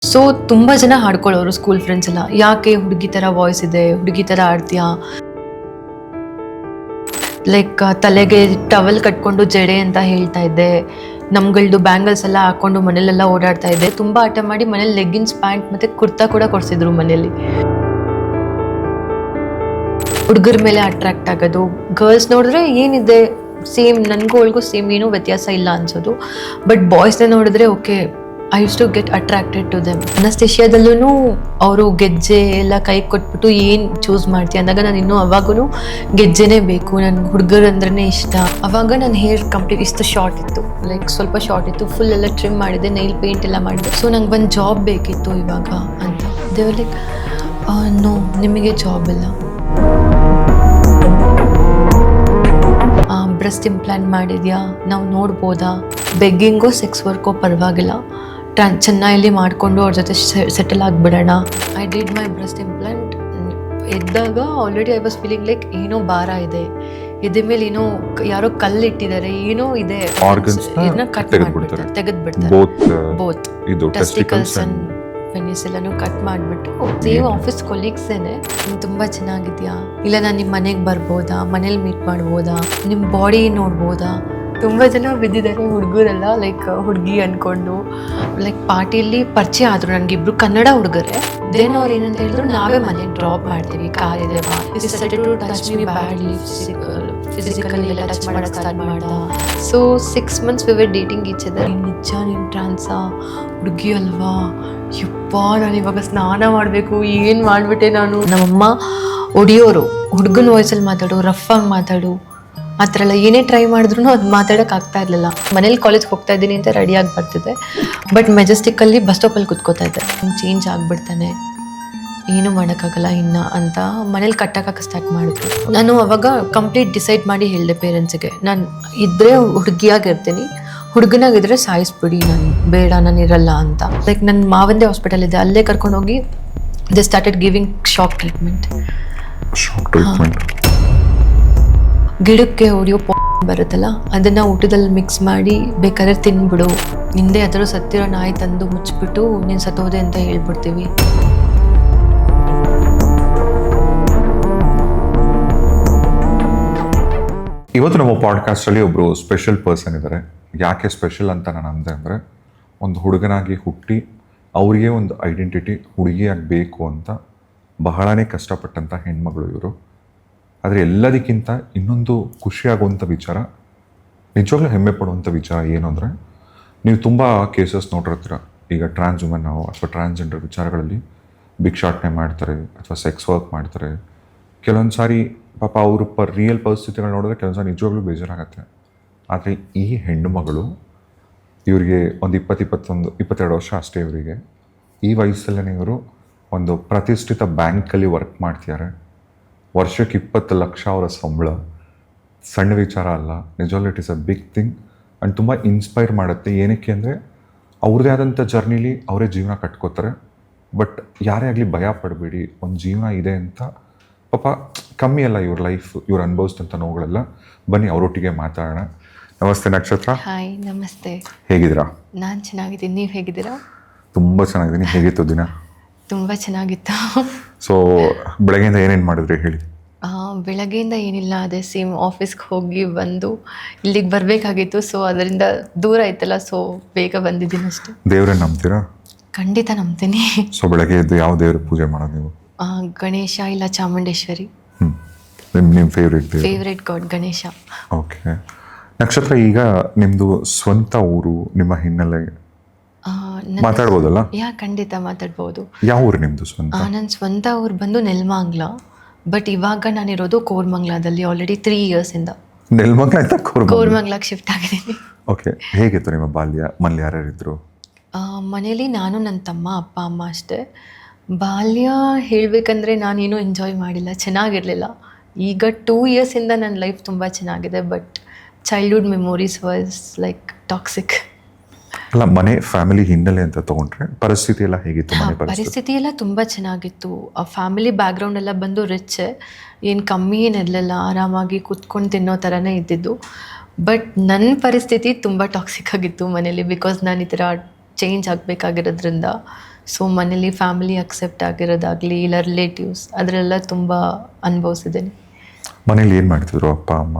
So ತುಂಬ ಜನ ಹಾಡ್ಕೊಳ್ಳೋರು school friends ಎಲ್ಲ, ಯಾಕೆ ಹುಡುಗಿ ಥರ ವಾಯ್ಸ್ ಇದೆ, ಹುಡುಗಿ ಥರ ಆಡ್ತೀಯಾ, ಲೈಕ್ ತಲೆಗೆ ಟವಲ್ ಕಟ್ಕೊಂಡು ಜಡೆ ಅಂತ ಹೇಳ್ತಾ ಇದ್ದೆ, ನಮ್ಗಳ್ದು ಬ್ಯಾಂಗಲ್ಸ್ ಎಲ್ಲ ಹಾಕೊಂಡು ಮನೇಲೆಲ್ಲ ಓಡಾಡ್ತಾ ಇದ್ದೆ. ತುಂಬ ಆಟ ಮಾಡಿ ಮನೇಲಿ ಲೆಗ್ಗಿನ್ಸ್ ಪ್ಯಾಂಟ್ ಮತ್ತು ಕುರ್ತಾ ಕೂಡ ಕೊಡಿಸಿದ್ರು ಮನೇಲಿ. ಹುಡುಗರ ಮೇಲೆ ಅಟ್ರಾಕ್ಟ್ ಆಗೋದು, ಗರ್ಲ್ಸ್ ನೋಡಿದ್ರೆ ಏನಿದೆ ಸೇಮ್, ನನಗೂ ಅವಳಿಗೂ ಸೇಮ್, ಏನೂ ವ್ಯತ್ಯಾಸ ಇಲ್ಲ ಅನ್ಸೋದು. ಬಟ್ ಬಾಯ್ಸ್ನ ನೋಡಿದ್ರೆ okay, I used to get attracted to them. ಅನಸ್ತೇಶಿಯಾದಲ್ಲೂ ಅವರು ಗೆಜ್ಜೆ ಎಲ್ಲ ಕೈ ಕೊಟ್ಬಿಟ್ಟು ಏನು ಚೂಸ್ ಮಾಡ್ತೀಯ ಅಂದಾಗ ನಾನು ಇನ್ನೂ ಅವಾಗೂ ಗೆಜ್ಜೆನೇ ಬೇಕು, ನನಗೆ ಹುಡುಗರು ಅಂದ್ರೇ ಇಷ್ಟ. ಅವಾಗ ನನ್ನ ಹೇರ್ ಕಂಪ್ಲೀಟ್ ಇಷ್ಟು ಶಾರ್ಟ್ ಇತ್ತು, ಲೈಕ್ ಸ್ವಲ್ಪ ಶಾರ್ಟ್ ಇತ್ತು, ಫುಲ್ ಎಲ್ಲ ಟ್ರಿಮ್ ಮಾಡಿದೆ, ನೈಲ್ ಪೇಂಟ್ ಎಲ್ಲ ಮಾಡಿದೆ. ಸೊ ನಂಗೆ ಒಂದು ಜಾಬ್ ಬೇಕಿತ್ತು ಇವಾಗ ಅಂತ. ದೇವರ್ ಲೈಕ್ ನೋ, ನಿಮಗೆ ಜಾಬ್ ಇಲ್ಲ. ಬ್ರೆಸ್ಟ್ ಇಂಪ್ಲಾಂಟ್ ಮಾಡಿದ್ಯಾ, ನಾವು ನೋಡ್ಬೋದಾ, ಬೆಗ್ಗಿಂಗೋ ಸೆಕ್ಸ್ ವರ್ಕೋ ಪರವಾಗಿಲ್ಲ, ಚೆನ್ನೈಲಿ ಮಾಡಿಕೊಂಡು ಅವ್ರ ಜೊತೆ ಸೆಟಲ್ ಆಗಿಬಿಡೋಣ. I did my breast implant. ಎದ್ದಾಗ already I was feeling like ಏನೋ ಭಾರ ಇದೆ, ಎದೆ ಮೇಲೆ ಏನೋ ಯಾರೋ ಕಲ್ಲಿಟ್ಟಿದ್ದಾರೆ, ಏನೋ ಇದೆ, ಇದನ್ನ ಕಟ್ ಮಾಡಿಬಿಡ್ತಾರೆ, ತೆಗೆದ್ಬಿಡ್ತಾರೆ. ಬೋತ್ ಟೆಸ್ಟಿಕಲ್ಸ್ ಅಂಡ್ ಪೆನಿಸ್ ಎಲ್ಲನೂ ಕಟ್ ಮಾಡಿಬಿಟ್ಟು, ಸೇಮ್ ಆಫೀಸ್ ಕೊಲೀಗ್ಸೇನೆ, ನೀನು ತುಂಬ ಚೆನ್ನಾಗಿದ್ಯಾ, ಇಲ್ಲ ನಾನು ನಿಮ್ಮ ಮನೆಗೆ ಬರ್ಬೋದಾ, ಮನೇಲಿ ಮೀಟ್ ಮಾಡ್ಬೋದಾ, ನಿಮ್ಮ ಬಾಡಿ ನೋಡ್ಬೋದಾ. ತುಂಬ ಜನ ಬಿದ್ದಿದ್ದಾರೆ ಹುಡುಗರೆಲ್ಲ, ಲೈಕ್ ಹುಡುಗಿ ಅಂದ್ಕೊಂಡು. ಲೈಕ್ ಪಾರ್ಟಿಯಲ್ಲಿ ಪರಿಚಯ ಆದರು ನನಗಿಬ್ರು ಕನ್ನಡ ಹುಡುಗರೇ. ದೇನ್ ಅವ್ರು ಏನಂತ ಹೇಳಿದ್ರು, ನಾವೇ ಮನೆಗೆ ಡ್ರಾಪ್ ಮಾಡ್ತೀವಿ, ಕಾರ್ ಇದೆ ಬಾ, ಟಚ್ ಮೀ ಬ್ಯಾಡ್ಲಿ, ಫಿಸಿಕಲಿ ಎಲ್ಲ ಟಚ್ ಮಾಡೋಕ್ಕೆ ಸ್ಟಾರ್ಟ್ ಮಾಡ್ದ. So 6 months we were dating each other. ನಿಜ ನೀನು ಟ್ರಾನ್ಸಾ, ಹುಡುಗಿ ಅಲ್ವಾ, ಯಪ್ಪ ನಾನು ಇವಾಗ ಸ್ನಾನ ಮಾಡಬೇಕು, ಏನು ಮಾಡಿಬಿಟ್ಟೆ ನಾನು. ನಮ್ಮಮ್ಮ ಹೊಡಿಯೋರು, ಹುಡುಗನ ವಾಯ್ಸಲ್ಲಿ ಮಾತಾಡು, ರಫ್ ಆಗಿ ಮಾತಾಡು, ಆ ಥರ ಎಲ್ಲ ಏನೇ ಟ್ರೈ ಮಾಡಿದ್ರು ಅದು ಮಾತಾಡೋಕೆ ಆಗ್ತಾ ಇರಲಿಲ್ಲ. ಮನೇಲಿ ಕಾಲೇಜ್ಗೆ ಹೋಗ್ತಾ ಇದ್ದೀನಿ ಅಂತ ರೆಡಿಯಾಗಿ ಬರ್ತಿದ್ದೆ, ಬಟ್ ಮೆಜೆಸ್ಟಿಕ್ಕಲ್ಲಿ ಬಸ್ ಸ್ಟಾಪಲ್ಲಿ ಕೂತ್ಕೋತಾ ಇದ್ದೆ. ಚೇಂಜ್ ಆಗಿಬಿಡ್ತಾನೆ, ಏನೂ ಮಾಡೋಕ್ಕಾಗಲ್ಲ ಇನ್ನು ಅಂತ ಮನೇಲಿ ಕಟ್ಟೋಕೆ ಸ್ಟಾರ್ಟ್ ಮಾಡಿದ್ರು. ನಾನು ಅವಾಗ ಕಂಪ್ಲೀಟ್ ಡಿಸೈಡ್ ಮಾಡಿ ಹೇಳಿದೆ ಪೇರೆಂಟ್ಸಿಗೆ, ನಾನು ಇದ್ದರೆ ಹುಡುಗಿಯಾಗಿರ್ತೀನಿ, ಹುಡುಗನಾಗಿದ್ದರೆ ಸಾಯಿಸ್ಬಿಡಿ, ನಾನು ಬೇಡ, ನಾನು ಇರಲ್ಲ ಅಂತ. ಲೈಕ್ ನನ್ನ ಮಾವಂದೇ ಹಾಸ್ಪಿಟಲ್ ಇದೆ, ಅಲ್ಲೇ ಕರ್ಕೊಂಡೋಗಿ they started giving shock treatment. ಗಿಡಕ್ಕೆ ಹೊಡಿಯೋ ಬರುತ್ತಲ್ಲ, ಅದನ್ನು ಊಟದಲ್ಲಿ ಮಿಕ್ಸ್ ಮಾಡಿ ಬೇಕಾದ್ರೆ ತಿನ್ಬಿಡು, ಹಿಂದೆ ಅದರ ಸತ್ತಿರೋ ನಾಯಿ ತಂದು ಮುಚ್ಚಿಬಿಟ್ಟು ನೀನು ಸತ್ತೋದೆ ಅಂತ ಹೇಳ್ಬಿಡ್ತೀವಿ. ಇವತ್ತು ನಮ್ಮ ಪಾಡ್ಕಾಸ್ಟಲ್ಲಿ ಒಬ್ಬರು ಸ್ಪೆಷಲ್ ಪರ್ಸನ್ ಇದ್ದಾರೆ. ಯಾಕೆ ಸ್ಪೆಷಲ್ ಅಂತ ನಾನು ಅಂದೆ ಅಂದರೆ, ಒಂದು ಹುಡುಗನಾಗಿ ಹುಟ್ಟಿ ಅವರಿಗೆ ಒಂದು ಐಡೆಂಟಿಟಿ ಹುಡುಗಿಯಾಗಬೇಕು ಅಂತ ಬಹಳನೇ ಕಷ್ಟಪಟ್ಟಂಥ ಹೆಣ್ಮಗಳು ಇವರು. ಆದರೆ ಎಲ್ಲದಕ್ಕಿಂತ ಇನ್ನೊಂದು ಖುಷಿಯಾಗುವಂಥ ವಿಚಾರ, ನಿಜವಾಗ್ಲೂ ಹೆಮ್ಮೆ ಪಡುವಂಥ ವಿಚಾರ ಏನು ಅಂದರೆ, ನೀವು ತುಂಬ ಕೇಸಸ್ ನೋಡಿರ್ತೀರ. ಈಗ ಟ್ರಾನ್ಸ್ ವುಮೆನ್ ಅಥವಾ ಟ್ರಾನ್ಸ್ಜೆಂಡರ್ ವಿಚಾರಗಳಲ್ಲಿ ಭಿಕ್ಷಾಟನೆ ಮಾಡ್ತಾರೆ ಅಥವಾ ಸೆಕ್ಸ್ ವರ್ಕ್ ಮಾಡ್ತಾರೆ. ಕೆಲವೊಂದು ಸಾರಿ ಪಾಪ ಅವರು ರಿಯಲ್ ಪರಿಸ್ಥಿತಿಗಳು ನೋಡಿದ್ರೆ ಕೆಲವೊಂದು ಸಾರಿ ನಿಜವಾಗ್ಲೂ ಬೇಜಾರಾಗತ್ತೆ. ಆದರೆ ಈ ಹೆಣ್ಣು ಮಗಳು, ಇವರಿಗೆ ಒಂದು 22 ವರ್ಷ ಅಷ್ಟೇ ಇವರಿಗೆ. ಈ ವಯಸ್ಸಲ್ಲೇ ಇವರು ಒಂದು ಪ್ರತಿಷ್ಠಿತ ಬ್ಯಾಂಕಲ್ಲಿ ವರ್ಕ್ ಮಾಡ್ತಿದ್ದಾರೆ. ವರ್ಷಕ್ಕೆ 20 ಲಕ್ಷ ಅವರ ಸಂಬಳ ಸಣ್ಣ ವಿಚಾರ ಅಲ್ಲ, ನಿಜವಾಗ್ಲೂ it is a big thing. And ತುಂಬ ಇನ್ಸ್ಪೈರ್ ಮಾಡುತ್ತೆ. ಏನಕ್ಕೆ ಅಂದರೆ, ಅವ್ರದ್ದೇ ಆದಂಥ ಜರ್ನಿಲಿ ಅವರೇ ಜೀವನ ಕಟ್ಕೋತಾರೆ. ಬಟ್ ಯಾರೇ ಆಗಲಿ ಭಯ ಪಡಬೇಡಿ, ಒಂದು ಜೀವನ ಇದೆ ಅಂತ. ಪಾಪ ಕಮ್ಮಿ ಅಲ್ಲ ಇವ್ರ ಲೈಫ್, ಇವ್ರು ಅನುಭವಿಸಿದಂಥ ನೋವುಗಳೆಲ್ಲ. ಬನ್ನಿ ಅವರೊಟ್ಟಿಗೆ ಮಾತಾಡೋಣ. ನಮಸ್ತೆ ನಕ್ಷತ್ರ. ಹಾಯ್, ನಮಸ್ತೆ. ಹೇಗಿದ್ದೀರಾ? ನಾನು ಚೆನ್ನಾಗಿದ್ದೀನಿ, ನೀವು ಹೇಗಿದ್ದೀರಾ? ತುಂಬ ಚೆನ್ನಾಗಿದ್ದೀನಿ. ಹೇಗಿತ್ತು ದಿನ? ತುಂಬ ಚೆನ್ನಾಗಿತ್ತು. ಸೊ ಬೆಳಗ್ಗೆಯಿಂದ ಏನೇನು ಮಾಡಿದ್ರಿ ಹೇಳಿ? ಬೆಳಗ್ಗೆಯಿಂದ ಏನಿಲ್ಲ, ಅದೇ ಸೇಮ್ ಆಫೀಸ್ಗೆ ಹೋಗಿ ಬಂದು ಇಲ್ಲಿಗೆ ಬರಬೇಕಾಗಿತ್ತು. ಸೊ ಅದರಿಂದ ದೂರ ಆಯ್ತಲ್ಲ, ಸೊ ಬೇಗ ಬಂದಿದ್ದೀನಿ ಅಷ್ಟೇ. ದೇವ್ರನ್ನ ನಂಬ್ತೀರಾ? ಖಂಡಿತ ನಂಬ್ತೀನಿ. ಸೊ ಬೆಳಗ್ಗೆ ಎದ್ದು ಯಾವ ದೇವ್ರ ಪೂಜೆ ಮಾಡೋದು ನೀವು? ಗಣೇಶ ಇಲ್ಲ ಚಾಮುಂಡೇಶ್ವರಿ. ನಿಮ್ಮ ಫೇವ್ರೇಟ್ ಗಾಡ್ ಗಣೇಶ. ಓಕೆ ನಕ್ಷತ್ರ, ಈಗ ನಿಮ್ಮದು ಸ್ವಂತ ಊರು, ನಿಮ್ಮ ಹಿನ್ನೆಲೆ ಮಾತಾಡ್ಬೋದಲ್ಲ? ಖಂಡಿತ ಮಾತಾಡ್ಬೋದು. ಯಾವ ಊರು ನಿಮ್ಮದು ಸ್ವಂತ? ನನ್ನ ಸ್ವಂತ ಊರು ಬಂದು ನೆಲಮಂಗಲ, ಬಟ್ ಇವಾಗ ನಾನಿರೋದು ಕೋರಮಂಗಲದಲ್ಲಿ ಆಲ್ರೆಡಿ 3 yearsಯಿಂದ. ನೆಲಮಂಗಲ ಅಂತ ಕೋರಮಂಗಲಕ್ಕೆ ಶಿಫ್ಟ್ ಆಗಿದ್ದೀನಿ. ಓಕೆ, ಹೇಗಿತ್ತು ನಿಮ್ಮ ಬಾಲ್ಯ? ಮನೇಲಿ ಯಾರ್ಯಾರಿದ್ರು? ಮನೇಲಿ ನಾನು, ನನ್ನ ತಮ್ಮ, ಅಪ್ಪ ಅಮ್ಮ ಅಷ್ಟೇ. ಬಾಲ್ಯ ಹೇಳಬೇಕಂದ್ರೆ ನಾನೇನು ಎಂಜಾಯ್ ಮಾಡಿಲ್ಲ, ಚೆನ್ನಾಗಿರಲಿಲ್ಲ. ಈಗ 2 yearsಯಿಂದ ನನ್ನ ಲೈಫ್ ತುಂಬ ಚೆನ್ನಾಗಿದೆ, but childhood memories was like toxic. ಅಲ್ಲ, ಮನೆ ಫ್ಯಾಮಿಲಿ ಹಿನ್ನೆಲೆ ಅಂತ ತೊಗೊಂಡ್ರೆ ಪರಿಸ್ಥಿತಿ ಎಲ್ಲ ಹೇಗಿತ್ತು? ಪರಿಸ್ಥಿತಿ ಎಲ್ಲ ತುಂಬ ಚೆನ್ನಾಗಿತ್ತು. ಆ ಫ್ಯಾಮಿಲಿ ಬ್ಯಾಕ್ಗ್ರೌಂಡ್ ಎಲ್ಲ ಬಂದು ರಿಚ್, ಏನು ಕಮ್ಮಿ ಏನಿರಲಿಲ್ಲ, ಆರಾಮಾಗಿ ಕೂತ್ಕೊಂಡು ತಿನ್ನೋ ಥರನೇ ಇದ್ದಿದ್ದು. ಬಟ್ ನನ್ನ ಪರಿಸ್ಥಿತಿ ತುಂಬ ಟಾಕ್ಸಿಕ್ ಆಗಿತ್ತು ಮನೇಲಿ, ಬಿಕಾಸ್ ನಾನು ಈ ಥರ ಚೇಂಜ್ ಆಗಬೇಕಾಗಿರೋದ್ರಿಂದ ಸೊ ಮನೇಲಿ ಫ್ಯಾಮಿಲಿ ಅಕ್ಸೆಪ್ಟ್ ಆಗಿರೋದಾಗಲಿ ಇಲ್ಲ ರಿಲೇಟಿವ್ಸ್ ಅದರೆಲ್ಲ ತುಂಬ ಅನುಭವಿಸಿದ್ದೀನಿ. ಮನೇಲಿ ಏನು ಮಾಡ್ತಿದ್ರು ಅಪ್ಪ ಅಮ್ಮ?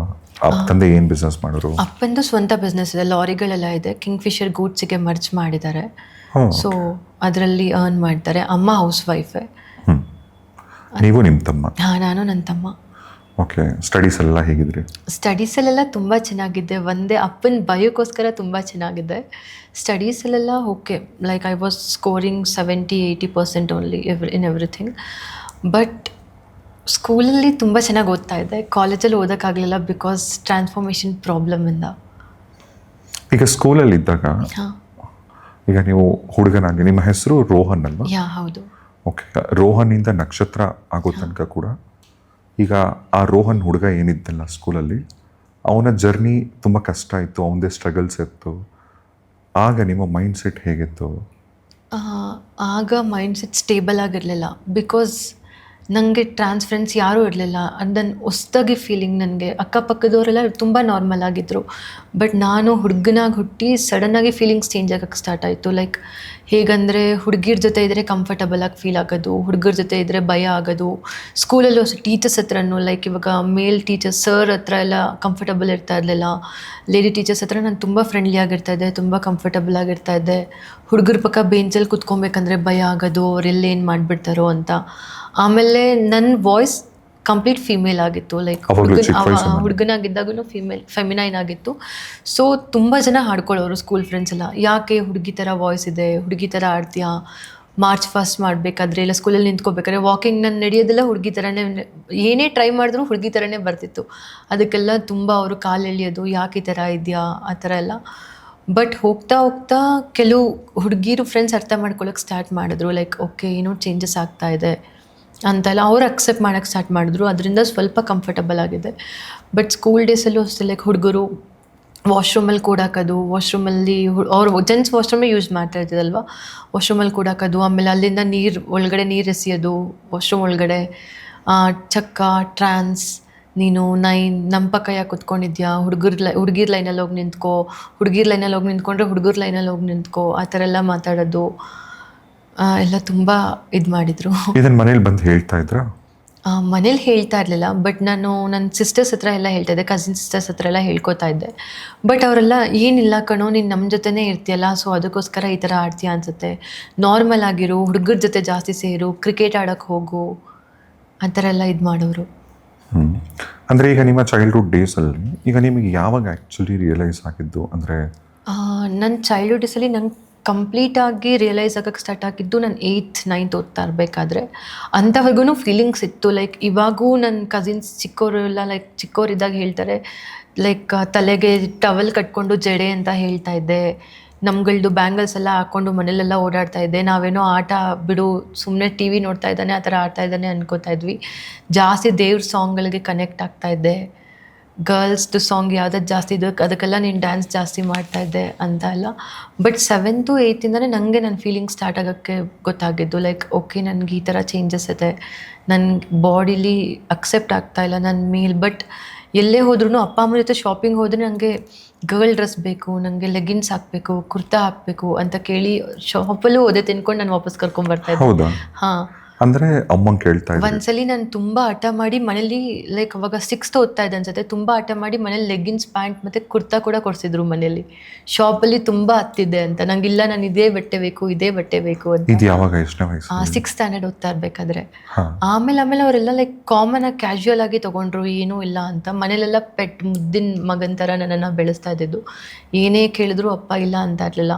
ತಂದೆ ಏನು ಬಿಸ್ನೆಸ್ ಮಾಡೋರು? ಅಪ್ಪಂದು ಸ್ವಂತ ಬಿಸ್ನೆಸ್ ಇದೆ, ಲಾರಿಗಳೆಲ್ಲ ಇದೆ. ಕಿಂಗ್ಫಿಶರ್ ಗೂಡ್ಸಿಗೆ ಮರ್ಚ್ ಮಾಡಿದ್ದಾರೆ. ಸೊ ಅದರಲ್ಲಿ ಅರ್ನ್ ಮಾಡ್ತಾರೆ. ಅಮ್ಮ ಹೌಸ್ ವೈಫೇ. ನೀವು ನಿಮ್ಮ ತಮ್ಮ? ಹಾಂ, ನಾನು ನನ್ನ ತಮ್ಮ. ಓಕೆ. ಸ್ಟಡೀಸ್ ಎಲ್ಲ ಹೇಗಿದ್ರಿ? ಸ್ಟಡೀಸಲ್ಲೆಲ್ಲ ತುಂಬ ಚೆನ್ನಾಗಿದ್ದೆ. ಒಂದೇ ಅಪ್ಪನ ಭಯಕ್ಕೋಸ್ಕರ ತುಂಬ ಚೆನ್ನಾಗಿದೆ. ಸ್ಟಡೀಸಲ್ಲೆಲ್ಲ okay, like I was scoring 70-80% only in everything. But ಸ್ಕೂಲಲ್ಲಿ ತುಂಬ ಚೆನ್ನಾಗಿ ಓದ್ತಾ ಇದ್ದೆ. ಕಾಲೇಜಲ್ಲಿ ಓದೋಕ್ಕಾಗಲಿಲ್ಲ ಬಿಕಾಸ್ ಟ್ರಾನ್ಸ್ಫಾರ್ಮೇಷನ್ ಪ್ರಾಬ್ಲಮಿಂದ. ಈಗ ಸ್ಕೂಲಲ್ಲಿ ಇದ್ದಾಗ ಹಾಂ, ಈಗ ನೀವು ಹುಡುಗನಾಗಿ, ನಿಮ್ಮ ಹೆಸರು ರೋಹನ್ ಅಲ್ವಾ? ಹೌದು. ಓಕೆ. ರೋಹನ್ನಿಂದ ನಕ್ಷತ್ರ ಆಗೋ ತನಕ ಕೂಡ ಈಗ ಆ ರೋಹನ್ ಹುಡುಗ ಏನಿದ್ದಲ್ಲ ಸ್ಕೂಲಲ್ಲಿ, ಅವನ ಜರ್ನಿ ತುಂಬ ಕಷ್ಟ ಇತ್ತು, ಅವನದೇ ಸ್ಟ್ರಗಲ್ಸ್ ಇತ್ತು. ಆಗ ನಿಮ್ಮ ಮೈಂಡ್ ಸೆಟ್ ಹೇಗಿತ್ತು? ಆಗ ಮೈಂಡ್ ಸೆಟ್ ಸ್ಟೇಬಲ್ ಆಗಿರಲಿಲ್ಲ ಬಿಕಾಸ್ ನನಗೆ ಫ್ರೆಂಡ್ಸ್ ಯಾರೂ ಇರಲಿಲ್ಲ. ಅದನ್ನು ಹೊಸ್ದಾಗಿ ಫೀಲಿಂಗ್. ನನಗೆ ಅಕ್ಕಪಕ್ಕದವರೆಲ್ಲ ತುಂಬ ನಾರ್ಮಲ್ ಆಗಿದ್ದರು. ಬಟ್ ನಾನು ಹುಡುಗನಾಗಿ ಹುಟ್ಟಿ ಸಡನ್ನಾಗಿ ಫೀಲಿಂಗ್ಸ್ ಚೇಂಜ್ ಆಗೋಕ್ಕೆ ಸ್ಟಾರ್ಟ್ ಆಯಿತು. ಲೈಕ್ ಹೇಗಂದರೆ ಹುಡುಗಿರ ಜೊತೆ ಇದ್ದರೆ ಕಂಫರ್ಟಬಲಾಗಿ ಫೀಲ್ ಆಗೋದು, ಹುಡುಗರ ಜೊತೆ ಇದ್ದರೆ ಭಯ ಆಗೋದು. ಸ್ಕೂಲಲ್ಲೂ ಅಷ್ಟೇ ಟೀಚರ್ಸ್ ಹತ್ರನೂ, ಲೈಕ್ ಇವಾಗ ಮೇಲ್ ಟೀಚರ್ಸ್ ಸರ್ ಹತ್ರ ಎಲ್ಲ ಕಂಫರ್ಟಬಲ್ ಇರ್ತಾ ಇರಲಿಲ್ಲ. ಲೇಡಿ ಟೀಚರ್ಸ್ ಹತ್ರ ನಾನು ತುಂಬ ಫ್ರೆಂಡ್ಲಿ ಆಗಿರ್ತಾಯಿದ್ದೆ, ತುಂಬ ಕಂಫರ್ಟಬಲ್ ಆಗಿರ್ತಾಯಿದ್ದೆ. ಹುಡುಗರ ಪಕ್ಕ ಬೇಂಚಲ್ಲಿ ಕುತ್ಕೊಬೇಕಂದ್ರೆ ಭಯ ಆಗೋದು, ಅವರೆಲ್ಲ ಏನು ಮಾಡಿಬಿಡ್ತಾರೋ ಅಂತ. ಆಮೇಲೆ ನನ್ನ ವಾಯ್ಸ್ ಕಂಪ್ಲೀಟ್ ಫೀಮೇಲ್ ಆಗಿತ್ತು. ಲೈಕ್ ಹುಡುಗನಾಗಿದ್ದಾಗೂ ಫೆಮಿನೈನ್ ಆಗಿತ್ತು. ಸೊ ತುಂಬ ಜನ ಹಾಡ್ಕೊಳ್ಳೋರು ಸ್ಕೂಲ್ ಫ್ರೆಂಡ್ಸ್ ಎಲ್ಲ, ಯಾಕೆ ಹುಡುಗಿ ಥರ ವಾಯ್ಸ್ ಇದೆ, ಹುಡುಗಿ ಥರ ಆಡ್ತೀಯಾ, ಮಾರ್ಚ್ ಫಾಸ್ಟ್ ಮಾಡಬೇಕಾದ್ರೆ ಇಲ್ಲ ಸ್ಕೂಲಲ್ಲಿ ನಿಂತ್ಕೋಬೇಕಾದ್ರೆ ವಾಕಿಂಗ್ ನಾನು ನಡೆಯೋದೆಲ್ಲ ಹುಡುಗಿ ಥರನೇ, ಏನೇ ಟ್ರೈ ಮಾಡಿದ್ರು ಹುಡುಗಿ ಥರನೇ ಬರ್ತಿತ್ತು. ಅದಕ್ಕೆಲ್ಲ ತುಂಬ ಅವರು ಕಾಲು ಎಳೆಯೋದು, ಯಾಕೆ ಈ ಥರ ಇದೆಯಾ ಆ ಥರ ಎಲ್ಲ. ಬಟ್ ಹೋಗ್ತಾ ಹೋಗ್ತಾ ಕೆಲವು ಹುಡುಗಿರು ಫ್ರೆಂಡ್ಸ್ ಅರ್ಥ ಮಾಡ್ಕೊಳ್ಳೋಕೆ ಸ್ಟಾರ್ಟ್ ಮಾಡಿದ್ರು. ಲೈಕ್ ಓಕೆ, ಏನೋ ಚೇಂಜಸ್ ಆಗ್ತಾ ಇದೆ ಅಂತೆಲ್ಲ ಅವ್ರು ಅಕ್ಸೆಪ್ಟ್ ಮಾಡೋಕ್ಕೆ ಸ್ಟಾರ್ಟ್ ಮಾಡಿದ್ರು. ಅದರಿಂದ ಸ್ವಲ್ಪ ಕಂಫರ್ಟಬಲ್ ಆಗಿದೆ. ಬಟ್ ಸ್ಕೂಲ್ ಡೇಸಲ್ಲೂ ಅಷ್ಟೇ, ಲೈಕ್ ಹುಡುಗರು ವಾಶ್ರೂಮಲ್ಲಿ ಕೂಡಾಕೋದು, ವಾಶ್ರೂಮಲ್ಲಿ ಅವ್ರು ಜೆಂಟ್ಸ್ ವಾಶ್ರೂಮೇ ಯೂಸ್ ಮಾಡ್ತಾ ಇದ್ದಿದ್ದಲ್ವ, ವಾಶ್ರೂಮಲ್ಲಿ ಕೂಡಾಕೋದು. ಆಮೇಲೆ ಅಲ್ಲಿಂದ ಒಳಗಡೆ ನೀರು ಎಸೆಯೋದು ವಾಶ್ರೂಮ್ ಒಳಗಡೆ. ಚಕ್ಕ ಟ್ರಾನ್ಸ್, ನೀನು ನಮ್ಮ ಪಕ್ಕ ಯಾಕೆ ಕುತ್ಕೊಂಡಿದ್ಯಾ, ಹುಡುಗಿರ ಲೈನಲ್ಲಿ ಹೋಗಿ ನಿಂತ್ಕೋ, ಹುಡುಗಿರ ಲೈನಲ್ಲಿ ಹೋಗಿ ನಿಂತ್ಕೊಂಡ್ರೆ ಹುಡುಗರ ಲೈನಲ್ಲಿ ಹೋಗಿ ನಿಂತ್ಕೋ, ಆ ಥರ ಎಲ್ಲ ಮಾತಾಡೋದು ಎಲ್ಲ ತುಂಬ ಇದು ಮಾಡಿದರು. ಇದನ್ನು ಮನೇಲಿ ಬಂದು ಹೇಳ್ತಾ ಇದ್ರಾ? ಮನೇಲಿ ಹೇಳ್ತಾ ಇರಲಿಲ್ಲ. ಬಟ್ ನಾನು ನನ್ನ ಸಿಸ್ಟರ್ಸ್ ಹತ್ರ ಎಲ್ಲ ಹೇಳ್ತಾ ಇದ್ದೆ, ಕಸಿನ್ ಸಿಸ್ಟರ್ಸ್ ಹತ್ರ ಎಲ್ಲ ಹೇಳ್ಕೊತಾ ಇದ್ದೆ. ಬಟ್ ಅವರೆಲ್ಲ ಏನಿಲ್ಲ ಕಣೋ, ನೀನು ನಮ್ಮ ಜೊತೆನೇ ಇರ್ತೀಯಲ್ಲ, ಸೊ ಅದಕ್ಕೋಸ್ಕರ ಈ ಥರ ಆಡ್ತೀಯ ಅನಿಸುತ್ತೆ, ನಾರ್ಮಲ್ ಆಗಿರು, ಹುಡುಗರ ಜೊತೆ ಜಾಸ್ತಿ ಸೇರು, ಕ್ರಿಕೆಟ್ ಆಡೋಕ್ಕೆ ಹೋಗು, ಆ ಥರ ಎಲ್ಲ ಇದು ಮಾಡೋರು. ಅಂದರೆ ಈಗ ನಿಮ್ಮ ಚೈಲ್ಡ್ಹುಡ್ ಡೇಸಲ್ಲಿ ಈಗ ನಿಮಗೆ ಯಾವಾಗ ಆ್ಯಕ್ಚುಲಿ ರಿಯಲೈಸ್ ಆಗಿದ್ದು? ಅಂದರೆ ನನ್ನ ಚೈಲ್ಡ್ಹುಡ್ ಡೇಸಲ್ಲಿ ನಂಗೆ ಕಂಪ್ಲೀಟಾಗಿ ರಿಯಲೈಸ್ ಆಗೋಕ್ಕೆ ಸ್ಟಾರ್ಟ್ ಆಗಿದ್ದು ನಾನು 8th 9th ಓದ್ತಾ ಇರಬೇಕಾದ್ರೆ. ಅಂಥವ್ರಿಗೂ ಫೀಲಿಂಗ್ಸ್ ಇತ್ತು. ಲೈಕ್ ಇವಾಗೂ ನನ್ನ ಕಸಿನ್ಸ್ ಚಿಕ್ಕವರೆಲ್ಲ ಲೈಕ್ ಚಿಕ್ಕವರಿದ್ದಾಗ ಹೇಳ್ತಾರೆ, ಲೈಕ್ ತಲೆಗೆ ಟವಲ್ ಕಟ್ಕೊಂಡು ಜಡೆ ಅಂತ ಹೇಳ್ತಾ ಇದ್ದೆ, ನಮ್ಗಳದ್ದು ಬ್ಯಾಂಗಲ್ಸ್ ಎಲ್ಲ ಹಾಕ್ಕೊಂಡು ಮನೇಲೆಲ್ಲ ಓಡಾಡ್ತಾ ಇದ್ದೆ, ನಾವೇನೋ ಆಟ ಬಿಡು ಸುಮ್ಮನೆ ಟಿ ವಿ ನೋಡ್ತಾ ಇದ್ದಾನೆ ಆ ಥರ ಆಡ್ತಾ ಇದ್ದಾನೆ ಅನ್ಕೋತಾ ಇದ್ವಿ. ಜಾಸ್ತಿ ದೇವ್ರ ಸಾಂಗ್ಗಳಿಗೆ ಕನೆಕ್ಟ್ ಆಗ್ತಾ ಇದ್ದೆ. ಗರ್ಲ್ಸ್ದು ಸಾಂಗ್ ಯಾವುದಾದ್ರು ಜಾಸ್ತಿ ಇದಕ್ಕೆ ಅದಕ್ಕೆಲ್ಲ ನೀನು ಡ್ಯಾನ್ಸ್ ಜಾಸ್ತಿ ಮಾಡ್ತಾಯಿದ್ದೆ ಅಂತ ಎಲ್ಲ. ಬಟ್ 7th 8th ನನಗೆ ನನ್ನ ಫೀಲಿಂಗ್ ಸ್ಟಾರ್ಟ್ ಆಗೋಕ್ಕೆ ಗೊತ್ತಾಗಿದ್ದು. ಲೈಕ್ ಓಕೆ, ನನಗೆ ಈ ಥರ ಚೇಂಜಸ್ ಇದೆ, ನನ್ನ ಬಾಡಿಲಿ ಅಕ್ಸೆಪ್ಟ್ ಆಗ್ತಾಯಿಲ್ಲ ನನ್ನ ಮೇಲ್. ಬಟ್ ಎಲ್ಲೇ ಹೋದ್ರೂ ಅಪ್ಪ ಅಮ್ಮ ಜೊತೆ ಶಾಪಿಂಗ್ ಹೋದರೆ ನನಗೆ ಗರ್ಲ್ ಡ್ರೆಸ್ ಬೇಕು, ನನಗೆ ಲೆಗಿನ್ಸ್ ಹಾಕಬೇಕು, ಕುರ್ತಾ ಹಾಕಬೇಕು ಅಂತ ಕೇಳಿ ಶಾಪಲ್ಲೂ ಓದೇ ತಿನ್ಕೊಂಡು ನಾನು ವಾಪಸ್ ಕರ್ಕೊಂಡ್ಬರ್ತಾಯಿದ್ದೆ. ಹಾಂ, ಅಂದರೆ ಅಮ್ಮಂಗೆ ಕೇಳ್ತಾ ಇದ್ದೆ. ಒಂದ್ಸಲಿ ನಾನು ತುಂಬ ಹಠ ಮಾಡಿ ಮನೇಲಿ, ಲೈಕ್ ಅವಾಗ 6th ಓದ್ತಾ ಇದ್ದೆ ಅನ್ಸುತ್ತೆ, ತುಂಬ ಹಠ ಮಾಡಿ ಮನೇಲಿ ಲೆಗ್ಗಿನ್ಸ್ ಪ್ಯಾಂಟ್ ಮತ್ತು ಕುರ್ತಾ ಕೂಡ ಕೊಡಿಸಿದ್ರು ಮನೇಲಿ. ಶಾಪಲ್ಲಿ ತುಂಬ ಹತ್ತಿದ್ದೆ ಅಂತ, ನಂಗಿಲ್ಲ ನಾನು ಇದೇ ಬಟ್ಟೆ ಬೇಕು ಇದೇ ಬಟ್ಟೆ ಬೇಕು ಅಂತ. ಇದು ಯಾವಾಗ, ಎಷ್ಟನೇ ವಯಸ್ಸು? 6th ಸ್ಟ್ಯಾಂಡರ್ಡ್ ಓದ್ತಾ ಇರಬೇಕಾದ್ರೆ. ಆಮೇಲೆ ಅವರೆಲ್ಲ ಲೈಕ್ ಕಾಮನ್ ಆಗಿ ಕ್ಯಾಶುಯಲ್ ಆಗಿ ತೊಗೊಂಡ್ರು, ಏನೂ ಇಲ್ಲ ಅಂತ. ಮನೇಲೆಲ್ಲ ಮುದ್ದಿನ ಮಗನ ಥರ ನನ್ನನ್ನು ಬೆಳೆಸ್ತಾ ಇದ್ದಿದ್ದು. ಏನೇ ಕೇಳಿದ್ರು ಅಪ್ಪ ಇಲ್ಲ ಅಂತ ಇರಲಿಲ್ಲ.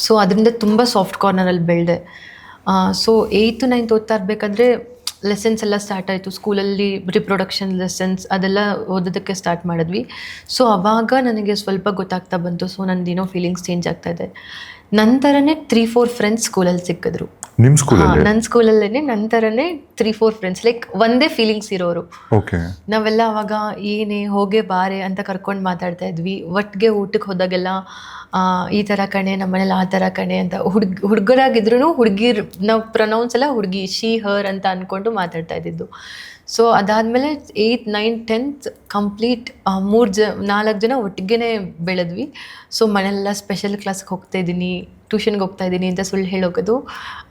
ಸೊ ಅದರಿಂದ ತುಂಬ ಸಾಫ್ಟ್ ಕಾರ್ನರಲ್ಲಿ ಬೆಳೆದೆ. ಸೊ 8th 9th ಓದ್ತಾ ಇರಬೇಕಾದ್ರೆ ಲೆಸನ್ಸ್ ಎಲ್ಲ ಸ್ಟಾರ್ಟ್ ಆಯಿತು. ಸ್ಕೂಲಲ್ಲಿ ರಿಪ್ರೊಡಕ್ಷನ್ ಲೆಸನ್ಸ್ ಅದೆಲ್ಲ ಓದೋದಕ್ಕೆ ಸ್ಟಾರ್ಟ್ ಮಾಡಿದ್ವಿ. ಸೊ ಆವಾಗ ನನಗೆ ಸ್ವಲ್ಪ ಗೊತ್ತಾಗ್ತಾ ಬಂತು. ಸೊ ನಂದೇನೋ ಫೀಲಿಂಗ್ಸ್ ಚೇಂಜ್ ಆಗ್ತಾಯಿದೆ. ನಂತರನೇ 3-4 ಫ್ರೆಂಡ್ಸ್ ಸ್ಕೂಲಲ್ಲಿ ಸಿಕ್ಕಿದ್ರು. ನಿಮ್ಮ ಸ್ಕೂಲಲ್ಲಿ? ನನ್ನ ಸ್ಕೂಲಲ್ಲೇ ನಂತರನೇ 3-4 ಫ್ರೆಂಡ್ಸ್, ಲೈಕ್ ಒಂದೇ ಫೀಲಿಂಗ್ಸ್ ಇರೋರು. ಓಕೆ. ನಾವೆಲ್ಲ ಅವಾಗ ಏನೇ ಹೋಗೇ ಬಾರೆ ಅಂತ ಕರ್ಕೊಂಡು ಮಾತಾಡ್ತಾ ಇದ್ವಿ. ಒಟ್ಟಿಗೆ ಊಟಕ್ಕೆ ಹೋದಾಗೆಲ್ಲ ಈ ಥರ ಕಣೆ, ನಮ್ಮನೇಲಿ ಆ ಥರ ಕಣೆ ಅಂತ. ಹುಡುಗರಾಗಿದ್ರು ಹುಡುಗಿರ್ ನಾವು ಪ್ರೊನೌನ್ಸ್ ಎಲ್ಲ ಹುಡುಗಿ, ಶಿ ಹರ್ ಅಂತ ಅಂದ್ಕೊಂಡು ಮಾತಾಡ್ತಾ ಇದ್ದಿದ್ದು. ಸೊ ಅದಾದಮೇಲೆ 8th 9th 10th ಕಂಪ್ಲೀಟ್ 4 ಜನ 4 ಜನ ಒಟ್ಟಿಗೆ ಬೆಳೆದ್ವಿ. ಸೊ ಮನೆಯೆಲ್ಲ ಸ್ಪೆಷಲ್ ಕ್ಲಾಸ್ಗೆ ಹೋಗ್ತಾ ಇದ್ದೀನಿ, ಟ್ಯೂಷನ್ಗೆ ಹೋಗ್ತಾ ಇದ್ದೀನಿ ಅಂತ ಸುಳ್ಳು ಹೇಳೋಗೋದು,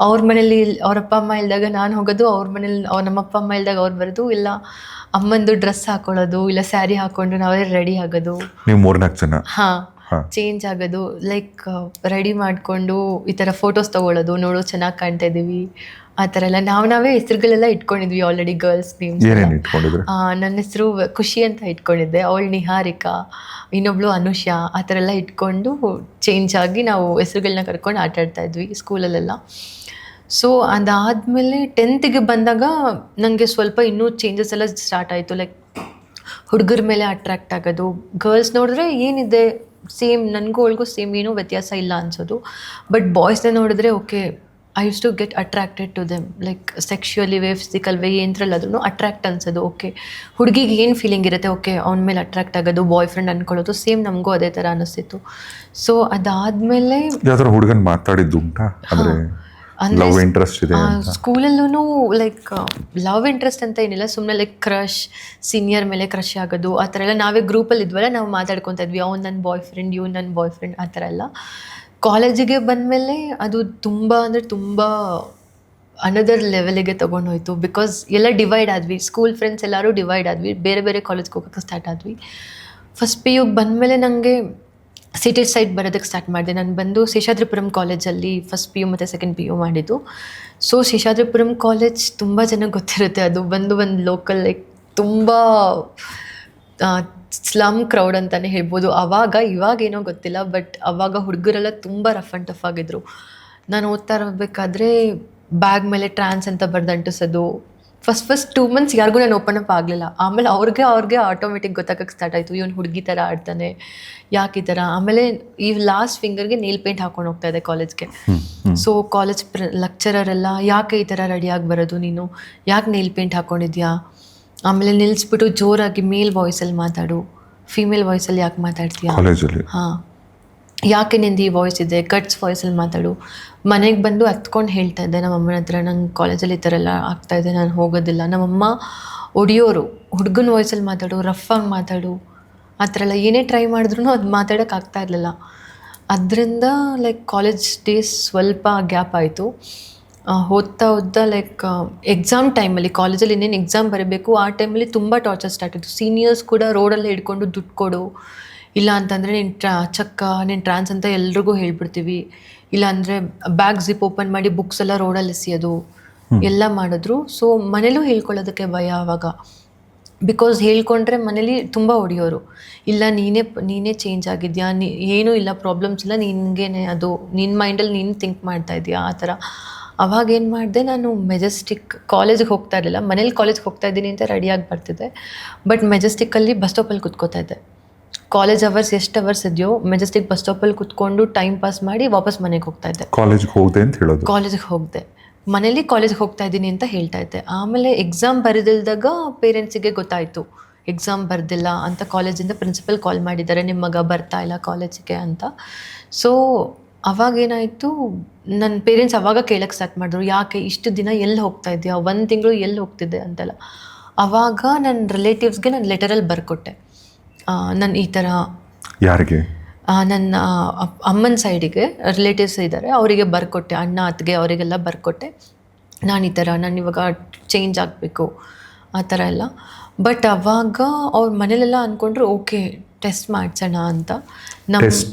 ಅವ್ರ ಮನೇಲಿ ಅವ್ರ ಅಪ್ಪ ಅಮ್ಮ ಇಲ್ದಾಗ ನಾನು ಹೋಗೋದು, ಅವ್ರ ಮನೇಲಿ ನಮ್ಮ ಅಪ್ಪ ಅಮ್ಮ ಇಲ್ದಾಗ ಅವ್ರು ಬರೋದು, ಇಲ್ಲ ಅಮ್ಮಂದು ಡ್ರೆಸ್ ಹಾಕೊಳ್ಳೋದು, ಇಲ್ಲ ಸ್ಯಾರಿ ಹಾಕ್ಕೊಂಡು ನಾವೇ ರೆಡಿ ಆಗೋದು. ನೀವು 3-4 ಜನ? ಹಾಂ, ಚೇಂಜ್ ಆಗೋದು, ಲೈಕ್ ರೆಡಿ ಮಾಡಿಕೊಂಡು ಈ ಥರ ಫೋಟೋಸ್ ತೊಗೊಳ್ಳೋದು, ನೋಡೋ ಚೆನ್ನಾಗಿ ಕಾಣ್ತಾ ಇದ್ದೀವಿ ಆ ಥರ ಎಲ್ಲ. ನಾವೇ ಹೆಸರುಗಳೆಲ್ಲ ಇಟ್ಕೊಂಡಿದ್ವಿ ಆಲ್ರೆಡಿ, ಗರ್ಲ್ಸ್ ನೇಮ್ಸ್. ಏನೇನು ಇಟ್ಕೊಂಡಿದ್ರು? ನನ್ನ ಹೆಸರು ಖುಷಿ ಅಂತ ಇಟ್ಕೊಂಡಿದ್ದೆ, ಅವಳು ನಿಹಾರಿಕಾ, ಇನ್ನೊಬ್ಳು ಅನುಷಾ, ಆ ಥರ ಎಲ್ಲ ಇಟ್ಕೊಂಡು ಚೇಂಜ್ ಆಗಿ ನಾವು ಹೆಸರುಗಳನ್ನ ಕರ್ಕೊಂಡು ಆಟಾಡ್ತಾ ಇದ್ವಿ ಸ್ಕೂಲಲ್ಲೆಲ್ಲ. ಸೊ ಅದಾದಮೇಲೆ 10th ಬಂದಾಗ ನನಗೆ ಸ್ವಲ್ಪ ಇನ್ನೂ ಚೇಂಜಸ್ ಎಲ್ಲ ಸ್ಟಾರ್ಟ್ ಆಯಿತು. ಲೈಕ್ ಹುಡುಗರ ಮೇಲೆ ಅಟ್ರ್ಯಾಕ್ಟ್ ಆಗೋದು, ಗರ್ಲ್ಸ್ ನೋಡಿದ್ರೆ ಏನಿದೆ ಸೇಮ್, ನನಗೂ ಅವಳಿಗೂ ಸೇಮ್, ಏನೂ ವ್ಯತ್ಯಾಸ ಇಲ್ಲ ಅನ್ಸೋದು. ಬಟ್ ಬಾಯ್ಸ್ನ ನೋಡಿದ್ರೆ okay, I used to get attracted to them, like sexually way, physical way, ಏನರಲ್ಲಾದ್ರೂ ಅಟ್ರಾಕ್ಟ್ ಅನ್ಸೋದು. ಓಕೆ, ಹುಡುಗಿಗೆ ಏನು ಫೀಲಿಂಗ್ ಇರುತ್ತೆ, ಓಕೆ ಅವನ ಮೇಲೆ ಅಟ್ರಾಕ್ಟ್ ಆಗೋದು, ಬಾಯ್ ಫ್ರೆಂಡ್ ಅಂದ್ಕೊಳ್ಳೋದು, ಸೇಮ್ ನಮಗೂ ಅದೇ ಥರ ಅನ್ನಿಸ್ತಿತ್ತು. ಸೊ ಅದಾದಮೇಲೆ ಯಾವ್ದಾರ ಹುಡುಗನ್ ಮಾತಾಡಿದ್ದುಂಟಾ? ಲವ್ ಇಂಟ್ರೆಸ್ಟ್ ಇದೆ ಸ್ಕೂಲಲ್ಲೂ ಲೈಕ್ ಲವ್ ಇಂಟ್ರೆಸ್ಟ್ ಅಂತ ಏನಿಲ್ಲ, ಸುಮ್ಮನೆ ಲೈಕ್ ಕ್ರಶ್, ಸೀನಿಯರ್ ಮೇಲೆ ಕ್ರಶ್ ಆಗೋದು ಆ ಥರ ಎಲ್ಲ. ನಾವೇ ಗ್ರೂಪಲ್ಲಿ ಇದ್ವಲ್ಲ, ನಾವು ಮಾತಾಡ್ಕೊತಾ ಇದ್ವಿ, ಅವ್ನು ನನ್ನ ಬಾಯ್ ಫ್ರೆಂಡ್, ಇವ್ನು ನನ್ನ ಬಾಯ್ ಫ್ರೆಂಡ್, ಆ ಥರ ಎಲ್ಲ. ಕಾಲೇಜಿಗೆ ಬಂದಮೇಲೆ ಅದು ತುಂಬ ಅಂದರೆ ತುಂಬ ಅನದರ್ ಲೆವೆಲಿಗೆ ತೊಗೊಂಡೋಯ್ತು. ಬಿಕಾಸ್ ಎಲ್ಲ ಡಿವೈಡ್ ಆದ್ವಿ, ಸ್ಕೂಲ್ ಫ್ರೆಂಡ್ಸ್ ಎಲ್ಲರೂ ಡಿವೈಡ್ ಆದ್ವಿ, ಬೇರೆ ಬೇರೆ ಕಾಲೇಜ್ಗೆ ಹೋಗೋಕ್ಕೆ ಸ್ಟಾರ್ಟ್ ಆದ್ವಿ. ಫಸ್ಟ್ PU ಬಂದಮೇಲೆ ನನಗೆ ಸಿಟಿ ಸೈಡ್ ಬರೋದಕ್ಕೆ ಸ್ಟಾರ್ಟ್ ಮಾಡಿದೆ. ನಾನು ಬಂದು ಶೇಷಾದ್ರಿಪುರಂ ಕಾಲೇಜಲ್ಲಿ ಫಸ್ಟ್ PU ಮತ್ತು ಸೆಕೆಂಡ್ PU ಮಾಡಿದ್ದು. ಸೊ ಶೇಷಾದ್ರಿಪುರಂ ಕಾಲೇಜ್ ತುಂಬ ಜನಕ್ಕೆ ಗೊತ್ತಿರುತ್ತೆ, ಅದು ಬಂದು ಒಂದು ಲೋಕಲ್, ಲೈಕ್ ತುಂಬ ಸ್ಲಮ್ ಕ್ರೌಡ್ ಅಂತಲೇ ಹೇಳ್ಬೋದು. ಇವಾಗೇನೋ ಗೊತ್ತಿಲ್ಲ, ಬಟ್ ಆವಾಗ ಹುಡುಗರೆಲ್ಲ ತುಂಬ ರಫ್ ಆ್ಯಂಡ್ ಟಫ್ ಆಗಿದ್ರು. ನಾನು ಓದ್ತಾ ಇರಬೇಕಾದ್ರೆ ಬ್ಯಾಗ್ ಮೇಲೆ ಟ್ರಾನ್ಸ್ ಅಂತ ಬರ್ದು ಅಂಟಿಸೋದು. ಫಸ್ಟ್ 2 months ಯಾರಿಗೂ ನಾನು ಓಪನ್ ಅಪ್ ಆಗಲಿಲ್ಲ. ಆಮೇಲೆ ಅವ್ರಿಗೆ ಆಟೋಮೆಟಿಕ್ ಗೊತ್ತಾಗಕ್ಕೆ ಸ್ಟಾರ್ಟ್ ಆಯಿತು, ಇವನು ಹುಡುಗಿ ಥರ ಆಡ್ತಾನೆ, ಯಾಕೆ ಈ ಥರ. ಆಮೇಲೆ ಈ ಲಾಸ್ಟ್ ಫಿಂಗರ್ಗೆ ನೇಲ್ ಪೇಂಟ್ ಹಾಕೊಂಡು ಹೋಗ್ತಾ ಇದೆ ಕಾಲೇಜ್ಗೆ. ಸೊ ಕಾಲೇಜ್ ಲೆಕ್ಚರರೆಲ್ಲ, ಯಾಕೆ ಈ ಥರ ರೆಡಿಯಾಗಿ ಬರೋದು ನೀನು, ಯಾಕೆ ನೇಲ್ ಪೇಂಟ್ ಹಾಕ್ಕೊಂಡಿದ್ಯಾ, ಆಮೇಲೆ ನಿಲ್ಲಿಸ್ಬಿಟ್ಟು ಜೋರಾಗಿ ಮೇಲ್ ವಾಯ್ಸಲ್ಲಿ ಮಾತಾಡು, ಫೀಮೇಲ್ ವಾಯ್ಸಲ್ಲಿ ಯಾಕೆ ಮಾತಾಡ್ತೀಯಾ, ಹಾಂ ಯಾಕೆ ನಿಂದು ಈ ವಾಯ್ಸ್ ಇದೆ, ಗಟ್ಸ್ ವಾಯ್ಸಲ್ಲಿ ಮಾತಾಡು. ಮನೆಗೆ ಬಂದು ಹತ್ಕೊಂಡು ಹೇಳ್ತಾ ಇದ್ದೆ ನಮ್ಮ ಅಮ್ಮನ ಹತ್ರ, ನಂಗೆ ಕಾಲೇಜಲ್ಲಿ ಈ ಥರ ಎಲ್ಲ ಆಗ್ತಾಯಿದೆ, ನಾನು ಹೋಗೋದಿಲ್ಲ. ನಮ್ಮಮ್ಮ ಒಡಿಯೋರು, ಹುಡುಗನ ವಾಯ್ಸಲ್ಲಿ ಮಾತಾಡು, ರಫಾಗಿ ಮಾತಾಡು, ಆ ಥರ ಎಲ್ಲ ಏನೇ ಟ್ರೈ ಮಾಡಿದ್ರು ಅದು ಮಾತಾಡೋಕ್ಕೆ ಆಗ್ತಾ ಇರಲಿಲ್ಲ. ಅದರಿಂದ ಲೈಕ್ ಕಾಲೇಜ್ ಡೇಸ್ ಸ್ವಲ್ಪ ಗ್ಯಾಪ್ ಆಯಿತು. ಓದ್ತಾ ಲೈಕ್ ಎಕ್ಸಾಮ್ ಟೈಮಲ್ಲಿ, ಕಾಲೇಜಲ್ಲಿ ಇನ್ನೇನು ಎಕ್ಸಾಮ್ ಬರೀಬೇಕು, ಆ ಟೈಮಲ್ಲಿ ತುಂಬ ಟಾರ್ಚರ್ ಸ್ಟಾರ್ಟ್ ಆಯಿತು. ಸೀನಿಯರ್ಸ್ ಕೂಡ ರೋಡಲ್ಲೇ ಹಿಡ್ಕೊಂಡು ದುಡ್ಡು ಕೊಡು, ಇಲ್ಲ ಅಂತಂದರೆ ನೀನು ನೀನು ಟ್ರಾನ್ಸ್ ಅಂತ ಎಲ್ರಿಗೂ ಹೇಳ್ಬಿಡ್ತೀವಿ, ಇಲ್ಲಾಂದರೆ ಬ್ಯಾಗ್ ಜಿಪ್ ಓಪನ್ ಮಾಡಿ ಬುಕ್ಸ್ ಎಲ್ಲ ರೋಡಲ್ಲಿ ಎಸೆಯೋದು ಎಲ್ಲ ಮಾಡಿದ್ರು. ಸೊ ಮನೇಲೂ ಹೇಳ್ಕೊಳ್ಳೋದಕ್ಕೆ ಭಯ ಆವಾಗ, ಬಿಕಾಸ್ ಹೇಳ್ಕೊಂಡ್ರೆ ಮನೇಲಿ ತುಂಬ ಹೊಡಿಯೋರು, ಇಲ್ಲ ನೀನೇ ಚೇಂಜ್ ಆಗಿದ್ಯಾ, ಏನೂ ಇಲ್ಲ, ಪ್ರಾಬ್ಲಮ್ಸ್ ಇಲ್ಲ, ನಿನಗೇನೆ ಅದು ನಿನ್ನ ಮೈಂಡಲ್ಲಿ ನೀನು ಥಿಂಕ್ ಮಾಡ್ತಾ ಇದೆಯಾ ಆ ಥರ. ಅವಾಗ ಏನು ಮಾಡಿದೆ, ನಾನು ಮೆಜೆಸ್ಟಿಕ್ ಕಾಲೇಜಿಗೆ ಹೋಗ್ತಾ ಇರಲಿಲ್ಲ, ಮನೇಲಿ ಕಾಲೇಜ್ಗೆ ಹೋಗ್ತಾ ಇದ್ದೀನಿ ಅಂತ ರೆಡಿಯಾಗಿ ಬರ್ತಿದ್ದೆ. ಬಟ್ ಮೆಜೆಸ್ಟಿಕ್ಕಲ್ಲಿ ಬಸ್ ಸ್ಟಾಪಲ್ಲಿ ಕೂತ್ಕೋತಾ ಇದ್ದೆ. ಕಾಲೇಜ್ ಎಷ್ಟು ಅವರ್ಸ್ ಇದೆಯೋ ಮೆಜೆಸ್ಟಿಕ್ ಬಸ್ ಸ್ಟಾಪಲ್ಲಿ ಕೂತ್ಕೊಂಡು ಟೈಮ್ ಪಾಸ್ ಮಾಡಿ ವಾಪಸ್ ಮನೆಗೆ ಹೋಗ್ತಾ ಇದ್ದೆ. ಕಾಲೇಜಿಗೆ ಹೋಗದೆ ಅಂತ ಹೇಳೋದು? ಕಾಲೇಜಿಗೆ ಹೋಗದೆ, ಮನೇಲಿ ಕಾಲೇಜ್ಗೆ ಹೋಗ್ತಾ ಇದ್ದೀನಿ ಅಂತ ಹೇಳ್ತಾ ಇದ್ದೆ. ಆಮೇಲೆ ಎಕ್ಸಾಮ್ ಬರೆದಿಲ್ದಾಗ ಪೇರೆಂಟ್ಸಿಗೆ ಗೊತ್ತಾಯಿತು ಎಕ್ಸಾಮ್ ಬರೆದಿಲ್ಲ ಅಂತ. ಕಾಲೇಜಿಂದ ಪ್ರಿನ್ಸಿಪಲ್ ಕಾಲ್ ಮಾಡಿದ್ದಾರೆ, ನಿಮ್ಮ ಮಗ ಬರ್ತಾ ಇಲ್ಲ ಕಾಲೇಜಿಗೆ ಅಂತ. ಸೊ ಅವಾಗೇನಾಯಿತು, ನನ್ನ ಪೇರೆಂಟ್ಸ್ ಅವಾಗ ಕೇಳಕ್ಕೆ ಸ್ಟಾರ್ಟ್ ಮಾಡಿದ್ರು, ಯಾಕೆ ಇಷ್ಟು ದಿನ ಎಲ್ಲಿ ಹೋಗ್ತಾ ಇದೆಯಾ, 1 ತಿಂಗಳು ಎಲ್ಲಿ ಹೋಗ್ತಿದ್ದೆ ಅಂತೆಲ್ಲ. ಆವಾಗ ನನ್ನ ರಿಲೇಟಿವ್ಸ್ಗೆ ನಾನು ಲೆಟರಲ್ಲಿ ಬರ್ಕೊಟ್ಟೆ, ನಾನು ಈ ಥರ. ಯಾರಿಗೆ? ನನ್ನ ಅಮ್ಮನ ಸೈಡಿಗೆ ರಿಲೇಟಿವ್ಸ್ ಇದ್ದಾರೆ, ಅವರಿಗೆ ಬರ್ಕೊಟ್ಟೆ, ಅಣ್ಣ ಅತ್ತಿಗೆ ಅವರಿಗೆಲ್ಲ ಬರ್ಕೊಟ್ಟೆ, ನಾನು ಈ ಥರ, ನಾನು ಇವಾಗ ಚೇಂಜ್ ಆಗಬೇಕು ಆ ಥರ ಎಲ್ಲ. ಬಟ್ ಅವಾಗ ಅವ್ರ ಮನೇಲೆಲ್ಲ ಅಂದ್ಕೊಂಡ್ರು ಓಕೆ ಟೆಸ್ಟ್ ಮಾಡಿಸೋಣ ಅಂತ.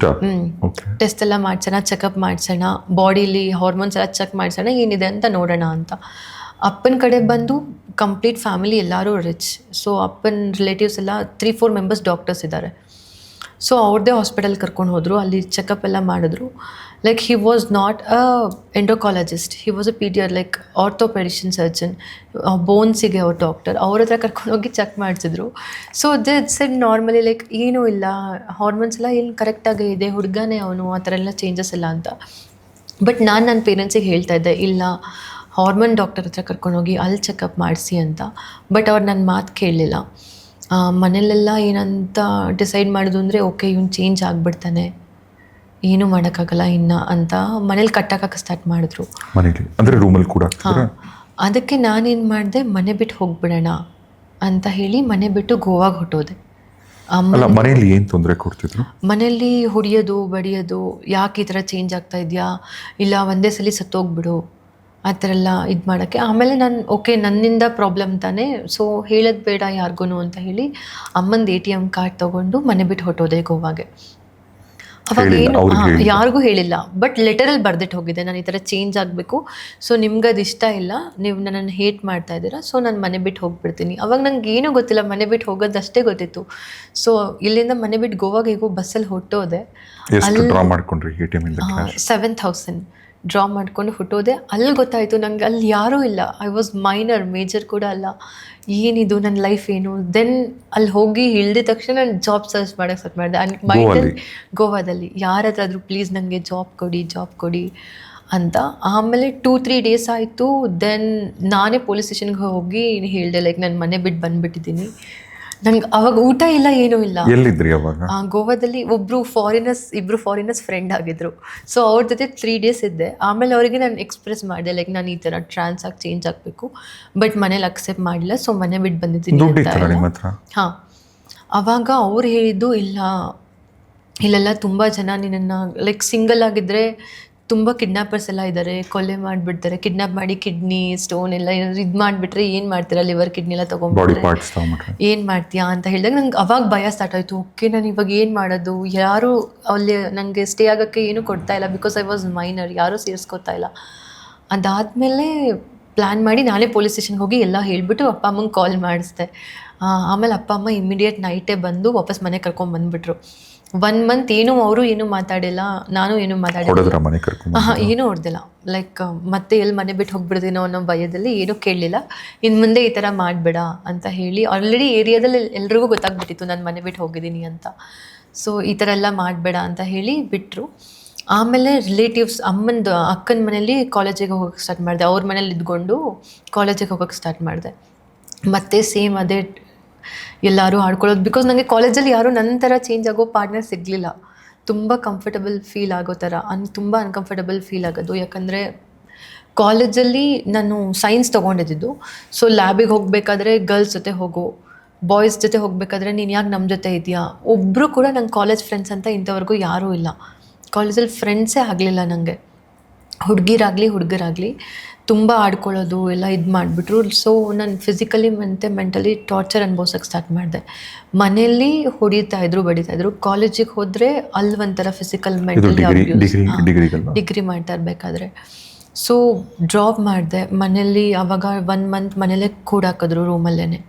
ಟೆಸ್ಟ್ ಎಲ್ಲ ಮಾಡಿಸೋಣ, ಚೆಕಪ್ ಮಾಡಿಸೋಣ, ಬಾಡಿಲಿ ಹಾರ್ಮೋನ್ಸ್ ಎಲ್ಲ ಚೆಕ್ ಮಾಡಿಸೋಣ, ಏನಿದೆ ಅಂತ ನೋಡೋಣ ಅಂತ. ಅಪ್ಪನ ಕಡೆ ಬಂದು ಕಂಪ್ಲೀಟ್ ಫ್ಯಾಮಿಲಿ ಎಲ್ಲರೂ ರಿಚ್. ಸೊ ಅಪ್ಪನ ರಿಲೇಟಿವ್ಸ್ ಎಲ್ಲ 3-4 ಮೆಂಬರ್ಸ್ ಡಾಕ್ಟರ್ಸ್ ಇದ್ದಾರೆ. ಸೊ ಅವ್ರದ್ದೇ ಹಾಸ್ಪಿಟಲ್ ಕರ್ಕೊಂಡು ಹೋದರು, ಅಲ್ಲಿ ಚೆಕಪ್ ಎಲ್ಲ ಮಾಡಿದ್ರು. Like he was not a endocrinologist, he was a like orthopedician surgeon, ಬೋನ್ಸಿಗೆ ಅವ್ರ ಡಾಕ್ಟರ್. ಅವ್ರ ಹತ್ರ ಕರ್ಕೊಂಡೋಗಿ ಚೆಕ್ ಮಾಡಿಸಿದ್ರು. ಸೊ ಸೆಡ್ ನಾರ್ಮಲಿ ಲೈಕ್ ಏನೂ ಇಲ್ಲ, ಹಾರ್ಮೋನ್ಸ್ ಎಲ್ಲ ಏನು ಕರೆಕ್ಟಾಗೇ ಇದೆ, ಹುಡುಗನೇ ಅವನು, ಆ ಥರ ಎಲ್ಲ ಚೇಂಜಸ್ ಇಲ್ಲ ಅಂತ. ಬಟ್ ನಾನು ನನ್ನ ಪೇರೆಂಟ್ಸಿಗೆ ಹೇಳ್ತಾ ಇದ್ದೆ, ಇಲ್ಲ ಹಾರ್ಮೋನ್ ಡಾಕ್ಟರ್ ಹತ್ರ ಕರ್ಕೊಂಡೋಗಿ ಅಲ್ಲಿ ಚೆಕಪ್ ಮಾಡಿಸಿ ಅಂತ. ಬಟ್ ಅವ್ರು ನನ್ನ ಮಾತು ಕೇಳಲಿಲ್ಲ. ಮನೇಲೆಲ್ಲ ಏನಂತ ಡಿಸೈಡ್ ಮಾಡೋದು ಅಂದರೆ, ಓಕೆ ಇವ್ನು ಚೇಂಜ್ ಆಗಿಬಿಡ್ತಾನೆ, ಏನೂ ಮಾಡೋಕ್ಕಾಗಲ್ಲ ಇನ್ನು ಅಂತ ಮನೇಲಿ ಕಟ್ಟಕ್ಕೆ ಸ್ಟಾರ್ಟ್ ಮಾಡಿದ್ರು. ಅಂದರೆ ರೂಮಲ್ಲಿ ಕೂಡ. ಅದಕ್ಕೆ ನಾನೇನು ಮಾಡಿದೆ, ಮನೆ ಬಿಟ್ಟು ಹೋಗ್ಬಿಡೋಣ ಅಂತ ಹೇಳಿ ಮನೆ ಬಿಟ್ಟು ಗೋವಾಗೆ ಹೊಟ್ಟೋದೆ. ಅಲ್ಲ ಮನೆಯಲ್ಲಿ ಏನು ತೊಂದರೆ ಕೊಡ್ತಿದ್ರು? ಮನೆಯಲ್ಲಿ ಹೊಡಿಯೋದು ಬಡಿಯೋದು, ಯಾಕೆ ಈ ಥರ ಚೇಂಜ್ ಆಗ್ತಾ ಇದೆಯಾ, ಇಲ್ಲ ಒಂದೇ ಸಲ ಸತ್ತೋಗ್ಬಿಡು, ಆ ಥರ ಎಲ್ಲ ಇದು ಮಾಡೋಕ್ಕೆ. ಆಮೇಲೆ ನಾನು ಓಕೆ ನನ್ನಿಂದ ಪ್ರಾಬ್ಲಮ್ ತಾನೇ, ಸೊ ಹೇಳೋದು ಬೇಡ ಯಾರಿಗೂ ಅಂತ ಹೇಳಿ ಅಮ್ಮಂದು ATM ಕಾರ್ಡ್ ತೊಗೊಂಡು ಮನೆ ಬಿಟ್ಟು ಹೊಟ್ಟೋದೆ ಗೋವಾಗೆ. ಅವಾಗ ಏನು ಯಾರಿಗೂ ಹೇಳಿಲ್ಲ, ಬಟ್ ಲೆಟರಲ್ಲಿ ಬರ್ದಿಟ್ಟು ಹೋಗಿದ್ದೆ, ನಾನು ಈ ಥರ ಚೇಂಜ್ ಆಗಬೇಕು, ಸೊ ನಿಮ್ಗೆ ಅದು ಇಷ್ಟ ಇಲ್ಲ, ನೀವು ನನ್ನನ್ನು ಹೇಟ್ ಮಾಡ್ತಾ ಇದ್ದೀರಾ, ಸೊ ನಾನು ಮನೆ ಬಿಟ್ಟು ಹೋಗ್ಬಿಡ್ತೀನಿ. ಅವಾಗ ನಂಗೆ ಏನೂ ಗೊತ್ತಿಲ್ಲ, ಮನೆ ಬಿಟ್ಟು ಹೋಗೋದಷ್ಟೇ ಗೊತ್ತಿತ್ತು. ಸೊ ಇಲ್ಲಿಂದ ಮನೆ ಬಿಟ್ಟು ಗೋವಾಗೆ ಹೇಗೋ ಬಸ್ಸಲ್ಲಿ ಹೊಟ್ಟೋದೆ. ಎಷ್ಟು ಡ್ರಾ ಮಾಡ್ಕೊಂಡ್ರಿ ATM ಇಂದ? 7,000 ಡ್ರಾ ಮಾಡ್ಕೊಂಡು ಹೊಟ್ಟೋದೆ. ಅಲ್ಲಿ ಗೊತ್ತಾಯಿತು ನಂಗೆ, ಅಲ್ಲಿ ಯಾರೂ ಇಲ್ಲ, ಐ ವಾಸ್ ಮೈನರ್, ಮೇಜರ್ ಕೂಡ ಅಲ್ಲ, ಏನಿದು ನನ್ನ ಲೈಫ್ ಏನು. ದೆನ್ ಅಲ್ಲಿ ಹೋಗಿ ಇಳಿದ ತಕ್ಷಣ ನಾನು ಜಾಬ್ ಸರ್ಚ್ ಮಾಡೋಕ್ಕೆ ಸ್ಟಾರ್ಟ್ ಮಾಡಿದೆ. ಮೈಂಡಲ್ಲಿ ಗೋವಾದಲ್ಲಿ ಯಾರ ಹತ್ರ ಆದರೂ ಪ್ಲೀಸ್ ನನಗೆ ಜಾಬ್ ಕೊಡಿ ಅಂತ. ಆಮೇಲೆ 2-3 ಡೇಸ್ ಆಯಿತು. ದೆನ್ ನಾನೇ ಪೊಲೀಸ್ ಸ್ಟೇಷನ್ಗೆ ಹೋಗಿ ಹೇಳಿದೆ, ಲೈಕ್ ನಾನು ಮನೆ ಬಿಟ್ಟು ಬಂದುಬಿಟ್ಟಿದ್ದೀನಿ, ನಂಗೆ ಅವಾಗ ಊಟ ಇಲ್ಲ, ಏನೂ ಇಲ್ಲ. ಎಲ್ಲಿದ್ರಿ ಅವಾಗ? ಗೋವಾದಲ್ಲಿ ಇಬ್ಬರು ಫಾರಿನರ್ಸ್ ಫ್ರೆಂಡ್ ಆಗಿದ್ರು. ಸೊ ಅವ್ರ ಜೊತೆ 3 ಡೇಸ್ ಇದ್ದೆ. ಆಮೇಲೆ ಅವರಿಗೆ ನಾನು ಎಕ್ಸ್ಪ್ರೆಸ್ ಮಾಡಿದೆ, ಲೈಕ್ ನಾನು ಈ ಥರ ಚೇಂಜ್ ಆಗಬೇಕು, ಬಟ್ ಮನೇಲಿ ಅಕ್ಸೆಪ್ಟ್ ಮಾಡಿಲ್ಲ, ಸೊ ಮನೆ ಬಿಟ್ಟು ಬಂದಿದ್ದೀನಿ ಅಂತ. ಹಾಂ, ಅವಾಗ ಅವ್ರು ಹೇಳಿದ್ದು, ಇಲ್ಲೆಲ್ಲ ತುಂಬ ಜನ ನಿನ್ನನ್ನು, ಲೈಕ್ ಸಿಂಗಲ್ ಆಗಿದ್ದರೆ ತುಂಬ ಕಿಡ್ನಾಪರ್ಸ್ ಎಲ್ಲ ಇದ್ದಾರೆ, ಕೊಲೆ ಮಾಡಿಬಿಡ್ತಾರೆ, ಕಿಡ್ನಾಪ್ ಮಾಡಿ ಕಿಡ್ನಿ ಸ್ಟೋನ್ ಎಲ್ಲ ಏನಾದರೂ ಇದು ಮಾಡಿಬಿಟ್ರೆ ಏನು ಮಾಡ್ತೀರಾ, ಲಿವರ್ ಕಿಡ್ನಿ ಎಲ್ಲ ತೊಗೊಂಡ್ಬಿಟ್ರೆ ಏನು ಮಾಡ್ತೀಯಾ ಅಂತ ಹೇಳಿದಾಗ ನಂಗೆ ಅವಾಗ ಭಯ ಸ್ಟಾರ್ಟ್ ಆಯಿತು. ಓಕೆ ನಾನು ಇವಾಗ ಏನು ಮಾಡೋದು, ಯಾರೂ ಅಲ್ಲಿ ನನಗೆ ಸ್ಟೇ ಆಗೋಕ್ಕೆ ಏನೂ ಕೊಡ್ತಾ ಇಲ್ಲ, ಬಿಕಾಸ್ ಐ ವಾಸ್ ಮೈನರ್, ಯಾರೂ ಸೇರಿಸ್ಕೊತಾ ಇಲ್ಲ. ಅದಾದಮೇಲೆ ಪ್ಲ್ಯಾನ್ ಮಾಡಿ ನಾನೇ ಪೊಲೀಸ್ ಸ್ಟೇಷನ್ಗೆ ಹೋಗಿ ಎಲ್ಲ ಹೇಳಿಬಿಟ್ಟು ಅಪ್ಪ ಅಮ್ಮಂಗೆ ಕಾಲ್ ಮಾಡಿಸ್ದೆ. ಆಮೇಲೆ ಅಪ್ಪ ಅಮ್ಮ ಇಮಿಡಿಯೇಟ್ ನೈಟೇ ಬಂದು ವಾಪಸ್ ಮನೆ ಕರ್ಕೊಂಡ್ಬಂದುಬಿಟ್ರು. 1 ಮಂತ್ ಅವರು ಏನೂ ಮಾತಾಡಿಲ್ಲ, ನಾನು ಏನೂ ಮಾತಾಡಿಲ್ಲ, ಏನೂ ಹೊಡೆದಿಲ್ಲ. ಲೈಕ್ ಮತ್ತೆ ಎಲ್ಲಿ ಮನೆ ಬಿಟ್ಟು ಹೋಗ್ಬಿಡ್ತೀನೋ ಅನ್ನೋ ಭಯದಲ್ಲಿ ಏನೂ ಕೇಳಲಿಲ್ಲ. ಇನ್ನು ಮುಂದೆ ಈ ಥರ ಮಾಡಬೇಡ ಅಂತ ಹೇಳಿ, ಆಲ್ರೆಡಿ ಏರಿಯಾದಲ್ಲಿ ಎಲ್ರಿಗೂ ಗೊತ್ತಾಗ್ಬಿಟ್ಟಿತ್ತು ನಾನು ಮನೆ ಬಿಟ್ಟು ಹೋಗಿದ್ದೀನಿ ಅಂತ. ಸೊ ಈ ಥರ ಎಲ್ಲ ಮಾಡಬೇಡ ಅಂತ ಹೇಳಿ ಬಿಟ್ಟರು. ಆಮೇಲೆ ರಿಲೇಟಿವ್ಸ್ ಅಕ್ಕನ ಮನೇಲಿ ಕಾಲೇಜಿಗೆ ಹೋಗೋಕ್ಕೆ ಸ್ಟಾರ್ಟ್ ಮಾಡಿದೆ. ಅವ್ರ ಮನೇಲಿ ಇದ್ಕೊಂಡು ಕಾಲೇಜಿಗೆ ಹೋಗೋಕ್ಕೆ ಸ್ಟಾರ್ಟ್ ಮಾಡಿದೆ. ಮತ್ತು ಸೇಮ್ ಅದೇ ಎಲ್ಲರೂ ಆಡ್ಕೊಳ್ಳೋದು, ಬಿಕಾಸ್ ನನಗೆ ಕಾಲೇಜಲ್ಲಿ ಯಾರೂ ನನ್ನ ಥರ ಚೇಂಜ್ ಆಗೋ ಪಾರ್ಟ್ನರ್ ಸಿಗಲಿಲ್ಲ. ತುಂಬ ಕಂಫರ್ಟಬಲ್ ಫೀಲ್ ಆಗೋ ಥರ, ತುಂಬ ಅನ್ಕಂಫರ್ಟಬಲ್ ಫೀಲ್ ಆಗೋದು. ಯಾಕಂದರೆ ಕಾಲೇಜಲ್ಲಿ ನಾನು ಸೈನ್ಸ್ ತೊಗೊಂಡಿದ್ದು, ಸೊ ಲ್ಯಾಬಿಗೆ ಹೋಗಬೇಕಾದ್ರೆ ಗರ್ಲ್ಸ್ ಜೊತೆ ಹೋಗು, ಬಾಯ್ಸ್ ಜೊತೆ ಹೋಗಬೇಕಾದ್ರೆ ನೀನು ಯಾಕೆ ನಮ್ಮ ಜೊತೆ ಇದೆಯಾ, ಒಬ್ಬರು ಕೂಡ ನಂಗೆ ಕಾಲೇಜ್ ಫ್ರೆಂಡ್ಸ್ ಅಂತ ಇಂಥವ್ರಿಗೂ ಯಾರೂ ಇಲ್ಲ. ಕಾಲೇಜಲ್ಲಿ ಫ್ರೆಂಡ್ಸೇ ಆಗಲಿಲ್ಲ ನನಗೆ, ಹುಡುಗರಾಗಲಿ ತುಂಬ ಆಡ್ಕೊಳ್ಳೋದು ಎಲ್ಲ ಇದು ಮಾಡಿಬಿಟ್ರು. ಸೊ ನಾನು ಫಿಸಿಕಲಿ ಮತ್ತು ಮೆಂಟಲಿ ಟಾರ್ಚರ್ ಅನುಭವಿಸೋಕ್ಕೆ ಸ್ಟಾರ್ಟ್ ಮಾಡಿದೆ. ಮನೆಯಲ್ಲಿ ಬಡಿತಾಯಿದ್ರು. ಕಾಲೇಜಿಗೆ ಹೋದರೆ ಅಲ್ಲಿ ಒಂಥರ ಫಿಸಿಕಲ್ ಮೆಂಟಲಿ ಡಿಗ್ರಿ ಮಾಡ್ತಾ ಇರಬೇಕಾದ್ರೆ. ಸೊ ಡ್ರಾಪ್ ಮಾಡಿದೆ. ಮನೇಲಿ ಆವಾಗ 1 ಮಂತ್ ಮನೇಲೇ ಕೂಡಾಕಿದ್ರು ರೂಮಲ್ಲೇ,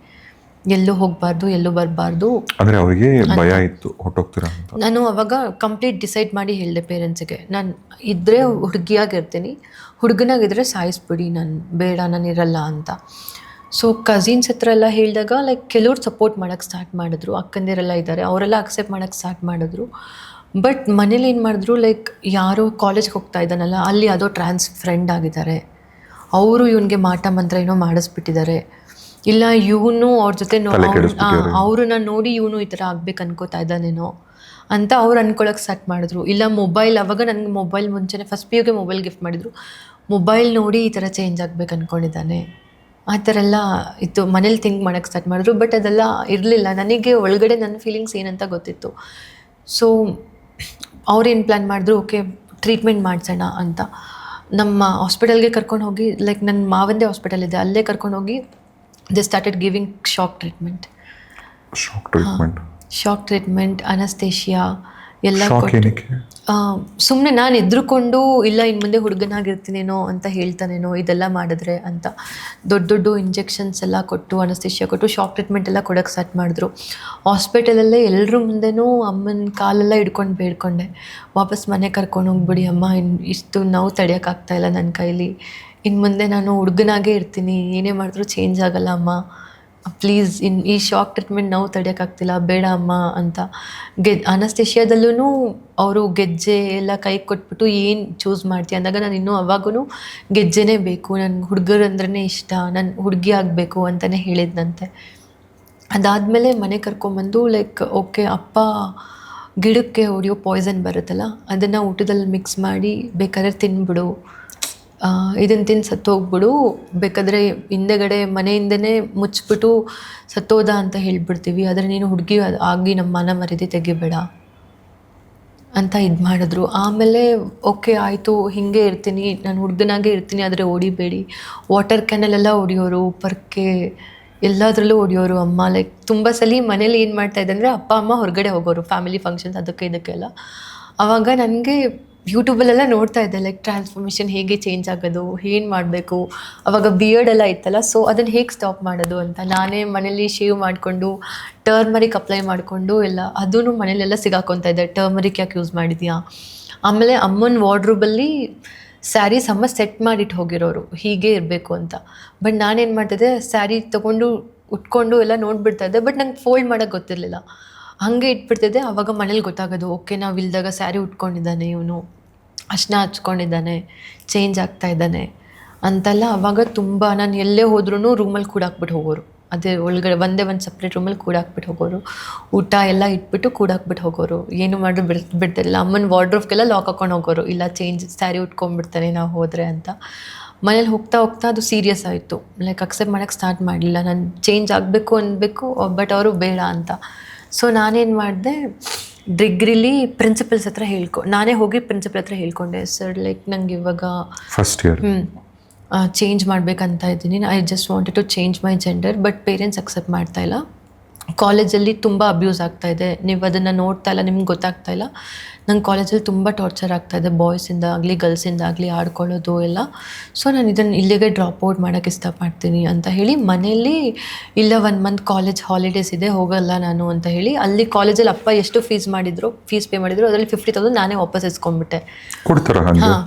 ಎಲ್ಲೂ ಹೋಗಬಾರ್ದು, ಎಲ್ಲೂ ಬರಬಾರ್ದು. ಅಂದರೆ ಅವರಿಗೆ ಭಯ ಇತ್ತು ಹೊಟ್ಟೋಗ್ತೀರಾ ಅಂತ. ನಾನು ಅವಾಗ ಕಂಪ್ಲೀಟ್ ಡಿಸೈಡ್ ಮಾಡಿ ಹೇಳಿದೆ ಪೇರೆಂಟ್ಸಿಗೆ, ನಾನು ಇದ್ದರೆ ಹುಡುಗಿಯಾಗಿರ್ತೀನಿ, ಹುಡುಗನಾಗಿದ್ದರೆ ಸಾಯಿಸ್ಬಿಡಿ, ನಾನು ಇರಲ್ಲ ಅಂತ. ಸೊ ಕಸಿನ್ಸ್ ಹತ್ರ ಎಲ್ಲ ಹೇಳಿದಾಗ ಲೈಕ್ ಕೆಲವ್ರು ಸಪೋರ್ಟ್ ಮಾಡೋಕ್ಕೆ ಸ್ಟಾರ್ಟ್ ಮಾಡಿದ್ರು, ಅಕ್ಕಂದಿರೆಲ್ಲ ಇದ್ದಾರೆ, ಅವರೆಲ್ಲ ಅಕ್ಸೆಪ್ಟ್ ಮಾಡೋಕ್ಕೆ ಸ್ಟಾರ್ಟ್ ಮಾಡಿದ್ರು. ಬಟ್ ಮನೇಲಿ ಏನು ಮಾಡಿದ್ರು, ಲೈಕ್ ಯಾರೋ ಕಾಲೇಜ್ಗೆ ಹೋಗ್ತಾ ಇದ್ದಾನಲ್ಲ, ಅಲ್ಲಿ ಯಾವುದೋ ಟ್ರಾನ್ಸ್ ಫ್ರೆಂಡ್ ಆಗಿದ್ದಾರೆ, ಅವರು ಇವನಿಗೆ ಮಾಟ ಮಂತ್ರ ಏನೋ ಮಾಡಿಸ್ಬಿಟ್ಟಿದ್ದಾರೆ, ಇಲ್ಲ ಇವನು ಅವ್ರ ಜೊತೆ ಅವ್ರನ್ನ ನೋಡಿ ಇವನು ಈ ಥರ ಆಗ್ಬೇಕು ಅನ್ಕೋತಾ ಇದ್ದಾನೇನೋ ಅಂತ ಅವ್ರು ಅನ್ಕೊಳಕ್ಕೆ ಸ್ಟಾರ್ಟ್ ಮಾಡಿದ್ರು. ಇಲ್ಲ ಮೊಬೈಲ್, ಅವಾಗ ನನಗೆ ಮೊಬೈಲ್ ಮುಂಚೆನೇ ಫಸ್ಟ್ PUಗೆ ಮೊಬೈಲ್ ಗಿಫ್ಟ್ ಮಾಡಿದ್ರು, ಮೊಬೈಲ್ ನೋಡಿ ಈ ಥರ ಚೇಂಜ್ ಆಗ್ಬೇಕು ಅಂದ್ಕೊಂಡಿದ್ದಾನೆ, ಆ ಥರ ಎಲ್ಲ ಇತ್ತು. ಮನೇಲಿ ಥಿಂಕ್ ಮಾಡೋಕ್ಕೆ ಸ್ಟಾರ್ಟ್ ಮಾಡಿದ್ರು. ಬಟ್ ಅದೆಲ್ಲ ಇರಲಿಲ್ಲ, ನನಗೆ ಒಳಗಡೆ ನನ್ನ ಫೀಲಿಂಗ್ಸ್ ಏನಂತ ಗೊತ್ತಿತ್ತು. ಸೊ ಅವ್ರೇನು ಪ್ಲ್ಯಾನ್ ಮಾಡಿದ್ರು, ಓಕೆ ಟ್ರೀಟ್ಮೆಂಟ್ ಮಾಡಿಸೋಣ ಅಂತ ನಮ್ಮ ಹಾಸ್ಪಿಟಲ್ಗೆ ಕರ್ಕೊಂಡು ಹೋಗಿ, ಲೈಕ್ ನನ್ನ ಮಾವಂದೇ ಹಾಸ್ಪಿಟಲ್ ಇದೆ, ಅಲ್ಲೇ ಕರ್ಕೊಂಡು ಹೋಗಿ they started giving shock treatment, anesthesia ಎಲ್ಲ ಸುಮ್ಮನೆ ನಾನು ಎದ್ರುಕೊಂಡು ಇಲ್ಲ ಇನ್ನು ಮುಂದೆ ಹುಡುಗನಾಗಿರ್ತೀನೇನೋ ಅಂತ ಹೇಳ್ತಾನೇನೋ ಇದೆಲ್ಲ ಮಾಡಿದ್ರೆ ಅಂತ ದೊಡ್ಡ ಇಂಜೆಕ್ಷನ್ಸ್ ಎಲ್ಲ ಕೊಟ್ಟು, ಅನಸ್ತೇಷಿಯಾ ಕೊಟ್ಟು, ಶಾಕ್ ಟ್ರೀಟ್ಮೆಂಟ್ ಎಲ್ಲ ಕೊಡೋಕ್ಕೆ ಸ್ಟಾರ್ಟ್ ಮಾಡಿದ್ರು. ಹಾಸ್ಪಿಟಲಲ್ಲೇ ಎಲ್ಲರ ಮುಂದೆನೂ ಅಮ್ಮನ ಕಾಲೆಲ್ಲ ಹಿಡ್ಕೊಂಡು ಬೇಡ್ಕೊಂಡೆ, ವಾಪಸ್ ಮನೆ ಕರ್ಕೊಂಡು ಹೋಗ್ಬಿಡಿ ಅಮ್ಮ, ಇಷ್ಟು ನೋವು ತಡೆಯೋಕ್ಕಾಗ್ತಾಯಿಲ್ಲ ನನ್ನ ಕೈಲಿ, ಇನ್ನು ಮುಂದೆ ನಾನು ಹುಡುಗನಾಗೇ ಇರ್ತೀನಿ, ಏನೇ ಮಾಡಿದ್ರು ಚೇಂಜ್ ಆಗಲ್ಲ ಅಮ್ಮ, ಪ್ಲೀಸ್ ಈ ಶಾಕ್ ಟ್ರೀಟ್ಮೆಂಟ್ ನಾವು ತಡೆಯೋಕ್ಕಾಗ್ತಿಲ್ಲ, ಬೇಡ ಅಮ್ಮ ಅಂತ. ಅನಸ್ತೇಷಿಯಾದಲ್ಲೂ ಅವರು ಗೆಜ್ಜೆ ಎಲ್ಲ ಕೈ ಕೊಟ್ಬಿಟ್ಟು ಏನು ಚೂಸ್ ಮಾಡ್ತೀಯ ಅಂದಾಗ ನಾನು ಇನ್ನೂ ಅವಾಗೂ ಗೆಜ್ಜೆನೇ ಬೇಕು, ನನ್ನ ಹುಡುಗರಂದ್ರೇ ಇಷ್ಟ, ನಾನು ಹುಡುಗಿ ಆಗಬೇಕು ಅಂತಲೇ ಹೇಳಿದ್ನಂತೆ. ಅದಾದಮೇಲೆ ಮನೆ ಕರ್ಕೊಂಬಂದು ಲೈಕ್ ಓಕೆ ಅಪ್ಪ ಗಿಡಕ್ಕೆ ಹೊಡೆಯೋ ಪಾಯ್ಸನ್ ಬರುತ್ತಲ್ಲ, ಅದನ್ನು ಊಟದಲ್ಲಿ ಮಿಕ್ಸ್ ಮಾಡಿ ಬೇಕಾದ್ರೆ ತಿನ್ಬಿಡು ಇದನ್ನು ತಿಂದು ಸತ್ತೋಗ್ಬಿಡು, ಬೇಕಾದರೆ ಹಿಂದೆಗಡೆ ಮನೆಯಿಂದನೇ ಮುಚ್ಚಿಬಿಟ್ಟು ಸತ್ತೋದ ಅಂತ ಹೇಳ್ಬಿಡ್ತೀವಿ, ಆದರೆ ನೀನು ಹುಡುಗಿ ಆಗಿ ನಮ್ಮ ಮಾನ ಮರ್ಯಾದೆ ತೆಗಿಬೇಡ ಅಂತ ಇದು ಮಾಡಿದ್ರು. ಆಮೇಲೆ ಓಕೆ ಆಯಿತು, ಹೀಗೆ ಇರ್ತೀನಿ, ನಾನು ಹುಡುಗನಾಗೆ ಇರ್ತೀನಿ, ಆದರೆ ಹೊಡಿಬೇಡಿ. ವಾಟರ್ ಕ್ಯಾನಲೆಲ್ಲ ಹೊಡಿಯೋರು, ಪರ್ಕೆ ಎಲ್ಲದರಲ್ಲೂ ಹೊಡಿಯೋರು ಅಮ್ಮ. ಲೈಕ್ ತುಂಬ ಸಲ ಮನೇಲಿ ಏನು ಮಾಡ್ತಾಯಿದ್ದೆ ಅಂದರೆ ಅಪ್ಪ ಅಮ್ಮ ಹೊರಗಡೆ ಹೋಗೋರು ಫ್ಯಾಮಿಲಿ ಫಂಕ್ಷನ್ಸ್ ಅದಕ್ಕೆ ಇದಕ್ಕೆಲ್ಲ. ಆವಾಗ ನನಗೆ ಯೂಟ್ಯೂಬಲ್ಲೆಲ್ಲ ನೋಡ್ತಾ ಇದ್ದೆ ಲೈಕ್ ಟ್ರಾನ್ಸ್ಫಾರ್ಮೇಷನ್ ಹೇಗೆ ಚೇಂಜ್ ಆಗೋದು, ಏನು ಮಾಡಬೇಕು. ಆವಾಗ ಬಿಯರ್ಡ್ ಎಲ್ಲ ಇತ್ತಲ್ಲ, ಸೊ ಅದನ್ನು ಹೇಗೆ ಸ್ಟಾಪ್ ಮಾಡೋದು ಅಂತ ನಾನೇ ಮನೇಲಿ ಶೇವ್ ಮಾಡಿಕೊಂಡು ಟರ್ಮರಿಕ್ ಅಪ್ಲೈ ಮಾಡಿಕೊಂಡು ಎಲ್ಲ ಅದೂ ಮನೇಲೆಲ್ಲ ಸಿಗಾಕೊತಾ ಇದ್ದೆ. ಟರ್ಮರಿಕ್ ಯಾಕೆ ಯೂಸ್ ಮಾಡಿದ್ಯಾ. ಆಮೇಲೆ ಅಮ್ಮನ ವಾರ್ಡ್ರೋಬಲ್ಲಿ ಸ್ಯಾರೀಸ್ ಅಮ್ಮ ಸೆಟ್ ಮಾಡಿಟ್ಟು ಹೋಗಿರೋರು ಹೀಗೆ ಇರಬೇಕು ಅಂತ. ಬಟ್ ನಾನೇನು ಮಾಡ್ತಿದ್ದೆ, ಸ್ಯಾರಿ ತೊಗೊಂಡು ಉಟ್ಕೊಂಡು ಎಲ್ಲ ನೋಡ್ಬಿಡ್ತಾ ಇದ್ದೆ, ಬಟ್ ನಂಗೆ ಫೋಲ್ಡ್ ಮಾಡೋಕ್ಕೆ ಗೊತ್ತಿರಲಿಲ್ಲ, ಹಾಗೆ ಇಟ್ಬಿಡ್ತಿದ್ದೆ. ಆವಾಗ ಮನೇಲಿ ಗೊತ್ತಾಗೋದು, ಓಕೆ ನಾವು ಇಲ್ದಾಗ ಸ್ಯಾರಿ ಉಟ್ಕೊಂಡಿದ್ದಾನೆ ಇವನು, ಅರ್ಶಿನ ಹಚ್ಕೊಂಡಿದ್ದಾನೆ, ಚೇಂಜ್ ಆಗ್ತಾ ಇದ್ದಾನೆ ಅಂತೆಲ್ಲ. ಆವಾಗ ತುಂಬ ನಾನು ಎಲ್ಲೇ ಹೋದ್ರೂ ರೂಮಲ್ಲಿ ಕೂಡಾಕ್ಬಿಟ್ಟು ಹೋಗೋರು, ಅದೇ ಒಳಗಡೆ ಒಂದೇ ಒಂದು ಸಪ್ರೇಟ್ ರೂಮಲ್ಲಿ ಕೂಡಾಕ್ಬಿಟ್ಟು ಹೋಗೋರು. ಊಟ ಎಲ್ಲ ಇಟ್ಬಿಟ್ಟು ಕೂಡಾಕ್ಬಿಟ್ಟು ಹೋಗೋರು, ಏನು ಮಾಡಿ ಬಿಡ್ತಿರಲಿಲ್ಲ. ಅಮ್ಮನ ವಾರ್ಡ್ರೋಬ್ಗೆಲ್ಲ ಲಾಕ್ ಹಾಕೊಂಡು ಹೋಗೋರು, ಇಲ್ಲ ಚೇಂಜ್ ಸ್ಯಾರಿ ಉಟ್ಕೊಂಡ್ಬಿಡ್ತಾನೆ ನಾವು ಹೋದರೆ ಅಂತ. ಮನೇಲಿ ಹೋಗ್ತಾ ಹೋಗ್ತಾ ಅದು ಸೀರಿಯಸ್ ಆಯಿತು. ಲೈಕ್ ಅಕ್ಸೆಪ್ಟ್ ಮಾಡೋಕ್ಕೆ ಸ್ಟಾರ್ಟ್ ಮಾಡಲಿಲ್ಲ, ನಾನು ಚೇಂಜ್ ಆಗಬೇಕು ಅನ್ಬೇಕು, ಬಟ್ ಅವರು ಬೇಡ ಅಂತ. ಸೊ ನಾನೇನು ಮಾಡಿದೆ, ಡಿಗ್ರಿಲಿ ಪ್ರಿನ್ಸಿಪಲ್ಸ್ ಹತ್ರ ನಾನೇ ಹೋಗಿ ಪ್ರಿನ್ಸಿಪಲ್ ಹತ್ರ ಹೇಳ್ಕೊಂಡೆ, ಸರ್ ಲೈಕ್ ನಂಗೆ ಇವಾಗ ಫಸ್ಟ್ ಇಯರ್ ಚೇಂಜ್ ಮಾಡಬೇಕಂತ ಇದ್ದೀನಿ, I just wanted to change my gender, but parents accept ಮಾಡ್ತಾಯಿಲ್ಲ. ಕಾಲೇಜಲ್ಲಿ ತುಂಬ ಅಬ್ಯೂಸ್ ಆಗ್ತಾಯಿದೆ, ನೀವು ಅದನ್ನು ನೋಡ್ತಾ ಇಲ್ಲ, ನಿಮ್ಗೆ ಗೊತ್ತಾಗ್ತಾ ಇಲ್ಲ. ನಂಗೆ ಕಾಲೇಜಲ್ಲಿ ತುಂಬ ಟಾರ್ಚರ್ ಆಗ್ತಾಯಿದೆ, ಬಾಯ್ಸಿಂದ ಆಗಲಿ ಗರ್ಲ್ಸಿಂದ ಆಗಲಿ ಆಡ್ಕೊಳ್ಳೋದು ಎಲ್ಲ. ಸೊ ನಾನು ಇದನ್ನು ಇಲ್ಲಿಗೆ ಡ್ರಾಪ್ ಔಟ್ ಮಾಡೋಕ್ಕೆ ಇಷ್ಟಪಡ್ತೀನಿ ಅಂತ ಹೇಳಿ ಮನೆಯಲ್ಲಿ, ಇಲ್ಲ 1 ಮಂತ್ ಕಾಲೇಜ್ ಹಾಲಿಡೇಸ್ ಇದೆ ಹೋಗಲ್ಲ ನಾನು ಅಂತ ಹೇಳಿ, ಅಲ್ಲಿ ಕಾಲೇಜಲ್ಲಿ ಅಪ್ಪ ಎಷ್ಟು ಫೀಸ್ ಪೇ ಮಾಡಿದ್ರು ಅದರಲ್ಲಿ 50,000 ನಾನೇ ವಾಪಸ್ ಇಸ್ಕೊಂಡ್ಬಿಟ್ಟೆ. ಹಾಂ,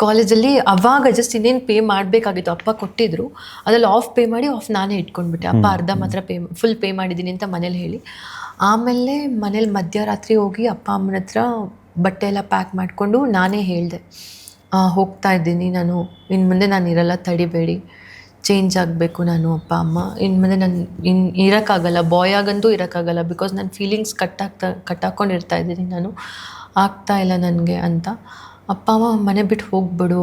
ಕಾಲೇಜಲ್ಲಿ ಅವಾಗ ಜಸ್ಟ್ ಇನ್ನೇನು ಪೇ ಮಾಡಬೇಕಾಗಿತ್ತು, ಅಪ್ಪ ಕೊಟ್ಟಿದ್ರು, ಅದ್ರಲ್ಲಿ ಆಫ್ ನಾನೇ ಇಟ್ಕೊಂಡ್ಬಿಟ್ಟೆ. ಅಪ್ಪ ಅರ್ಧ ಮಾತ್ರ ಫುಲ್ ಪೇ ಮಾಡಿದ್ದೀನಿ ಅಂತ ಮನೇಲಿ ಹೇಳಿ. ಆಮೇಲೆ ಮನೇಲಿ ಮಧ್ಯರಾತ್ರಿ ಹೋಗಿ ಅಪ್ಪ ಅಮ್ಮನ ಹತ್ರ ಬಟ್ಟೆ ಎಲ್ಲ ಪ್ಯಾಕ್ ಮಾಡಿಕೊಂಡು ನಾನೇ ಹೇಳಿದೆ, ಹೋಗ್ತಾ ಇದ್ದೀನಿ ನಾನು, ಇನ್ನು ಮುಂದೆ ನಾನು ಇರಲ್ಲ, ತಡಿಬೇಡಿ, ಚೇಂಜ್ ಆಗಬೇಕು ನಾನು ಅಪ್ಪ ಅಮ್ಮ, ಇನ್ನು ಮುಂದೆ ನಾನು ಇರೋಕ್ಕಾಗಲ್ಲ, ಬಾಯ್ ಆಗಂತೂ ಇರೋಕ್ಕಾಗಲ್ಲ, ಬಿಕಾಸ್ ನನ್ನ ಫೀಲಿಂಗ್ಸ್ ಕಟ್ಟಾಕೊಂಡಿರ್ತಾ ಇದ್ದೀನಿ ನಾನು, ಆಗ್ತಾ ಇಲ್ಲ ನನಗೆ ಅಂತ. ಅಪ್ಪ ಅಮ್ಮ ಮನೆ ಬಿಟ್ಟು ಹೋಗ್ಬಿಡು,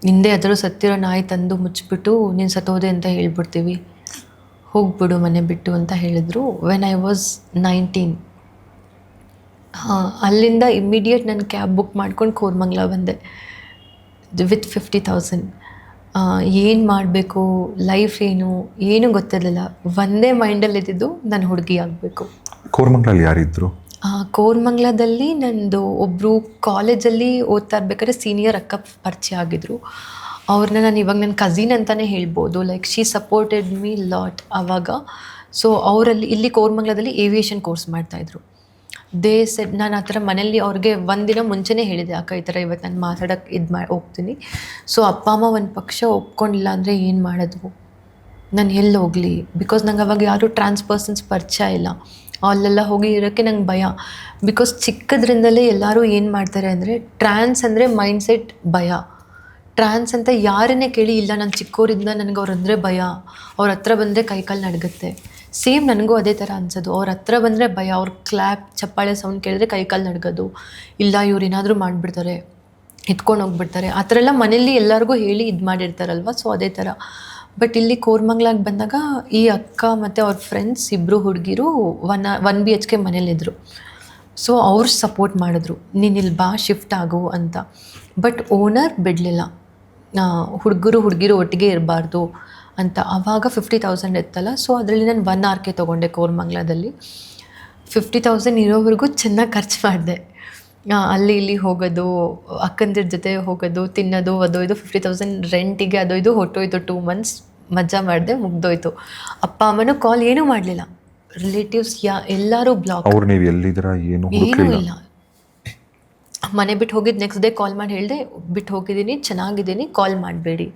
ಹಿಂದೆ ಅದರೂ ಸತ್ತಿರೋ ನಾಯಿ ತಂದು ಮುಚ್ಚಿಬಿಟ್ಟು ನೀನು ಸತ್ತೋದೆ ಅಂತ ಹೇಳ್ಬಿಡ್ತೀವಿ, ಹೋಗ್ಬಿಡು ಮನೆ ಬಿಟ್ಟು ಅಂತ ಹೇಳಿದ್ರು. ವೆನ್ ಐ ವಾಸ್ 19, ಅಲ್ಲಿಂದ ಇಮ್ಮಿಡಿಯೇಟ್ ನಾನು ಕ್ಯಾಬ್ ಬುಕ್ ಮಾಡ್ಕೊಂಡು ಕೋರಮಂಗ್ಲ ಬಂದೆ ವಿತ್ 50,000. ಏನು ಮಾಡಬೇಕು, ಲೈಫ್ ಏನು ಗೊತ್ತಿರಲಿಲ್ಲ, ಒಂದೇ ಮೈಂಡಲ್ಲಿ ಇದ್ದಿದ್ದು ನಾನು ಹುಡುಗಿ ಆಗಬೇಕು. ಕೋರಮಂಗ್ಲಲ್ಲಿ ಯಾರಿದ್ರು? ಕೋರಮಂಗ್ಲದಲ್ಲಿ ನಂದು ಒಬ್ಬರು ಕಾಲೇಜಲ್ಲಿ ಓದ್ತಾ ಇರ್ಬೇಕಾದ್ರೆ ಸೀನಿಯರ್ ಅಕ್ಕ ಪರಿಚಯ ಆಗಿದ್ರು. ಅವ್ರನ್ನ ನಾನು ಇವಾಗ ನನ್ನ ಕಝಿನ್ ಅಂತಲೇ ಹೇಳ್ಬೋದು. Like she supported me lot ಆವಾಗ. ಸೊ ಅವರಲ್ಲಿ ಇಲ್ಲಿ ಕೋರಮಂಗ್ಲದಲ್ಲಿ ಏವಿಯೇಷನ್ ಕೋರ್ಸ್ ಮಾಡ್ತಾಯಿದ್ರು. ಸೆಡ್ ನಾನು ಆ ಥರ ಮನೇಲಿ ಅವ್ರಿಗೆ ಒಂದಿನ ಮುಂಚೆನೇ ಹೇಳಿದೆ, ಅಕ್ಕ ಈ ಥರ ಇವತ್ತು ನಾನು ಮಾತಾಡೋಕ್ಕೆ ಹೋಗ್ತೀನಿ. ಸೊ ಅಪ್ಪ ಅಮ್ಮ ಒಂದು ಪಕ್ಷ ಒಪ್ಕೊಂಡಿಲ್ಲ ಅಂದರೆ ಏನು ಮಾಡೋದು, ನಾನು ಎಲ್ಲಿ ಹೋಗಲಿ, ಬಿಕಾಸ್ ನಂಗೆ ಅವಾಗ ಯಾರೂ ಟ್ರಾನ್ಸ್ ಪರ್ಸನ್ಸ್ ಪರಿಚಯ ಇಲ್ಲ. ಅಲ್ಲೆಲ್ಲ ಹೋಗಿ ಇರೋಕ್ಕೆ ನಂಗೆ ಭಯ, ಬಿಕಾಸ್ ಚಿಕ್ಕದ್ರಿಂದಲೇ ಎಲ್ಲರೂ ಏನು ಮಾಡ್ತಾರೆ ಅಂದರೆ ಟ್ರಾನ್ಸ್ ಅಂದರೆ ಮೈಂಡ್ಸೆಟ್ ಭಯ. ಟ್ರಾನ್ಸ್ ಅಂತ ಯಾರನ್ನೇ ಕೇಳಿ, ಇಲ್ಲ ನಾನು ಚಿಕ್ಕವರಿಂದ ನನಗೆ ಅವ್ರಂದರೆ ಭಯ, ಅವ್ರ ಹತ್ರ ಬಂದರೆ ಕೈಕಾಲು ನಡುಗುತ್ತೆ. ಸೇಮ್ ನನಗೂ ಅದೇ ಥರ ಅನ್ಸೋದು, ಅವ್ರ ಹತ್ರ ಬಂದರೆ ಭಯ, ಅವ್ರ ಕ್ಲ್ಯಾಪ್ ಚಪ್ಪಾಳೆ ಸೌಂಡ್ ಕೇಳಿದ್ರೆ ಕೈಕಾಲು ನಡ್ಗೋದು, ಇಲ್ಲ ಇವ್ರು ಏನಾದರೂ ಮಾಡಿಬಿಡ್ತಾರೆ, ಎತ್ಕೊಂಡು ಹೋಗ್ಬಿಡ್ತಾರೆ, ಆ ಥರ ಎಲ್ಲ ಮನೇಲಿ ಎಲ್ಲರಿಗೂ ಹೇಳಿ ಇದು ಮಾಡಿರ್ತಾರಲ್ವ. ಸೊ ಅದೇ ಥರ. ಬಟ್ ಇಲ್ಲಿ ಕೋರಮಂಗ್ಲಾಗೆ ಬಂದಾಗ ಈ ಅಕ್ಕ ಮತ್ತು ಅವ್ರ ಫ್ರೆಂಡ್ಸ್ ಇಬ್ಬರು ಹುಡುಗಿರು 1 BHK ಮನೇಲಿದ್ದರು. ಸೊ ಅವ್ರು ಸಪೋರ್ಟ್ ಮಾಡಿದ್ರು, ನೀನು ಇಲ್ಲಿ ಬಾ ಶಿಫ್ಟ್ ಆಗು ಅಂತ. ಬಟ್ ಓನರ್ ಬಿಡಲಿಲ್ಲ, ಹುಡುಗಿರು ಒಟ್ಟಿಗೆ ಇರಬಾರ್ದು ಅಂತ. ಆವಾಗ 50,000 ಇತ್ತಲ್ಲ, ಸೊ ಅದರಲ್ಲಿ ನಾನು 1 RK ತೊಗೊಂಡೆ ಕೋರಮಂಗ್ಲದಲ್ಲಿ. 50,000 ಇರೋವರೆಗೂ ಚೆನ್ನಾಗಿ ಖರ್ಚು ಮಾಡಿದೆ. ಅಲ್ಲಿ ಇಲ್ಲಿ ಹೋಗೋದು, ಅಕ್ಕಂದಿರ ಜೊತೆ ಹೋಗೋದು, ತಿನ್ನೋದು, ಅದು ಇದು 50,000 ರೆಂಟಿಗೆ ಅದು ಇದು ಹೊಟ್ಟೋಯ್ತು. 2 months ಮಜಾ ಮಾಡಿದೆ, ಮುಗ್ದೋಯ್ತು. ಅಪ್ಪ ಅಮ್ಮನೂ ಕಾಲ್ ಏನೂ ಮಾಡಲಿಲ್ಲ, ರಿಲೇಟಿವ್ಸ್ ಎಲ್ಲರೂ ಬ್ಲಾಕ್. ಅವ್ರು ನೀವು ಎಲ್ಲಿದ್ದೀರಾ ಏನೂ ಇಲ್ಲ. ಮನೆ ಬಿಟ್ಟು ಹೋಗಿದ್ದು ನೆಕ್ಸ್ಟ್ ಡೇ ಕಾಲ್ ಮಾಡಿ ಹೇಳಿದೆ, ಬಿಟ್ಟು ಹೋಗಿದ್ದೀನಿ, ಚೆನ್ನಾಗಿದ್ದೀನಿ, ಕಾಲ್ ಮಾಡಬೇಡಿ,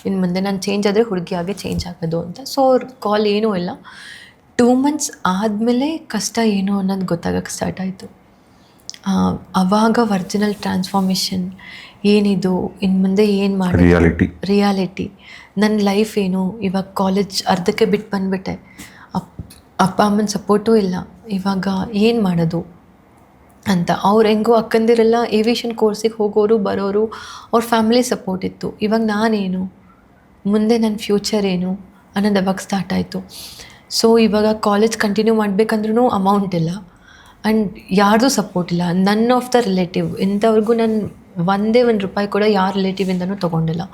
ಇನ್ನು ಮುಂದೆ ನಾನು ಚೇಂಜ್ ಆದರೆ ಹುಡುಗಿಯಾಗೆ ಚೇಂಜ್ ಆಗೋದು ಅಂತ. ಸೊ ಅವ್ರ ಕಾಲ್ ಏನೂ ಇಲ್ಲ. 2 months ಆದಮೇಲೆ ಕಷ್ಟ ಏನು ಅನ್ನೋದು ಗೊತ್ತಾಗಕ್ಕೆ ಸ್ಟಾರ್ಟ್ ಆಯಿತು. ಆವಾಗ ವರ್ಜಿನಲ್ ಟ್ರಾನ್ಸ್ಫಾರ್ಮೇಷನ್ ಏನಿದು, ಇನ್ನು ಮುಂದೆ ಏನು ಮಾಡಿ, ರಿಯಾಲಿಟಿ ನನ್ನ ಲೈಫ್ ಏನು. ಇವಾಗ ಕಾಲೇಜ್ ಅರ್ಧಕ್ಕೆ ಬಿಟ್ಟು ಬಂದುಬಿಟ್ಟೆ, ಅಪ್ಪ ಅಮ್ಮನ ಸಪೋರ್ಟೂ ಇಲ್ಲ, ಇವಾಗ ಏನು ಮಾಡೋದು ಅಂತ. ಅವ್ರು ಹೆಂಗೋ ಅಕ್ಕಂದಿರೆಲ್ಲ ಏವಿಯೇಷನ್ ಕೋರ್ಸಿಗೆ ಹೋಗೋರು ಬರೋರು, ಅವ್ರ ಫ್ಯಾಮಿಲಿ ಸಪೋರ್ಟ್ ಇತ್ತು. ಇವಾಗ ನಾನೇನು, ಮುಂದೆ ನನ್ನ ಫ್ಯೂಚರ್ ಏನು ಅನ್ನೋದು ಅವಾಗ ಸ್ಟಾರ್ಟ್ ಆಯಿತು. ಸೊ ಇವಾಗ ಕಾಲೇಜ್ ಕಂಟಿನ್ಯೂ ಮಾಡಬೇಕಂದ್ರೂ ಅಮೌಂಟ್ ಇಲ್ಲ ಆ್ಯಂಡ್ ಯಾರ್ದು ಸಪೋರ್ಟ್ ಇಲ್ಲ. ನನ್ ಆಫ್ ದ ರಿಲೇಟಿವ್ ಇಂಥವ್ರಿಗೂ ನಾನು ಒಂದೇ ರೂಪಾಯಿ ಕೂಡ ಯಾರ ರಿಲೇಟಿವಿಂದನೂ ತೊಗೊಂಡಿಲ್ಲ.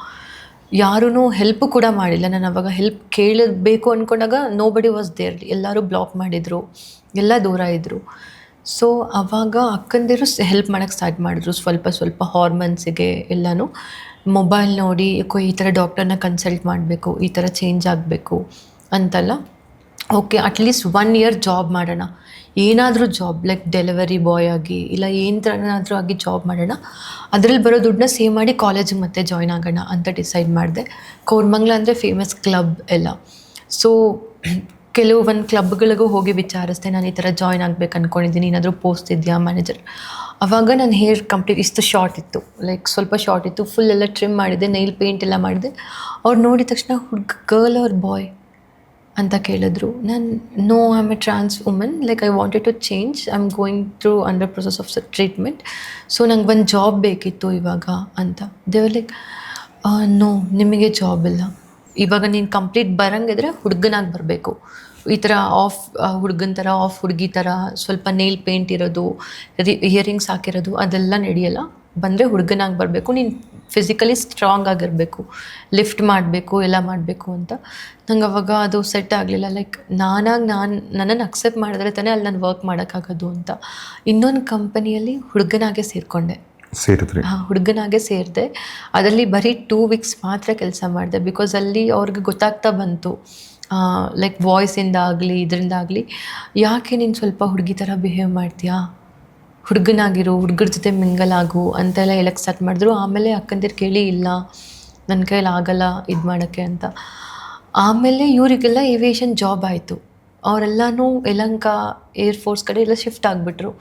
ಯಾರೂ ಹೆಲ್ಪ್ ಕೂಡ ಮಾಡಿಲ್ಲ. ನಾನು ಅವಾಗ ಹೆಲ್ಪ್ ಕೇಳಬೇಕು ಅಂದ್ಕೊಂಡಾಗ ನೋ ಬಡಿ ವಾಸ್ ದೇರ್. ಎಲ್ಲರೂ ಬ್ಲಾಕ್ ಮಾಡಿದರು, ಎಲ್ಲ ದೂರ ಇದ್ದರು. ಸೊ ಆವಾಗ ಅಕ್ಕಂದಿರು ಹೆಲ್ಪ್ ಮಾಡೋಕ್ಕೆ ಸ್ಟಾರ್ಟ್ ಮಾಡಿದ್ರು ಸ್ವಲ್ಪ ಸ್ವಲ್ಪ ಹಾರ್ಮೋನ್ಸಿಗೆ ಎಲ್ಲನೂ. ಮೊಬೈಲ್ ನೋಡಿ ಈ ಥರ ಡಾಕ್ಟರ್ನ ಕನ್ಸಲ್ಟ್ ಮಾಡಬೇಕು, ಈ ಥರ ಚೇಂಜ್ ಆಗಬೇಕು ಅಂತೆಲ್ಲ. ಓಕೆ, ಅಟ್ಲೀಸ್ಟ್ 1 ಇಯರ್ ಜಾಬ್ ಮಾಡೋಣ, ಏನಾದರೂ ಜಾಬ್ ಲೈಕ್ ಡೆಲಿವರಿ ಬಾಯ್ ಆಗಿ ಇಲ್ಲ ಏನು ಥರನಾದರೂ ಆಗಿ ಜಾಬ್ ಮಾಡೋಣ, ಅದರಲ್ಲಿ ಬರೋ ದುಡ್ಡನ್ನ ಸೇವ್ ಮಾಡಿ ಕಾಲೇಜಿಗೆ ಮತ್ತೆ ಜಾಯ್ನ್ ಆಗೋಣ ಅಂತ ಡಿಸೈಡ್ ಮಾಡಿದೆ. ಕೋರಮಂಗ್ಲ ಅಂದರೆ ಫೇಮಸ್ ಕ್ಲಬ್ ಎಲ್ಲ. ಸೊ ಕೆಲವೊಂದು ಕ್ಲಬ್ಗಳಿಗೂ ಹೋಗಿ ವಿಚಾರಿಸ್ದೆ, ನಾನು ಈ ಥರ ಜಾಯ್ನ್ ಆಗ್ಬೇಕು ಅಂದ್ಕೊಂಡಿದ್ದೀನಿ, ಏನಾದರೂ ಪೋಸ್ಟ್ ಇದೆಯಾ ಮ್ಯಾನೇಜರ್. ಆವಾಗ ನನ್ನ ಹೇರ್ ಕಂಪ್ಲೀಟ್ ಇಷ್ಟು ಶಾರ್ಟ್ ಇತ್ತು, ಲೈಕ್ ಸ್ವಲ್ಪ ಶಾರ್ಟ್ ಇತ್ತು, ಫುಲ್ ಎಲ್ಲ ಟ್ರಿಮ್ ಮಾಡಿದೆ, ನೈಲ್ ಪೇಂಟ್ ಎಲ್ಲ ಮಾಡಿದೆ. ಅವ್ರು ನೋಡಿದ ತಕ್ಷಣ ಗರ್ಲ್ ಆರ್ ಬಾಯ್ ಅಂತ ಕೇಳಿದ್ರು. ನಾನು no, I am a trans woman, like I wanted to change, I am going through under process of treatment, so ನಂಗೆ ಒಂದು ಜಾಬ್ ಬೇಕಿತ್ತು ಇವಾಗ ಅಂತ. ದೇವರ್ ಲೈಕ್ ನೋ, ನಿಮಗೆ ಜಾಬ್ ಇಲ್ಲ, ಇವಾಗ ನೀನು ಕಂಪ್ಲೀಟ್ ಬರೋಂಗಿದ್ರೆ ಹುಡುಗನಾಗಿ ಬರಬೇಕು. ಈ ಥರ ಆಫ್ ಹುಡುಗನ ಥರ ಆಫ್ ಹುಡುಗಿ ಥರ ಸ್ವಲ್ಪ ನೇಲ್ ಪೇಂಟ್ ಇರೋದು, ಇಯರಿಂಗ್ಸ್ ಹಾಕಿರೋದು ಅದೆಲ್ಲ ನಡೆಯಲ್ಲ. ಬಂದರೆ ಹುಡುಗನಾಗಿ ಬರಬೇಕು, ನೀನು ಫಿಸಿಕಲಿ ಸ್ಟ್ರಾಂಗ್ ಆಗಿರಬೇಕು, ಲಿಫ್ಟ್ ಮಾಡಬೇಕು, ಎಲ್ಲ ಮಾಡಬೇಕು ಅಂತ. ನಂಗೆ ಅವಾಗ ಅದು ಸೆಟ್ ಆಗಲಿಲ್ಲ. ಲೈಕ್ ನನ್ನನ್ನು ಅಕ್ಸೆಪ್ಟ್ ಮಾಡಿದ್ರೆ ತಾನೇ ಅಲ್ಲಿ ನಾನು ವರ್ಕ್ ಮಾಡೋಕ್ಕಾಗೋದು ಅಂತ. ಇನ್ನೊಂದು ಕಂಪನಿಯಲ್ಲಿ ಹುಡುಗನಾಗೆ ಸೇರಿಕೊಂಡೆ. ಹಾಂ, ಹುಡುಗನಾಗೆ ಸೇರಿದೆ. ಅದರಲ್ಲಿ ಬರೀ 2 ವೀಕ್ಸ್ ಮಾತ್ರ ಕೆಲಸ ಮಾಡಿದೆ. ಬಿಕಾಸ್ ಅಲ್ಲಿ ಅವ್ರಿಗೆ ಗೊತ್ತಾಗ್ತಾ ಬಂತು, ಲೈಕ್ ವಾಯ್ಸಿಂದ ಆಗಲಿ ಇದರಿಂದ ಆಗಲಿ, ಯಾಕೆ ನೀನು ಸ್ವಲ್ಪ ಹುಡುಗಿ ಥರ ಬಿಹೇವ್ ಮಾಡ್ತೀಯಾ, ಹುಡುಗನಾಗಿರು, ಹುಡುಗರ ಜೊತೆ ಮಿಂಗಲ್ ಆಗು ಅಂತೆಲ್ಲ ಹೇಳಕ್ಕೆ ಸ್ಟಾರ್ಟ್ ಮಾಡಿದ್ರು. ಆಮೇಲೆ ಅಕ್ಕಂದಿರು ಕೇಳಿ, ಇಲ್ಲ ನನ್ನ ಕೈಯಲ್ಲಿ ಆಗಲ್ಲ ಇದು ಮಾಡೋಕ್ಕೆ ಅಂತ. ಆಮೇಲೆ ಇವರಿಗೆಲ್ಲ ಏವಿಯೇಷನ್ ಜಾಬ್ ಆಯಿತು. ಅವರೆಲ್ಲನೂ ಯಲಹಂಕ ಏರ್ಫೋರ್ಸ್ ಕಡೆ ಎಲ್ಲ ಶಿಫ್ಟ್ ಆಗಿಬಿಟ್ರು.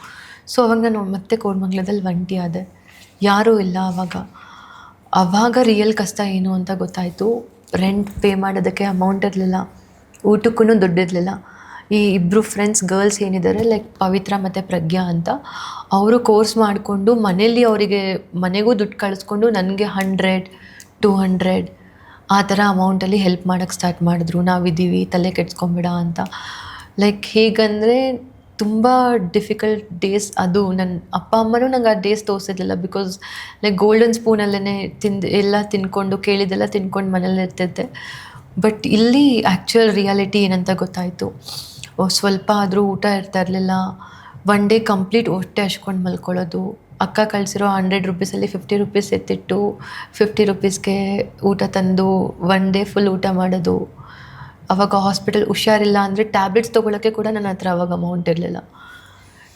ಸೊ ಅವಾಗ ನಾನು ಮತ್ತೆ ಕೋರಮಂಗ್ಲದಲ್ಲಿ ಒಂಟಿ ಆದೆ, ಯಾರೂ ಇಲ್ಲ. ಆವಾಗ ರಿಯಲ್ ಕಷ್ಟ ಏನು ಅಂತ ಗೊತ್ತಾಯಿತು. ರೆಂಟ್ ಪೇ ಮಾಡೋದಕ್ಕೆ ಅಮೌಂಟ್ ಇರಲಿಲ್ಲ, ಊಟಕ್ಕೂ ದುಡ್ಡಿರಲಿಲ್ಲ. ಈ ಇಬ್ಬರು ಫ್ರೆಂಡ್ಸ್ ಗರ್ಲ್ಸ್ ಏನಿದ್ದಾರೆ, ಲೈಕ್ ಪವಿತ್ರ ಮತ್ತು ಪ್ರಜ್ಞಾ ಅಂತ, ಅವರು ಕೋರ್ಸ್ ಮಾಡಿಕೊಂಡು ಮನೇಲಿ ಅವರಿಗೆ ಮನೆಗೂ ದುಡ್ಡು ಕಳಿಸ್ಕೊಂಡು ನನಗೆ 100-200 ಆ ಥರ ಅಮೌಂಟಲ್ಲಿ ಹೆಲ್ಪ್ ಮಾಡೋಕ್ಕೆ ಸ್ಟಾರ್ಟ್ ಮಾಡಿದ್ರು. ನಾವಿದ್ದೀವಿ, ತಲೆ ಕೆಡ್ಸ್ಕೊಂಬಿಡ ಅಂತ. ಲೈಕ್ ಹೇಗಂದರೆ ತುಂಬ ಡಿಫಿಕಲ್ಟ್ ಡೇಸ್. ಅದು ನನ್ನ ಅಪ್ಪ ಅಮ್ಮನೂ ನಂಗೆ ಆ ಡೇಸ್ ತೋರಿಸಿದ್ಲಿಲ್ಲ. ಬಿಕಾಸ್ ಲೈಕ್ ಗೋಲ್ಡನ್ ಸ್ಪೂನಲ್ಲೇ ಎಲ್ಲ ತಿನ್ಕೊಂಡು ಕೇಳಿದ್ದೆಲ್ಲ ತಿನ್ಕೊಂಡು ಮನೇಲಿ ಇರ್ತಿದ್ದೆ. ಬಟ್ ಇಲ್ಲಿ ಆ್ಯಕ್ಚುಯಲ್ ರಿಯಾಲಿಟಿ ಏನಂತ ಗೊತ್ತಾಯಿತು. ಸ್ವಲ್ಪ ಆದರೂ ಊಟ ಇರ್ತಾ ಇರಲಿಲ್ಲ. 1 ಡೇ ಕಂಪ್ಲೀಟ್ ಹೊಟ್ಟೆ ಹಚ್ಕೊಂಡು ಮಲ್ಕೊಳ್ಳೋದು. ಅಕ್ಕ ಕಳಿಸಿರೋ 100 ರೂಪೀಸಲ್ಲಿ 50 ರೂಪೀಸ್ ಎತ್ತಿಟ್ಟು 50 ರೂಪೀಸ್ಗೆ ಊಟ ತಂದು 1 ಡೇ ಫುಲ್ ಊಟ ಮಾಡೋದು. ಆವಾಗ ಹಾಸ್ಪಿಟಲ್ ಹುಷಾರಿಲ್ಲ ಅಂದರೆ ಟ್ಯಾಬ್ಲೆಟ್ಸ್ ತೊಗೊಳಕ್ಕೆ ಕೂಡ ನನ್ನ ಹತ್ರ ಅವಾಗ ಅಮೌಂಟ್ ಇರಲಿಲ್ಲ.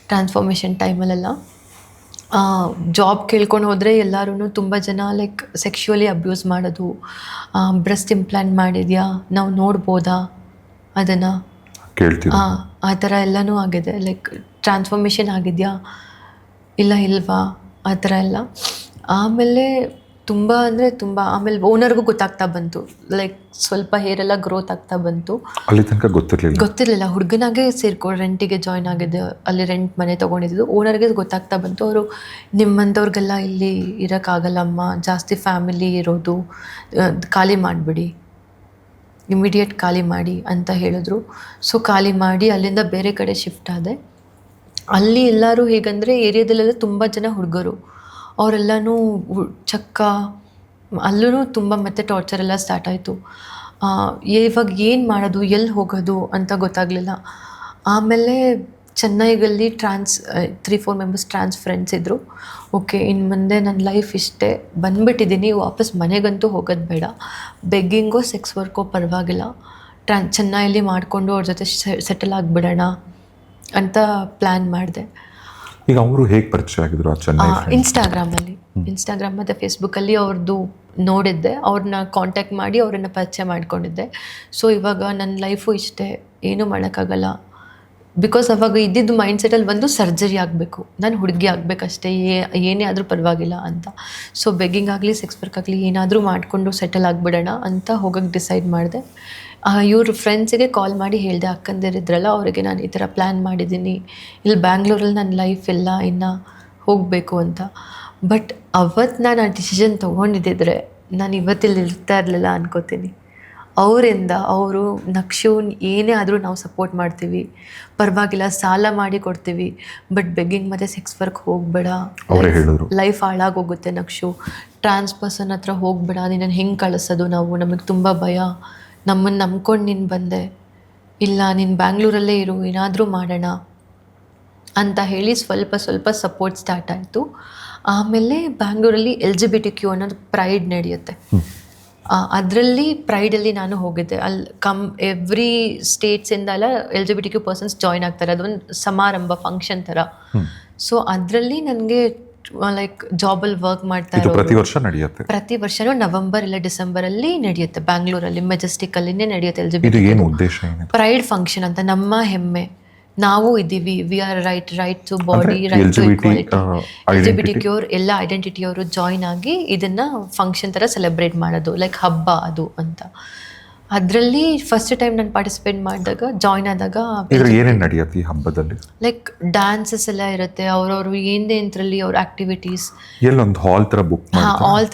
ಟ್ರಾನ್ಸ್ಫಾರ್ಮೇಷನ್ ಟೈಮಲ್ಲೆಲ್ಲ ಜಾಬ್ ಕೇಳ್ಕೊಂಡು ಹೋದರೆ ಎಲ್ಲರೂ ತುಂಬ ಜನ ಲೈಕ್ ಸೆಕ್ಷುವಲಿ ಅಬ್ಯೂಸ್ ಮಾಡೋದು. ಬ್ರೆಸ್ಟ್ ಇಂಪ್ಲಾಂಟ್ ಮಾಡಿದ್ಯಾ, ನಾವು ನೋಡ್ಬೋದಾ ಅದನ್ನು, ಆ ಥರ ಎಲ್ಲನೂ ಆಗಿದೆ. ಲೈಕ್ ಟ್ರಾನ್ಸ್ಫಾರ್ಮೇಷನ್ ಆಗಿದೆಯಾ, ಇಲ್ವಾ, ಆ ಥರ ಎಲ್ಲ. ಆಮೇಲೆ ತುಂಬ ಅಂದರೆ ತುಂಬ, ಆಮೇಲೆ ಓನರ್ಗೂ ಗೊತ್ತಾಗ್ತಾ ಬಂತು. ಲೈಕ್ ಸ್ವಲ್ಪ ಹೇರೆಲ್ಲ ಗ್ರೋತ್ ಆಗ್ತಾ ಬಂತು. ಅಲ್ಲಿ ತನಕ ಗೊತ್ತಿರಲಿಲ್ಲ. ಹುಡುಗನಾಗೆ ರೆಂಟಿಗೆ ಜಾಯ್ನ್ ಆಗಿದ್ದೆ, ಅಲ್ಲಿ ರೆಂಟ್ ಮನೆ ತೊಗೊಂಡಿದ್ದು. ಓನರ್ಗೆ ಗೊತ್ತಾಗ್ತಾ ಬಂತು. ಅವರು ನಿಮ್ಮಂಥವ್ರಿಗೆಲ್ಲ ಇಲ್ಲಿ ಇರೋಕ್ಕಾಗಲ್ಲಮ್ಮ, ಜಾಸ್ತಿ ಫ್ಯಾಮಿಲಿ ಇರೋದು, ಖಾಲಿ ಮಾಡಿಬಿಡಿ, ಇಮಿಡಿಯೇಟ್ ಖಾಲಿ ಮಾಡಿ ಅಂತ ಹೇಳಿದ್ರು. ಸೊ ಖಾಲಿ ಮಾಡಿ ಅಲ್ಲಿಂದ ಬೇರೆ ಕಡೆ ಶಿಫ್ಟ್ ಆದೆ. ಅಲ್ಲಿ ಎಲ್ಲರೂ ಹೇಗಂದರೆ ಏರಿಯಾದಲ್ಲೆಲ್ಲ ತುಂಬ ಜನ ಹುಡುಗರು, ಅವರೆಲ್ಲನೂ ಚಕ್ಕ, ಅಲ್ಲೂ ತುಂಬ ಮತ್ತೆ ಟಾರ್ಚರ್ ಎಲ್ಲ ಸ್ಟಾರ್ಟ್ ಆಯಿತು. ಇವಾಗ ಏನು ಮಾಡೋದು, ಎಲ್ಲಿ ಹೋಗೋದು ಅಂತ ಗೊತ್ತಾಗಲಿಲ್ಲ. ಆಮೇಲೆ ಚೆನ್ನೈಗಲ್ಲಿ 3-4 ಮೆಂಬರ್ಸ್ ಟ್ರಾನ್ಸ್ ಫ್ರೆಂಡ್ಸ್ ಇದ್ದರು. ಓಕೆ, ಇನ್ನು ಮುಂದೆ ನನ್ನ ಲೈಫ್ ಇಷ್ಟೇ, ಬಂದುಬಿಟ್ಟಿದ್ದೀನಿ, ವಾಪಸ್ ಮನೆಗಂತೂ ಹೋಗೋದು ಬೇಡ, ಬೆಗ್ಗಿಂಗೋ ಸೆಕ್ಸ್ ವರ್ಕೋ ಪರವಾಗಿಲ್ಲ, ಚೆನ್ನೈಯಲ್ಲಿ ಮಾಡಿಕೊಂಡು ಅವ್ರ ಜೊತೆ ಸೆಟಲ್ ಆಗಿಬಿಡೋಣ ಅಂತ ಪ್ಲ್ಯಾನ್ ಮಾಡಿದೆ. ಈಗ ಅವರು ಹೇಗೆ ಪರಿಚಯ ಆಗಿದ್ರು ಆ ಚೆನ್ನೈ? ಇನ್ಸ್ಟಾಗ್ರಾಮ್ ಮತ್ತು ಫೇಸ್ಬುಕ್ಕಲ್ಲಿ ಅವ್ರದ್ದು ನೋಡಿದ್ದೆ, ಅವ್ರನ್ನ ಕಾಂಟ್ಯಾಕ್ಟ್ ಮಾಡಿ ಅವರನ್ನು ಪರಿಚಯ ಮಾಡ್ಕೊಂಡಿದ್ದೆ. ಸೊ ಇವಾಗ ನನ್ನ ಲೈಫು ಇಷ್ಟೇ, ಏನೂ ಮಾಡೋಕ್ಕಾಗಲ್ಲ, ಬಿಕಾಸ್ ಅವಾಗ ಇದ್ದಿದ್ದು ಮೈಂಡ್ಸೆಟಲ್ಲಿ ಬಂದು ಸರ್ಜರಿ ಆಗಬೇಕು, ನಾನು ಹುಡುಗಿ ಆಗಬೇಕಷ್ಟೇ, ಏನೇ ಆದರೂ ಪರವಾಗಿಲ್ಲ ಅಂತ. ಸೊ ಬೆಗ್ಗಿಂಗ್ ಆಗಲಿ ಸೆಕ್ಸ್ ವರ್ಕ್ ಆಗಲಿ ಏನಾದರೂ ಮಾಡಿಕೊಂಡು ಸೆಟಲ್ ಆಗಿಬಿಡೋಣ ಅಂತ ಹೋಗೋಕ್ಕೆ ಡಿಸೈಡ್ ಮಾಡಿದೆ. ಇವ್ರ ಫ್ರೆಂಡ್ಸಿಗೆ ಕಾಲ್ ಮಾಡಿ ಹೇಳಿದೆ, ಅಕ್ಕಂದಿರಿದ್ರಲ್ಲ ಅವರಿಗೆ ನಾನು ಈ ಥರ ಪ್ಲ್ಯಾನ್ ಮಾಡಿದ್ದೀನಿ, ಇಲ್ಲಿ ಬ್ಯಾಂಗ್ಳೂರಲ್ಲಿ ನನ್ನ ಲೈಫ್ ಎಲ್ಲ ಇನ್ನು ಹೋಗಬೇಕು ಅಂತ. ಬಟ್ ಅವತ್ತು ನಾನು ಆ ಡಿಸಿಷನ್ ತೊಗೊಂಡಿದ್ದಿದ್ರೆ ನಾನು ಇವತ್ತಿಲ್ಲಿ ಇರ್ತಾ ಇರಲಿಲ್ಲ ಅನ್ಕೋತೀನಿ. ಅವರಿಂದ ಅವರು ನಕ್ಷು ಏನೇ ಆದರೂ ನಾವು ಸಪೋರ್ಟ್ ಮಾಡ್ತೀವಿ, ಪರವಾಗಿಲ್ಲ ಸಾಲ ಮಾಡಿ ಕೊಡ್ತೀವಿ, ಬಟ್ ಬೆಗ್ಗಿಂಗ್ ಮತ್ತು ಸೆಕ್ಸ್ ವರ್ಕ್ ಹೋಗಬೇಡ, ಲೈಫ್ ಹಾಳಾಗೋಗುತ್ತೆ ನಕ್ಷು, ಟ್ರಾನ್ಸ್ ಪರ್ಸನ್ ಹತ್ರ ಹೋಗಬೇಡ, ನಿನ್ನನ್ನು ಹೆಂಗೆ ಕಳಿಸೋದು ನಾವು, ನಮಗೆ ತುಂಬ ಭಯ, ನಮ್ಮನ್ನು ನಂಬ್ಕೊಂಡು ನೀನು ಬಂದೆ, ಇಲ್ಲ ನೀನು ಬ್ಯಾಂಗ್ಳೂರಲ್ಲೇ ಇರು, ಏನಾದರೂ ಮಾಡೋಣ ಅಂತ ಹೇಳಿ ಸ್ವಲ್ಪ ಸಪೋರ್ಟ್ ಸ್ಟಾರ್ಟ್ ಆಯಿತು. ಆಮೇಲೆ ಬ್ಯಾಂಗ್ಳೂರಲ್ಲಿ LGBTQ ಅನ್ನೋದು ಪ್ರೈಡ್ ನಡೆಯುತ್ತೆ. ಅದರಲ್ಲಿ ಪ್ರೈಡಲ್ಲಿ ನಾನು ಹೋಗಿದ್ದೆ. ಅಲ್ಲಿ ಎವ್ರಿ ಸ್ಟೇಟ್ಸಿಂದ ಎಲ್ಲ LGBTQ ಪರ್ಸನ್ಸ್ ಜಾಯ್ನ್ ಆಗ್ತಾರೆ, ಅದೊಂದು ಸಮಾರಂಭ ಫಂಕ್ಷನ್ ಥರ. ಸೊ ಅದರಲ್ಲಿ ನನಗೆ ಲೈಕ್ ಜಾಬಲ್ಲಿ ವರ್ಕ್ ಮಾಡ್ತಾ ಇರೋದು ಪ್ರತಿ ವರ್ಷನೂ ನವೆಂಬರ್ ಇಲ್ಲ ಡಿಸೆಂಬರಲ್ಲಿ ನಡೆಯುತ್ತೆ ಬ್ಯಾಂಗ್ಳೂರಲ್ಲಿ, ಮೆಜೆಸ್ಟಿಕಲ್ಲಿನೇ ನಡೆಯುತ್ತೆ LGBTQ ಪ್ರೈಡ್ ಫಂಕ್ಷನ್ ಅಂತ. ನಮ್ಮ ಹೆಮ್ಮೆ, ನಾವು ಇದ್ದೀವಿ, we are right to body, right to equality. LGBTQ ಅವ್ರು ಎಲ್ಲ ಐಡೆಂಟಿಟಿಯವರು ಜಾಯ್ನ್ ಆಗಿ ಇದನ್ನು ಫಂಕ್ಷನ್ ಥರ ಸೆಲೆಬ್ರೇಟ್ ಮಾಡೋದು, ಲೈಕ್ ಹಬ್ಬ ಅದು ಅಂತ. ಅದರಲ್ಲಿ ಫಸ್ಟ್ ಟೈಮ್ ನಾನು ಪಾರ್ಟಿಸಿಪೇಟ್ ಮಾಡಿದಾಗ, ಜಾಯ್ನ್ ಆದಾಗ ಏನೇನು ನಡೆಯುತ್ತೆ ಈ ಹಬ್ಬದಲ್ಲಿ? ಲೈಕ್ ಡ್ಯಾನ್ಸಸ್ ಎಲ್ಲ ಇರುತ್ತೆ, ಅವ್ರವ್ರು ಏನೇಂದ್ರಲ್ಲಿ ಅವ್ರ ಆಕ್ಟಿವಿಟೀಸ್ ಎಲ್ಲೊಂದು ಹಾಲ್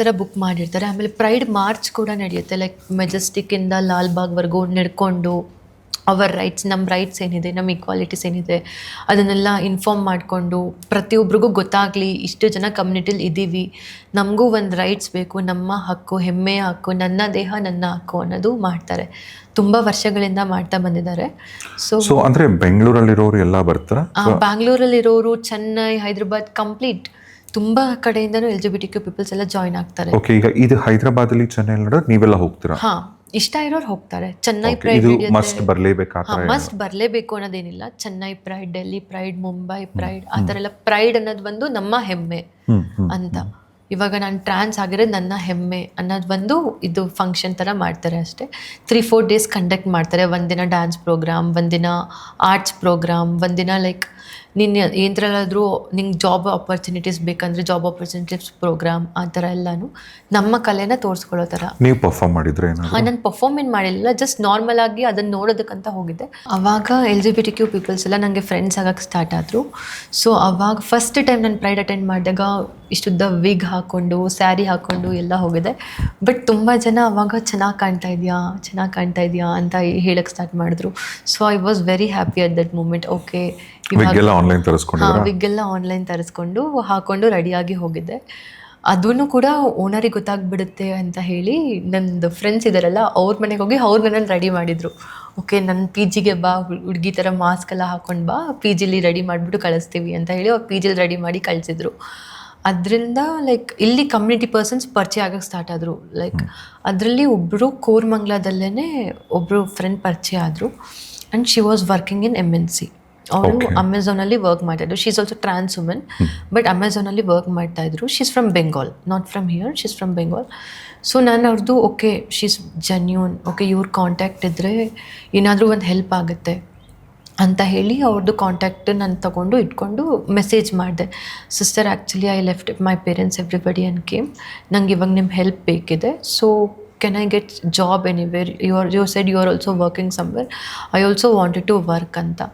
ಥರ ಬುಕ್ ಮಾಡಿರ್ತಾರೆ. ಆಮೇಲೆ ಪ್ರೈಡ್ ಮಾರ್ಚ್ ಕೂಡ ನಡೆಯುತ್ತೆ, ಲೈಕ್ ಮೆಜೆಸ್ಟಿಕ್ಕಿಂದ ಲಾಲ್ಬಾಗ್ವರೆಗೂ ನಡ್ಕೊಂಡು ಅವರ್ ರೈಟ್ಸ್, ನಮ್ಮ ರೈಟ್ಸ್ ಏನಿದೆ, ನಮ್ಮ ಈಕ್ವಾಲಿಟೀಸ್ ಏನಿದೆ ಅದನ್ನೆಲ್ಲ ಇನ್ಫಾರ್ಮ್ ಮಾಡಿಕೊಂಡು ಪ್ರತಿಯೊಬ್ಬರಿಗೂ ಗೊತ್ತಾಗಲಿ, ಇಷ್ಟು ಜನ ಕಮ್ಯುನಿಟಿಲಿ ಇದ್ದೀವಿ, ನಮಗೂ ಒಂದು ರೈಟ್ಸ್ ಬೇಕು, ನಮ್ಮ ಹಕ್ಕು, ಹೆಮ್ಮೆಯ ಹಕ್ಕು, ನನ್ನ ದೇಹ ನನ್ನ ಹಕ್ಕು ಅನ್ನೋದು ಮಾಡ್ತಾರೆ. ತುಂಬ ವರ್ಷಗಳಿಂದ ಮಾಡ್ತಾ ಬಂದಿದ್ದಾರೆ. ಸೊ ಅಂದರೆ ಬೆಂಗಳೂರಲ್ಲಿರೋರು ಎಲ್ಲ ಬರ್ತಾರೆ, ಬ್ಯಾಂಗ್ಳೂರಲ್ಲಿರೋರು, ಚೆನ್ನೈ, ಹೈದರಾಬಾದ್, ಕಂಪ್ಲೀಟ್ ತುಂಬ ಕಡೆಯಿಂದನೂ LGBTQ ಪೀಪಲ್ಸ್ ಎಲ್ಲ ಜಾಯ್ನ್ ಆಗ್ತಾರೆ. ಓಕೆ, ಈಗ ಇದು ಹೈದರಾಬಾದಲ್ಲಿ, ಚೆನ್ನೈ ನೀವೆಲ್ಲ ಹೋಗ್ತೀರಾ? ಹಾಂ, ಇಷ್ಟ ಇರೋರು ಹೋಗ್ತಾರೆ. ಚೆನ್ನೈ ಪ್ರೈಡ್ ಮಸ್ಟ್ ಬರಲೇಬೇಕು ಅನ್ನೋದೇನಿಲ್ಲ. Chennai pride, Delhi pride, Mumbai pride, ಆ ಥರ ಎಲ್ಲ ಪ್ರೈಡ್ ಅನ್ನೋದು ಬಂದು ನಮ್ಮ ಹೆಮ್ಮೆ ಅಂತ. ಇವಾಗ ನಾನು ಟ್ರಾನ್ಸ್ ಆಗಿರೋದು ನನ್ನ ಹೆಮ್ಮೆ ಅನ್ನೋದು ಬಂದು ಇದು ಫಂಕ್ಷನ್ ಥರ ಮಾಡ್ತಾರೆ ಅಷ್ಟೇ. 3-4 ಡೇಸ್ ಕಂಡಕ್ಟ್ ಮಾಡ್ತಾರೆ. ಒಂದಿನ ಡ್ಯಾನ್ಸ್ ಪ್ರೋಗ್ರಾಮ್, ಒಂದಿನ ಆರ್ಟ್ಸ್ ಪ್ರೋಗ್ರಾಮ್, ಒಂದಿನ ಲೈಕ್ ನೀನು ಏನರಲ್ಲಾದರೂ ನಿಂಗೆ ಜಾಬ್ ಆಪರ್ಚುನಿಟೀಸ್ ಬೇಕಂದರೆ ಜಾಬ್ ಆಪರ್ಚುನಿಟೀಸ್ ಪ್ರೋಗ್ರಾಮ್, ಆ ಥರ ಎಲ್ಲನೂ ನಮ್ಮ ಕಲೆನ ತೋರಿಸ್ಕೊಳ್ಳೋ ಥರ. ನೀವು ಪರ್ಫಾರ್ಮ್ ಮಾಡಿದ್ರೆ? ನಾನು ಪರ್ಫಾರ್ಮ್ ಏನು ಮಾಡಿಲ್ಲ, ಜಸ್ಟ್ ನಾರ್ಮಲ್ ಆಗಿ ಅದನ್ನು ನೋಡೋದಕ್ಕಂತ ಹೋಗಿದ್ದೆ. ಆವಾಗ LGBTQ ಪೀಪಲ್ಸ್ ಎಲ್ಲ ನನಗೆ ಫ್ರೆಂಡ್ಸ್ ಆಗೋಕ್ಕೆ ಸ್ಟಾರ್ಟ್ ಆದರು. ಸೊ ಅವಾಗ ಫಸ್ಟ್ ಟೈಮ್ ನಾನು ಪ್ರೈಡ್ ಅಟೆಂಡ್ ಮಾಡಿದಾಗ ಇಷ್ಟುದ್ದ ವಿಗ್ ಹಾಕ್ಕೊಂಡು, ಸ್ಯಾರಿ ಹಾಕ್ಕೊಂಡು ಎಲ್ಲ ಹೋಗಿದೆ. ಬಟ್ ತುಂಬ ಜನ ಅವಾಗ ಚೆನ್ನಾಗಿ ಕಾಣ್ತಾ ಇದೆಯಾ ಅಂತ ಹೇಳಕ್ಕೆ ಸ್ಟಾರ್ಟ್ ಮಾಡಿದ್ರು. So I was very happy at that moment. Okay, ವಿಗ್ಗೆಲ್ಲ ಆನ್ಲೈನ್ ತರಿಸ್ಕೊಂಡು ಹಾಕೊಂಡು ರೆಡಿಯಾಗಿ ಹೋಗಿದ್ದೆ. ಅದೂ ಕೂಡ ಓನರಿಗೆ ಗೊತ್ತಾಗ್ಬಿಡುತ್ತೆ ಅಂತ ಹೇಳಿ ನಂದು ಫ್ರೆಂಡ್ಸ್ ಇದ್ದಾರಲ್ಲ, ಅವ್ರ ಮನೆಗೆ ಹೋಗಿ ಅವ್ರ ಮನೇಲಿ ರೆಡಿ ಮಾಡಿದರು. ಓಕೆ, ನನ್ನ PGಗೆ ಬಾ, ಹುಡುಗಿ ಥರ ಮಾಸ್ಕ್ ಎಲ್ಲ ಹಾಕೊಂಡು ಬಾ, PGಲಿ ರೆಡಿ ಮಾಡಿಬಿಟ್ಟು ಕಳಿಸ್ತೀವಿ ಅಂತ ಹೇಳಿ ಅವ್ರು PGಲಿ ರೆಡಿ ಮಾಡಿ ಕಳಿಸಿದ್ರು. ಅದರಿಂದ ಲೈಕ್ ಇಲ್ಲಿ ಕಮ್ಯುನಿಟಿ ಪರ್ಸನ್ಸ್ ಪರಿಚಯ ಆಗೋಕ್ಕೆ ಸ್ಟಾರ್ಟ್ ಆದರು. ಲೈಕ್ ಅದರಲ್ಲಿ ಒಬ್ಬರು ಕೋರ್ಮಂಗ್ಲದಲ್ಲೇ ಒಬ್ಬರು ಫ್ರೆಂಡ್ ಪರಿಚಯ ಆದರು. And she was working in MNC. ಅವರು ಅಮೆಝಾನಲ್ಲಿ ವರ್ಕ್ ಮಾಡ್ತಾಯಿದ್ರು. She is also trans women, but ಅಮೆಝಾನಲ್ಲಿ ವರ್ಕ್ ಮಾಡ್ತಾಯಿದ್ರು. She is from Bengal, not from here, she is from Bengal. So ನಾನು ಅವ್ರದ್ದು okay, she is genuine, okay ಇವ್ರ ಕಾಂಟ್ಯಾಕ್ಟ್ ಇದ್ದರೆ ಏನಾದರೂ ಒಂದು ಹೆಲ್ಪ್ ಆಗುತ್ತೆ ಅಂತ ಹೇಳಿ ಅವ್ರದ್ದು ಕಾಂಟ್ಯಾಕ್ಟ್ ನಾನು ತೊಗೊಂಡು ಇಟ್ಕೊಂಡು ಮೆಸೇಜ್ ಮಾಡಿದೆ. Sister, actually I left my parents everybody and came, ನಂಗೆ ಇವಾಗ ನಿಮ್ಮ ಹೆಲ್ಪ್ ಬೇಕಿದೆ. So can I get job anywhere? You said you are also working somewhere. I also wanted to work anta.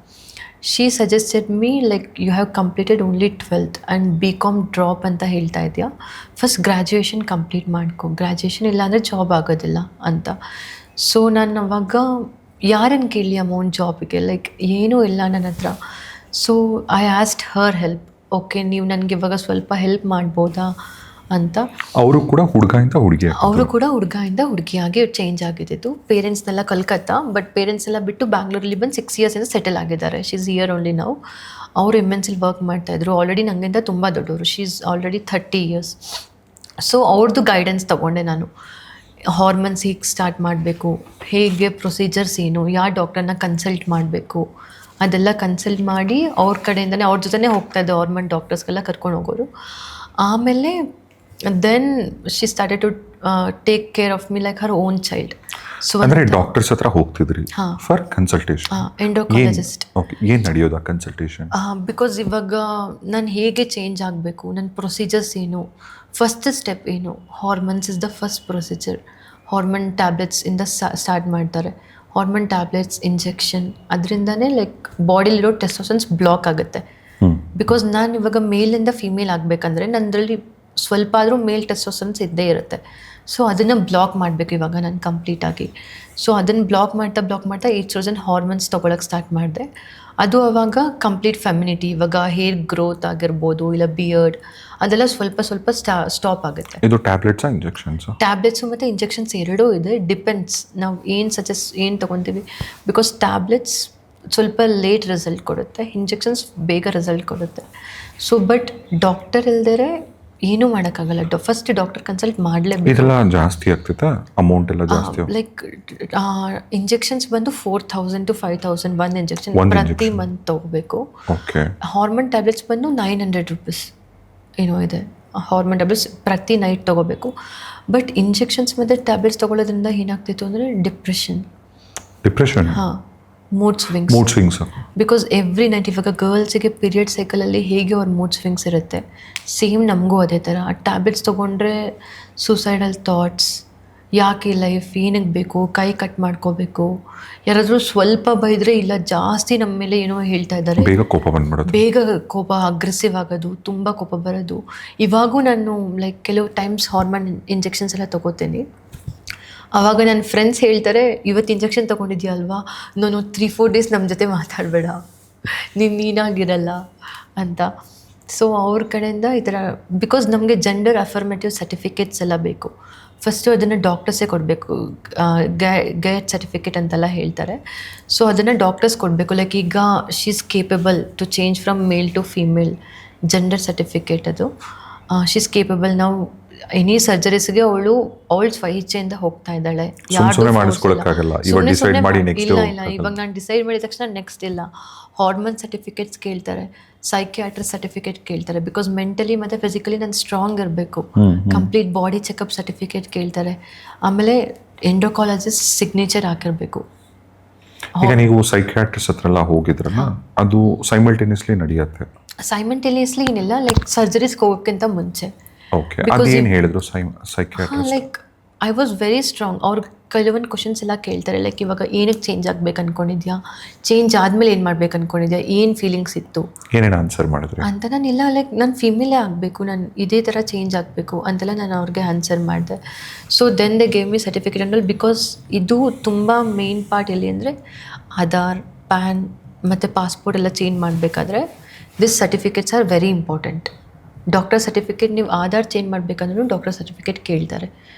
She suggested me like you have completed only 12th and BCom drop anta ಹೇಳ್ತಾ ಇದೆಯಾ, first graduation complete ಮಾಡ್ಕೊ, graduation ಇಲ್ಲಾಂದರೆ job ಆಗೋದಿಲ್ಲ ಅಂತ. So ನಾನು ಅವಾಗ ಯಾರನ್ನು ಕೇಳಲಿ ಅಮೌಂಟ್ ಜಾಬಿಗೆ, ಲೈಕ್ ಏನೂ ಇಲ್ಲ ನನ್ನ ಹತ್ರ. So I asked Har help. Okay, ನೀವು ನನಗೆ ಇವಾಗ ಸ್ವಲ್ಪ ಹೆಲ್ಪ್ ಮಾಡ್ಬೋದಾ ಅಂತ. ಅವರು ಕೂಡ ಹುಡುಗಿಯಿಂದ ಹುಡುಗಿಯಾಗಿ ಚೇಂಜ್ ಆಗಿದ್ದು. ಪೇರೆಂಟ್ಸ್ನೆಲ್ಲ ಕಲ್ಕತ್ತಾ, ಬಟ್ ಪೇರೆಂಟ್ಸ್ ಎಲ್ಲ ಬಿಟ್ಟು ಬ್ಯಾಂಗ್ಳೂರಲ್ಲಿ ಬಂದು 6 ಇಯರ್ಸಿಂದ ಸೆಟಲ್ ಆಗಿದ್ದಾರೆ. She is here only now. ಅವರು MNCಲಿ ವರ್ಕ್ ಮಾಡ್ತಾಯಿದ್ರು. ಆಲ್ರೆಡಿ ನನಗಿಂತ ತುಂಬ ದೊಡ್ಡವರು. She is already 30 years. So ಅವ್ರದ್ದು ಗೈಡೆನ್ಸ್ ತೊಗೊಂಡೆ ನಾನು. ಹಾರ್ಮೋನ್ಸ್ ಹೇಗೆ ಸ್ಟಾರ್ಟ್ ಮಾಡಬೇಕು, ಹೇಗೆ ಪ್ರೊಸೀಜರ್ಸ್ ಏನು, ಯಾವ ಡಾಕ್ಟರ್ನ ಕನ್ಸಲ್ಟ್ ಮಾಡಬೇಕು, ಅದೆಲ್ಲ ಕನ್ಸಲ್ಟ್ ಮಾಡಿ ಅವ್ರ ಕಡೆಯಿಂದನೇ ಅವ್ರ ಜೊತೆನೇ ಹೋಗ್ತಾಯಿದ್ದೆ. ಹಾರ್ಮೋನ್ ಡಾಕ್ಟರ್ಸ್ಗೆಲ್ಲ ಕರ್ಕೊಂಡು ಹೋಗೋರು. ಆಮೇಲೆ then she started to take care of me like her own child. So ಅಂದ್ರೆ ಡಾಕ್ಟರ್ಸ್ ಹತ್ರ ಹೋಗ್ತಿದ್ರಿ ಹಾ. For consultation? ಎಂಡೋಕಾಲಜಿಸ್ಟ್. ಓಕೆ, ಏನು ನಡೆಯೋದು ಆ ಕನ್ಸಲ್ಟೇಷನ್? ಬಿಕಾಸ್ ಇವಾಗ ನಾನು ಹೇಗೆ ಚೇಂಜ್ ಆಗಬೇಕು, ನನ್ನ ಪ್ರೊಸೀಜರ್ಸ್ ಏನು, ಫಸ್ಟ್ ಸ್ಟೆಪ್ ಏನು, hormones is the first procedure. Hormone tablets ಇಂದ ಸ್ಟಾರ್ಟ್ ಮಾಡ್ತಾರೆ. ಹಾರ್ಮೋನ್ ಟ್ಯಾಬ್ಲೆಟ್ಸ್, ಇಂಜೆಕ್ಷನ್, ಅದರಿಂದನೇ ಲೈಕ್ ಬಾಡಿಲಿರೋ ಟೆಸ್ಟೋಸ್ಟೆರಾನ್ಸ್ ಬ್ಲಾಕ್ ಆಗುತ್ತೆ. ಬಿಕಾಸ್ ನಾನು ಇವಾಗ ಮೇಲಿಂದ ಫಿಮೇಲ್ ಆಗಬೇಕಂದ್ರೆ ನನ್ನದ್ರಲ್ಲಿ ಸ್ವಲ್ಪ ಆದರೂ ಮೇಲ್ ಟೆಸ್ಟೋಸ್ಟೆರಾನ್ಸ್ ಇದ್ದೇ ಇರುತ್ತೆ. ಸೊ ಅದನ್ನು ಬ್ಲಾಕ್ ಮಾಡಬೇಕು ಇವಾಗ ನಾನು ಕಂಪ್ಲೀಟಾಗಿ. ಸೊ ಅದನ್ನು ಬ್ಲಾಕ್ ಮಾಡ್ತಾ ಈಸ್ಟ್ರೋಜನ್ ಹಾರ್ಮೋನ್ಸ್ ತೊಗೊಳಕ್ಕೆ ಸ್ಟಾರ್ಟ್ ಮಾಡಿದೆ. ಅದು ಅವಾಗ ಕಂಪ್ಲೀಟ್ ಫೆಮಿನಿಟಿ, ಇವಾಗ ಹೇರ್ ಗ್ರೋತ್ ಆಗಿರ್ಬೋದು, ಇಲ್ಲ ಬಿಯರ್ಡ್, ಅದೆಲ್ಲ ಸ್ವಲ್ಪ ಸ್ಟಾಪ್ ಆಗುತ್ತೆ. ಇದು ಟ್ಯಾಬ್ಲೆಟ್ಸಾ ಇಂಜೆಕ್ಷನ್ಸಾ? ಟ್ಯಾಬ್ಲೆಟ್ಸು ಮತ್ತು ಇಂಜೆಕ್ಷನ್ಸ್ ಎರಡೂ ಇದೆ. ಡಿಪೆಂಡ್ಸ್ ನಾವು ಏನು ತೊಗೊತೀವಿ. ಬಿಕಾಸ್ ಟ್ಯಾಬ್ಲೆಟ್ಸ್ ಸ್ವಲ್ಪ ಲೇಟ್ ರಿಸಲ್ಟ್ ಕೊಡುತ್ತೆ, ಇಂಜೆಕ್ಷನ್ಸ್ ಬೇಗ ರಿಸಲ್ಟ್ ಕೊಡುತ್ತೆ. ಸೊ ಬಟ್ ಡಾಕ್ಟರ್ ಇಲ್ದೇ ಏನೂ ಮಾಡೋಕ್ಕಾಗಲ್ಲ. ಫಸ್ಟ್ ಡಾಕ್ಟರ್ ಕನ್ಸಲ್ಟ್ ಮಾಡಲೇಬೇಕು. ಇದೆಲ್ಲ ಜಾಸ್ತಿ ಆಗ್ತೈತಾ? ಅಮೌಂಟ್ ಎಲ್ಲ ಜಾಸ್ತಿ? ಲೈಕ್ ಇಂಜೆಕ್ಷನ್ಸ್ ಬಂದು 4,000 to 5,000 ಒಂದು ಇಂಜೆಕ್ಷನ್ ಪ್ರತಿ ಮಂತ್ ತೊಗೋಬೇಕು. ಓಕೆ. ಹಾರ್ಮೋನ್ ಟ್ಯಾಬ್ಲೆಟ್ಸ್ ಬಂದು 900 ರೂಪೀಸ್ ಏನೋ ಇದೆ. ಹಾರ್ಮೋನ್ ಟ್ಯಾಬ್ಲೆಟ್ಸ್ ಪ್ರತಿ ನೈಟ್ ತೊಗೋಬೇಕು. ಬಟ್ ಇಂಜೆಕ್ಷನ್ಸ್ ಮತ್ತು ಟ್ಯಾಬ್ಲೆಟ್ಸ್ ತೊಗೊಳ್ಳೋದ್ರಿಂದ ಏನಾಗ್ತಿತ್ತು ಅಂದರೆ ಡಿಪ್ರೆಷನ್. ಹಾಂ, mood swings. Because every night ಇವಾಗ ಗರ್ಲ್ಸಿಗೆ ಪೀರಿಯಡ್ ಸೈಕಲಲ್ಲಿ ಹೇಗೆ ಅವ್ರ ಮೂಡ್ ಸ್ವಿಂಗ್ಸ್ ಇರುತ್ತೆ, ಸೇಮ್ ನಮಗೂ ಅದೇ ಥರ. ಆ ಟ್ಯಾಬ್ಲೆಟ್ಸ್ ತೊಗೊಂಡ್ರೆ ಸೂಸೈಡಲ್ ಥಾಟ್ಸ್, ಯಾಕೆ ಲೈಫ್ ಏನಕ್ಕೆ ಬೇಕು, ಕೈ ಕಟ್ ಮಾಡ್ಕೋಬೇಕು, ಯಾರಾದರೂ ಸ್ವಲ್ಪ ಬೈದರೆ ಇಲ್ಲ ಜಾಸ್ತಿ ನಮ್ಮ ಮೇಲೆ ಏನೋ ಹೇಳ್ತಾ ಇದ್ದಾರೆ, ಬೇಗ ಕೋಪ ಅಗ್ರೆಸಿವ್ ಆಗೋದು, ತುಂಬ ಕೋಪ ಬರೋದು. ಇವಾಗೂ ನಾನು ಲೈಕ್ ಕೆಲವು ಟೈಮ್ಸ್ ಹಾರ್ಮೋನ್ ಇಂಜೆಕ್ಷನ್ಸ್ ಎಲ್ಲ ತೊಗೋತೀನಿ. ಆವಾಗ ನನ್ನ ಫ್ರೆಂಡ್ಸ್ ಹೇಳ್ತಾರೆ, ಇವತ್ತು ಇಂಜೆಕ್ಷನ್ ತೊಗೊಂಡಿದ್ಯಾ ಅಲ್ವಾ, ನಾನು 3-4 ಡೇಸ್ ನಮ್ಮ ಜೊತೆ ಮಾತಾಡಬೇಡ, ನೀನಾಗಿರಲ್ಲ ಅಂತ. ಸೊ ಅವ್ರ ಕಡೆಯಿಂದ ಈ ಥರ, ಬಿಕಾಸ್ ನಮಗೆ ಜೆಂಡರ್ ಅಫರ್ಮೇಟಿವ್ ಸರ್ಟಿಫಿಕೇಟ್ಸ್ ಎಲ್ಲ ಬೇಕು. ಫಸ್ಟು ಅದನ್ನು ಡಾಕ್ಟರ್ಸೇ ಕೊಡಬೇಕು. ಗೈಡ್ ಸರ್ಟಿಫಿಕೇಟ್ ಅಂತೆಲ್ಲ ಹೇಳ್ತಾರೆ. ಸೊ ಅದನ್ನು ಡಾಕ್ಟರ್ಸ್ ಕೊಡಬೇಕು. ಲೈಕ್ ಈಗ she is capable to change from male to female, gender certificate ಅದು. She is capable. ನಾವು ಎನಿ ಸರ್ಜರೀಸ್ಗೆ ಅವಳು ಸ್ವಇಚ್ಛೆಯಿಂದ ಹೋಗ್ತಾ ಇದ್ದಾಳೆ. ಇಲ್ಲ, ಇವಾಗ ನಾನು ಡಿಸೈಡ್ ಮಾಡಿದ ತಕ್ಷಣ ನೆಕ್ಸ್ಟ್ ಇಲ್ಲ. ಹಾರ್ಮೋನ್ ಸರ್ಟಿಫಿಕೇಟ್ಸ್ ಕೇಳ್ತಾರೆ, ಸೈಕಿಯಾಟ್ರಿಸ್ಟ್ ಸರ್ಟಿಫಿಕೇಟ್ ಕೇಳ್ತಾರೆ. ಬಿಕಾಸ್ ಮೆಂಟಲಿ ಮತ್ತು ಫಿಸಿಕಲಿ ನಾನು ಸ್ಟ್ರಾಂಗ್ ಇರಬೇಕು. ಕಂಪ್ಲೀಟ್ ಬಾಡಿ ಚೆಕಪ್ ಸರ್ಟಿಫಿಕೇಟ್ ಕೇಳ್ತಾರೆ. ಆಮೇಲೆ ಎಂಡೋಕಾಲಜಿಸ್ಟ್ ಸಿಗ್ನೇಚರ್ ಹಾಕಿರ್ಬೇಕು. ಈಗ ನೀವು ಸೈಕಿಯಾಟ್ರಿಸ್ಟ್ ಹತ್ರ ಎಲ್ಲ ಹೋಗಿದ್ರಲ್ಲ, ಅದು ಸೈಮಲ್ಟೇನಿಯಸ್ಲಿ ನಡೆಯುತ್ತೆ? ಸೈಮಲ್ಟೇನಿಯಸ್ಲಿ ಏನಿಲ್ಲ, ಲೈಕ್ ಸರ್ಜರೀಸ್ಗೆ ಹೋಗೋಕ್ಕಿಂತ ಮುಂಚೆ. ಓಕೆ, ಅದೇನು ಹೇಳಿದ್ರು psychiatrist? Like I was very strong. ಅವ್ರು ಕೆಲವೊಂದು ಕ್ವಶನ್ಸ್ ಎಲ್ಲ ಕೇಳ್ತಾರೆ. ಲೈಕ್ ಇವಾಗ ಏನಕ್ಕೆ ಚೇಂಜ್ ಆಗ್ಬೇಕು ಅನ್ಕೊಂಡಿದ್ಯಾ, ಚೇಂಜ್ ಆದಮೇಲೆ ಏನು ಮಾಡ್ಬೇಕು ಅನ್ಕೊಂಡಿದ್ಯಾ, ಏನು ಫೀಲಿಂಗ್ಸ್ ಇತ್ತು, ಏನೇನು ಆನ್ಸರ್ ಮಾಡಿದ್ರಿ ಅಂತ. ನಾನೆಲ್ಲ ಲೈಕ್ ನಾನು ಫೀಮೇಲೇ ಆಗಬೇಕು, ನಾನು ಇದೇ ಥರ ಚೇಂಜ್ ಆಗಬೇಕು ಅಂತೆಲ್ಲ ನಾನು ಅವ್ರಿಗೆ ಆನ್ಸರ್ ಮಾಡಿದೆ. So then they gave me certificate and because ಇದು ತುಂಬ ಮೇನ್ ಪಾರ್ಟ್ ಎಲ್ಲಿ ಅಂದರೆ ಆಧಾರ್, ಪ್ಯಾನ್ ಮತ್ತು ಪಾಸ್ಪೋರ್ಟ್ ಎಲ್ಲ ಚೇಂಜ್ ಮಾಡಬೇಕಾದ್ರೆ this certificates are very important. Doctor certificate ನೀವು ಆಧಾರ್ ಚೇಂಜ್ ಮಾಡಬೇಕಂದ್ರೂ ಡಾಕ್ಟರ್ ಸರ್ಟಿಫಿಕೇಟ್ ಕೇಳ್ತಾರೆ.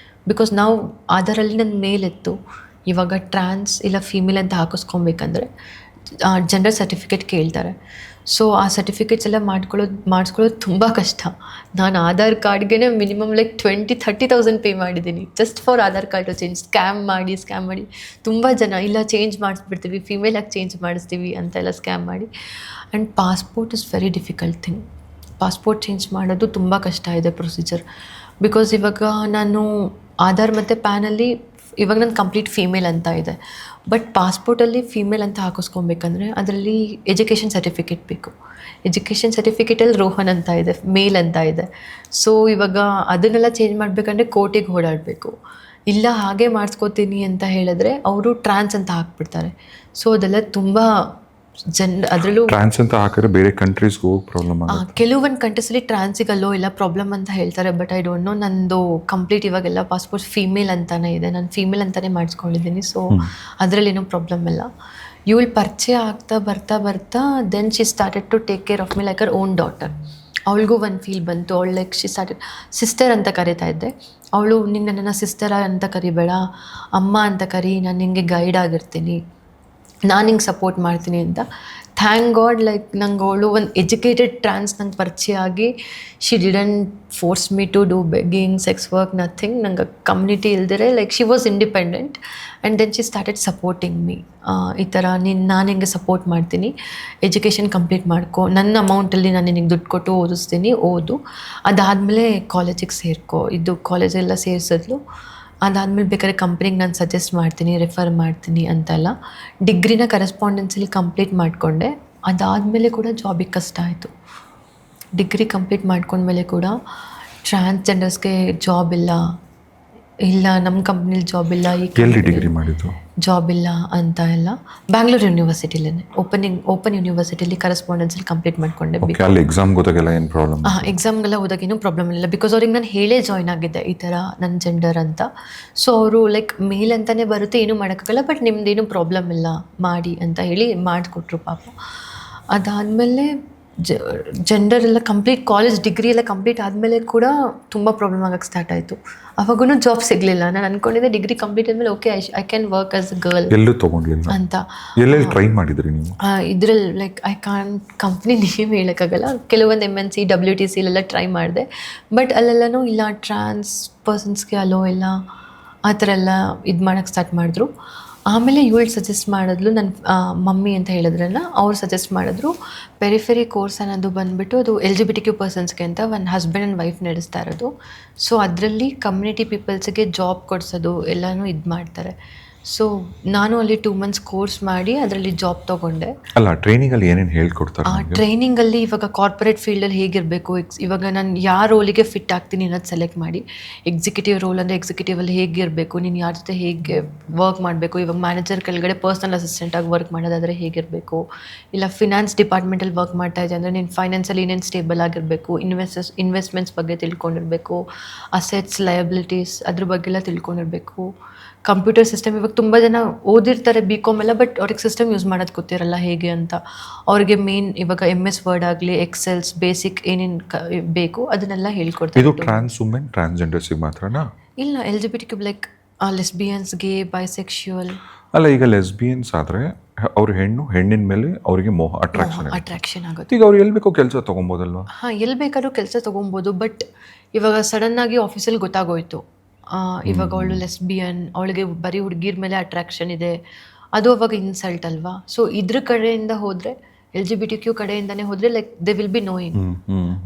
ಬಿಕಾಸ್ ನಾವು ಆಧಾರಲ್ಲಿ ನನ್ನ ಮೇಲಿತ್ತು, ಇವಾಗ ಟ್ರಾನ್ಸ್ ಇಲ್ಲ ಫೀಮೇಲ್ ಅಂತ ಹಾಕಿಸ್ಕೊಬೇಕಂದ್ರೆ ಜೆಂಡರ್ ಸರ್ಟಿಫಿಕೇಟ್ ಕೇಳ್ತಾರೆ. ಸೊ ಆ ಸರ್ಟಿಫಿಕೇಟ್ಸ್ ಎಲ್ಲ ಮಾಡಿಸ್ಕೊಳ್ಳೋದು ತುಂಬ ಕಷ್ಟ. ನಾನು ಆಧಾರ್ ಕಾರ್ಡ್ಗೆ ಮಿನಿಮಮ್ ಲೈಕ್ 20,000-30,000 ಪೇ ಮಾಡಿದ್ದೀನಿ just for Aadhaar card change. Scam ಮಾಡಿ ತುಂಬ ಜನ ಇಲ್ಲ ಚೇಂಜ್ ಮಾಡಿಸ್ಬಿಡ್ತೀವಿ, ಫೀಮೇಲಾಗಿ ಚೇಂಜ್ ಮಾಡಿಸ್ತೀವಿ ಅಂತೆಲ್ಲ ಸ್ಕ್ಯಾಮ್ ಮಾಡಿ. And passport is very difficult thing. Passport change ಮಾಡೋದು ತುಂಬ ಕಷ್ಟ ಇದೆ ಪ್ರೊಸೀಜರ್. ಬಿಕಾಸ್ ಇವಾಗ ನಾನು ಆಧಾರ್ ಮತ್ತು ಪ್ಯಾನಲ್ಲಿ ಇವಾಗ ನಾನು ಕಂಪ್ಲೀಟ್ ಫೀಮೇಲ್ ಅಂತ ಇದೆ. ಬಟ್ ಪಾಸ್ಪೋರ್ಟಲ್ಲಿ ಫೀಮೇಲ್ ಅಂತ ಹಾಕಿಸ್ಕೊಬೇಕಂದ್ರೆ ಅದರಲ್ಲಿ ಎಜುಕೇಷನ್ ಸರ್ಟಿಫಿಕೇಟ್ ಬೇಕು. ಎಜುಕೇಷನ್ ಸರ್ಟಿಫಿಕೇಟಲ್ಲಿ ರೋಹನ್ ಅಂತ ಇದೆ, ಮೇಲ್ ಅಂತ ಇದೆ. ಸೊ ಇವಾಗ ಅದನ್ನೆಲ್ಲ ಚೇಂಜ್ ಮಾಡಬೇಕಂದ್ರೆ ಕೋರ್ಟಿಗೆ ಓಡಾಡಬೇಕು. ಇಲ್ಲ ಹಾಗೆ ಮಾಡಿಸ್ಕೋತೀನಿ ಅಂತ ಹೇಳಿದ್ರೆ ಅವರು ಟ್ರಾನ್ಸ್ ಅಂತ ಹಾಕ್ಬಿಡ್ತಾರೆ. ಸೊ ಅದೆಲ್ಲ ತುಂಬ ಅದರಲ್ಲೂ ಟ್ರಾನ್ಸ್ ಅಂತ ಹಾಕಿದ್ರೆ ಬೇರೆ ಕಂಟ್ರೀಸ್ಗೆ ಹೋಗಿ ಪ್ರಾಬ್ಲಮ್ ಆಗುತ್ತೆ. ಕೆಲವೊಂದು ಕಂಟ್ರೀಸಲ್ಲಿ ಟ್ರಾನ್ಸಿಗಲ್ಲೋ ಇಲ್ಲ ಪ್ರಾಬ್ಲಮ್ ಅಂತ ಹೇಳ್ತಾರೆ. But I don't know. ನಂದು ಕಂಪ್ಲೀಟ್ ಇವಾಗೆಲ್ಲ ಪಾಸ್ಪೋರ್ಟ್ ಫೀಮೇಲ್ ಅಂತಲೇ ಇದೆ, ನಾನು ಫೀಮೇಲ್ ಅಂತಲೇ ಮಾಡಿಸ್ಕೊಂಡಿದ್ದೀನಿ. ಸೊ ಅದರಲ್ಲೇನೂ ಪ್ರಾಬ್ಲಮ್ ಇಲ್ಲ. ಇವಳು ಪರಿಚಯ ಆಗ್ತಾ ಬರ್ತಾ then she started to take care of me like her own daughter. ಅವಳಿಗೂ ಒಂದು ಫೀಲ್ ಬಂತು. ಅವಳು ಲೈಕ್ ಶಿ ಸ್ಟಾರ್ಟೆಡ್ ಸಿಸ್ಟರ್ ಅಂತ ಕರೀತಾ ಇದ್ದೆ. ಅವಳು ನನ್ನನ್ನು ಸಿಸ್ಟರ ಅಂತ ಕರಿಬೇಡ, ಅಮ್ಮ ಅಂತ ಕರಿ, ನಾನು ನಿಂಗೆ ಗೈಡ್ ಆಗಿರ್ತೀನಿ, ನಾನು ಹಿಂಗೆ ಸಪೋರ್ಟ್ ಮಾಡ್ತೀನಿ ಅಂತ. ಥ್ಯಾಂಕ್ ಗಾಡ್ ಲೈಕ್ ನಂಗೆ ಅವಳು ಒಂದು ಎಜುಕೇಟೆಡ್ ಟ್ರಾನ್ಸ್ ನಂಗೆ ಪರಿಚಯ ಆಗಿ she didn't force me to do begging, sex work, nothing. ನಂಗೆ ಕಮ್ಯುನಿಟಿ ಇಲ್ದಿರೆ like she was independent and then she started supporting me. ಈ ಥರ ನಾನು ಹಿಂಗೆ ಸಪೋರ್ಟ್ ಮಾಡ್ತೀನಿ, ಎಜುಕೇಷನ್ ಕಂಪ್ಲೀಟ್ ಮಾಡ್ಕೊ, ನನ್ನ ಅಮೌಂಟಲ್ಲಿ ನಾನು ನಿನಗೆ ದುಡ್ಡು ಕೊಟ್ಟು ಓದಿಸ್ತೀನಿ, ಓದು, ಅದಾದಮೇಲೆ ಕಾಲೇಜಿಗೆ ಸೇರ್ಕೊ. ಇದು ಕಾಲೇಜೆಲ್ಲ ಸೇರಿಸಿದ್ಲು. ಅದಾದಮೇಲೆ ಬೇಕಾದ್ರೆ ಕಂಪ್ನಿಗೆ ನಾನು ಸಜೆಸ್ಟ್ ಮಾಡ್ತೀನಿ, ರೆಫರ್ ಮಾಡ್ತೀನಿ ಅಂತೆಲ್ಲ. ಡಿಗ್ರಿನ ಕರೆಸ್ಪಾಂಡೆನ್ಸಲ್ಲಿ ಕಂಪ್ಲೀಟ್ ಮಾಡಿಕೊಂಡೆ. ಅದಾದಮೇಲೆ ಕೂಡ ಜಾಬಿಗೆ ಕಷ್ಟ ಆಯಿತು. ಡಿಗ್ರಿ ಕಂಪ್ಲೀಟ್ ಮಾಡ್ಕೊಂಡ್ಮೇಲೆ ಕೂಡ ಟ್ರಾನ್ಸ್ಜೆಂಡರ್ಸ್ಗೆ ಜಾಬ್ ಇಲ್ಲ ನಮ್ಮ ಕಂಪ್ನಿಲಿ ಜಾಬ್ ಇಲ್ಲ, ಎಲ್ಲಿ ಡಿಗ್ರಿ ಮಾಡಿದ್ದು? ಜಾಬ್ ಇಲ್ಲ ಅಂತ ಎಲ್ಲ ಬ್ಯಾಂಗ್ಳೂರು ಯೂನಿವರ್ಸಿಟಿಲೇ ಓಪನ್ ಯೂನಿವರ್ಸಿಟಿಲಿ ಕರೆಸ್ಪಾಂಡೆನ್ಸಲ್ಲಿ ಕಂಪ್ಲೀಟ್ ಮಾಡಿಕೊಂಡೆ. ಅಲ್ಲಿ ಎಕ್ಸಾಮ್ ಹೋದಾಗೆಲ್ಲ ಏನು ಪ್ರಾಬ್ಲಮ್? ಎಕ್ಸಾಮ್ಗೆಲ್ಲ ಹೋದಾಗ ಏನೂ ಪ್ರಾಬ್ಲಮ್ ಇಲ್ಲ, ಬಿಕಾಸ್ ಅವ್ರಿಗೆ ನಾನು ಹೇಳೇ ಜಾಯ್ನ್ ಆಗಿದ್ದೆ ಈ ಥರ ನನ್ನ ಜೆಂಡರ್ ಅಂತ. ಸೊ ಅವರು ಲೈಕ್ ಮೇಲ್ ಅಂತಲೇ ಬರುತ್ತೆ, ಏನೂ ಮಾಡೋಕ್ಕಾಗಲ್ಲ, ಬಟ್ ನಿಮ್ದೇನು ಪ್ರಾಬ್ಲಮ್ ಇಲ್ಲ ಮಾಡಿ ಅಂತ ಹೇಳಿ ಮಾಡಿಕೊಟ್ರು ಪಾಪ. ಅದಾದಮೇಲೆ ಜೆಂಡರ್ ಎಲ್ಲ ಕಂಪ್ಲೀಟ್ ಕಾಲೇಜ್ ಡಿಗ್ರಿ ಎಲ್ಲ ಕಂಪ್ಲೀಟ್ ಆದಮೇಲೆ ಕೂಡ ತುಂಬ ಪ್ರಾಬ್ಲಮ್ ಆಗೋಕ್ಕೆ ಸ್ಟಾರ್ಟ್ ಆಯಿತು. ಅವಾಗೂ ಜಾಬ್ ಸಿಗಲಿಲ್ಲ. ನಾನು ಅಂದ್ಕೊಂಡಿದ್ದೆ ಡಿಗ್ರಿ ಕಂಪ್ಲೀಟ್ ಆದಮೇಲೆ okay I can work as a girl ಎಲ್ಲೂ ತೊಗೊಂಡಿಲ್ಲ ಅಂತ. ಎಲ್ಲೆಲ್ಲಿ ಟ್ರೈ ಮಾಡಿದ್ರಿ ನೀವು? ಇದರಲ್ಲಿ like I can't company name ಹೇಳೋಕ್ಕಾಗಲ್ಲ. ಕೆಲವೊಂದು MNC WTCಲೆಲ್ಲ ಟ್ರೈ ಮಾಡಿದೆ, ಬಟ್ ಅಲ್ಲೆಲ್ಲನೂ ಇಲ್ಲ, ಟ್ರಾನ್ಸ್ ಪರ್ಸನ್ಸ್ಗೆ ಅಲೋ ಇಲ್ಲ, ಆ ಥರ ಎಲ್ಲ ಇದು ಮಾಡೋಕ್ಕೆ ಸ್ಟಾರ್ಟ್ ಮಾಡಿದ್ರು. ಆಮೇಲೆ ಇವಳು ಸಜೆಸ್ಟ್ ಮಾಡಿದ್ಲು, ನನ್ನ ಮಮ್ಮಿ ಅಂತ ಹೇಳಿದ್ರಲ್ಲ, ಅವ್ರು ಸಜೆಸ್ಟ್ ಮಾಡಿದ್ರು ಪೆರಿಫೆರಿ ಕೋರ್ಸ್ ಅನ್ನೋದು ಬಂದುಬಿಟ್ಟು ಅದು LGBTQ ಪರ್ಸನ್ಸ್ಗೆ ಅಂತ ಒಂದು ಹಸ್ಬೆಂಡ್ ಆ್ಯಂಡ್ ವೈಫ್ ನಡೆಸ್ತಾ ಇರೋದು. ಸೊ ಅದರಲ್ಲಿ ಕಮ್ಯುನಿಟಿ ಪೀಪಲ್ಸ್ಗೆ ಜಾಬ್ ಕೊಡಿಸೋದು ಎಲ್ಲನೂ ಇದು ಮಾಡ್ತಾರೆ. ಸೊ ನಾನು ಅಲ್ಲಿ 2 months ಕೋರ್ಸ್ ಮಾಡಿ ಅದರಲ್ಲಿ ಜಾಬ್ ತೊಗೊಂಡೆ. ಅಲ್ಲ, ಟ್ರೈನಿಂಗಲ್ಲಿ ಏನೇನು ಹೇಳ್ಕೊಡ್ತಾರೆ? ಟ್ರೈನಿಂಗಲ್ಲಿ ಇವಾಗ ಕಾರ್ಪೊರೇಟ್ ಫೀಲ್ಡಲ್ಲಿ ಹೇಗಿರಬೇಕು, ಇವಾಗ ನಾನು ಯಾವ ರೋಲಿಗೆ ಫಿಟ್ ಆಗ್ತೀನಿ ಅನ್ನೋದು ಸೆಲೆಕ್ಟ್ ಮಾಡಿ, ಎಕ್ಸಿಕ್ಯೂಟಿವ್ ರೋಲ್ ಅಂದರೆ ಎಕ್ಸಿಕ್ಯೂಟಿವಲ್ಲಿ ಹೇಗಿರಬೇಕು, ನೀನು ಯಾರ ಜೊತೆ ಹೇಗೆ ವರ್ಕ್ ಮಾಡಬೇಕು, ಇವಾಗ ಮ್ಯಾನೇಜರ್ ಕೆಳಗಡೆ ಪರ್ಸನಲ್ ಅಸಿಸ್ಟೆಂಟಾಗಿ ವರ್ಕ್ ಮಾಡೋದಾದರೆ ಹೇಗಿರಬೇಕು, ಇಲ್ಲ ಫಿನಾನ್ಸ್ ಡಿಪಾರ್ಟ್ಮೆಂಟಲ್ಲಿ ವರ್ಕ್ ಮಾಡ್ತಾ ಇದ್ದೆ ಅಂದರೆ ನೀನು ಫೈನಾನ್ಸಲ್ಲಿ ಏನೇನು ಸ್ಟೇಬಲ್ ಆಗಿರಬೇಕು, ಇನ್ವೆಸ್ಟ್ಮೆಂಟ್ಸ್ ಬಗ್ಗೆ ತಿಳ್ಕೊಂಡಿರಬೇಕು, ಅಸೆಟ್ಸ್ ಲಯಬಿಲಿಟೀಸ್ ಅದ್ರ ಬಗ್ಗೆಲ್ಲ ತಿಳ್ಕೊಂಡಿರಬೇಕು. ಕಂಪ್ಯೂಟರ್ ಸಿಸ್ಟಮ್, ಇವಾಗ ತುಂಬ ಜನ ಓದಿರ್ತಾರೆ BCom ಎಲ್ಲ, ಬಟ್ ಅವ್ರಿಗೆ ಸಿಸ್ಟಮ್ ಯೂಸ್ ಮಾಡೋದು ಗೊತ್ತಿರಲ್ಲ ಹೇಗೆ ಅಂತ. ಅವ್ರಿಗೆ ಮೇನ್ ಇವಾಗ MS ವರ್ಡ್ ಆಗಲಿ, ಎಕ್ಸೆಲ್ಸ್ ಬೇಸಿಕ್ ಏನೇನು ಬೇಕು ಅದನ್ನೆಲ್ಲ ಹೇಳ್ಕೊಡ್ತಾರೆ. ಇದು ಟ್ರಾನ್ಸ್ ವುಮೆನ್ ಟ್ರಾನ್ಸ್ಜೆಂಡರ್ಸಿಗೆ ಮಾತ್ರನಾ? ಇಲ್ಲ, LGBTQ ಲೈಕ್ ಲೆಸ್ಬಿಯನ್ಸ್, ಗೇ, ಬೈಸೆಕ್ಷುವಲ್. ಅಲ್ಲ, ಈಗ ಲೆಸ್ಬಿಯನ್ಸ್ ಆದರೆ ಅವ್ರ ಹೆಣ್ಣಿನ ಮೇಲೆ ಅವರಿಗೆ ಅಟ್ರಾಕ್ಷನ್ ಆಗುತ್ತೆ. ಈಗ ಅವ್ರು ಎಲ್ಲಿ ಬೇಕೋ ಕೆಲಸ ತೊಗೊಬೋದಲ್ವಾ? ಎಲ್ಲಿ ಬೇಕಾದ್ರೂ ಕೆಲಸ ತೊಗೊಬೋದು, ಬಟ್ ಇವಾಗ ಸಡನ್ನಾಗಿ ಆಫೀಸಲ್ಲಿ ಗೊತ್ತಾಗೋಯ್ತು ಇವಾಗ ಅವಳು ಲೆಸ್ಬಿಯನ್, ಅವಳಿಗೆ ಬರೀ ಹುಡುಗಿರ ಮೇಲೆ ಅಟ್ರಾಕ್ಷನ್ ಇದೆ, ಅದು ಅವಾಗ ಇನ್ಸಲ್ಟ್ ಅಲ್ವಾ. ಸೊ ಇದ್ರ ಕಡೆಯಿಂದ ಹೋದರೆ, LGBTQ ಕಡೆಯಿಂದನೇ ಹೋದರೆ like they will be knowing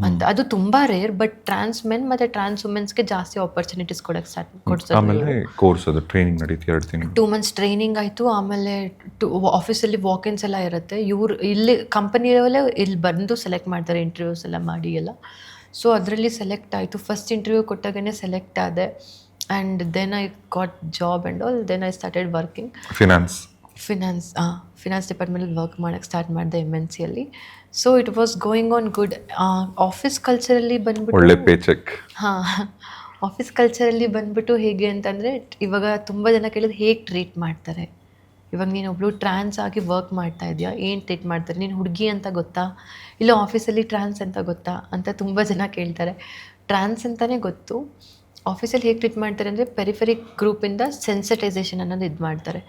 ಅಂತ. ಅದು ತುಂಬ ರೇರ್, ಬಟ್ ಟ್ರಾನ್ಸ್ ಮೆನ್ ಮತ್ತು ಟ್ರಾನ್ಸ್ ವುಮೆನ್ಸ್ಗೆ ಜಾಸ್ತಿ ಆಪರ್ಚುನಿಟೀಸ್ ಕೊಡ್ತಾರೆ. ಆಮೇಲೆ ಕೋರ್ಸ್ ಅದು ಟ್ರೈನಿಂಗ್ ನಡೀತಿ 2 ತಿಂಗಳು, 2 months ಟ್ರೈನಿಂಗ್ ಆಯಿತು. ಆಮೇಲೆ ಆಫೀಸಲ್ಲಿ ವಾಕಿನ್ಸ್ ಎಲ್ಲ ಇರುತ್ತೆ, ಇವ್ರು ಇಲ್ಲಿ ಕಂಪನಿಯವಲ್ಲೇ ಇಲ್ಲಿ ಬಂದು ಸೆಲೆಕ್ಟ್ ಮಾಡ್ತಾರೆ, ಇಂಟರ್ವ್ಯೂಸ್ ಎಲ್ಲ ಮಾಡಿ ಎಲ್ಲ. ಸೊ ಅದರಲ್ಲಿ ಸೆಲೆಕ್ಟ್ ಆಯಿತು. ಫಸ್ಟ್ ಇಂಟರ್ವ್ಯೂ ಕೊಟ್ಟಾಗೇ ಸೆಲೆಕ್ಟ್ ಆದೆ. And then I got job and all. Then I started working. Finance ಡಿಪಾರ್ಟ್ಮೆಂಟಲ್ಲಿ ವರ್ಕ್ ಮಾಡೋಕ್ಕೆ ಸ್ಟಾರ್ಟ್ ಮಾಡಿದೆ MNCಯಲ್ಲಿ. So it was going on good. Office ಕಲ್ಚರಲ್ಲಿ ಬಂದ್ಬಿಟ್ಟು ಒಳ್ಳೆ ಪೇಚೆಕ್. ಆಫೀಸ್ ಕಲ್ಚರಲ್ಲಿ ಬಂದ್ಬಿಟ್ಟು ಹೇಗೆ ಅಂತಂದರೆ, ಇವಾಗ ತುಂಬ ಜನ ಕೇಳಿದ್ರೆ ಹೇಗೆ ಟ್ರೀಟ್ ಮಾಡ್ತಾರೆ. ಇವಾಗ ನೀನು ಒಬ್ಳು ಟ್ರಾನ್ಸ್ ಆಗಿ ವರ್ಕ್ ಮಾಡ್ತಾ ಇದೆಯಾ, ಏನು ಟ್ರೀಟ್ ಮಾಡ್ತಾರೆ, ನೀನು ಹುಡುಗಿ ಅಂತ ಗೊತ್ತಾ, ಇಲ್ಲ ಆಫೀಸಲ್ಲಿ ಟ್ರಾನ್ಸ್ ಅಂತ ಗೊತ್ತಾ ಅಂತ ತುಂಬ ಜನ ಕೇಳ್ತಾರೆ. ಟ್ರಾನ್ಸ್ ಅಂತಲೇ ಗೊತ್ತು, ಆಫೀಸಲ್ಲಿ ಹೇಗೆ ಟ್ರೀಟ್ ಮಾಡ್ತಾರೆ ಅಂದರೆ ಪೆರಿಫೆರಿಕ್ ಗ್ರೂಪಿಂದ ಸೆನ್ಸಿಟೈಸೇಷನ್ ಅನ್ನೋದು ಇದು ಮಾಡ್ತಾರೆ.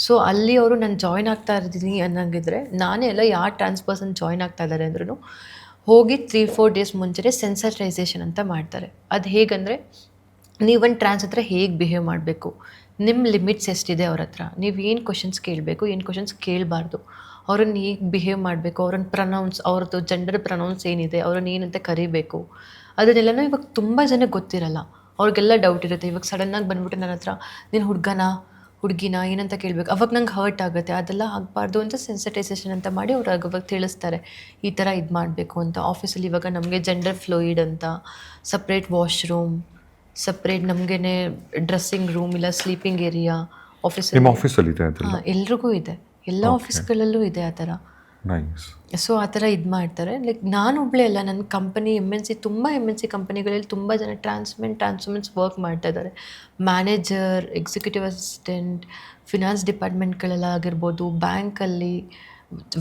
ಸೊ ಅಲ್ಲಿ ಅವರು ನಾನು ಜಾಯ್ನ್ ಆಗ್ತಾ ಇರ್ತೀನಿ ಅನ್ನೋಂಗಿದ್ರೆ, ನಾನೇ ಎಲ್ಲ ಯಾರು ಟ್ರಾನ್ಸ್ ಪರ್ಸನ್ ಜಾಯ್ನ್ ಆಗ್ತಾ ಇದ್ದಾರೆ ಅಂದ್ರೂ ಹೋಗಿ 3-4 days ಮುಂಚೆ ಸೆನ್ಸಿಟೈಸೇಷನ್ ಅಂತ ಮಾಡ್ತಾರೆ. ಅದು ಹೇಗಂದರೆ, ನೀವೊಂದು ಟ್ರಾನ್ಸ್ ಹತ್ರ ಹೇಗೆ ಬಿಹೇವ್ ಮಾಡಬೇಕು, ನಿಮ್ಮ ಲಿಮಿಟ್ಸ್ ಎಷ್ಟಿದೆ ಅವ್ರ ಹತ್ರ, ನೀವು ಏನು ಕ್ವಶನ್ಸ್ ಕೇಳಬೇಕು, ಏನು ಕ್ವಶನ್ಸ್ ಕೇಳಬಾರ್ದು, ಅವ್ರನ್ನ ಹೇಗೆ ಬಿಹೇವ್ ಮಾಡಬೇಕು, ಅವ್ರದ್ದು ಜೆಂಡರ್ ಪ್ರನೌನ್ಸ್ ಏನಿದೆ, ಅವ್ರನ್ನ ಏನಂತ ಕರಿಬೇಕು, ಅದನ್ನೆಲ್ಲನೂ ಇವಾಗ ತುಂಬ ಜನಕ್ಕೆ ಗೊತ್ತಿರಲ್ಲ. ಅವ್ರಿಗೆಲ್ಲ ಡೌಟ್ ಇರುತ್ತೆ. ಇವಾಗ ಸಡನ್ನಾಗಿ ಬಂದ್ಬಿಟ್ಟು ನನ್ನ ಹತ್ರ ನೀನು ಹುಡುಗಿನ ಏನಂತ ಕೇಳಬೇಕು, ಅವಾಗ ನಂಗೆ ಹರ್ಟ್ ಆಗುತ್ತೆ. ಅದೆಲ್ಲ ಆಗಬಾರ್ದು ಅಂತ ಸೆನ್ಸಿಟೈಸೇಷನ್ ಅಂತ ಮಾಡಿ ಅವ್ರು ಅವಾಗ ತಿಳಿಸ್ತಾರೆ, ಈ ಥರ ಇದು ಮಾಡಬೇಕು ಅಂತ. ಆಫೀಸಲ್ಲಿ ಇವಾಗ ನಮಗೆ ಜೆಂಡರ್ ಫ್ಲೂಯಿಡ್ ಅಂತ ಸಪ್ರೇಟ್ ವಾಶ್ರೂಮ್, ಸಪ್ರೇಟ್ ನಮಗೇನೆ ಡ್ರೆಸ್ಸಿಂಗ್ ರೂಮ್, ಇಲ್ಲ ಸ್ಲೀಪಿಂಗ್ ಏರಿಯಾ ಆಫೀಸಲ್ಲಿ ಇದೆ. ಎಲ್ರಿಗೂ ಇದೆ, ಎಲ್ಲ ಆಫೀಸ್ಗಳಲ್ಲೂ ಇದೆ ಆ ಥರ. ಸೊ ಆ ಥರ ಇದು ಮಾಡ್ತಾರೆ. ಲೈಕ್ ನಾನು ಒಬ್ಬಳೇ ಅಲ್ಲ, ನನ್ನ ಕಂಪನಿ ತುಂಬ MNC ಕಂಪನಿಗಳಲ್ಲಿ ತುಂಬ ಜನ ಟ್ರಾನ್ಸ್ವುಮೆನ್ಸ್ ವರ್ಕ್ ಮಾಡ್ತಾ ಇದ್ದಾರೆ. ಮ್ಯಾನೇಜರ್, ಎಕ್ಸಿಕ್ಯೂಟಿವ್ ಅಸಿಸ್ಟೆಂಟ್, ಫಿನಾನ್ಸ್ ಡಿಪಾರ್ಟ್ಮೆಂಟ್ಗಳೆಲ್ಲ ಆಗಿರ್ಬೋದು, ಬ್ಯಾಂಕಲ್ಲಿ,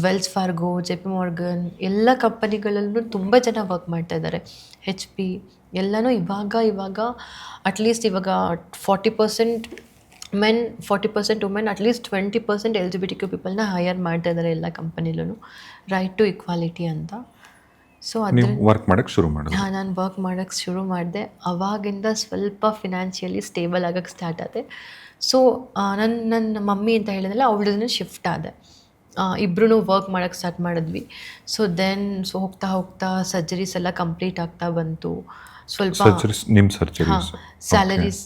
ವೆಲ್ಸ್ ಫಾರ್ಗೋ, JP Morgan ಎಲ್ಲ ಕಂಪನಿಗಳಲ್ಲೂ ತುಂಬ ಜನ ವರ್ಕ್ ಮಾಡ್ತಾ ಇದ್ದಾರೆ. HP ಎಲ್ಲನೂ ಇವಾಗ ಅಟ್ಲೀಸ್ಟ್ ಇವಾಗ 40% ಮೆನ್, 40% ವುಮೆನ್, ಅಟ್ಲೀಸ್ಟ್ 20% LGBTQ ಪೀಪಲ್ನ ಹೈಯರ್ ಮಾಡ್ತಾ ಇದ್ದಾರೆ ಎಲ್ಲ ಕಂಪನಿಲೂ, ರೈಟ್ ಟು ಇಕ್ವಾಲಿಟಿ ಅಂತ. ಸೊ ಅದು ವರ್ಕ್ ಮಾಡೋಕ್ಕೆ ಶುರು ಮಾಡಿದೆ. ನಾನು ವರ್ಕ್ ಮಾಡೋಕ್ಕೆ ಶುರು ಮಾಡಿದೆ. ಅವಾಗಿಂದ ಸ್ವಲ್ಪ ಫಿನಾನ್ಷಿಯಲಿ ಸ್ಟೇಬಲ್ ಆಗೋಕ್ಕೆ ಸ್ಟಾರ್ಟ್ ಆದೆ. ಸೊ ನನ್ನ ಮಮ್ಮಿ ಅಂತ ಹೇಳಿದ್ನಲ್ಲ, ಅವಳನ್ನ ಶಿಫ್ಟ್ ಆದೆ. ಇಬ್ಬರೂ ವರ್ಕ್ ಮಾಡೋಕ್ಕೆ ಸ್ಟಾರ್ಟ್ ಮಾಡಿದ್ವಿ. ಸೊ ಹೋಗ್ತಾ ಸರ್ಜರೀಸ್ ಎಲ್ಲ ಕಂಪ್ಲೀಟ್ ಆಗ್ತಾ ಬಂತು. ಸ್ವಲ್ಪ ಸರ್ಜರೀಸ್ ನಿಮ್ಮ ಹಾಂ ಸರ್ಜರೀಸ್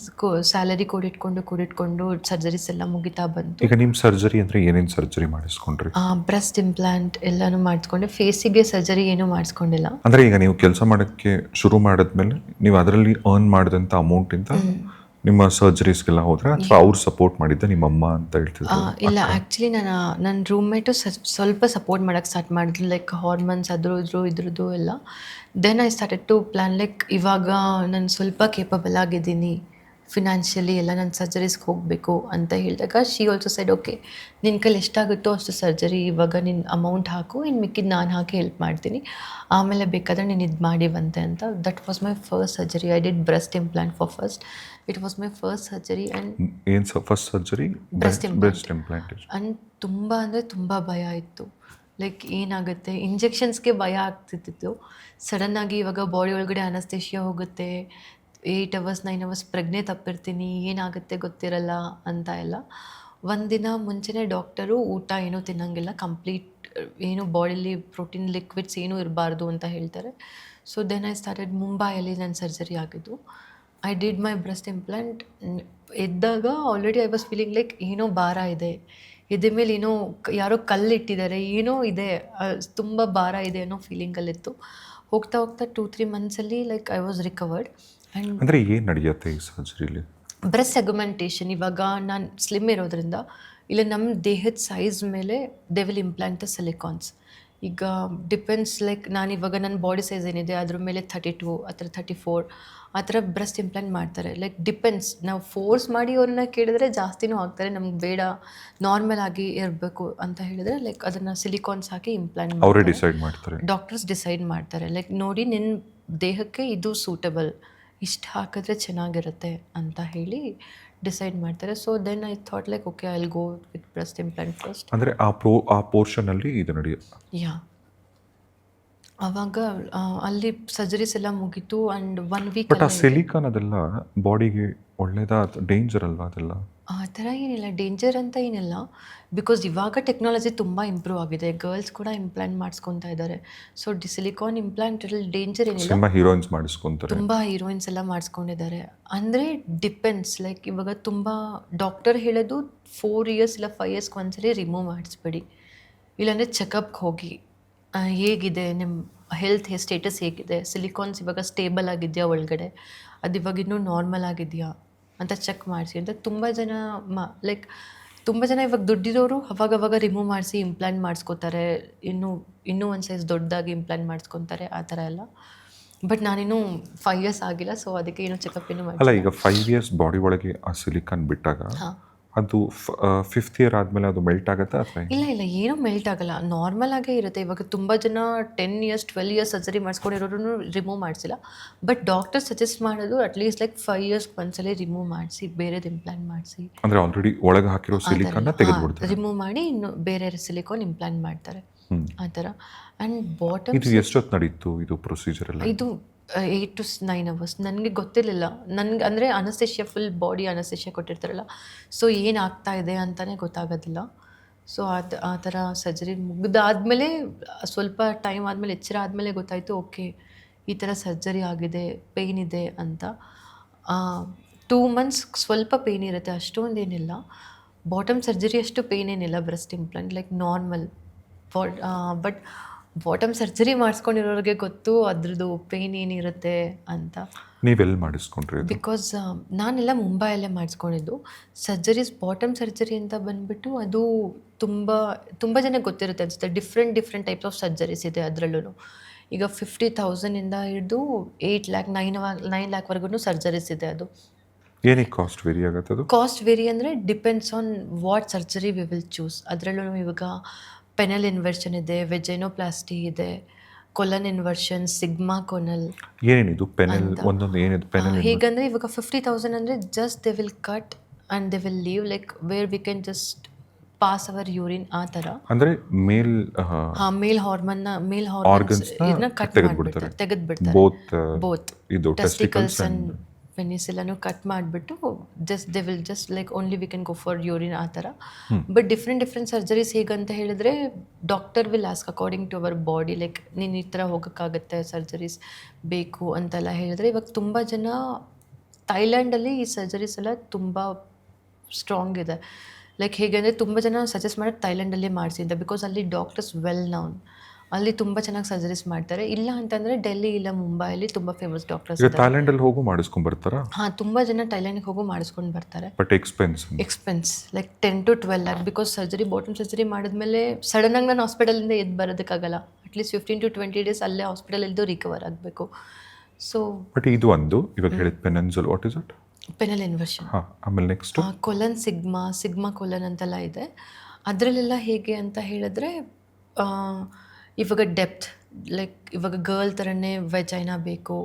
ಸ್ಯಾಲರಿ ಕೂಡಿಟ್ಕೊಂಡು ಸರ್ಜರೀಸ್ ಎಲ್ಲ ಮುಗಿತಾ ಬಂತು. ಈಗ ನಿಮ್ಮ ಸರ್ಜರಿ ಅಂದರೆ ಏನೇನು ಸರ್ಜರಿ ಮಾಡಿಸ್ಕೊಂಡ್ರಿ? ಬ್ರೆಸ್ಟ್ ಇಂಪ್ಲಾಂಟ್ ಎಲ್ಲನೂ ಮಾಡಿಸ್ಕೊಂಡೆ. ಫೇಸಿಗೆ ಸರ್ಜರಿ ಏನೂ ಮಾಡಿಸ್ಕೊಂಡಿಲ್ಲ. ಅಂದರೆ ಈಗ ನೀವು ಕೆಲಸ ಮಾಡೋಕ್ಕೆ ಶುರು ಮಾಡಿದ್ಮೇಲೆ ನೀವು ಅದರಲ್ಲಿ ಅರ್ನ್ ಮಾಡಿದಂಥ ಅಮೌಂಟಿಂದ ನಿಮ್ಮ ಸರ್ಜರೀಸ್ಗೆಲ್ಲ ಹೋದ್ರೆ ಅಥವಾ ಅವ್ರು ಸಪೋರ್ಟ್ ಮಾಡಿದ್ದ ನಿಮ್ಮ ಅಮ್ಮ ಅಂತ ಹೇಳ್ತಿದ್ರು? ಇಲ್ಲ, ಆ್ಯಕ್ಚುಲಿ ನನ್ನ ರೂಮ್ಮೇಟು ಸ್ವಲ್ಪ ಸಪೋರ್ಟ್ ಮಾಡೋಕ್ಕೆ ಸ್ಟಾರ್ಟ್ ಮಾಡಿದ್ರು, ಲೈಕ್ ಹಾರ್ಮೋನ್ಸ್ ಇದ್ರದ್ದು ಎಲ್ಲ. Then I started to plan, like ಇವಾಗ ನಾನು ಸ್ವಲ್ಪ ಕೇಪಬಲ್ ಆಗಿದ್ದೀನಿ ಫಿನಾನ್ಷಿಯಲಿ ಎಲ್ಲ, ನಾನು ಸರ್ಜರೀಸ್ಗೆ ಹೋಗಬೇಕು ಅಂತ ಹೇಳಿದಾಗ ಶಿ ಆಲ್ಸೋ ಸೈಡ್ ಓಕೆ, ನಿನ್ನ ಕೈಲಿ ಎಷ್ಟಾಗುತ್ತೋ ಅಷ್ಟು ಸರ್ಜರಿ ಇವಾಗ ನಿನ್ನ ಅಮೌಂಟ್ ಹಾಕು, ಇನ್ನು ಮಿಕ್ಕಿದ್ದು ನಾನು ಹಾಕಿ ಹೆಲ್ಪ್ ಮಾಡ್ತೀನಿ, ಆಮೇಲೆ ಬೇಕಾದರೆ ನೀನು ಇದು ಮಾಡಿವಂತೆ ಅಂತ. That was my first surgery. I did breast implant for first. It was my first surgery. And ಏನು first surgery? Breast implant. And ತುಂಬ ಭಯ ಇತ್ತು, ಲೈಕ್ ಏನಾಗುತ್ತೆ, ಇಂಜೆಕ್ಷನ್ಸ್ಗೆ ಭಯ ಆಗ್ತಿತ್ತು. ಸಡನ್ನಾಗಿ ಇವಾಗ ಬಾಡಿ ಒಳಗಡೆ ಅನಸ್ತೇಷಿಯಾ ಹೋಗುತ್ತೆ, 8 hours 9 hours ಪ್ರಜ್ಞೆ ತಪ್ಪಿರ್ತೀನಿ, ಏನಾಗುತ್ತೆ ಗೊತ್ತಿರಲ್ಲ ಅಂತ ಎಲ್ಲ. ಒಂದಿನ ಮುಂಚೆನೇ ಡಾಕ್ಟರು ಊಟ ಏನೂ ತಿನ್ನೋಂಗಿಲ್ಲ, ಕಂಪ್ಲೀಟ್ ಏನು ಬಾಡಿಲಿ ಪ್ರೋಟೀನ್ ಲಿಕ್ವಿಡ್ಸ್ ಏನೂ ಇರಬಾರ್ದು ಅಂತ ಹೇಳ್ತಾರೆ. ಸೊ ದೆನ್ ಐ ಸ್ಟಾರ್ಟೆಡ್ ಮುಂಬೈಯಲ್ಲಿ ನನ್ನ ಸರ್ಜರಿ ಆಗಿದ್ದು. I did my breast implant. ಎದ್ದಾಗ already I was feeling like ಏನೋ ಭಾರ ಇದೆ, ಎದೆ ಮೇಲೆ ಏನೋ ಯಾರೋ ಕಲ್ಲಿಟ್ಟಿದ್ದಾರೆ, ಏನೋ ಇದೆ, ತುಂಬ ಭಾರ ಇದೆ ಅನ್ನೋ ಫೀಲಿಂಗಲ್ಲಿತ್ತು. ಹೋಗ್ತಾ 2-3 ಮಂತ್ಸಲ್ಲಿ like I was recovered. And ಅಂದರೆ ಏನು ನಡೆಯುತ್ತೆ ಈ ಸರ್ಜರಿಲಿ? Breast segmentation. ಇವಾಗ ನಾನು ಸ್ಲಿಮ್ ಇರೋದ್ರಿಂದ ಇಲ್ಲ ನಮ್ಮ ದೇಹದ ಸೈಜ್ ಮೇಲೆ ದೇ ವಿಲ್ ಇಂಪ್ಲಾಂಟ್ ದ ಸಿಲಿಕಾನ್ಸ್. ಈಗ ಡಿಪೆಂಡ್ಸ್, ಲೈಕ್ ನಾನಿವಾಗ ನನ್ನ ಬಾಡಿ ಸೈಜ್ ಏನಿದೆ ಅದ್ರ ಮೇಲೆ 32 ಆ ಥರ 34 ಆ ಥರ ಬ್ರೆಸ್ಟ್ ಇಂಪ್ಲಾಂಟ್ ಮಾಡ್ತಾರೆ. ಲೈಕ್ ಡಿಪೆಂಡ್ಸ್, ನಾವು ಫೋರ್ಸ್ ಮಾಡಿ ಅವ್ರನ್ನ ಕೇಳಿದ್ರೆ ಜಾಸ್ತಿನೂ ಆಗ್ತಾರೆ, ನಮ್ಗೆ ಬೇಡ ನಾರ್ಮಲ್ ಆಗಿ ಇರಬೇಕು ಅಂತ ಹೇಳಿದ್ರೆ ಲೈಕ್ ಅದನ್ನು ಸಿಲಿಕಾನ್ಸ್ ಹಾಕಿ ಇಂಪ್ಲಾಂಟ್ ಅವರೇ ಡಿಸೈಡ್ ಮಾಡ್ತಾರೆ, ಡಾಕ್ಟರ್ಸ್ ಡಿಸೈಡ್ ಮಾಡ್ತಾರೆ. ಲೈಕ್ ನೋಡಿ ನಿನ್ನ ದೇಹಕ್ಕೆ ಇದು ಸೂಟಬಲ್, ಇಷ್ಟು ಹಾಕಿದ್ರೆ ಚೆನ್ನಾಗಿರುತ್ತೆ ಅಂತ ಹೇಳಿ ಡಿಸೈಡ್ ಮಾಡ್ತಾರೆ. So then I thought like okay, I will go with breast implant first. ಅಂದರೆ ಆ ಪೋರ್ಷನಲ್ಲಿ ಇದು ನಡೆಯುತ್ತೆ. ಯಾ, ಆವಾಗ ಅಲ್ಲಿ ಸರ್ಜರೀಸ್ ಎಲ್ಲ ಮುಗೀತು. And 1 week. ಬಟ್ ಆ ಸಿಲಿಕಾನ್ ಅದೆಲ್ಲ ಬಾಡಿಗೆ ಒಳ್ಳೇದಾ ಡೇಂಜರ್ ಅಲ್ವಾ ಅದೆಲ್ಲ? ಆ ಥರ ಏನಿಲ್ಲ, ಡೇಂಜರ್ ಅಂತ ಏನಿಲ್ಲ, ಬಿಕಾಸ್ ಇವಾಗ ಟೆಕ್ನಾಲಜಿ ತುಂಬ ಇಂಪ್ರೂವ್ ಆಗಿದೆ, ಗರ್ಲ್ಸ್ ಕೂಡ ಇಂಪ್ಲಾಂಟ್ ಮಾಡಿಸ್ಕೊತಾ ಇದ್ದಾರೆ. ಸೊ ಸಿಲಿಕಾನ್ ಇಂಪ್ಲಾಂಟಲ್ಲಿ ಡೇಂಜರ್ ಏನಿಲ್ಲ. ತುಂಬ ಹೀರೋಯಿನ್ಸ್ ಮಾಡಿಸ್ಕೊತಾರೆ, ತುಂಬ ಹೀರೋಯಿನ್ಸ್ ಎಲ್ಲ ಮಾಡಿಸ್ಕೊಂಡಿದ್ದಾರೆ. ಅಂದರೆ ಡಿಪೆಂಡ್ಸ್, ಲೈಕ್ ಇವಾಗ ತುಂಬ ಡಾಕ್ಟರ್ ಹೇಳೋದು 4 years ಇಲ್ಲ 5 years ಒಂದ್ಸರಿ ರಿಮೂವ್ ಮಾಡಿಸ್ಬೇಡಿ, ಇಲ್ಲಾಂದರೆ ಚೆಕಪ್ಗೆ ಹೋಗಿ ಹೇಗಿದೆ ನಿಮ್ಮ ಹೆಲ್ತ್ ಸ್ಟೇಟಸ್ ಹೇಗಿದೆ, ಸಿಲಿಕಾನ್ಸ್ ಇವಾಗ ಸ್ಟೇಬಲ್ ಆಗಿದೆಯಾ ಒಳಗಡೆ, ಅದು ಇವಾಗ ಇನ್ನೂ ನಾರ್ಮಲ್ ಆಗಿದೆಯಾ ಅಂತ ಚೆಕ್ ಮಾಡಿಸಿ ಅಂತ. ತುಂಬ ಜನ ಇವಾಗ ದುಡ್ಡಿರೋರು ಅವಾಗವಾಗ ರಿಮೂವ್ ಮಾಡಿಸಿ ಇಂಪ್ಲಾಂಟ್ ಮಾಡಿಸ್ಕೋತಾರೆ, ಇನ್ನೂ ಒಂದು ಸೈಜ್ ದೊಡ್ಡದಾಗಿ ಇಂಪ್ಲಾಂಟ್ ಮಾಡಿಸ್ಕೊತಾರೆ ಆ ಥರ ಎಲ್ಲ. ಬಟ್ ನಾನಿನ್ನೂ 5 years ಆಗಿಲ್ಲ, ಸೊ ಅದಕ್ಕೆ ಏನೂ ಚೆಕಪ್ ಏನೂ ಮಾಡಿ. ಅಲ್ಲ, ಈಗ 5 years ಬಾಡಿ ಒಳಗೆ ಆ ಸಿಲಿಕಾನ್ ಬಿಟ್ಟಾಗ ಅದು 5th year ಆದಮೇಲೆ ಅದು ಮೆಲ್ಟ್ ಆಗುತ್ತಾ ಅಥವಾ? ಇಲ್ಲ, ಏನೂ ಮೆಲ್ಟ್ ಆಗಲ್ಲ, ನಾರ್ಮಲ್ ಆಗೇ ಇರುತ್ತೆ. ಇವಾಗ ತುಂಬ ಜನ 10 years 12 years ಸರ್ಜರಿ ಮಾಡಿಸ್ಕೊಂಡಿರೋರು ರಿಮೂವ್ ಮಾಡಿಸಿಲ್ಲ. ಬಟ್ ಡಾಕ್ಟರ್ ಸಜೆಸ್ಟ್ ಮಾಡೋದು ಅಟ್ಲೀಸ್ಟ್ ಲೈಕ್ 5 years ಒಂದ್ಸಲ ರಿಮೂವ್ ಮಾಡಿಸಿ ಬೇರೆದು ಇಂಪ್ಲಾಂಟ್ ಮಾಡಿಸಿ. ಅಂದರೆ ಆಲ್ರೆಡಿ ಒಳಗೆ ಹಾಕಿರೋ ಸಿಲಿಕಾನ್ನ ತೆಗೆದುಬಿಡ್ತಾರೆ, ರಿಮೂವ್ ಮಾಡಿ ಇನ್ನು ಬೇರೆ ಸಿಲಿಕಾನ್ ಇಂಪ್ಲಾಂಟ್ ಮಾಡ್ತಾರೆ ಆ ಥರ. ಆ್ಯಂಡ್ ಬಾಟಮ್ ಇದು ಎಷ್ಟೊತ್ತು ನಡೀತು ಇದು ಪ್ರೊಸೀಜರ್ ಎಲ್ಲ? ಇದು 8 to 9 hours. ನನಗೆ ಗೊತ್ತಿರಲಿಲ್ಲ, ನನಗೆ ಅಂದರೆ ಅನಸ್ತೇಷಿಯಾ ಫುಲ್ ಬಾಡಿ ಅನಸ್ತೇಷಿಯಾ ಕೊಟ್ಟಿರ್ತಾರಲ್ಲ, ಸೊ ಏನಾಗ್ತಾ ಇದೆ ಅಂತಲೇ ಗೊತ್ತಾಗೋದಿಲ್ಲ. ಸೊ ಆ ಥರ ಸರ್ಜರಿ ಮುಗಿದಾದ್ಮೇಲೆ ಸ್ವಲ್ಪ ಟೈಮ್ ಆದಮೇಲೆ ಎಚ್ಚರ ಆದಮೇಲೆ ಗೊತ್ತಾಯಿತು ಓಕೆ ಈ ಥರ ಸರ್ಜರಿ ಆಗಿದೆ, ಪೇಯ್ನ್ ಇದೆ ಅಂತ. 2 months ಸ್ವಲ್ಪ ಪೇಯ್ನ್ ಇರುತ್ತೆ, ಅಷ್ಟೊಂದೇನಿಲ್ಲ. ಬಾಟಮ್ ಸರ್ಜರಿ ಅಷ್ಟು ಪೇಯ್ನ್ ಏನಿಲ್ಲ, breast implant like normal. But bottom surgery ಮಾಡಿಸ್ಕೊಂಡಿರೋರಿಗೆ ಗೊತ್ತು ಅದ್ರದ್ದು ಪೇಯ್ನ್ ಏನಿರುತ್ತೆ ಅಂತ. ನೀವೆಲ್ಲಿ ಮಾಡಿಸ್ಕೊಂಡ್ರಿ? ಬಿಕಾಸ್ ನಾನೆಲ್ಲ ಮುಂಬೈಯಲ್ಲೇ ಮಾಡಿಸ್ಕೊಂಡಿದ್ದು. ಸರ್ಜರೀಸ್ ಬಾಟಮ್ ಸರ್ಜರಿ ಅಂತ ಬಂದುಬಿಟ್ಟು ಅದು ತುಂಬ ಜನಕ್ಕೆ ಗೊತ್ತಿರುತ್ತೆ ಅನಿಸುತ್ತೆ. ಡಿಫ್ರೆಂಟ್ ಟೈಪ್ಸ್ ಆಫ್ ಸರ್ಜರೀಸ್ ಇದೆ ಅದರಲ್ಲೂ. ಈಗ 50,000ಇಂದ ಹಿಡಿದು 8 lakh 9 lakhವರೆಗೂ ಸರ್ಜರೀಸ್ ಇದೆ. ಅದು ಏನಕ್ಕೆ ಕಾಸ್ಟ್ ವೇರಿ ಆಗುತ್ತೆ? ಅದು ಕಾಸ್ಟ್ ವೇರಿ ಅಂದರೆ depends on what surgery we will choose. ಅದರಲ್ಲೂ ಇವಾಗ ಪೆನಲ್ ಇನ್ವರ್ಷನ್ ಇದೆ, ವೆಜೈನೋಪ್ಲಾಸ್ಟಿ ಇದೆ, ಕೊಲನ್ ಇನ್ವರ್ಷನ್, ಸಿಗ್ಮಾ ಕೊನಲ್. ಏನೇನಿದು ಪೆನಲ್? ಒಂದೊಂದು ಏನಿದು ಪೆನಲ್? ಹೇಗಂದರೆ ಇವಾಗ 50,000 ಅಂದರೆ just they will cut and they will leave like where we can just pass our urine ಆ ಥರ. ಅಂದರೆ ಮೇಲ್ ಆರ್ಗನ್ಸ್ ಇದನ್ನ ಕಟ್ ಮಾಡಿಬಿಡ್ತಾರೆ, ತೆಗೆದುಬಿಡ್ತಾರೆ. ಬೋತ್ ಇದು ಟೆಸ್ಟಿಕಲ್ಸ್ ಅಂಡ್ ಪೆನಿಸಿಲನ್ನು ಕಟ್ ಮಾಡಿಬಿಟ್ಟು they will just like only we can go for urine ಆ ಥರ. ಬಟ್ ಡಿಫ್ರೆಂಟ್ ಸರ್ಜರೀಸ್ ಹೇಗಂತ ಹೇಳಿದ್ರೆ doctor will ask according to our body, like ನೀನು ಈ ಥರ ಹೋಗೋಕ್ಕಾಗತ್ತೆ ಸರ್ಜರೀಸ್ ಬೇಕು ಅಂತೆಲ್ಲ ಹೇಳಿದ್ರೆ. ಇವಾಗ ತುಂಬ ಜನ ಥೈಲ್ಯಾಂಡಲ್ಲಿ ಈ ಸರ್ಜರೀಸ್ ಎಲ್ಲ ತುಂಬ ಸ್ಟ್ರಾಂಗ್ ಇದೆ. ಲೈಕ್ ಹೇಗೆ ಅಂದರೆ ತುಂಬ ಜನ ಸಜೆಸ್ಟ್ ಮಾಡೋದು ಥೈಲ್ಯಾಂಡಲ್ಲೇ ಮಾಡಿಸಿ ಅಂತ, ಬಿಕಾಸ್ ಅಲ್ಲಿ ಡಾಕ್ಟರ್ಸ್ ವೆಲ್ ನೌನ್, ಅಲ್ಲಿ ತುಂಬ ಚೆನ್ನಾಗಿ ಸರ್ಜರೀಸ್ ಮಾಡ್ತಾರೆ. ಇಲ್ಲ ಅಂತಂದರೆ ಡೆಲ್ಲಿ ಇಲ್ಲ ಮುಂಬೈಲಿ ತುಂಬ ಫೇಮಸ್ ಡಾಕ್ಟರ್ಸ್ ಈಗ ಥೈಲ್ಯಾಂಡಲ್ಲಿ ಹೋಗು ಮಾಡಿಸ್ಕೊಂಡ್ ಬರ್ತಾರಾ? ಹಾಂ, ತುಂಬ ಜನ ಥೈಲ್ಯಾಂಡಿಗೆ ಹೋಗು ಮಾಡಿಸ್ಕೊಂಡು ಬರ್ತಾರೆ. But expense like 10 to 12 lakh, because surgery bottom surgery ಮಾಡಿದ್ಮೇಲೆ ಸಡನ್ನಾಗಿ ನಾನು ಹಾಸ್ಪಿಟಲಿಂದ ಎದ್ದು ಬರೋದಕ್ಕಾಗಲ್ಲ. ಅಟ್ಲೀಸ್ಟ್ 15 to 20 days ಅಲ್ಲೇ ಹಾಸ್ಪಿಟಲ್ ಇದ್ದು ರಿಕವರ್ ಆಗಬೇಕು. ಸೊ ಬಟ್ ಇದು ಒಂದು ಇವಾಗ ಹೇಳಿದ ಪೆನನ್ಸಲ್, what is it? Penile inversion. ಹಾಂ, ಆಮೇಲೆ ನೆಕ್ಸ್ಟ್ ಕೊಲನ್ ಸಿಗ್ಮಾ ಕೊಲನ್ ಅಂತೆಲ್ಲ ಇದೆ. ಅದರಲ್ಲೆಲ್ಲ ಹೇಗೆ ಅಂತ ಹೇಳಿದ್ರೆ ಇವಾಗ ಡೆಪ್ತ್, ಲೈಕ್ ಇವಾಗ ಗರ್ಲ್ ಥರನೇ ವೆಜೈನಾ ಬೇಕು,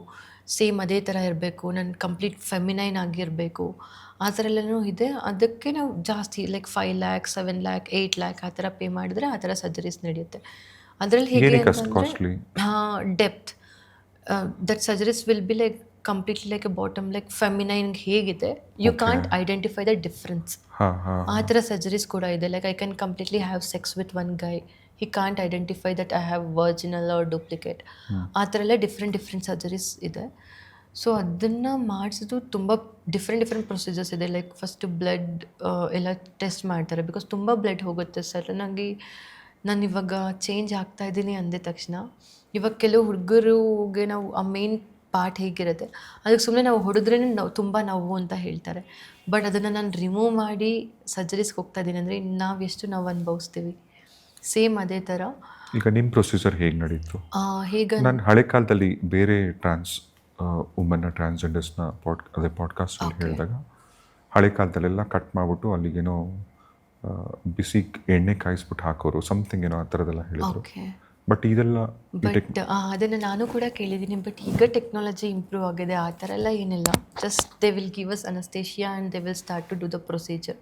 ಸೇಮ್ ಅದೇ ಥರ ಇರಬೇಕು, ನಾನು ಕಂಪ್ಲೀಟ್ ಫೆಮಿನೈನ್ ಆಗಿರಬೇಕು, ಆ ಥರ ಎಲ್ಲನೂ ಇದೆ. ಅದಕ್ಕೆ ನಾವು ಜಾಸ್ತಿ ಲೈಕ್ 5 lakh 7 lakh 8 lakh ಆ ಥರ ಪೇ ಮಾಡಿದ್ರೆ ಆ ಥರ ಸರ್ಜರೀಸ್ ನಡೆಯುತ್ತೆ. ಅದರಲ್ಲಿ ಹೇಗೆ ಅಂತಂದರೆ depth that surgeries will be like completely like a bottom, like ಫೆಮಿನೈನ್ಗೆ ಹೇಗಿದೆ you can't identify the difference, ಆ ಥರ ಸರ್ಜರೀಸ್ ಕೂಡ ಇದೆ. Like I can completely have sex with one guy, he can't identify that I have vaginal or duplicate, ಆ ಥರ ಎಲ್ಲ different surgeries ಇದೆ. ಸೊ ಅದನ್ನು ಮಾಡಿಸಿದ್ದು ತುಂಬ ಡಿಫ್ರೆಂಟ್ ಪ್ರೊಸೀಜರ್ಸ್ ಇದೆ. ಲೈಕ್ ಫಸ್ಟು ಬ್ಲಡ್ ಎಲ್ಲ ಟೆಸ್ಟ್ ಮಾಡ್ತಾರೆ, ಬಿಕಾಸ್ ತುಂಬ ಬ್ಲಡ್ ಹೋಗುತ್ತೆ. ಸಡನ್ನಾಗಿ ನಾನು ಇವಾಗ ಚೇಂಜ್ ಆಗ್ತಾಯಿದ್ದೀನಿ ಅಂದ ತಕ್ಷಣ, ಇವಾಗ ಕೆಲವು ಹುಡುಗರಿಗೆ ನಾವು ಆ ಮೇನ್ ಪಾರ್ಟ್ ಹೇಗಿರುತ್ತೆ ಅದಕ್ಕೆ ಸುಮ್ಮನೆ ನಾವು ಹೊಡೆದ್ರೇ ನಾವು ತುಂಬ ನೋವು ಅಂತ ಹೇಳ್ತಾರೆ. ಬಟ್ ಅದನ್ನು ನಾನು ರಿಮೂವ್ ಮಾಡಿ ಸರ್ಜರೀಸ್ಗೆ ಹೋಗ್ತಾ ಇದ್ದೀನಿ ಅಂದರೆ ನಾವು ಎಷ್ಟು ನಾವು ಅನುಭವಿಸ್ತೀವಿ, ಸೇಮ್ ಅದೇ ಥರ. ಈಗ ನಿಮ್ಮ ಪ್ರೊಸೀಜರ್ ಹೇಗೆ ನಡೀತು? ಹೇಗೆ ನಾನು ಹಳೆ ಕಾಲದಲ್ಲಿ ಬೇರೆ ವುಮನ್ನ ಟ್ರಾನ್ಸ್ಜೆಂಡರ್ಸ್ನ ಪಾಡ್ಕಾಸ್ಟಲ್ಲಿ ಹೇಳಿದಾಗ ಹಳೆ ಕಾಲದಲ್ಲೆಲ್ಲ ಕಟ್ ಮಾಡಿಬಿಟ್ಟು ಅಲ್ಲಿಗೇನೋ ಬಿಸಿ ಎಣ್ಣೆ ಕಾಯಿಸ್ಬಿಟ್ಟು ಹಾಕೋರು, ಸಮಥಿಂಗ್ ಏನೋ ಆ ಥರದ್ದೆಲ್ಲ ಹೇಳಿದರು. ಬಟ್ ಇದೆಲ್ಲ ಅದನ್ನು ನಾನು ಕೂಡ ಕೇಳಿದ್ದೀನಿ. ಬಟ್ ಈಗ ಟೆಕ್ನಾಲಜಿ ಇಂಪ್ರೂವ್ ಆಗಿದೆ, ಆ ಥರ ಎಲ್ಲ ಏನಿಲ್ಲ. Just they will give us anaesthesia and they will start to do the procedure.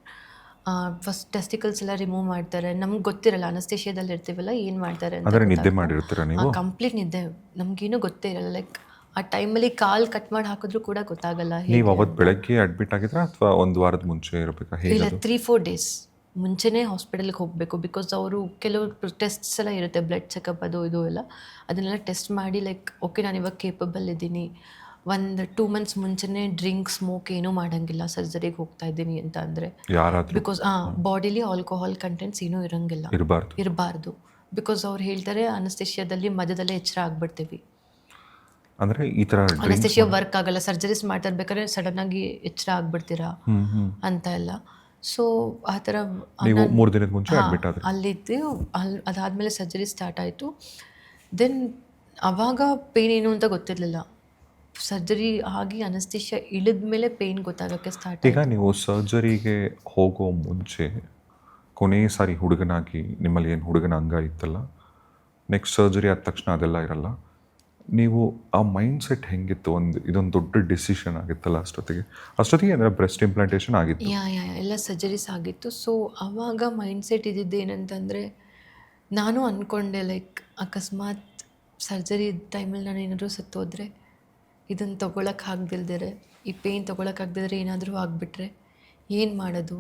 First testicles ಎಲ್ಲ ರಿಮೂವ್ ಮಾಡ್ತಾರೆ. ನಮ್ಗೆ ಗೊತ್ತಿರಲ್ಲ, ಅನಸ್ತೇಷಿಯಾದಲ್ಲಿ ಇರ್ತೀವಲ್ಲ ಏನು ಮಾಡ್ತಾರೆ ಅಂತ. ನಿದ್ದೆ ಮಾಡಿರ್ತೀರ ನೀವು? ಕಂಪ್ಲೀಟ್ ನಿದ್ದೆ, ನಮಗೇನು ಗೊತ್ತೇ ಇರಲ್ಲ. ಲೈಕ್ ಆ ಟೈಮಲ್ಲಿ ಕಾಲು ಕಟ್ ಮಾಡಿ ಹಾಕಿದ್ರು ಕೂಡ ಗೊತ್ತಾಗಲ್ಲ. ನೀವು ಅವತ್ತು ಬೆಳಗ್ಗೆ ಅಡ್ಮಿಟ್ ಆಗಿದ್ರೆ ಅಥವಾ ಒಂದು ವಾರದ ಮುಂಚೆ ಇರಬೇಕಾ? ಇಲ್ಲ, 3-4 days ಮುಂಚೆನೇ ಹಾಸ್ಪಿಟಲ್ಗೆ ಹೋಗಬೇಕು. ಬಿಕಾಸ್ ಅವರು ಕೆಲವು ಟೆಸ್ಟ್ಸ್ ಎಲ್ಲ ಇರುತ್ತೆ, ಬ್ಲಡ್ ಚೆಕಪ್ ಅದು ಇದು ಎಲ್ಲ, ಅದನ್ನೆಲ್ಲ ಟೆಸ್ಟ್ ಮಾಡಿ ಲೈಕ್ ಓಕೆ ನಾನು ಇವಾಗ ಕೇಪಬಲ್ ಇದ್ದೀನಿ, ಒಂದು 2 months ಮುಂಚೆನೇ ಡ್ರಿಂಕ್ ಸ್ಮೋಕ್ ಏನೂ ಮಾಡೋಂಗಿಲ್ಲ, ಸರ್ಜರಿಗೆ ಹೋಗ್ತಾ ಇದ್ದೀನಿ ಅಂತ ಅಂದರೆ. ಬಿಕಾಸ್ ಬಾಡಿಲಿ ಆಲ್ಕೋಹಾಲ್ ಕಂಟೆಂಟ್ಸ್ ಏನೂ ಇರಬಾರ್ದು. ಬಿಕಾಸ್ ಅವ್ರು ಹೇಳ್ತಾರೆ ಅನಸ್ತೇಷಿಯಾದಲ್ಲಿ ಮಧ್ಯದಲ್ಲೇ ಎಚ್ಚರ ಆಗ್ಬಿಡ್ತೀವಿ, ಅಂದರೆ ಈ ಥರ ಅನಸ್ತೇಷಿಯಾ ವರ್ಕ್ ಆಗಲ್ಲ, ಸರ್ಜರೀಸ್ ಮಾಡ್ತಾ ಇರ್ಬೇಕಾದ್ರೆ ಸಡನ್ನಾಗಿ ಎಚ್ಚರ ಆಗ್ಬಿಡ್ತೀರಾ ಅಂತ ಎಲ್ಲ. ಸೊ ಆ ಥರ 3 ದಿನದ ಮುಂಚೆ ಅಡ್ಮಿಟ್ ಆದ್ರೆ ಅಲ್ಲಿದ್ದು ಅದಾದಮೇಲೆ ಸರ್ಜರಿ ಸ್ಟಾರ್ಟ್ ಆಯಿತು. ದೆನ್ ಆವಾಗ ಪೇನ್ ಏನು ಅಂತ ಗೊತ್ತಿರಲಿಲ್ಲ. ಸರ್ಜರಿ ಆಗಿ ಅನಸ್ತೇಷಿಯಾ ಇಳಿದ ಮೇಲೆ ಪೇನ್ ಗೊತ್ತಾಗೋಕ್ಕೆ ಸ್ಟಾರ್ಟ್. ಈಗ ನೀವು ಸರ್ಜರಿಗೆ ಹೋಗೋ ಮುಂಚೆ ಕೊನೆಯ ಸಾರಿ ಹುಡುಗನಾಗಿ ನಿಮ್ಮಲ್ಲಿ ಏನು ಹುಡುಗನ ಅಂಗ ಇತ್ತಲ್ಲ, ನೆಕ್ಸ್ಟ್ ಸರ್ಜರಿ ಆದ ತಕ್ಷಣ ಅದೆಲ್ಲ ಇರಲ್ಲ, ನೀವು ಆ ಮೈಂಡ್ ಸೆಟ್ ಹೆಂಗಿತ್ತು? ಇದೊಂದು ದೊಡ್ಡ ಡಿಸಿಷನ್ ಆಗಿತ್ತಲ್ಲ ಅಷ್ಟೊತ್ತಿಗೆ ಅಂದರೆ ಬ್ರೆಸ್ಟ್ ಇಂಪ್ಲಾಂಟೇಷನ್ ಆಗಿತ್ತು, ಎಲ್ಲ ಸರ್ಜರೀಸ್ ಆಗಿತ್ತು. ಸೊ ಆವಾಗ ಮೈಂಡ್ ಸೆಟ್ ಇದ್ದಿದ್ದು ಏನಂತಂದರೆ, ನಾನು ಅಂದ್ಕೊಂಡೆ ಲೈಕ್ ಅಕಸ್ಮಾತ್ ಸರ್ಜರಿ ಟೈಮಲ್ಲಿ ನಾನು ಏನಾದರೂ ಸತ್ತೋದ್ರೆ, ಇದನ್ನು ತೊಗೊಳಕ್ಕಾಗ್ದಿಲ್ದರೆ, ಈ ಪೇಯ್ನ್ ತೊಗೊಳಕ್ಕಾಗ್ದಿದ್ರೆ ಏನಾದರೂ ಆಗಿಬಿಟ್ರೆ ಏನು ಮಾಡೋದು,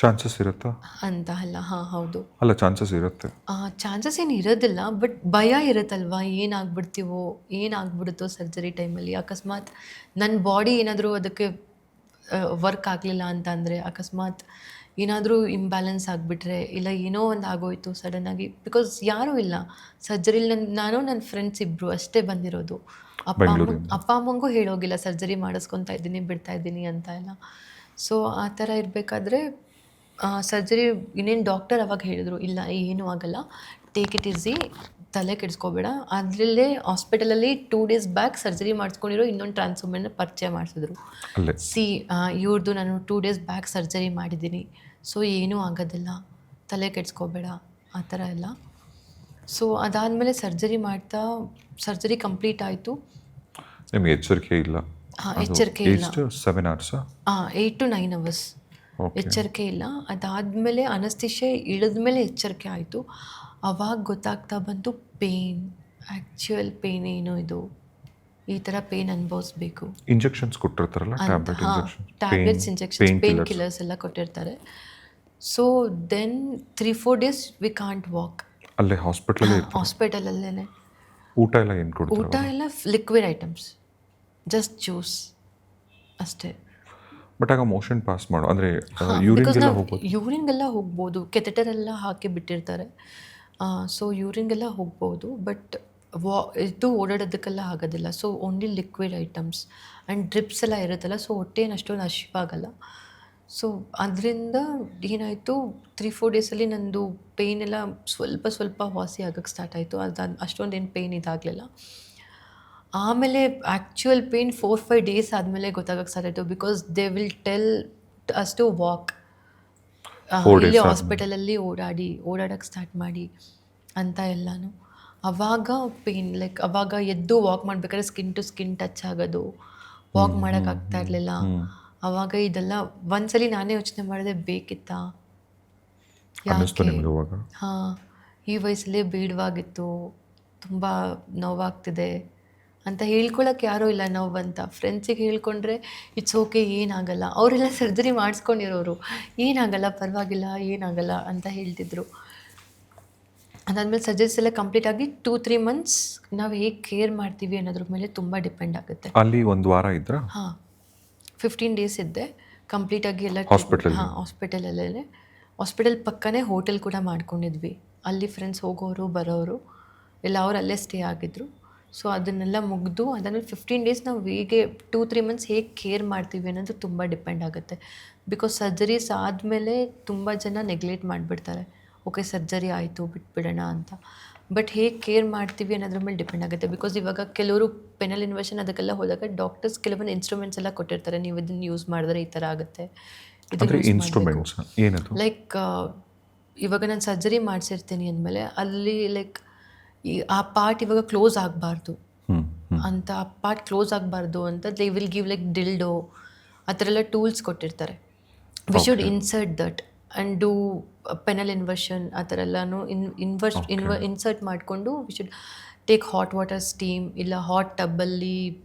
ಚಾನ್ಸಸ್ ಇರುತ್ತಾ ಅಂತ ಅಲ್ಲ. ಹೌದು, ಅಲ್ಲ ಚಾನ್ಸಸ್ ಇರುತ್ತೆ. ಚಾನ್ಸಸ್ ಏನು ಇರೋದಿಲ್ಲ, ಬಟ್ ಭಯ ಇರುತ್ತಲ್ವ, ಏನಾಗ್ಬಿಡುತ್ತೋ ಸರ್ಜರಿ ಟೈಮಲ್ಲಿ. ಅಕಸ್ಮಾತ್ ನನ್ನ ಬಾಡಿ ಏನಾದರೂ ಅದಕ್ಕೆ ವರ್ಕ್ ಆಗಲಿಲ್ಲ ಅಂತ ಅಂದರೆ, ಅಕಸ್ಮಾತ್ ಏನಾದರೂ ಇಂಬ್ಯಾಲೆನ್ಸ್ ಆಗಿಬಿಟ್ರೆ, ಇಲ್ಲ ಏನೋ ಒಂದು ಆಗೋಯ್ತು ಸಡನ್ನಾಗಿ. ಬಿಕಾಸ್ ಯಾರೂ ಇಲ್ಲ ಸರ್ಜರಿಲಿ, ನಾನು ನನ್ನ ಫ್ರೆಂಡ್ಸ್ ಇಬ್ಬರು ಅಷ್ಟೇ ಬಂದಿರೋದು. ಅಪ್ಪ ಅಮ್ಮಂಗೂ ಹೇಳೋಗಿಲ್ಲ ಸರ್ಜರಿ ಮಾಡಿಸ್ಕೊತಾ ಇದ್ದೀನಿ ಬಿಡ್ತಾ ಇದ್ದೀನಿ ಅಂತ ಎಲ್ಲ. ಸೊ ಆ ಥರ ಇರಬೇಕಾದ್ರೆ ಸರ್ಜರಿ ಇನ್ನೇನು ಡಾಕ್ಟರ್ ಅವಾಗ ಹೇಳಿದರು, ಇಲ್ಲ ಏನೂ ಆಗಲ್ಲ, ಟೇಕ್ ಇಟ್ ಈಸಿ, ತಲೆ ಕೆಡಿಸ್ಕೋಬೇಡ. ಅದರಲ್ಲೇ ಹಾಸ್ಪಿಟಲಲ್ಲಿ 2 days ಬ್ಯಾಕ್ ಸರ್ಜರಿ ಮಾಡಿಸ್ಕೊಂಡಿರೋ ಇನ್ನೊಂದು ಟ್ರಾನ್ಸ್ವುಮನ್ನ ಪರಿಚಯ ಮಾಡಿಸಿದ್ರು. ಇವ್ರದ್ದು ನಾನು 2 days ಬ್ಯಾಕ್ ಸರ್ಜರಿ ಮಾಡಿದ್ದೀನಿ, ಸೊ ಏನೂ ಆಗೋದಿಲ್ಲ, ತಲೆ ಕೆಡಿಸ್ಕೋಬೇಡ ಆ ಥರ ಎಲ್ಲ. ಸೊ ಅದಾದಮೇಲೆ ಸರ್ಜರಿ ಕಂಪ್ಲೀಟ್ ಆಯಿತು. ನಿಮಗೆ ಎಚ್ಚರಿಕೆ ಇಲ್ಲ? ಎಚ್ಚರಿಕೆ ಇಲ್ಲ. 7 hours 8 to 9 hours ಎಚ್ಚರಿಕೆ ಇಲ್ಲ. ಅದಾದಮೇಲೆ ಅನಸ್ತೇಷಿಯಾ ಇಳಿದ್ಮೇಲೆ ಎಚ್ಚರಿಕೆ ಆಯಿತು. ಅವಾಗ ಗೊತ್ತಾಗ್ತಾ ಬಂತು ಪೇಯ್ನ್, ಆ್ಯಕ್ಚುಯಲ್ ಪೇಯ್ನ್ ಏನು ಇದು ಈ ಥರ ಪೇನ್ ಅನುಭವಿಸ್ಬೇಕು ಇಂಜೆಕ್ಷನ್ಸ್ ಕೊಟ್ಟಿರ್ತಾರಲ್ಲ, tablet injection, tablets injections pain killers ಎಲ್ಲ ಕೊಟ್ಟಿರ್ತಾರೆ. So then 3-4 days we can't walk. ಅಲ್ಲೇ ಹಾಸ್ಪಿಟ್ಲಲ್ಲೇ ಹಾಸ್ಪಿಟಲಲ್ಲೇ. ಊಟ ಎಲ್ಲ ಏನು ಕೊಡ್ತಾರೆ? ಊಟ ಎಲ್ಲ ಲಿಕ್ವಿಡ್ ಐಟಮ್ಸ್, ಜಸ್ಟ್ ಜ್ಯೂಸ್ ಅಷ್ಟೇ. ಬಟ್ ಆಗ ಮೋಷನ್ ಪಾಸ್ ಮಾಡೋ ಅಂದರೆ ಯೂರಿನ್ಗೆಲ್ಲ ಹೋಗ್ಬೋದು. ಯೂರಿನ್ಗೆಲ್ಲ ಹೋಗ್ಬೋದು, ಕೆಥೆಟರ್ ಎಲ್ಲ ಹಾಕಿ ಬಿಟ್ಟಿರ್ತಾರೆ. ಸೊ ಯೂರಿನ್ಗೆಲ್ಲ ಹೋಗ್ಬೋದು, ಬಟ್ ಇದು ಓಡಾಡೋದಕ್ಕೆಲ್ಲ ಆಗೋದಿಲ್ಲ. So only liquid items and drips ಎಲ್ಲ ಇರುತ್ತಲ್ಲ, ಸೊ ಹೊಟ್ಟೆ ಏನು ಅಷ್ಟೊಂದು ಹಸಿವಾಗಲ್ಲ. ಸೊ ಅದರಿಂದ ಏನಾಯಿತು, 3-4 ಡೇಸಲ್ಲಿ ನಂದು ಪೇಯ್ನ್ ಎಲ್ಲ ಸ್ವಲ್ಪ ವಾಸಿ ಆಗೋಕ್ಕೆ ಸ್ಟಾರ್ಟ್ ಆಯಿತು. ಅಷ್ಟೊಂದೇನು ಪೇಯ್ನ್ ಇದಾಗಲಿಲ್ಲ. ಆಮೇಲೆ ಆ್ಯಕ್ಚುಯಲ್ ಪೇಯ್ನ್ 4-5 ಡೇಸ್ ಆದಮೇಲೆ ಗೊತ್ತಾಗಕ್ಕೆ ಸ್ಟಾರ್ಟ್ ಆಯಿತು. Because they will tell us to walk, ಇಲ್ಲಿ ಹಾಸ್ಪಿಟಲಲ್ಲಿ ಓಡಾಡೋಕ್ಕೆ ಸ್ಟಾರ್ಟ್ ಮಾಡಿ ಅಂತ ಎಲ್ಲನೂ. ಅವಾಗ ಪೇಯ್ನ್ ಲೈಕ್ ಅವಾಗ ಎದ್ದು ವಾಕ್ ಮಾಡ್ಬೇಕಾದ್ರೆ ಸ್ಕಿನ್ ಟು ಸ್ಕಿನ್ ಟಚ್ ಆಗೋದು, ವಾಕ್ ಮಾಡೋಕ್ಕಾಗ್ತಾ ಇರಲಿಲ್ಲ. ಅವಾಗ ಇದೆಲ್ಲ ಒಂದ್ಸಲಿ ನಾನೇ ಯೋಚನೆ ಮಾಡಿದೆ, ಬೇಕಿತ್ತಾ, ಯಾಕೆ ಹಾಂ ಈ ವಯಸ್ಸಲ್ಲೇ ಬೇಡವಾಗಿತ್ತು, ತುಂಬ ನೋವಾಗ್ತಿದೆ ಅಂತ ಹೇಳ್ಕೊಳಕ್ಕೆ ಯಾರೂ ಇಲ್ಲ. ನೋವಂತ ಫ್ರೆಂಡ್ಸಿಗೆ ಹೇಳ್ಕೊಂಡ್ರೆ ಇಟ್ಸ್ ಓಕೆ, ಏನಾಗಲ್ಲ, ಅವರೆಲ್ಲ ಸರ್ಜರಿ ಮಾಡಿಸ್ಕೊಂಡಿರೋರು, ಏನಾಗಲ್ಲ ಪರವಾಗಿಲ್ಲ ಏನಾಗಲ್ಲ ಅಂತ ಹೇಳ್ತಿದ್ರು. ಅದಾದಮೇಲೆ ಸರ್ಜರೀಸ್ ಎಲ್ಲ ಕಂಪ್ಲೀಟ್ ಆಗಿ 2-3 ಮಂತ್ಸ್ ನಾವು ಹೇಗೆ ಕೇರ್ ಮಾಡ್ತೀವಿ ಅನ್ನೋದ್ರ ಮೇಲೆ ತುಂಬ ಡಿಪೆಂಡ್ ಆಗುತ್ತೆ. ಅಲ್ಲಿ ಒಂದು ವಾರ ಇದ್ರಾ? ಹಾಂ, 15 ಡೇಸ್ ಇದ್ದೆ ಕಂಪ್ಲೀಟಾಗಿ ಎಲ್ಲ. ಹಾಸ್ಪಿಟಲಲ್ಲೇ, ಹಾಸ್ಪಿಟಲ್ ಪಕ್ಕನೇ ಹೋಟೆಲ್ ಕೂಡ ಮಾಡ್ಕೊಂಡಿದ್ವಿ. ಅಲ್ಲಿ ಫ್ರೆಂಡ್ಸ್ ಹೋಗೋರು ಬರೋರು ಎಲ್ಲ ಅವ್ರು ಅಲ್ಲೇ ಸ್ಟೇ ಆಗಿದ್ರು. ಸೊ ಅದನ್ನೆಲ್ಲ ಮುಗಿದು ಅದಾದ್ಮೇಲೆ 15 ಡೇಸ್ ನಾವು ಹೇಗೆ 2-3 ಮಂತ್ಸ್ ಹೇಗೆ ಕೇರ್ ಮಾಡ್ತೀವಿ ಅನ್ನೋದು ತುಂಬ ಡಿಪೆಂಡ್ ಆಗುತ್ತೆ. ಬಿಕಾಸ್ ಸರ್ಜರೀಸ್ ಆದಮೇಲೆ ತುಂಬ ಜನ ನೆಗ್ಲೆಕ್ಟ್ ಮಾಡಿಬಿಡ್ತಾರೆ, ಓಕೆ ಸರ್ಜರಿ ಆಯಿತು ಬಿಟ್ಬಿಡೋಣ ಅಂತ. ಬಟ್ ಹೇಗೆ ಕೇರ್ ಮಾಡ್ತೀವಿ ಅನ್ನೋದ್ರ ಮೇಲೆ ಡಿಪೆಂಡ್ ಆಗುತ್ತೆ. ಬಿಕಾಸ್ ಇವಾಗ ಕೆಲವರು ಪೆನಲ್ ಇನ್ವೆಷನ್ ಅದಕ್ಕೆಲ್ಲ ಹೋದಾಗ ಡಾಕ್ಟರ್ಸ್ ಕೆಲವೊಂದು ಇನ್ಸ್ಟ್ರೂಮೆಂಟ್ಸ್ ಎಲ್ಲ ಕೊಟ್ಟಿರ್ತಾರೆ, ನೀವು ಇದನ್ನು ಯೂಸ್ ಮಾಡಿದ್ರೆ ಈ ಥರ ಆಗುತ್ತೆ. ಇನ್ಸ್ಟ್ರೂಮೆಂಟ್ಸ್ ಏನದು? ಲೈಕ್ ಇವಾಗ ನಾನು ಸರ್ಜರಿ ಮಾಡಿಸಿರ್ತೀನಿ ಅಂದಮೇಲೆ ಅಲ್ಲಿ ಲೈಕ್ ಆ ಪಾರ್ಟ್ ಇವಾಗ ಕ್ಲೋಸ್ ಆಗಬಾರ್ದು ಅಂತ, ಆ ಪಾರ್ಟ್ ಕ್ಲೋಸ್ ಆಗಬಾರ್ದು ಅಂತ they will give like dildo ಆ ಥರ ಎಲ್ಲ ಟೂಲ್ಸ್ ಕೊಟ್ಟಿರ್ತಾರೆ. We should insert that and do penile inversion ಆ ಥರ ಎಲ್ಲನೂ ಇನ್ಸರ್ಟ್ ಮಾಡಿಕೊಂಡು we should take hot water steam ಇಲ್ಲ ಹಾಟ್ ಟಬ್ಬಲ್ಲಿ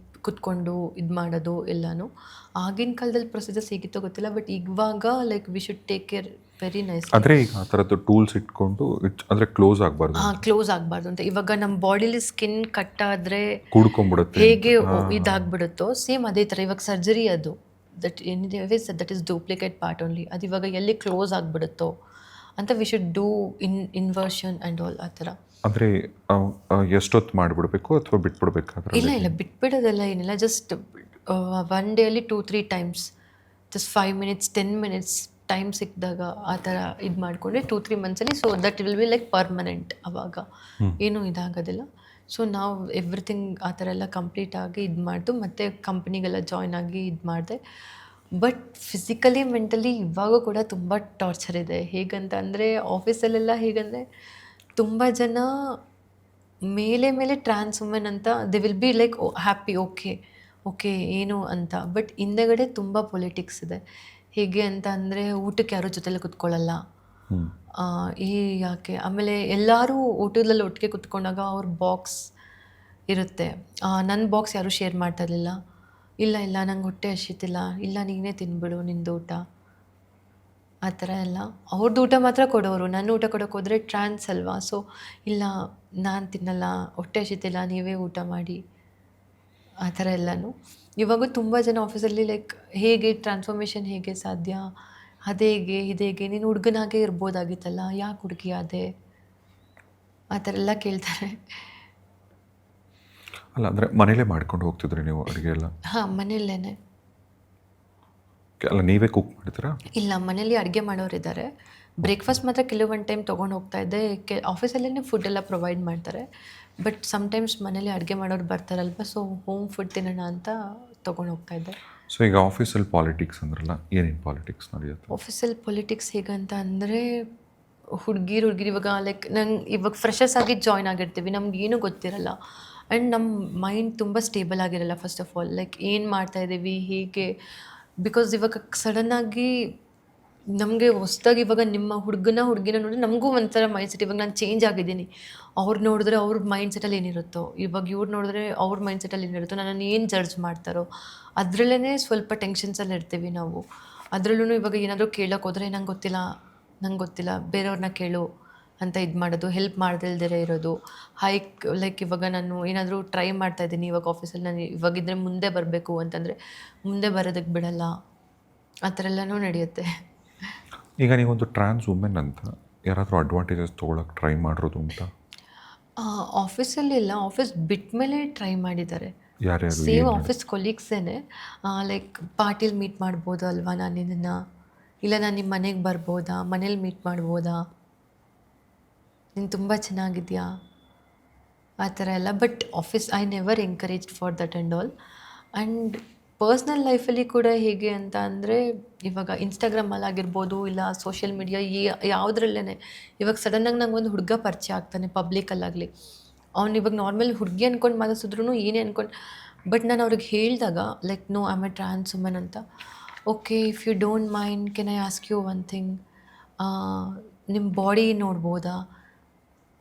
ಕುತ್ಕೊಂಡು ಇದು ಮಾಡೋದು ಎಲ್ಲನೂ. ಆಗಿನ ಕಾಲದಲ್ಲಿ ಪ್ರೊಸೀಜರ್ಸ್ ಹೇಗಿತ್ತೋ ಗೊತ್ತಿಲ್ಲ, ಬಟ್ ಇವಾಗ like we should take care very nice. ಆದರೆ ಈಗ ಆ ಥರದ್ದು ಟೂಲ್ಸ್ ಇಟ್ಕೊಂಡು ಅಂದರೆ ಕ್ಲೋಸ್ ಆಗಬಾರ್ದು. ಹಾಂ, ಕ್ಲೋಸ್ ಆಗಬಾರ್ದು ಅಂತ. ಇವಾಗ ನಮ್ಮ ಬಾಡಿಲಿ ಸ್ಕಿನ್ ಕಟ್ ಆದರೆ ಕೂಡ್ಕೊಂಡ್ಬಿಡುತ್ತೆ, ಹೇಗೆ ಇದಾಗ್ಬಿಡುತ್ತೋ ಸೇಮ್ ಅದೇ ಥರ ಇವಾಗ ಸರ್ಜರಿ ಅದು that that is duplicate part only. ಅದು ಇವಾಗ ಎಲ್ಲಿ ಕ್ಲೋಸ್ ಆಗಿಬಿಡುತ್ತೋ ಅಂತ we should do inversion and all ಆ ಥರ. ಅಂದರೆ ಎಷ್ಟೊತ್ತು ಮಾಡಿಬಿಡ್ಬೇಕು ಅಥವಾ ಬಿಟ್ಬಿಡ್ಬೇಕಾದ್ರೆ? ಇಲ್ಲ ಬಿಟ್ಬಿಡೋದೆಲ್ಲ ಏನಿಲ್ಲ, just 1 daily 2-3 times, just 5 minutes 10 minutes time ಸಿಕ್ಕಿದಾಗ ಆ ಥರ ಇದು ಮಾಡಿಕೊಂಡ್ರೆ 2-3 ಮಂತ್ಸಲ್ಲಿ so that will be like permanent. ಅವಾಗ ಏನೂ ಇದಾಗೋದಿಲ್ಲ. ಸೊ ನಾವು ಎವ್ರಿಥಿಂಗ್ ಆ ಥರ ಎಲ್ಲ ಕಂಪ್ಲೀಟಾಗಿ ಇದು ಮಾಡ್ದು ಮತ್ತು ಕಂಪ್ನಿಗೆಲ್ಲ ಜಾಯ್ನ್ ಆಗಿ ಇದು ಮಾಡಿದೆ. ಬಟ್ ಫಿಸಿಕಲಿ ಮೆಂಟಲಿ ಇವಾಗೂ ಕೂಡ ತುಂಬ ಟಾರ್ಚರ್ ಇದೆ. ಹೇಗಂತ ಅಂದರೆ ಆಫೀಸಲ್ಲೆಲ್ಲ ಹೇಗಂದರೆ ತುಂಬ ಜನ ಮೇಲೆ ಟ್ರಾನ್ಸ್ ವುಮೆನ್ ಅಂತ they will be like happy, okay ಏನು ಅಂತ. ಬಟ್ ಹಿಂದೆಗಡೆ ತುಂಬ ಪೊಲಿಟಿಕ್ಸ್ ಇದೆ. ಹೇಗೆ ಅಂತ ಅಂದರೆ ಊಟಕ್ಕೆ ಯಾರೂ ಜೊತೆಲಿ ಕುತ್ಕೊಳ್ಳಲ್ಲ, ಯಾಕೆ ಆಮೇಲೆ ಎಲ್ಲರೂ ಊಟದಲ್ಲಿ ಒಟ್ಟಿಗೆ ಕುತ್ಕೊಂಡಾಗ ಅವ್ರ ಬಾಕ್ಸ್ ಇರುತ್ತೆ, ನನ್ನ ಬಾಕ್ಸ್ ಯಾರೂ ಶೇರ್ ಮಾಡ್ತಾ ಇರಲಿಲ್ಲ. ಇಲ್ಲ ನಂಗೆ ಹೊಟ್ಟೆ ಹಸಿತಿಲ್ಲ, ಇಲ್ಲ ನೀನೇ ತಿನ್ಬಿಡು ನಿಂದು ಊಟ, ಆ ಥರ ಎಲ್ಲ. ಅವ್ರದ್ದು ಊಟ ಮಾತ್ರ ಕೊಡೋರು, ನನ್ನ ಊಟ ಕೊಡೋಕೆ ಹೋದರೆ ಟ್ರಾನ್ಸ್ ಅಲ್ವಾ, ಸೊ ಇಲ್ಲ ನಾನು ತಿನ್ನಲ್ಲ, ಹೊಟ್ಟೆ ಹಸಿತಿಲ್ಲ, ನೀವೇ ಊಟ ಮಾಡಿ, ಆ ಥರ ಎಲ್ಲನೂ. ಇವಾಗೂ ತುಂಬ ಜನ ಆಫೀಸಲ್ಲಿ ಲೈಕ್ ಹೇಗೆ ಟ್ರಾನ್ಸ್ಫಾರ್ಮೇಷನ್ ಹೇಗೆ ಸಾಧ್ಯ, ಇದೇಗೆ ನೀನು ಹುಡುಗನಾಗೆ ಇರ್ಬೋದಾಗಿತ್ತಲ್ಲ, ಯಾಕೆ ಹುಡುಗಿ ಅದೇ, ಆ ಥರ ಎಲ್ಲ ಕೇಳ್ತಾರೆ. ಅಲ್ಲ ಅಂದರೆ ಮನೇಲೇ ಮಾಡ್ಕೊಂಡು ಹೋಗ್ತಿದ್ರಿ ನೀವು ಅಡುಗೆ ಎಲ್ಲ? ಹಾಂ, ಮನೆಯಲ್ಲೇ. ಅಲ್ಲ ನೀವೇ ಕುಕ್ ಮಾಡ್ತೀರಾ? ಇಲ್ಲ, ಮನೇಲಿ ಅಡುಗೆ ಮಾಡೋರಿದ್ದಾರೆ. ಬ್ರೇಕ್ಫಾಸ್ಟ್ ಮಾತ್ರ ಕೆಲವೊಂದು ಟೈಮ್ ತೊಗೊಂಡು ಹೋಗ್ತಾ ಇದ್ದೆ. ಆಫೀಸಲ್ಲೇ ಫುಡ್ ಎಲ್ಲ ಪ್ರೊವೈಡ್ ಮಾಡ್ತಾರೆ, ಬಟ್ ಸಮ್ಟೈಮ್ಸ್ ಮನೇಲಿ ಅಡುಗೆ ಮಾಡೋರು ಬರ್ತಾರಲ್ವ, ಸೊ ಹೋಮ್ ಫುಡ್ ತಿನ್ನೋಣ ಅಂತ ತೊಗೊಂಡು ಹೋಗ್ತಾ ಇದ್ದೆ. ಸೊ ಈಗ ಆಫೀಸಲ್ಲಿ ಪಾಲಿಟಿಕ್ಸ್ ಅಂದ್ರಲ್ಲ, ಏನೇನು ಪಾಲಿಟಿಕ್ಸ್ ನಡೆಯುತ್ತೆ ಆಫೀಸಲ್ಲಿ? ಪೊಲಿಟಿಕ್ಸ್ ಹೇಗಂತ ಅಂದರೆ ಹುಡುಗಿರು ಇವಾಗ ಲೈಕ್ ಇವಾಗ ಫ್ರೆಶರ್ಸ್ ಆಗಿ ಜಾಯ್ನ್ ಆಗಿರ್ತೀವಿ, ನಮ್ಗೇನು ಗೊತ್ತಿರಲ್ಲ ಆ್ಯಂಡ್ ನಮ್ಮ ಮೈಂಡ್ ತುಂಬ ಸ್ಟೇಬಲ್ ಆಗಿರಲ್ಲ. ಫಸ್ಟ್ ಆಫ್ ಆಲ್ ಲೈಕ್ ಏನು ಮಾಡ್ತಾಯಿದ್ದೀವಿ ಹೇಗೆ, ಬಿಕಾಸ್ ಇವಾಗ ಸಡನ್ನಾಗಿ ನಮಗೆ ಹೊಸ್ದಾಗಿ ಇವಾಗ ನಿಮ್ಮ ಹುಡುಗಿನ ನೋಡಿ ನಮಗೂ ಒಂಥರ ಮೈಂಡ್ಸೆಟ್ ಇವಾಗ ನಾನು ಚೇಂಜ್ ಆಗಿದ್ದೀನಿ. ಅವ್ರು ನೋಡಿದ್ರೆ ಅವ್ರ ಮೈಂಡ್ಸೆಟಲ್ಲಿ ಏನಿರುತ್ತೋ, ಇವಾಗ ಇವ್ರು ನೋಡಿದ್ರೆ ಅವ್ರ ಮೈಂಡ್ಸೆಟಲ್ಲಿ ಏನಿರುತ್ತೋ, ನನ್ನನ್ನು ಏನು ಜಡ್ಜ್ ಮಾಡ್ತಾರೋ ಅದರಲ್ಲೇ ಸ್ವಲ್ಪ ಟೆನ್ಷನ್ಸಲ್ಲಿ ಇರ್ತೀವಿ ನಾವು. ಅದರಲ್ಲೂ ಇವಾಗ ಏನಾದರೂ ಕೇಳೋಕೆ ಹೋದರೆ ನಂಗೆ ಗೊತ್ತಿಲ್ಲ ಬೇರೆಯವ್ರನ್ನ ಕೇಳು ಅಂತ ಇದು ಮಾಡೋದು, ಹೆಲ್ಪ್ ಮಾಡ್ದಿಲ್ದಿರ ಇರೋದು. ಲೈಕ್ ಇವಾಗ ನಾನು ಏನಾದರೂ ಟ್ರೈ ಮಾಡ್ತಾ ಇದ್ದೀನಿ ಇವಾಗ ಆಫೀಸಲ್ಲಿ, ನಾನು ಇವಾಗಿದ್ರೆ ಮುಂದೆ ಬರಬೇಕು ಅಂತಂದರೆ ಮುಂದೆ ಬರೋದಕ್ಕೆ ಬಿಡಲ್ಲ. ಆ ಥರ ಎಲ್ಲನೂ ನಡೆಯುತ್ತೆ. ಈಗ ನೀವೊಂದು ಟ್ರಾನ್ಸ್ ವುಮೆನ್ ಅಂತ ಯಾರಾದರೂ ಅಡ್ವಾಂಟೇಜಸ್ ತೊಗೊಳಕ್ಕೆ ಟ್ರೈ ಮಾಡಿರೋದು ಉಂಟಾ? ಆಫೀಸಲ್ಲಿ ಇಲ್ಲ, ಆಫೀಸ್ ಬಿಟ್ಟ ಮೇಲೆ ಟ್ರೈ ಮಾಡಿದ್ದಾರೆ. ಯಾರ್ಯಾರು ಸೇಮ್ ಆಫೀಸ್ ಕೊಲೀಗ್ಸೇನೆ. ಲೈಕ್ ಪಾರ್ಟಿಲಿ ಮೀಟ್ ಮಾಡ್ಬೋದು ಅಲ್ವಾ ನಾನು ನಿನ್ನನ್ನು, ಇಲ್ಲ ನಾನು ನಿಮ್ಮ ಮನೆಗೆ ಬರ್ಬೋದಾ, ಮನೇಲಿ ಮೀಟ್ ಮಾಡ್ಬೋದಾ, ನೀನು ತುಂಬ ಚೆನ್ನಾಗಿದೆಯಾ, ಆ ಥರ ಎಲ್ಲ. But office I never encouraged for that and all. And personal ಲೈಫಲ್ಲಿ ಕೂಡ ಹೇಗೆ ಅಂತ ಅಂದರೆ, ಇವಾಗ ಇನ್ಸ್ಟಾಗ್ರಾಮಲ್ಲಿ ಆಗಿರ್ಬೋದು, ಇಲ್ಲ ಸೋಷಿಯಲ್ ಮೀಡಿಯಾ ಯಾವುದ್ರಲ್ಲೇ ಇವಾಗ ಸಡನ್ನಾಗಿ ನಂಗೆ ಒಂದು ಹುಡುಗ ಪರಿಚಯ ಆಗ್ತಾನೆ ಪಬ್ಲಿಕಲ್ಲಾಗಲಿ. ಅವ್ನು ಇವಾಗ ನಾರ್ಮಲ್ ಹುಡುಗಿ ಅಂದ್ಕೊಂಡು ಮಾತಾಡ್ಸಿದ್ರು ಏನೇ ಅಂದ್ಕೊಂಡು, ಬಟ್ ನಾನು ಅವ್ರಿಗೆ ಹೇಳಿದಾಗ like no I am a trans woman ಅಂತ. Okay, if you don't mind can I ask you one thing, ನಿಮ್ಮ ಬಾಡಿ ನೋಡ್ಬೋದಾ,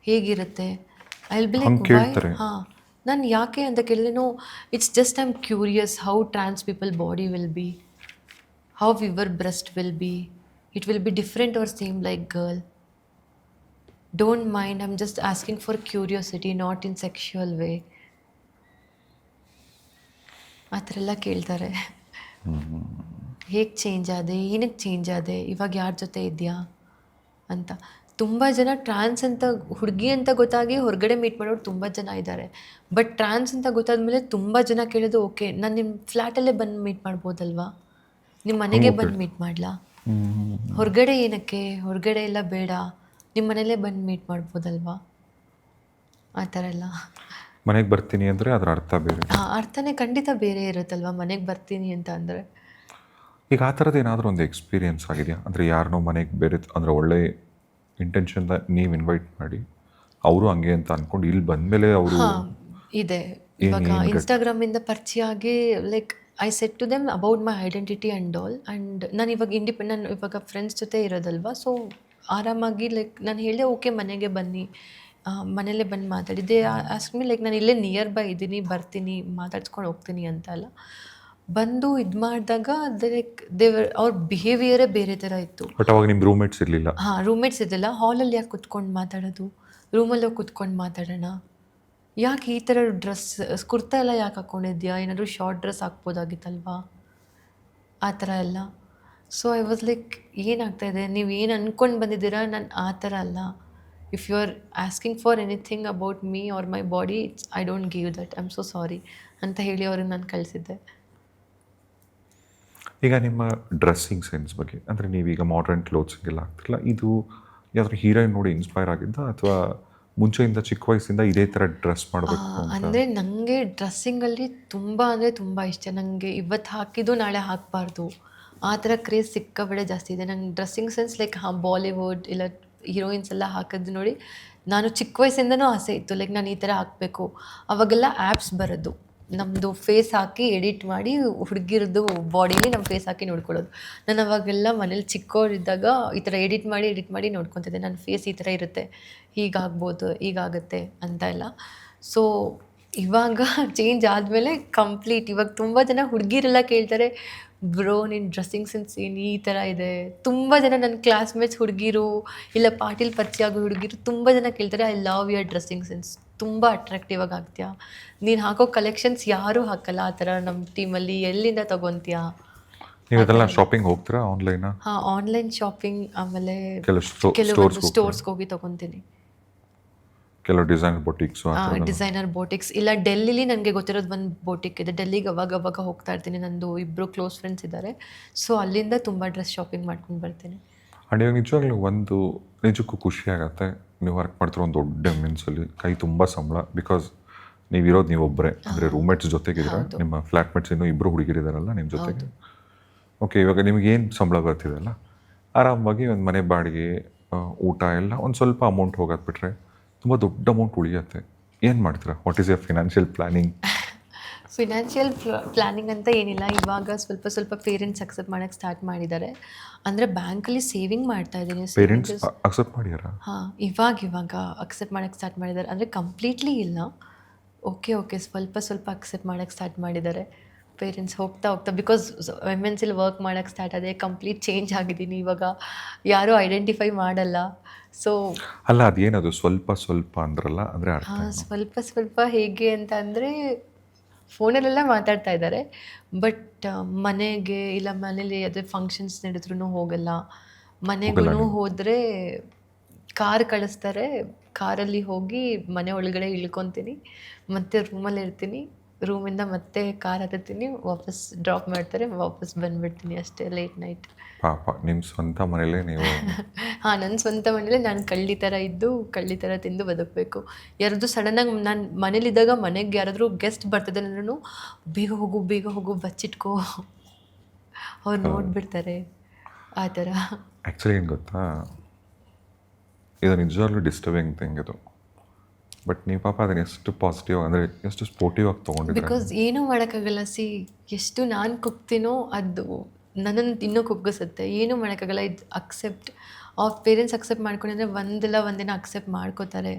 ಹೇಗಿರುತ್ತೆ? I will be like why. ಹಾಂ, ನಾನು ಯಾಕೆ ಅಂತ ಕೇಳಿದ್ರೆ, no it's just I am curious how trans people body will be, how your breast will be, it will be different or same like girl. Don't mind, I am just asking for curiosity, not in sexual way. ಆ ಥರ ಎಲ್ಲ ಕೇಳ್ತಾರೆ. ಹೇಗೆ change ಆದೆ, ಏನಕ್ಕೆ change ಆದೆ, ಇವಾಗ ಯಾರ ಜೊತೆ ಇದೆಯಾ ಅಂತ. ತುಂಬ ಜನ ಟ್ರಾನ್ಸ್ ಅಂತ ಹುಡುಗಿ ಅಂತ ಗೊತ್ತಾಗಿ ಹೊರಗಡೆ ಮೀಟ್ ಮಾಡೋರು ತುಂಬ ಜನ ಇದ್ದಾರೆ. ಬಟ್ ಟ್ರಾನ್ಸ್ ಅಂತ ಗೊತ್ತಾದ್ಮೇಲೆ ತುಂಬ ಜನ ಕೇಳೋದು, ಓಕೆ ನಾನು ನಿಮ್ಮ ಫ್ಲ್ಯಾಟಲ್ಲೇ ಬಂದು ಮೀಟ್ ಮಾಡ್ಬೋದಲ್ವಾ, ನಿಮ್ಮ ಮನೆಗೆ ಬಂದು ಮೀಟ್ ಮಾಡಲಾ, ಹೊರಗಡೆ ಏನಕ್ಕೆ, ಹೊರಗಡೆ ಎಲ್ಲ ಬೇಡ, ನಿಮ್ಮ ಮನೇಲೇ ಬಂದು ಮೀಟ್ ಮಾಡ್ಬೋದಲ್ವಾ, ಆ ಥರ ಎಲ್ಲ. ಮನೆಗೆ ಬರ್ತೀನಿ ಅಂದರೆ ಅದರ ಅರ್ಥ ಬೇರೆ. ಹಾಂ, ಅರ್ಥನೇ ಖಂಡಿತ ಬೇರೆ ಇರುತ್ತಲ್ವ ಮನೆಗೆ ಬರ್ತೀನಿ ಅಂತ ಅಂದರೆ. ಈಗ ಆ ಥರದ್ದು ಏನಾದರೂ ಒಂದು ಎಕ್ಸ್ಪೀರಿಯೆನ್ಸ್ ಆಗಿದೆಯಾ? ಅಂದರೆ ಯಾರನ್ನೋ ಮನೆಗೆ ಬೇರೆ ಅಂದರೆ ಒಳ್ಳೆ ಇಂಟೆನ್ಷನ್ದ ನೀವು ಇನ್ವೈಟ್ ಮಾಡಿ ಅವರು ಹಂಗೆ ಅಂತ ಅಂದ್ಕೊಂಡು ಇಲ್ಲಿ ಬಂದಮೇಲೆ ಅವರು ಇದೆ. ಇವಾಗ ಇನ್ಸ್ಟಾಗ್ರಾಮಿಂದ ಪರಿಚಯ ಆಗಿ like I set to them about my identity and all. And ನಾನು ಇವಾಗ ಇಂಡಿಪೆಂಡೆಂಟ್, ಇವಾಗ ಫ್ರೆಂಡ್ಸ್ ಜೊತೆ ಇರೋದಲ್ವ, ಸೊ ಆರಾಮಾಗಿ ಲೈಕ್ ನಾನು ಹೇಳಿದೆ ಓಕೆ ಮನೆಗೆ ಬನ್ನಿ, ಮನೇಲೇ ಬಂದು ಮಾತಾಡಿದ್ದೆ. ಆಸ್ಕ್ ಮೀ ಲೈಕ್ ನಾನು ಇಲ್ಲೇ ನಿಯರ್ ಬೈ ಇದ್ದೀನಿ, ಬರ್ತೀನಿ, ಮಾತಾಡ್ಸ್ಕೊಂಡು ಹೋಗ್ತೀನಿ ಅಂತ ಅಲ್ಲ. ಬಂದು ಇದು ಮಾಡಿದಾಗ ಲೈಕ್ ಅವ್ರ ಬಿಹೇವಿಯರೇ ಬೇರೆ ಥರ ಇತ್ತು. ಬಟ್ ಅವಾಗ ನಿಮ್ಮ ರೂಮ್ಮೇಟ್ಸ್ ಇರಲಿಲ್ಲ? ಹಾಂ, ರೂಮ್ಮೇಟ್ಸ್ ಇದ್ದಿಲ್ಲ. ಹಾಲಲ್ಲಿ ಯಾಕೆ ಕುತ್ಕೊಂಡು ಮಾತಾಡೋದು, ರೂಮಲ್ಲಿ ಹೋಗಿ ಕುತ್ಕೊಂಡು ಮಾತಾಡೋಣ, ಯಾಕೆ ಈ ಥರ ಡ್ರೆಸ್ ಕುರ್ತಾ ಎಲ್ಲ ಯಾಕೆ ಹಾಕ್ಕೊಂಡಿದ್ಯಾ, ಏನಾದರೂ ಶಾರ್ಟ್ ಡ್ರೆಸ್ ಹಾಕ್ಬೋದಾಗಿತ್ತಲ್ವಾ, ಆ ಥರ ಎಲ್ಲ. ಸೊ ಐ ವಾಸ್ ಲೈಕ್ ಏನಾಗ್ತಾಯಿದೆ, ನೀವು ಏನು ಅಂದ್ಕೊಂಡು ಬಂದಿದ್ದೀರಾ, ನಾನು ಆ ಥರ ಅಲ್ಲ. If you are asking for anything about me or my body, I don't give that, I am so sorry ಅಂತ ಹೇಳಿ ಅವ್ರಿಗೆ ನಾನು ಕಳಿಸಿದ್ದೆ. ಈಗ ನಿಮ್ಮ ಡ್ರೆಸ್ಸಿಂಗ್ ಸೆನ್ಸ್ ಬಗ್ಗೆ ಅಂದರೆ ನೀವೀಗ ಮಾಡ್ರನ್ ಕ್ಲೋತ್ಸಿಗೆಲ್ಲ ಆಗ್ತಿಲ್ಲ, ಇದು ಯಾವ್ದಾದ್ರು ಹೀರೋಯಿನ್ ನೋಡಿ ಇನ್ಸ್ಪೈರ್ ಆಗಿದ್ದ ಅಥವಾ ಮುಂಚೆಯಿಂದ ಚಿಕ್ಕ ವಯಸ್ಸಿಂದ ಇದೇ ಥರ ಡ್ರೆಸ್ ಮಾಡಬೇಕು? ಅಂದರೆ ನನಗೆ ಡ್ರೆಸ್ಸಿಂಗಲ್ಲಿ ತುಂಬ ಅಂದರೆ ತುಂಬ ಇಷ್ಟ. ನನಗೆ ಇವತ್ತು ಹಾಕಿದ್ದು ನಾಳೆ ಹಾಕಬಾರ್ದು, ಆ ಥರ ಕ್ರೇಜ್ ಸಿಕ್ಕಾಬಳೆ ಜಾಸ್ತಿ ಇದೆ ನಂಗೆ. ಡ್ರೆಸ್ಸಿಂಗ್ ಸೆನ್ಸ್ ಲೈಕ್ ಬಾಲಿವುಡ್ ಇಲ್ಲ ಹೀರೋಯಿನ್ಸ್ ಎಲ್ಲ ಹಾಕಿದ್ದು ನೋಡಿ ನಾನು ಚಿಕ್ಕ ವಯಸ್ಸಿಂದನೂ ಆಸೆ ಇತ್ತು, ಲೈಕ್ ನಾನು ಈ ಥರ ಹಾಕಬೇಕು. ಅವಾಗೆಲ್ಲ ಆ್ಯಪ್ಸ್ ಬರೋದು, ನಮ್ಮದು ಫೇಸ್ ಹಾಕಿ ಎಡಿಟ್ ಮಾಡಿ ಹುಡುಗಿರದ್ದು ಬಾಡಿಲಿ ನಮ್ಮ ಫೇಸ್ ಹಾಕಿ ನೋಡ್ಕೊಳ್ಳೋದು. ನಾನು ಅವಾಗೆಲ್ಲ ಮನೇಲಿ ಚಿಕ್ಕವರಿದ್ದಾಗ ಈ ಥರ ಎಡಿಟ್ ಮಾಡಿ ನೋಡ್ಕೊತಿದ್ದೆ, ನನ್ನ ಫೇಸ್ ಈ ಥರ ಇರುತ್ತೆ, ಹೀಗಾಗ್ಬೋದು, ಹೀಗಾಗುತ್ತೆ ಅಂತ ಎಲ್ಲ. ಸೊ ಇವಾಗ ಚೇಂಜ್ ಆದಮೇಲೆ ಕಂಪ್ಲೀಟ್ ಇವಾಗ ತುಂಬ ಜನ ಹುಡುಗಿರೆಲ್ಲ ಕೇಳ್ತಾರೆ, ಬ್ರೋ ನಿನ್ನ ಡ್ರೆಸ್ಸಿಂಗ್ ಸೆನ್ಸ್ ಏನು ಈ ಥರ ಇದೆ. ತುಂಬ ಜನ ನನ್ನ ಕ್ಲಾಸ್ಮೇಟ್ಸ್ ಹುಡುಗಿರು ಇಲ್ಲ ಪಾರ್ಟಿಲಿ ಪರಿಚಯ ಆಗೋ ಹುಡುಗಿರು ತುಂಬ ಜನ ಕೇಳ್ತಾರೆ, I love your dressing sense, ತುಂಬ ಅಟ್ರಾಕ್ಟಿವ್ ಆಗಿ ಆಗ್ತೀಯಾ, ನೀನು ಹಾಕೋ ಕಲೆಕ್ಷನ್ಸ್ ಯಾರೂ ಹಾಕಲ್ಲ ಆ ಥರ ನಮ್ಮ ಟೀಮಲ್ಲಿ, ಎಲ್ಲಿಂದ ತೊಗೊತೀಯಾ? ನೀವು ಅದೆಲ್ಲ ಶಾಪಿಂಗ್ ಹೋಗ್ತೀರಾ ಆನ್ಲೈನ್? ಹಾಂ, ಆನ್ಲೈನ್ ಶಾಪಿಂಗ್, ಆಮೇಲೆ ಕೆಲವು ಸ್ಟೋರ್ಸ್ಗೆ ಹೋಗಿ ತೊಗೊತೀನಿ. ಕೆಲವು ಡಿಸೈನರ್ ಬೊಟಿಕ್ಸು, ಡಿಸೈನರ್ ಬೋಟಿಕ್ಸ್ ಇಲ್ಲ ಡೆಲ್ಲಿಲಿ ನನಗೆ ಗೊತ್ತಿರೋದು ಒಂದು ಬೋಟಿಕ್ ಇದೆ, ಡೆಲ್ಲಿಗೆ ಅವಾಗ ಹೋಗ್ತಾ ಇರ್ತೀನಿ. ನಂದು ಇಬ್ಬರು ಕ್ಲೋಸ್ ಫ್ರೆಂಡ್ಸ್ ಇದ್ದಾರೆ, ಸೊ ಅಲ್ಲಿಂದ ತುಂಬ ಡ್ರೆಸ್ ಶಾಪಿಂಗ್ ಮಾಡ್ಕೊಂಡು ಬರ್ತೀನಿ. ಆ್ಯಂಡ್ ಇವಾಗ ನಿಜವಾಗ್ಲೂ ಒಂದು ನಿಜಕ್ಕೂ ಖುಷಿ ಆಗುತ್ತೆ, ನೀವು ವರ್ಕ್ ಮಾಡ್ತಿರೋ ಒಂದು ದೊಡ್ಡ ಮಿನ್ಸಲ್ಲಿ ಕೈ ತುಂಬ ಸಂಬಳ, ಬಿಕಾಸ್ ನೀವಿರೋದು ನೀವೊಬ್ಬರೇ, ಅಂದರೆ ರೂಮ್ಮೇಟ್ಸ್ ಜೊತೆಗಿದ್ರೆ, ನಿಮ್ಮ ಫ್ಲ್ಯಾಟ್ಮೇಟ್ಸ್ ಇನ್ನೂ ಇಬ್ಬರು ಹುಡುಗಿರಿದಾರಲ್ಲ ನಿಮ್ಮ ಜೊತೆಗೆ. ಓಕೆ, ಇವಾಗ ನಿಮಗೇನು ಸಂಬಳ ಬರ್ತಿದೆಯಲ್ಲ, ಆರಾಮಾಗಿ ಒಂದು ಮನೆ ಬಾಡಿಗೆ, ಊಟ ಎಲ್ಲ ಒಂದು ಸ್ವಲ್ಪ ಅಮೌಂಟ್ ಹೋಗೋದು ಬಿಟ್ಟರೆ ತುಂಬ ದೊಡ್ಡ ಅಮೌಂಟ್ ಉಳಿಯುತ್ತೆ. ಏನು ಮಾಡ್ತೀರಾ? What is your financial planning? Financial planning ಅಂತ ಏನಿಲ್ಲ. ಇವಾಗ ಸ್ವಲ್ಪ ಸ್ವಲ್ಪ ಪೇರೆಂಟ್ಸ್ ಅಕ್ಸೆಪ್ಟ್ ಮಾಡೋಕ್ಕೆ ಸ್ಟಾರ್ಟ್ ಮಾಡಿದ್ದಾರೆ. ಅಂದರೆ ಬ್ಯಾಂಕಲ್ಲಿ ಸೇವಿಂಗ್ ಮಾಡ್ತಾ ಇದ್ದೀನಿ. ಪೇರೆಂಟ್ಸ್ ಅಕ್ಸೆಪ್ಟ್ ಮಾಡ್ಯಾರ? ಹಾಂ, ಇವಾಗ ಅಕ್ಸೆಪ್ಟ್ ಮಾಡೋಕ್ಕೆ ಸ್ಟಾರ್ಟ್ ಮಾಡಿದ್ದಾರೆ. ಅಂದರೆ ಕಂಪ್ಲೀಟ್ಲಿ ಇಲ್ಲ, ಓಕೆ ಸ್ವಲ್ಪ ಸ್ವಲ್ಪ ಅಕ್ಸೆಪ್ಟ್ ಮಾಡೋಕ್ಕೆ ಸ್ಟಾರ್ಟ್ ಮಾಡಿದ್ದಾರೆ ಪೇರೆಂಟ್ಸ್ ಹೋಗ್ತಾ ಬಿಕಾಸ್ MNCಲಿ ವರ್ಕ್ ಮಾಡೋಕ್ಕೆ ಸ್ಟಾರ್ಟ್ ಆಗಿದೆ, ಕಂಪ್ಲೀಟ್ ಚೇಂಜ್ ಆಗಿದ್ದೀನಿ ಇವಾಗ, ಯಾರೂ ಐಡೆಂಟಿಫೈ ಮಾಡಲ್ಲ. ಸೊ ಅಲ್ಲ, ಅದೇನದು ಸ್ವಲ್ಪ ಸ್ವಲ್ಪ ಅಂದ್ರಲ್ಲ, ಅಂದರೆ ಅರ್ಥ ಏನು? ಸ್ವಲ್ಪ ಹೇಗೆ ಅಂತ ಅಂದರೆ ಫೋನಲ್ಲೆಲ್ಲ ಮಾತಾಡ್ತಾ ಇದ್ದಾರೆ, ಬಟ್ ಮನೆಗೆ ಇಲ್ಲ ಮನೇಲಿ ಅದೇ ಫಂಕ್ಷನ್ಸ್ ನಡೆದ್ರೂ ಹೋಗಲ್ಲ. ಮನೆಗೂ ಹೋದರೆ ಕಾರ್ ಕಳಿಸ್ತಾರೆ, ಕಾರಲ್ಲಿ ಹೋಗಿ ಮನೆ ಒಳಗಡೆ ಇಳ್ಕೊತೀನಿ, ಮತ್ತೆ ರೂಮಲ್ಲಿ ಇರ್ತೀನಿ, ರೂಮಿಂದ ಮತ್ತೆ ಕಾರ್ ಹತ್ತೀನಿ, ವಾಪಸ್ ಡ್ರಾಪ್ ಮಾಡ್ತಾರೆ, ವಾಪಸ್ ಬಂದುಬಿಡ್ತೀನಿ ಅಷ್ಟೇ, ಲೇಟ್ ನೈಟ್. ಪಾಪ, ನಿಮ್ಮ ಸ್ವಂತ ಮನೇಲೇ ನೀವು ಹಾಂ, ನನ್ನ ಸ್ವಂತ ಮನೇಲಿ ನಾನು ಕಳ್ಳಿ ಥರ ಇದ್ದು ಕಳ್ಳಿ ಥರ ತಿಂದು ಬದುಕಬೇಕು. ಯಾರಾದರೂ ಸಡನ್ನಾಗಿ ನಾನು ಮನೇಲಿದ್ದಾಗ ಮನೆಗೆ ಯಾರಾದರೂ ಗೆಸ್ಟ್ ಬರ್ತಿದ್ದಾರೆ ಅಂದ್ರೂ ಬೇಗ ಹೋಗು ಬಚ್ಚಿಟ್ಕೋ, ಅವ್ರು ನೋಡಿಬಿಡ್ತಾರೆ ಆ ಥರ. ಆ್ಯಕ್ಚುಲಿ ಏನು ಗೊತ್ತಾ, ಇದು ನಿಜವಾಗ್ಲೂ ಡಿಸ್ಟರ್ಬಿಂಗ್ ಥಿಂಗ್ ಇದು. ಬಟ್ ನೀವು ಪಾಪ ಅದನ್ನು ಎಷ್ಟು ಪಾಸಿಟಿವ್ ಅಂದರೆ ಎಷ್ಟು ಸ್ಪೋರ್ಟಿವ್ ಆಗಿ ತೊಗೊಂಡಿದ್ದೀರ. ಬಿಕಾಸ್ ಏನೂ ಮಾಡೋಕ್ಕಾಗಲ್ಲ. ಎಷ್ಟು ನಾನು ಕುಗ್ತೀನೋ ಅದು ನನ್ನನ್ನು ಇನ್ನೂ ಕುಗ್ಗಿಸುತ್ತೆ. ಏನೂ ಮಾಡೋಕ್ಕಾಗಲ್ಲ. ಇದು ಅಕ್ಸೆಪ್ಟ್ ಪೇರೆಂಟ್ಸ್ ಅಕ್ಸೆಪ್ಟ್ ಮಾಡ್ಕೊಂಡ್ರೆ ಒಂದಿನ ಅಕ್ಸೆಪ್ಟ್ ಮಾಡ್ಕೋತಾರೆ,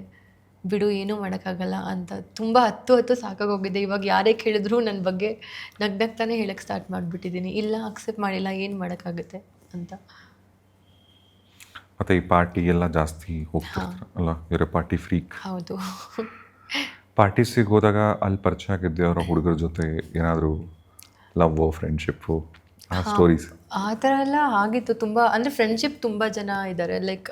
ಬಿಡು ಏನೂ ಮಾಡೋಕ್ಕಾಗಲ್ಲ ಅಂತ. ತುಂಬ ಹತ್ತು ಸಾಕಾಗೋಗಿದೆ. ಇವಾಗ ಯಾರೇ ಕೇಳಿದ್ರು ನನ್ನ ಬಗ್ಗೆ ನಗ್ನಗ್ತಾನೆ ಹೇಳಕ್ಕೆ ಸ್ಟಾರ್ಟ್ ಮಾಡಿಬಿಟ್ಟಿದ್ದೀನಿ, ಇಲ್ಲ ಅಕ್ಸೆಪ್ಟ್ ಮಾಡಿಲ್ಲ, ಏನು ಮಾಡೋಕ್ಕಾಗುತ್ತೆ ಅಂತ. ಮತ್ತು ಈ ಪಾರ್ಟಿ ಎಲ್ಲ ಜಾಸ್ತಿ ಹೋಗ್ತಿರ್ತಾರೆ ಅಲ್ಲ, ಇವರೇ ಪಾರ್ಟಿ ಫ್ರೀಕ್. ಹೌದು. ಪಾರ್ಟೀಸಿಗೆ ಹೋದಾಗ ಅಲ್ಲಿ ಪರಿಚಯ ಆಗಿದ್ದೆ ಅವರ ಹುಡುಗರ ಜೊತೆ ಏನಾದರೂ ಲವ್ ಫ್ರೆಂಡ್ಶಿಪ್ಪು ಆ ಸ್ಟೋರೀಸ್? ಆ ಥರ ಎಲ್ಲ ಆಗಿತ್ತು ತುಂಬ. ಅಂದರೆ ಫ್ರೆಂಡ್ಶಿಪ್ ತುಂಬ ಜನ ಇದ್ದಾರೆ, ಲೈಕ್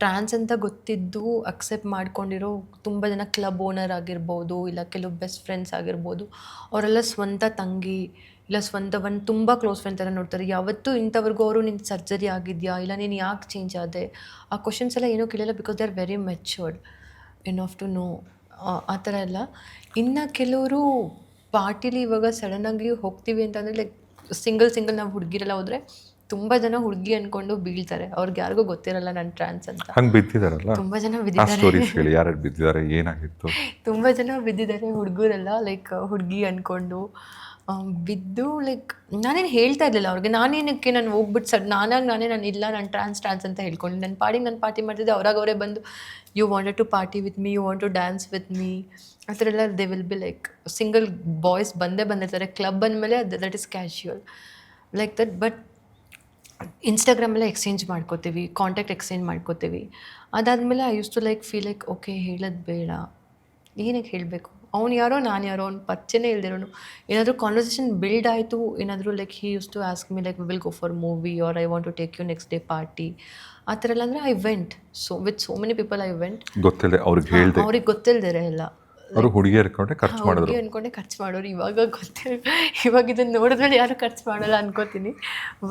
ಟ್ರಾನ್ಸ್ ಅಂತ ಗೊತ್ತಿದ್ದು ಅಕ್ಸೆಪ್ಟ್ ಮಾಡ್ಕೊಂಡಿರೋ ತುಂಬ ಜನ. ಕ್ಲಬ್ ಓನರ್ ಆಗಿರ್ಬೋದು, ಇಲ್ಲ ಕೆಲವು ಬೆಸ್ಟ್ ಫ್ರೆಂಡ್ಸ್ ಆಗಿರ್ಬೋದು, ಅವರೆಲ್ಲ ಸ್ವಂತ ತಂಗಿ ಇಲ್ಲ ಸ್ವಂತ ಒಂದು ತುಂಬ ಕ್ಲೋಸ್ ಫ್ರೆಂಡ್ ಥರ ನೋಡ್ತಾರೆ. ಯಾವತ್ತೂ ಇಂಥವ್ರಿಗೂ ಅವರು ನಿನ್ನ ಸರ್ಜರಿ ಆಗಿದೆಯಾ, ಇಲ್ಲ ನೀನು ಯಾಕೆ ಚೇಂಜ್ ಆದೆ, ಆ ಕ್ವಶನ್ಸ್ ಎಲ್ಲ ಏನೂ ಕೇಳಿಲ್ಲ. Because they are very matured enough to know ಆ ಥರ ಎಲ್ಲ. ಇನ್ನು ಕೆಲವರು ಪಾರ್ಟಿಲಿ ಇವಾಗ ಸಡನ್ನಾಗಿ ಹೋಗ್ತೀವಿ ಅಂತಂದರೆ ಲೈಕ್ ಸಿಂಗಲ್ ನಾವು ಹುಡುಗಿರೆಲ್ಲ ಹೋದರೆ ತುಂಬ ಜನ ಹುಡುಗಿ ಅಂದ್ಕೊಂಡು ಬೀಳ್ತಾರೆ, ಅವ್ರಿಗೆ ಯಾರಿಗೂ ಗೊತ್ತಿರಲ್ಲ ನಾನು ಟ್ರಾನ್ಸ್ ಅಂತ. ಹಂಗೆ ಬಿದ್ದಿದ್ದಾರಲ್ಲ, ತುಂಬ ಜನ ಸ್ಟೋರೀಸ್ ಹೇಳಿ, ಯಾರು ಬಿದ್ದಿದ್ದಾರೆ, ಏನಾಗಿತ್ತು? ತುಂಬ ಜನ ಬಿದ್ದಿದ್ದಾರೆ ಹುಡುಗರೆಲ್ಲ, ಲೈಕ್ ಹುಡುಗಿ ಅಂದ್ಕೊಂಡು ಬಿದ್ದು. ಲೈಕ್ ನಾನೇನು ಹೇಳ್ತಾ ಇರಲಿಲ್ಲ ಅವ್ರಿಗೆ, ನಾನೇನಕ್ಕೆ ನಾನು ಹೋಗ್ಬಿಟ್ಟು ನಾನು ಇಲ್ಲ ನಾನು ಟ್ರಾನ್ಸ್ ಅಂತ ಹೇಳ್ಕೊಂಡು ನನ್ನ ಪಾರ್ಟಿ ಮಾಡ್ತಿದ್ದೆ. ಅವರೇ ಬಂದು you wanted to party with me, you want to dance with me, ಆ ಥರ ಎಲ್ಲ. They will be like single boys ಬಂದಿರ್ತಾರೆ. ಕ್ಲಬ್ ಅಂದಮೇಲೆ that is casual like that. But ಇನ್ಸ್ಟಾಗ್ರಾಮೆಲ್ಲ ಎಕ್ಸ್ಚೇಂಜ್ ಮಾಡ್ಕೋತೀವಿ, ಕಾಂಟ್ಯಾಕ್ಟ್ ಎಕ್ಸ್ಚೇಂಜ್ ಮಾಡ್ಕೋತೀವಿ. ಅದಾದಮೇಲೆ I used to like feel like okay, ಹೇಳೋದು ಬೇಡ, ಏನಕ್ಕೆ ಹೇಳಬೇಕು, ಅವ್ನು ಯಾರೋ ನಾನು ಯಾರೋ, ಅವ್ನು ಪರಿಚಯನೇ ಇಲ್ದಿರೋನು. ಏನಾದರೂ ಕಾನ್ವರ್ಸೇಷನ್ ಬಿಲ್ಡ್ ಆಯಿತು, ಏನಾದರೂ like he use to ask me like we will go for movie or I want to take you next day party, ಆ ಥರ ಎಲ್ಲ. ಅಂದರೆ I went with so many people. I went ಗೊತ್ತಿಲ್ಲದೆ ಅವ್ರಿಗೆ ಗೊತ್ತಿಲ್ದಿರ ಎಲ್ಲ. ಅವರು ಹುಡುಗಿ ಅನ್ಕೊಂಡೆ ಖರ್ಚು ಮಾಡಿದ್ರು, ಅನ್ಕೊಂಡೆ ಖರ್ಚು ಮಾಡೋರು. ಇವಾಗ ಇದನ್ನು ನೋಡಿದ್ಮೇಲೆ ಯಾರು ಖರ್ಚು ಮಾಡಲ್ಲ ಅನ್ಕೋತೀನಿ.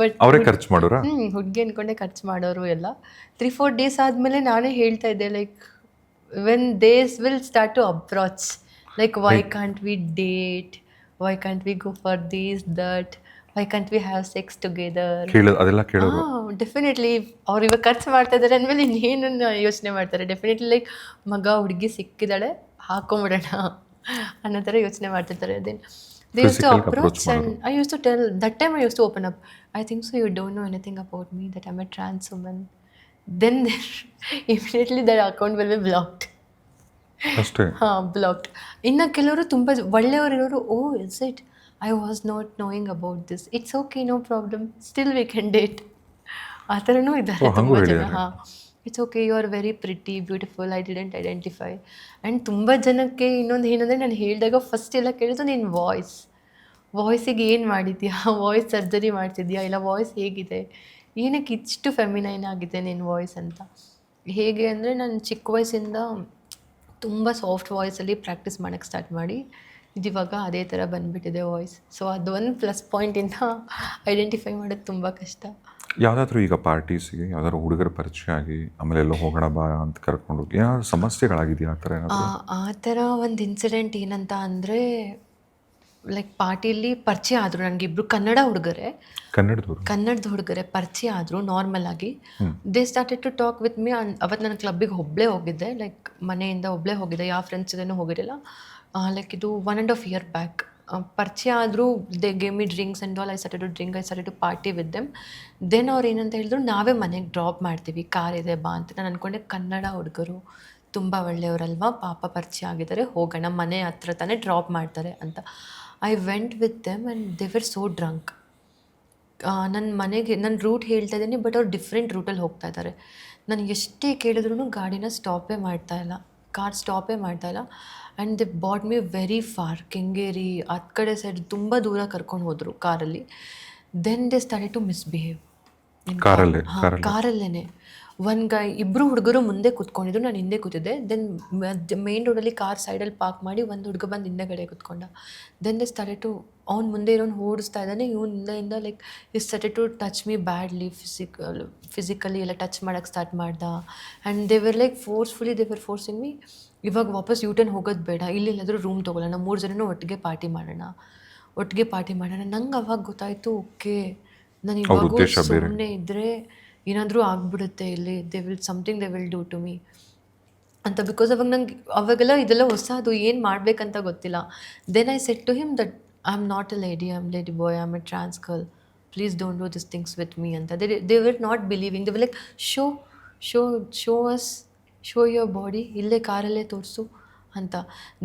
ಬಟ್ ಅವರೇ ಖರ್ಚು ಮಾಡೋರ ಹುಡುಗಿ ಅನ್ಕೊಂಡೆ ಖರ್ಚು ಮಾಡೋರು ಎಲ್ಲ. 3-4 ಡೇಸ್ ಆದಮೇಲೆ ನಾನೇ ಹೇಳ್ತಾ ಇದ್ದೆ like when these will start to approach like why can't we date, why can't we go for these that, why can't we have sex together, ಅದೆಲ್ಲ ಕೇಳೋದು. ಡೆಫಿನೆಟ್ಲಿ ಅವ್ರು ಇವಾಗ ಖರ್ಚು ಮಾಡ್ತಾ ಇದ್ದಾರೆ ಅಂದಮೇಲೆ ಇನ್ನೇನನ್ನು ಯೋಚನೆ ಮಾಡ್ತಾರೆ. ಡೆಫಿನೆಟ್ಲಿ ಲೈಕ್ ಮಗ ಹುಡುಗಿ ಸಿಕ್ಕಿದ್ದಾಳೆ ಹಾಕೊಂಬಿಡೋಣ ಅನ್ನೋ ಥರ ಯೋಚನೆ ಮಾಡ್ತಿರ್ತಾರೆ. Then they used to approach and I used to tell that time I used to open up, I think so you don't know anything about me, that I am a trans woman. Then immediately that account will be blocked. ಅಷ್ಟೇ. ಹಾಂ, blocked. ಇನ್ನು ಕೆಲವರು ತುಂಬ ಒಳ್ಳೆಯವರು ಇರೋರು, oh it's it, I was not knowing about this, it's okay, no problem, still we can date, ಆ ಥರನೂ ಇದ್ದಾರೆ ತುಂಬ ಜನ. ಹಾಂ, it's okay, you are very pretty beautiful, I didn't identify. And ತುಂಬ ಜನಕ್ಕೆ ಇನ್ನೊಂದು ಏನಂದರೆ, ನಾನು ಹೇಳಿದಾಗ ಫಸ್ಟ್ ಎಲ್ಲ ಕೇಳಿದ್ದು ನಿನ್ನ ವಾಯ್ಸಿಗೆ ಏನು ಮಾಡಿದ್ಯಾ, ವಾಯ್ಸ್ ಸರ್ಜರಿ ಮಾಡ್ತಿದ್ಯಾ, ಇಲ್ಲ ವಾಯ್ಸ್ ಹೇಗಿದೆ, ಏನಕ್ಕೆ ಇಷ್ಟು ಫೆಮಿನೈನ್ ಆಗಿದೆ ನಿನ್ನ ವಾಯ್ಸ್ ಅಂತ. ಹೇಗೆ ಅಂದರೆ ನಾನು ಚಿಕ್ಕ ವಯಸ್ಸಿಂದ ತುಂಬ ಸಾಫ್ಟ್ ವಾಯ್ಸಲ್ಲಿ ಪ್ರಾಕ್ಟೀಸ್ ಮಾಡೋಕ್ಕೆ ಸ್ಟಾರ್ಟ್ ಮಾಡಿ ಇದಿವಾಗ ಅದೇ ಥರ ಬಂದುಬಿಟ್ಟಿದೆ ವಾಯ್ಸ್. ಸೊ ಅದೊಂದು ಪ್ಲಸ್ ಪಾಯಿಂಟಿಂದ ಐಡೆಂಟಿಫೈ ಮಾಡೋದು ತುಂಬ ಕಷ್ಟ. ಯಾವುದಾದ್ರೂ ಈಗ ಪಾರ್ಟೀಸಿಗೆ ಯಾವ್ದಾದ್ರು ಹುಡುಗರ ಪರಿಚಯ ಆಗಿ ಆಮೇಲೆ ಎಲ್ಲೋ ಹೋಗೋಣ ಬಾ ಅಂತ ಕರ್ಕೊಂಡು ಹೋಗಿ ಏನಾದ್ರು ಸಮಸ್ಯೆಗಳಾಗಿದೆಯಾ ಆ ಥರ ಏನಾದರೂ? ಆ ಥರ ಒಂದು ಇನ್ಸಿಡೆಂಟ್ ಏನಂತ ಅಂದರೆ, ಲೈಕ್ ಪಾರ್ಟಿಯಲ್ಲಿ ಪರಿಚಯ ಆದರು ನನಗಿಬ್ರು ಕನ್ನಡದ ಹುಡುಗರೆ ಪರಿಚಯ ಆದರು ನಾರ್ಮಲ್ ಆಗಿ. They started to talk with me. ಅವತ್ತು ನಾನು ಕ್ಲಬ್ಬಿಗೆ ಒಬ್ಬಳೇ ಹೋಗಿದ್ದೆ, ಲೈಕ್ ಮನೆಯಿಂದ ಒಬ್ಬಳೇ ಹೋಗಿದ್ದೆ, ಯಾವ ಫ್ರೆಂಡ್ಸ್ ಜೊತೆನೂ ಹೋಗಿರಲಿಲ್ಲ. ಲೈಕ್ ಇದು 1.5 year ಬ್ಯಾಕ್ ಪರಿಚಯ ಆದರೂ they gave me drinks and all. I started to drink, I started to party with them. Then ಅವ್ರು ಏನಂತ ಹೇಳಿದ್ರು, ನಾವೇ ಮನೆಗೆ ಡ್ರಾಪ್ ಮಾಡ್ತೀವಿ, ಕಾರ್ ಇದೆ ಬಾ ಅಂತ. ನಾನು ಅಂದ್ಕೊಂಡೆ ಕನ್ನಡ ಹುಡುಗರು ತುಂಬ ಒಳ್ಳೆಯವರಲ್ವಾ, ಪಾಪ ಪರಿಚಯ ಆಗಿದ್ದಾರೆ, ಹೋಗೋಣ, ಮನೆ ಹತ್ರ ತಾನೇ ಡ್ರಾಪ್ ಮಾಡ್ತಾರೆ ಅಂತ. I went with them and they were so drunk. ನನ್ನ ಮನೆಗೆ ನನ್ನ ರೂಟ್ ಹೇಳ್ತಾ ಇದ್ದೀನಿ, ಬಟ್ ಅವ್ರು ಡಿಫ್ರೆಂಟ್ ರೂಟಲ್ಲಿ ಹೋಗ್ತಾ ಇದ್ದಾರೆ. ನಾನು ಎಷ್ಟೇ ಕೇಳಿದ್ರು ಗಾಡಿನ ಸ್ಟಾಪೇ ಮಾಡ್ತಾಯಿಲ್ಲ, ಕಾರ್ ಸ್ಟಾಪೇ ಮಾಡ್ತಾಯಿಲ್ಲ. And they brought me very far, Kengeri ಆ ಕಡೆ ಸೈಡ್ ತುಂಬ ದೂರ ಕರ್ಕೊಂಡು ಹೋದರು ಕಾರಲ್ಲಿ. Then they started to misbehave ಕಾರಲ್ಲೇ ಕಾರಲ್ಲೇ. ಇಬ್ಬರು ಹುಡುಗರು ಮುಂದೆ ಕೂತ್ಕೊಂಡಿದ್ರು, ನಾನು ಹಿಂದೆ ಕೂತಿದ್ದೆ. ದೆನ್ ಮೇನ್ ರೋಡಲ್ಲಿ ಕಾರ್ ಸೈಡಲ್ಲಿ ಪಾರ್ಕ್ ಮಾಡಿ ಒಂದು ಹುಡುಗ ಬಂದು ಹಿಂದೆಗಡೆ ಕೂತ್ಕೊಂಡ. ದೆನ್ ದೇ ಸ್ಟಾರ್ಟೆಡ್ ಟು, ಅವ್ನು ಮುಂದೆ ಇರೋನು ಓಡಿಸ್ತಾ ಇದ್ದಾನೆ, ಇವನು ಹಿಂದೆಯಿಂದ like is started to touch me badly, physically ಎಲ್ಲ ಟಚ್ ಮಾಡೋಕ್ಕೆ ಸ್ಟಾರ್ಟ್ ಮಾಡ್ದ. And they were like forcefully they were forcing me, ಇವಾಗ ವಾಪಸ್ ಯೂಟರ್ನ್ ಹೋಗೋದು ಬೇಡ, ಇಲ್ಲಿ ಎಲ್ಲಾದರೂ ರೂಮ್ ತೊಗೊಳ್ಳೋಣ, 3 ಜನನೂ ಒಟ್ಟಿಗೆ ಪಾರ್ಟಿ ಮಾಡೋಣ. ನಂಗೆ ಅವಾಗ ಗೊತ್ತಾಯಿತು, ಓಕೆ ನಾನು ಇವಾಗ ಸುಮ್ಮನೆ ಇದ್ದರೆ ಏನಾದರೂ ಆಗ್ಬಿಡುತ್ತೆ ಇಲ್ಲಿ, they will do to me ಅಂತ. ಬಿಕಾಸ್ ಅವಾಗೆಲ್ಲ ಇದೆಲ್ಲ ಹೊಸದು, ಏನು ಮಾಡಬೇಕಂತ ಗೊತ್ತಿಲ್ಲ. Then I said to him that I am not a lady, I am lady boy, I am a trans girl, please don't do this things with me ಅಂತ. They were not believing. They were like show your body, ಇಲ್ಲೇ ಕಾರಲ್ಲೇ ತೋರಿಸು ಅಂತ.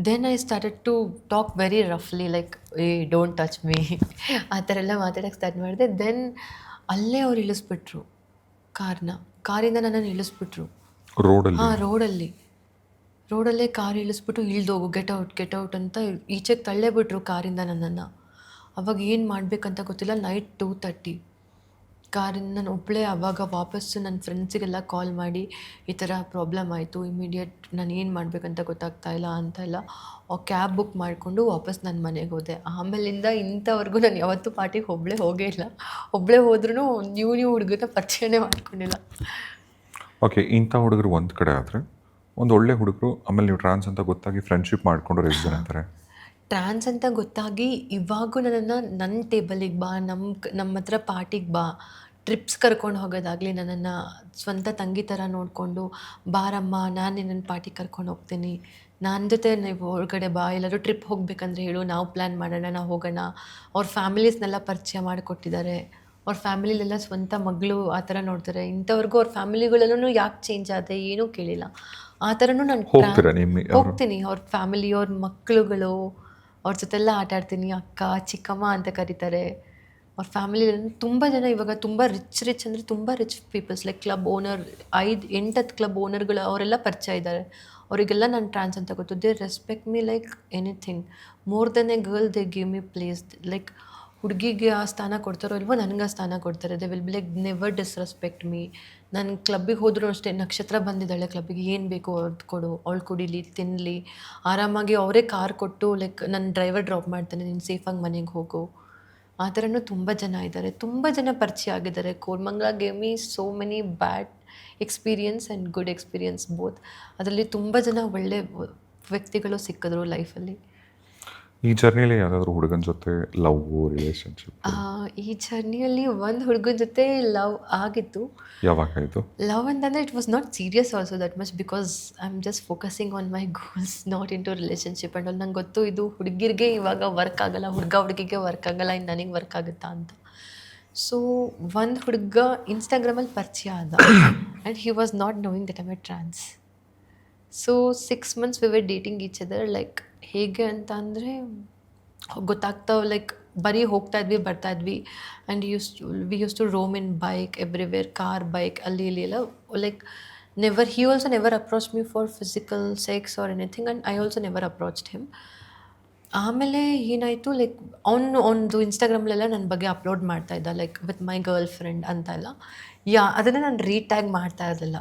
Then I started to talk very ರಫ್ಲಿ, like ಏ don't touch me ಆ ಥರ ಎಲ್ಲ ಮಾತಾಡೋಕ್ಕೆ ಸ್ಟಾರ್ಟ್ ಮಾಡಿದೆ. ದೆನ್ ಅಲ್ಲೇ ಅವ್ರು ಇಳಿಸ್ಬಿಟ್ರು ಕಾರಿಂದ ನನ್ನನ್ನು ಇಳಿಸ್ಬಿಟ್ರು ರೋಡಲ್ಲೇ ಕಾರ್ ಇಳಿಸ್ಬಿಟ್ಟು, ಇಳ್ದೋಗು, ಗೆಟ್ ಔಟ್ ಅಂತ ಈಚೆಗೆ ತಳ್ಳೇ ಬಿಟ್ರು ಕಾರಿಂದ ನನ್ನನ್ನು. ಅವಾಗ ಏನು ಮಾಡಬೇಕಂತ ಗೊತ್ತಿಲ್ಲ. ನೈಟ್ 2:30 ಕಾರಿಂದ ನಾನು ಒಬ್ಬಳೇ. ಆವಾಗ ವಾಪಸ್ಸು ನನ್ನ ಫ್ರೆಂಡ್ಸಿಗೆಲ್ಲ ಕಾಲ್ ಮಾಡಿ, ಈ ಥರ ಪ್ರಾಬ್ಲಮ್ ಆಯಿತು, ಇಮಿಡಿಯೇಟ್ ನಾನು ಏನು ಮಾಡಬೇಕಂತ ಗೊತ್ತಾಗ್ತಾ ಇಲ್ಲ ಅಂತ ಎಲ್ಲ ಕ್ಯಾಬ್ ಬುಕ್ ಮಾಡಿಕೊಂಡು ವಾಪಸ್ ನನ್ನ ಮನೆಗೆ ಹೋದೆ. ಆಮೇಲಿಂದ ಇಂಥವರೆಗೂ ನಾನು ಯಾವತ್ತೂ ಪಾರ್ಟಿಗೆ ಒಬ್ಬಳೇ ಹೋಗೇ ಇಲ್ಲ. ಒಬ್ಬಳೇ ಹೋದ್ರೂ ನ್ಯೂ ಹುಡುಗನ ಪರಿಚಯನೇ ಮಾಡ್ಕೊಂಡಿಲ್ಲ. ಓಕೆ, ಇಂಥ ಹುಡುಗರು ಒಂದು ಕಡೆ ಆದರೆ, ಒಂದು ಒಳ್ಳೆ ಹುಡುಗರು ಆಮೇಲೆ ನೀವು ಟ್ರಾನ್ಸ್ ಅಂತ ಗೊತ್ತಾಗಿ ಫ್ರೆಂಡ್ಶಿಪ್ ಮಾಡ್ಕೊಂಡ್ರೆ ಎಷ್ಟು ಜನ ಅಂತಾರೆ? ಟ್ರಾನ್ಸ್ ಅಂತ ಗೊತ್ತಾಗಿ ಇವಾಗೂ ನನ್ನನ್ನು ನನ್ನ ಟೇಬಲಿಗೆ ಬಾ, ನಮ್ಮ ಹತ್ರ ಪಾರ್ಟಿಗೆ ಬಾ, ಟ್ರಿಪ್ಸ್ ಕರ್ಕೊಂಡು ಹೋಗೋದಾಗಲಿ, ನನ್ನನ್ನು ಸ್ವಂತ ತಂಗಿ ಥರ ನೋಡಿಕೊಂಡು, ಬಾರಮ್ಮ ನಾನು ನಿನ್ನನ್ನು ಪಾರ್ಟಿಗೆ ಕರ್ಕೊಂಡು ಹೋಗ್ತೀನಿ, ನನ್ನ ಜೊತೆ ನೀವು ಹೊರಗಡೆ ಬಾ, ಎಲ್ಲರೂ ಟ್ರಿಪ್ ಹೋಗಬೇಕಂದ್ರೆ ಹೇಳು, ನಾವು ಪ್ಲ್ಯಾನ್ ಮಾಡೋಣ, ನಾವು ಹೋಗೋಣ. ಅವ್ರ ಫ್ಯಾಮಿಲೀಸ್ನೆಲ್ಲ ಪರಿಚಯ ಮಾಡಿಕೊಟ್ಟಿದ್ದಾರೆ. ಅವ್ರ ಫ್ಯಾಮಿಲಿಲೆಲ್ಲ ಸ್ವಂತ ಮಗಳು ಆ ಥರ ನೋಡ್ತಾರೆ. ಇಂಥವ್ರಿಗೂ ಅವ್ರ ಫ್ಯಾಮಿಲಿಗಳಲ್ಲೂ ಯಾಕೆ ಚೇಂಜ್ ಆದೆ ಏನೂ ಕೇಳಿಲ್ಲ. ಆ ಥರನೂ ನಾನು ಹೋಗ್ತೀನಿ. ಅವ್ರ ಫ್ಯಾಮಿಲಿ, ಅವ್ರ ಮಕ್ಕಳುಗಳು, ಅವ್ರ ಜೊತೆಲ್ಲ ಆಟ ಆಡ್ತೀನಿ. ಅಕ್ಕ, ಚಿಕ್ಕಮ್ಮ ಅಂತ ಕರೀತಾರೆ. ಅವ್ರ ಫ್ಯಾಮಿಲಿಯಲ್ಲಿ ತುಂಬ ಜನ ಇವಾಗ ತುಂಬ ರಿಚ್ ಅಂದರೆ ತುಂಬ rich peoples, like club owner, 5-8 club ಓನರ್ಗಳು ಅವರೆಲ್ಲ ಪರಿಚಯ ಇದ್ದಾರೆ. ಅವರಿಗೆಲ್ಲ ನಾನು ಟ್ರಾನ್ಸ್ ಅಂತ ಗೊತ್ತು. They respect me like anything. More than a girl they give me place. Like ಹುಡುಗಿಗೆ ಆ ಸ್ಥಾನ ಕೊಡ್ತಾರೋ ಇಲ್ವೋ, ನನಗೆ ಆ ಸ್ಥಾನ ಕೊಡ್ತಾರೆ. They will be like never disrespect me. ನಾನು ಕ್ಲಬ್ಬಿಗೆ ಹೋದರೂ ಅಷ್ಟೇ, ನಕ್ಷತ್ರ ಬಂದಿದ್ದಾಳೆ ಕ್ಲಬ್ಬಿಗೆ, ಏನು ಬೇಕು ಅವ್ರದ್ದು ಕೊಡು, ಅವಳು ಕುಡೀಲಿ, ತಿನ್ನಲಿ, ಆರಾಮಾಗಿ ಅವರೇ ಕಾರ್ ಕೊಟ್ಟು, ಲೈಕ್ ನನ್ನ ಡ್ರೈವರ್ ಡ್ರಾಪ್ ಮಾಡ್ತಾನೆ, ನೀನು ಸೇಫಾಗಿ ಮನೆಗೆ ಹೋಗು. ಆ ಥರನೂ ತುಂಬ ಜನ ಇದ್ದಾರೆ, ತುಂಬ ಜನ ಪರಿಚಯ ಆಗಿದ್ದಾರೆ. Koramangala gave me so many bad experience and good experience both. ಅದರಲ್ಲಿ ತುಂಬ ಜನ ಒಳ್ಳೆ ವ್ಯಕ್ತಿಗಳು ಸಿಕ್ಕಿದ್ರು ಲೈಫಲ್ಲಿ. ಈ ಜರ್ನಿಯಲ್ಲಿ ಯಾವುದಾದ್ರೂ ಹುಡುಗನ ಜೊತೆ ಲವ್ ರಿಲೇಷನ್ಶಿಪ್? ಈ ಜರ್ನಿಯಲ್ಲಿ ಒಂದು ಹುಡುಗನ ಜೊತೆ ಲವ್ ಆಗಿತ್ತು. ಯಾವಾಗಾಯಿತು ಲವ್ ಅಂತಂದರೆ it was not serious also that much, because I am just focusing on my goals, not into relationship and all. ನಂಗೆ ಗೊತ್ತು ಇದು ಹುಡುಗಿರಿಗೆ ಇವಾಗ ವರ್ಕ್ ಆಗಲ್ಲ, ಹುಡುಗಿಗೆ ವರ್ಕ್ ಆಗಲ್ಲ, ಇನ್ನು ನನಗೆ ವರ್ಕ್ ಆಗುತ್ತಾ ಅಂತ. ಸೊ ಒಂದು ಹುಡುಗ ಇನ್ಸ್ಟಾಗ್ರಾಮಲ್ಲಿ ಪರಿಚಯ ಆದ and he was not knowing that I'm a trans. So 6 months we were dating each other. Like ಹೇಗೆ ಅಂತ ಅಂದರೆ ಗೊತ್ತಾಗ್ತಾವೆ, ಲೈಕ್ ಬರೀ ಹೋಗ್ತಾ ಇದ್ವಿ ಬರ್ತಾ ಇದ್ವಿ. And we used to roam in bike everywhere, car, bike, ಅಲ್ಲಿ ಇಲ್ಲಿ ಎಲ್ಲ. ಲೈಕ್ he also never approached me for physical sex or anything, and I also never approached him. ಆಮೇಲೆ ಏನಾಯಿತು, ಲೈಕ್ ಅವನು ಇನ್ಸ್ಟಾಗ್ರಾಮ್ಲೆಲ್ಲ ನನ್ನ ಬಗ್ಗೆ ಅಪ್ಲೋಡ್ ಮಾಡ್ತಾ ಇದ್ದ, like with my girl friend ಅಂತ ಎಲ್ಲ. ಅದನ್ನು ನಾನು ರೀಟ್ಯಾಗ್ ಮಾಡ್ತಾ ಇರಲಿಲ್ಲ.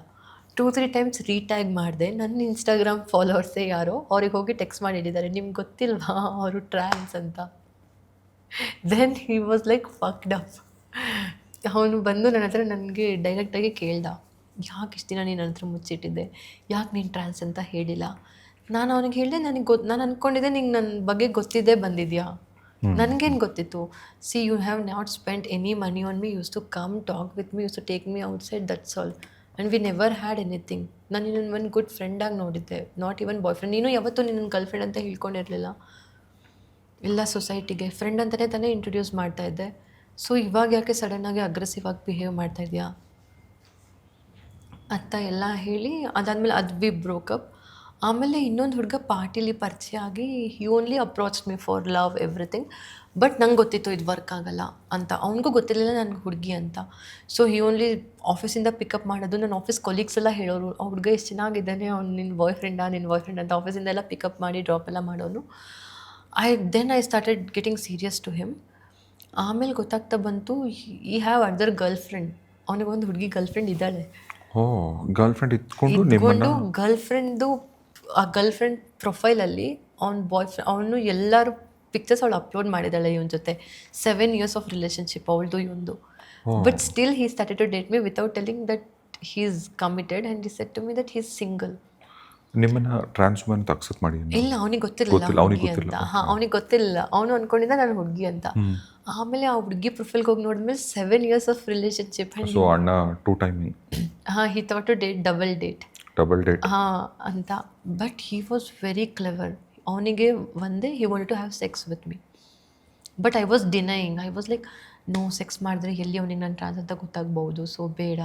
2-3 times ರೀಟ್ಯಾಗ್ ಮಾಡಿದೆ. ನನ್ನ ಇನ್ಸ್ಟಾಗ್ರಾಮ್ ಫಾಲೋವರ್ಸೇ ಯಾರೋ ಅವ್ರಿಗೆ ಹೋಗಿ ಟೆಕ್ಸ್ಟ್ ಮಾಡಿ ಹೇಳಿದ್ದಾರೆ, ನಿಮ್ಗೆ ಗೊತ್ತಿಲ್ವಾ ಅವರು ಟ್ರಾನ್ಸ್ ಅಂತ. Then he was like fucked up. ಅವನು ಬಂದು ನನ್ನ ಹತ್ರ ನನಗೆ ಡೈರೆಕ್ಟಾಗಿ ಕೇಳ್ದ, ಯಾಕೆ ಇಷ್ಟು ದಿನ ನೀನು ನನ್ನ ಹತ್ರ ಮುಚ್ಚಿಟ್ಟಿದ್ದೆ, ಯಾಕೆ ನೀನು ಟ್ರಾನ್ಸ್ ಅಂತ ಹೇಳಿಲ್ಲ. ನಾನು ಅವನಿಗೆ ಹೇಳಿದೆ, ನಾನು ಅಂದ್ಕೊಂಡಿದ್ದೆ ನಿಂಗೆ ನನ್ನ ಬಗ್ಗೆ ಗೊತ್ತಿದ್ದೇ ಬಂದಿದ್ಯಾ, ನನಗೇನು ಗೊತ್ತಿತ್ತು. See you have not spend any money on me, used to come talk with me, used to take me outside, that's all. And we never had anything. ನಾನು ನಿನ್ನ ಒಂದು ಗುಡ್ ಫ್ರೆಂಡಾಗಿ ನೋಡಿದ್ದೆ, ನಾಟ್ ಈವನ್ ಬಾಯ್ ಫ್ರೆಂಡ್. ನೀನು ಯಾವತ್ತೂ ನಿನ್ನ girl friend ಅಂತ ಹೇಳ್ಕೊಂಡಿರಲಿಲ್ಲ. ಎಲ್ಲ ಸೊಸೈಟಿಗೆ ಫ್ರೆಂಡ್ ಅಂತಲೇ ತಾನೇ ಇಂಟ್ರೊಡ್ಯೂಸ್ ಮಾಡ್ತಾ ಇದ್ದೆ. ಸೊ ಇವಾಗ ಯಾಕೆ ಸಡನ್ನಾಗಿ ಅಗ್ರೆಸಿವ್ ಆಗಿ ಬಿಹೇವ್ ಮಾಡ್ತಾ ಇದೆಯಾ ಅಂತ ಎಲ್ಲ ಹೇಳಿ ಅದಾದಮೇಲೆ ಅದು ವಿ ಬ್ರೋಕಪ್. ಆಮೇಲೆ ಇನ್ನೊಂದು ಹುಡುಗ ಪಾರ್ಟಿಲಿ ಪರಿಚಯ ಆಗಿ ಹಿ only approach me for love everything. But ನಂಗೆ ಗೊತ್ತಿತ್ತು ಇದು ವರ್ಕ್ ಆಗಲ್ಲ ಅಂತ. ಅವ್ನಿಗೂ ಗೊತ್ತಿರಲಿಲ್ಲ ನನಗೆ ಹುಡುಗಿ ಅಂತ. ಸೊ ಹಿ ಓನ್ಲಿ ಆಫೀಸಿಂದ ಪಿಕಪ್ ಮಾಡೋದು. ನನ್ನ ಆಫೀಸ್ ಕೊಲೀಗ್ಸ್ ಎಲ್ಲ ಹೇಳೋರು, ಆ ಹುಡುಗ ಎಷ್ಟು ಚೆನ್ನಾಗಿದ್ದಾನೆ, ಅವ್ನು ನಿನ್ನ ಬಾಯ್ ಫ್ರೆಂಡ್ ಅಂತ ಆಫೀಸಿಂದ ಎಲ್ಲ ಪಿಕಪ್ ಮಾಡಿ ಡ್ರಾಪ್ ಎಲ್ಲ ಮಾಡೋನು. I started getting serious to him. ಆಮೇಲೆ ಗೊತ್ತಾಗ್ತಾ ಬಂತು ಈ ಹ್ಯಾವ್ ಅದರ್ ಗರ್ಲ್ ಫ್ರೆಂಡ್. ಅವನಿಗೊಂದು ಹುಡುಗಿ ಗರ್ಲ್ ಫ್ರೆಂಡ್ ಇದ್ದಾಳೆ. ಓ, ಗರ್ಲ್ ಫ್ರೆಂಡ್ ಇಟ್ಕೊಂಡು ನಿಮ್ಮನ್ನ ಗರ್ಲ್ ಫ್ರೆಂಡ್ ಪ್ರೊಫೈಲಲ್ಲಿ ಅವನು ಎಲ್ಲರೂ ಪಿಕ್ಚರ್ಸ್ ಅವಳು ಅಪ್ಲೋಡ್ ಮಾಡಿದ್ದಾಳೆ ಇವನ ಜೊತೆ. 7 years ಆಫ್ ರಿಲೇಷನ್ಶಿಪ್ ಅವಳದು ಇವಂದು. But still he started to date me without telling that he is committed and he said to me that he is single. ನಿಮ್ಮನ್ನ ಟ್ರಾನ್ಸ್ಮನ್ ಅಕ್ಸೆಪ್ಟ್ ಮಾಡಿ? ಇಲ್ಲ, ಅವನಿಗೆ ಗೊತ್ತಿರಲಿಲ್ಲ ಹುಡುಗಿ ಅಂತ. ಅವನಿಗೆ ಗೊತ್ತಿರಲಿಲ್ಲ. ಅವನು ಅನ್ಕೊಂಡಿದ್ದ ನಾನು ಹುಡುಗಿ ಅಂತ. ಆಮೇಲೆ ಆ ಹುಡುಗಿ ಪ್ರೊಫೈಲ್ಗೆ ಹೋಗಿ ನೋಡಿದ್ಮೇಲೆ 7 years ಆಫ್ ರಿಲೇಷನ್ಶಿಪ್. ಸೊ ಅಣ್ಣ 2 timing. He thought to date double date ಅಂತ. But he was very clever. ಅವನಿಗೆ ಒಂದೇ he wanted to have sex with me. But I was denying. I was like no, sex ಮಾಡಿದ್ರೆ ಎಲ್ಲಿ ಅವನಿಗೆ ನಾನು trans ಅಂತ ಗೊತ್ತಾಗ್ಬೋದು, so ಬೇಡ,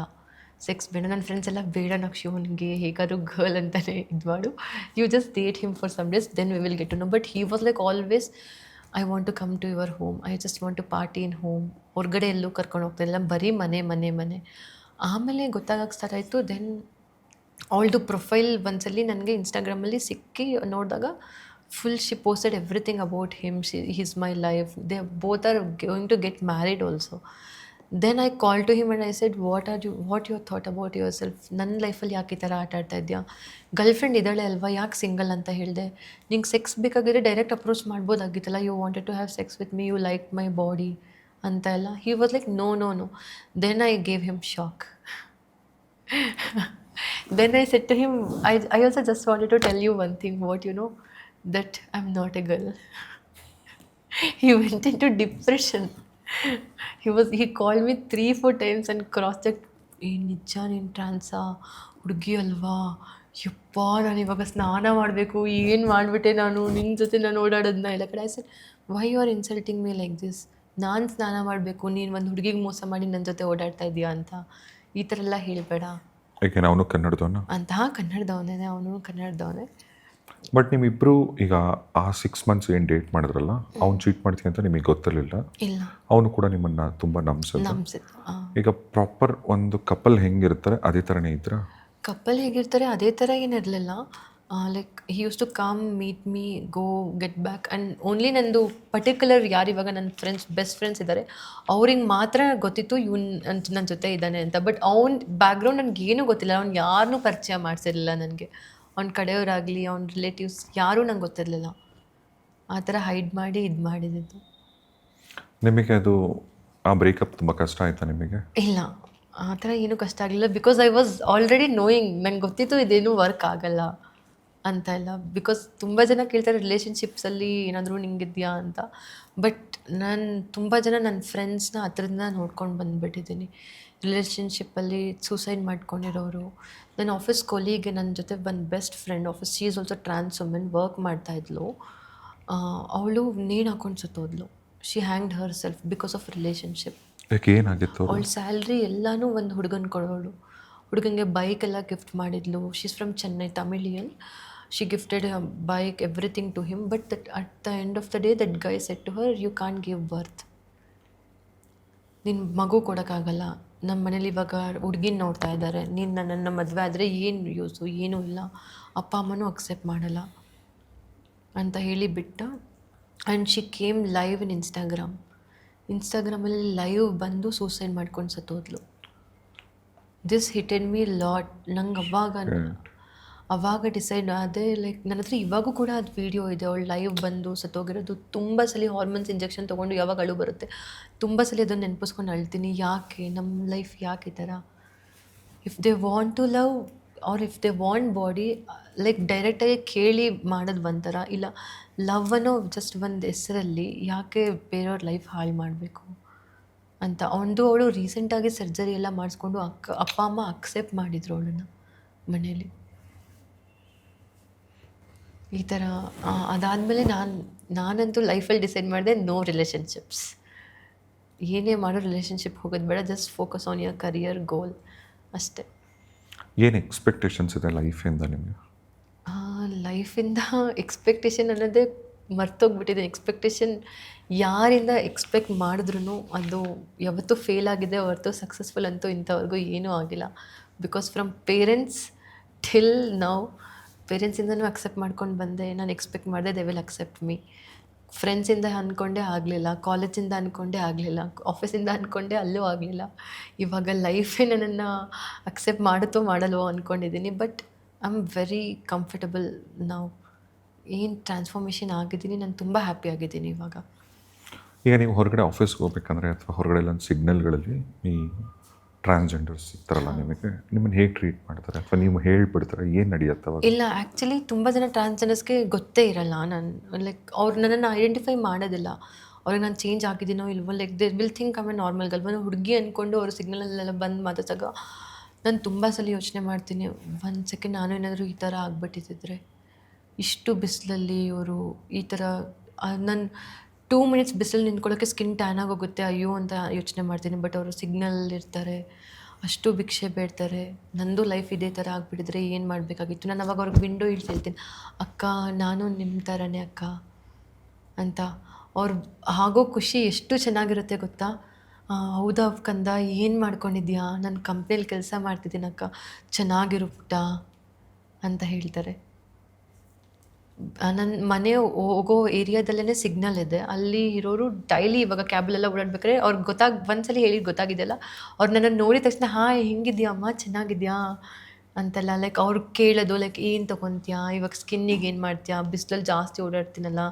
ಸೆಕ್ಸ್ ಬೇಡ. ನನ್ನ ಫ್ರೆಂಡ್ಸ್ ಎಲ್ಲ ಬೇಡ ನಕ್ಷಿ, ಅವನಿಗೆ ಹೇಗಾದ್ರು ಗರ್ಲ್ ಅಂತಲೇ ಇದು ಮಾಡು, you just date him for some days, then we will get to know. But he was like always I want to come to your home, I just want to party in home. ಹೊರಗಡೆ ಎಲ್ಲೂ ಕರ್ಕೊಂಡು ಹೋಗ್ತಾಯಿಲ್ಲ, ಬರೀ ಮನೆ. ಆಮೇಲೆ ಗೊತ್ತಾಗಕ್ಕೆ start ಆಯಿತು. ದೆನ್ ಅವಳದು ಪ್ರೊಫೈಲ್ ಒಂದ್ಸಲಿ ನನಗೆ ಇನ್ಸ್ಟಾಗ್ರಾಮಲ್ಲಿ ಸಿಕ್ಕಿ ನೋಡಿದಾಗ full she posted everything about him. He's my life, they both are going to get married also. Then I call to him and I said what your thought about yourself. ನನ್ನ ಲೈಫಲ್ಲಿ ಯಾಕೆ ಈ ಥರ ಆಟ ಆಡ್ತಾ ಇದೆಯಾ? Girl friend ಇದ್ದಾಳೆ ಅಲ್ವಾ, ಯಾಕೆ ಸಿಂಗಲ್ ಅಂತ ಹೇಳಿದೆ? ನಿಂಗೆ ಸೆಕ್ಸ್ ಬೇಕಾಗಿದ್ರೆ ಡೈರೆಕ್ಟ್ ಅಪ್ರೋಚ್ ಮಾಡ್ಬೋದಾಗಿತ್ತಲ್ಲ. You wanted to have sex with me, you like my body ಅಂತ ಎಲ್ಲ. He was like no. Then I gave him shock. Then I said to him, I also just wanted to tell you one thing, what you know, that I'm not a girl. He went into depression. He called me 3-4 times and cross-checked. ನಿಜ ನೀನು ಟ್ರಾನ್ಸಾ, ಹುಡುಗಿ ಅಲ್ವಾ, ಯಪ್ಪ ನಾನು ಇವಾಗ ಸ್ನಾನ ಮಾಡಬೇಕು, ಏನು ಮಾಡಿಬಿಟ್ಟೆ ನಾನು, ನಿನ್ನ ಜೊತೆ ನಾನು ಓಡಾಡೋದನ್ನ ಎಲ್ಲ ಕಡೆ. I said why you are insulting me like this? ನಾನು ಸ್ನಾನ ಮಾಡಬೇಕು, ನೀನು ಒಂದು ಹುಡುಗಿಗೆ ಮೋಸ ಮಾಡಿ ನನ್ನ ಜೊತೆ ಓಡಾಡ್ತಾ ಇದೆಯಾ ಅಂತ. ಈ ಥರ ಎಲ್ಲ ಹೇಳಬೇಡ. ಯಾಕೆ ಅವನು ಕನ್ನಡದವನ ಅಂತ. ಕನ್ನಡದವನೇ, ಅವನು ಕನ್ನಡದವನೇ. ಬಟ್ ನಿಮ್ಮಿಬ್ಬರು ಈಗ ಆ 6 months ಏನು ಡೇಟ್ ಮಾಡಿದ್ರಲ್ಲ, ಅವ್ನು ಚೀಟ್ ಮಾಡ್ತೀನಿ ಅಂತ ನಿಮಗೆ ಗೊತ್ತಿರಲಿಲ್ಲ? ಇಲ್ಲ. ಅವನು ಕೂಡ ನಿಮ್ಮನ್ನು ತುಂಬ ನಂಬಿಸಿದ್ದು. ಈಗ ಪ್ರಾಪರ್ ಒಂದು ಕಪಲ್ ಹೆಂಗಿರ್ತಾರೆ ಅದೇ ಥರನೇ ಇದ್ರ? ಕಪಲ್ ಹೇಗಿರ್ತಾರೆ ಅದೇ ಥರ ಏನಿರಲಿಲ್ಲ. Like he use to come meet me, go get back. And only ನಂದು ಪರ್ಟಿಕ್ಯುಲರ್ ಯಾರು ಇವಾಗ ನನ್ನ ಬೆಸ್ಟ್ ಫ್ರೆಂಡ್ಸ್ ಇದ್ದಾರೆ ಅವ್ರಿಗೆ ಮಾತ್ರ ಗೊತ್ತಿತ್ತು ಇವನು ನನ್ನ ಜೊತೆ ಇದ್ದಾನೆ ಅಂತ. ಬಟ್ ಅವ್ನ ಬ್ಯಾಕ್ಗ್ರೌಂಡ್ ನನಗೇನೂ ಗೊತ್ತಿಲ್ಲ. ಅವ್ನು ಯಾರನ್ನೂ ಪರಿಚಯ ಮಾಡಿಸಿರಲಿಲ್ಲ ನನಗೆ. ಅವ್ನ ಕಡೆಯವರಾಗಲಿ ಅವ್ನ ರಿಲೇಟಿವ್ಸ್ ಯಾರೂ ನಂಗೆ ಗೊತ್ತಿರಲಿಲ್ಲ. ಆ ಥರ ಹೈಡ್ ಮಾಡಿ ಇದು ಮಾಡಿದ್ದು. ನಿಮಗೆ ಅದು ಆ ಬ್ರೇಕಪ್ ತುಂಬ ಕಷ್ಟ ಆಯಿತಾ ನಿಮಗೆ? ಇಲ್ಲ, ಆ ಥರ ಏನೂ ಕಷ್ಟ ಆಗಲಿಲ್ಲ. Because I was already knowing. ನಂಗೆ ಗೊತ್ತಿತ್ತು ಇದೇನೂ ವರ್ಕ್ ಆಗಲ್ಲ ಅಂತ ಎಲ್ಲ. ಬಿಕಾಸ್ ತುಂಬ ಜನ ಕೇಳ್ತಾರೆ ರಿಲೇಷನ್ಶಿಪ್ಸಲ್ಲಿ ಏನಾದರೂ ನಿಂಗಿದೆಯಾ ಅಂತ. ಬಟ್ ನಾನು ತುಂಬ ಜನ ನನ್ನ ಫ್ರೆಂಡ್ಸ್ನ ಹತ್ರದಿಂದ ನೋಡ್ಕೊಂಡು ಬಂದುಬಿಟ್ಟಿದ್ದೀನಿ ರಿಲೇಷನ್ಶಿಪ್ಪಲ್ಲಿ ಸೂಸೈಡ್ ಮಾಡ್ಕೊಂಡಿರೋರು. ನನ್ನ ಆಫೀಸ್ ಕೊಲೀಗೆ ನನ್ನ ಜೊತೆ ಒಂದು best friend office, she is also trans women, work ಮಾಡ್ತಾಯಿದ್ಲು. ಅವಳು ನೇಣು ಹಾಕೊಂಡು ಸತ್ತೋದ್ಲು. She hanged herself because of relationship. ಯಾಕೆ, ಏನಾಗಿತ್ತು? ಅವಳ ಸ್ಯಾಲ್ರಿ ಎಲ್ಲನೂ ಒಂದು ಹುಡುಗನ ಕೊಡೋಳು. ಹುಡುಗಂಗೆ ಬೈಕ್ ಎಲ್ಲ ಗಿಫ್ಟ್ ಮಾಡಿದ್ಲು. She is from Chennai, Tamilian. She gifted a bike, everything to him. But at the end of the day, that guy said to her, you can't give birth. ನಿನ್ನ ಮಗು ಕೊಡೋಕ್ಕಾಗಲ್ಲ. ನಮ್ಮ ಮನೇಲಿ ಇವಾಗ ಹುಡುಗಿನ ನೋಡ್ತಾ ಇದ್ದಾರೆ. ನೀನು ನನ್ನನ್ನು ಮದುವೆ ಆದರೆ ಏನು ಯೂಸು, ಏನೂ ಇಲ್ಲ, ಅಪ್ಪ ಅಮ್ಮನೂ ಅಕ್ಸೆಪ್ಟ್ ಮಾಡಲ್ಲ ಅಂತ ಹೇಳಿ ಬಿಟ್ಟ. And she came live in ಇನ್ಸ್ಟಾಗ್ರಾಮಲ್ಲಿ ಲೈವ್ ಬಂದು ಸೂಸೈಡ್ ಮಾಡ್ಕೊಂಡು ಸತ್ತೋದ್ಲು. This hitted me lot. ನಂಗೆ ಅವಾಗ ಡಿಸೈಡ್ ಆದೆ. ಲೈಕ್ ನನ್ನ ಹತ್ರ ಇವಾಗೂ ಕೂಡ ಅದು ವೀಡಿಯೋ ಇದೆ. ಅವಳು ಲೈವ್ ಬಂದು ಸತ್ತೋಗಿರೋದು. ತುಂಬ ಸಲ ಹಾರ್ಮೋನ್ಸ್ ಇಂಜೆಕ್ಷನ್ ತೊಗೊಂಡು ಯಾವಾಗ ಅಳು ಬರುತ್ತೆ, ತುಂಬ ಸಲ ಅದನ್ನು ನೆನಪಿಸ್ಕೊಂಡು ಅಳ್ತೀನಿ. ಯಾಕೆ ನಮ್ಮ ಲೈಫ್ ಯಾಕೆ ಈ ಥರ? If they want to love or if they want body, like ಡೈರೆಕ್ಟಾಗಿ ಕೇಳಿ ಮಾಡೋದು ಒಂಥರ. ಇಲ್ಲ, ಲವ್ ಅನ್ನೋ ಜಸ್ಟ್ ಒಂದು ಹೆಸರಲ್ಲಿ ಯಾಕೆ ಬೇರೆಯವ್ರ ಲೈಫ್ ಹಾಳು ಮಾಡಬೇಕು ಅಂತ. ಅವಳು ರೀಸೆಂಟಾಗಿ ಸರ್ಜರಿ ಎಲ್ಲ ಮಾಡಿಸ್ಕೊಂಡು ಅಪ್ಪ ಅಮ್ಮ ಅಕ್ಸೆಪ್ಟ್ ಮಾಡಿದ್ರು ಅವಳನ್ನು ಮನೇಲಿ. ಈ ಥರ ಅದಾದಮೇಲೆ ನಾನು ನಾನಂತೂ ಲೈಫಲ್ಲಿ ಡಿಸೈಡ್ ಮಾಡಿದೆ ನೋ ರಿಲೇಷನ್ಶಿಪ್ಸ್. ಏನೇ ಮಾಡೋ ರಿಲೇಷನ್ಶಿಪ್ ಹೋಗೋದು ಬೇಡ, just focus on your career goal ಅಷ್ಟೇ. ಏನು ಎಕ್ಸ್ಪೆಕ್ಟೇಷನ್ಸ್ ಇದೆ ಲೈಫಿಂದ ನಿಮಗೆ? ಲೈಫಿಂದ ಎಕ್ಸ್ಪೆಕ್ಟೇಷನ್ ಅನ್ನೋದೇ ಮರ್ತೋಗ್ಬಿಟ್ಟಿದೆ. ಎಕ್ಸ್ಪೆಕ್ಟೇಷನ್ ಯಾರಿಂದ ಎಕ್ಸ್ಪೆಕ್ಟ್ ಮಾಡಿದ್ರು ಅದು ಯಾವತ್ತೂ ಫೇಲ್ ಆಗಿದೆ ಹೊರತು ಸಕ್ಸಸ್ಫುಲ್ ಅಂತೂ ಇಂಥವ್ರಿಗೂ ಏನೂ ಆಗಿಲ್ಲ. ಬಿಕಾಸ್ ಫ್ರಮ್ ಪೇರೆಂಟ್ಸ್ ಟಿಲ್ ನಾವು ಪೇರೆಂಟ್ಸಿಂದನೂ ಅಕ್ಸೆಪ್ಟ್ ಮಾಡ್ಕೊಂಡು ಬಂದೆ. ನಾನು ಎಕ್ಸ್ಪೆಕ್ಟ್ ಮಾಡಿದೆ ದೇ ವಿಲ್ ಅಕ್ಸೆಪ್ಟ್ ಮೀ. ಫ್ರೆಂಡ್ಸಿಂದ ಅಂದ್ಕೊಂಡೇ ಆಗಲಿಲ್ಲ, ಕಾಲೇಜಿಂದ ಅಂದ್ಕೊಂಡೇ ಆಗಲಿಲ್ಲ, ಆಫೀಸಿಂದ ಅಂದ್ಕೊಂಡೇ ಅಲ್ಲೂ ಆಗಲಿಲ್ಲ. ಇವಾಗ ಲೈಫೇ ನನ್ನನ್ನು ಅಕ್ಸೆಪ್ಟ್ ಮಾಡುತ್ತೋ ಮಾಡಲ್ವೋ ಅಂದ್ಕೊಂಡಿದ್ದೀನಿ. But I am very comfortable ನಾವು. ಏನು ಟ್ರಾನ್ಸ್ಫಾರ್ಮೇಷನ್ ಆಗಿದ್ದೀನಿ, ನಾನು ತುಂಬ ಹ್ಯಾಪಿ ಆಗಿದ್ದೀನಿ ಇವಾಗ. ಈಗ ನೀವು ಹೊರಗಡೆ ಆಫೀಸ್ಗೆ ಹೋಗ್ಬೇಕಂದ್ರೆ ಅಥವಾ ಹೊರಗಡೆ ಎಲ್ಲ ಸಿಗ್ನಲ್ಗಳಲ್ಲಿ ಈ ಟ್ರಾನ್ಸ್ಜೆಂಡರ್ಸ್ ಸಿಗ್ತಾರಲ್ಲ, ನಿಮ್ಮನ್ನು ಹೇಗೆ ಟ್ರೀಟ್ ಮಾಡ್ತಾರೆ ಅಥವಾ ನೀವು ಹೇಳ್ಬಿಡ್ತಾರೆ, ಏನು ನಡೆಯುತ್ತೆ ಅವಾಗ? ಇಲ್ಲ, ಆ್ಯಕ್ಚುಲಿ ತುಂಬ ಜನ ಟ್ರಾನ್ಸ್ಜೆಂಡರ್ಸ್ಗೆ ಗೊತ್ತೇ ಇರಲ್ಲ. ನಾನು ಲೈಕ್ ಅವ್ರು ನನ್ನನ್ನು ಐಡೆಂಟಿಫೈ ಮಾಡೋದಿಲ್ಲ. ಅವ್ರಿಗೆ ನಾನು ಚೇಂಜ್ ಆಗಿದ್ದೀನೋ ಇಲ್ವೋ, ಲೈಕ್ ದೇ ವಿಲ್ ಥಿಂಕ್ ಆಮೇಲೆ ನಾರ್ಮಲ್ ಗಲ್ವ ಹುಡುಗಿ ಅಂದ್ಕೊಂಡು ಅವರು ಸಿಗ್ನಲಲ್ಲೆಲ್ಲ ಬಂದು ಮಾತಾಡ್ದಾಗ ನಾನು ತುಂಬ ಸಲ ಯೋಚನೆ ಮಾಡ್ತೀನಿ, ಒಂದು ಸೆಕೆಂಡ್ ನಾನು ಏನಾದರೂ ಈ ಥರ ಆಗ್ಬಿಟ್ಟಿದ್ದರೆ, ಇಷ್ಟು ಬಿಸಿಲಲ್ಲಿ ಇವರು ಈ ಥರ ನಾನು 2 ಮಿನಿಟ್ಸ್ ಬಿಸಿಲಲ್ಲಿ ನಿಂತ್ಕೊಳ್ಳೋಕ್ಕೆ ಸ್ಕಿನ್ ಟ್ಯಾನ್ ಆಗೋಗುತ್ತೆ ಅಯ್ಯೋ ಅಂತ ಯೋಚನೆ ಮಾಡ್ತೀನಿ. ಬಟ್ ಅವರು ಸಿಗ್ನಲ್ಲಿರ್ತಾರೆ, ಅಷ್ಟು ಭಿಕ್ಷೆ ಬೇಡ್ತಾರೆ. ನಂದು ಲೈಫ್ ಇದೇ ಥರ ಆಗಿಬಿಟ್ಟಿದ್ರೆ ಏನು ಮಾಡಬೇಕಾಗಿತ್ತು. ನಾನು ಅವಾಗ ಅವ್ರಿಗೆ ವಿಂಡೋ ಇಳಿಸಿ ಹೇಳ್ತೀನಿ, ಅಕ್ಕ ನಾನು ನಿಮ್ಮ ಥರನೇ ಅಕ್ಕ ಅಂತ. ಅವ್ರು ಆಗೋ ಖುಷಿ ಎಷ್ಟು ಚೆನ್ನಾಗಿರುತ್ತೆ ಗೊತ್ತಾ. ಹೌದಾ ಕಂದ, ಏನು ಮಾಡ್ಕೊಂಡಿದ್ಯಾ, ನಾನು ಕಂಪ್ನಿಯಲ್ಲಿ ಕೆಲಸ ಮಾಡ್ತಿದ್ದೀನಕ್ಕ, ಚೆನ್ನಾಗಿರು ಪುಟ್ಟ ಅಂತ ಹೇಳ್ತಾರೆ. ನನ್ನ ಮನೆ ಹೋಗೋ ಏರಿಯಾದಲ್ಲೇ ಸಿಗ್ನಲ್ ಇದೆ. ಅಲ್ಲಿ ಇರೋರು ಡೈಲಿ ಇವಾಗ ಕ್ಯಾಬಲ್ಲೆಲ್ಲ ಓಡಾಡ್ಬೇಕಾದ್ರೆ ಅವ್ರಿಗೆ ಒಂದ್ಸಲಿ ಹೇಳಿ ಗೊತ್ತಾಗಿದೆಯಲ್ಲ, ಅವ್ರು ನನ್ನನ್ನು ನೋಡಿದ ತಕ್ಷಣ ಹಾಯ್ ಹೆಂಗಿದ್ಯಾ ಅಮ್ಮ, ಚೆನ್ನಾಗಿದ್ಯಾ ಅಂತೆಲ್ಲ ಲೈಕ್ ಅವ್ರು ಕೇಳೋದು, ಲೈಕ್ ಏನು ತೊಗೊತೀಯಾ, ಇವಾಗ ಸ್ಕಿನ್ನಿಗೆ ಏನು ಮಾಡ್ತೀಯಾ, ಬಿಸಿಲಲ್ಲಿ ಜಾಸ್ತಿ ಓಡಾಡ್ತೀನಲ್ಲ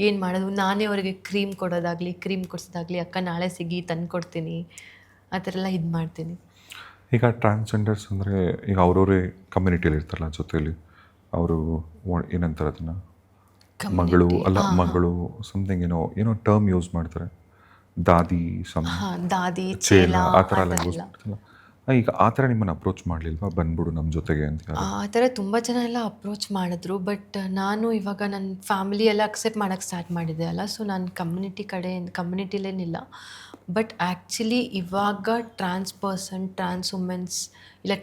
ಏನು ಮಾಡೋದು. ನಾನೇ ಅವರಿಗೆ ಕ್ರೀಮ್ ಕೊಡೋದಾಗಲಿ ಕ್ರೀಮ್ ಕೊಡಿಸೋದಾಗಲಿ, ಅಕ್ಕ ನಾಳೆ ಸಿಗಿ ತಂದು ಕೊಡ್ತೀನಿ, ಆ ಥರ ಎಲ್ಲ ಇದು ಮಾಡ್ತೀನಿ. ಈಗ ಟ್ರಾನ್ಸ್ಜೆಂಡರ್ಸ್ ಅಂದರೆ ಈಗ ಅವ್ರವರೇ ಕಮ್ಯುನಿಟಿಯಲ್ಲಿ ಇರ್ತಾರಲ್ಲ ಜೊತೆಯಲ್ಲಿ, ಅವರು ಏನಂತಾರೆ ಅದನ್ನು, ಮಗಳು ಅಲ್ಲ ಮಗಳು ಸಮಥಿಂಗ್ ಏನೋ ಟರ್ಮ್ ಯೂಸ್ ಮಾಡ್ತಾರೆ, ದಾದಿ ದಾದಿ ಚೇಲ ಆ ಥರ ಎಲ್ಲ ಯೂಸ್ ಮಾಡ್ತಾರಲ್ಲ. ಈಗ ಆ ಥರ ನಿಮ್ಮನ್ನು ಅಪ್ರೋಚ್ ಮಾಡಲಿಲ್ವಾ, ಬಂದ್ಬಿಡು ನಮ್ಮ ಜೊತೆಗೆ ಅಂತ? ಆ ಥರ ತುಂಬ ಜನ ಎಲ್ಲ ಅಪ್ರೋಚ್ ಮಾಡಿದ್ರು. ಬಟ್ ನಾನು ಇವಾಗ ನನ್ನ ಫ್ಯಾಮಿಲಿ ಎಲ್ಲ ಅಕ್ಸೆಪ್ಟ್ ಮಾಡೋಕ್ಕೆ ಸ್ಟಾರ್ಟ್ ಮಾಡಿದೆ ಅಲ್ಲ, ಸೊ ನಾನು ಕಮ್ಯುನಿಟಿಲೇನಿಲ್ಲ. ಬಟ್ ಆ್ಯಕ್ಚುಲಿ ಇವಾಗ ಟ್ರಾನ್ಸ್ ಪರ್ಸನ್, ಟ್ರಾನ್ಸ್ ವುಮೆನ್ಸ್ ಇಲ್ಲ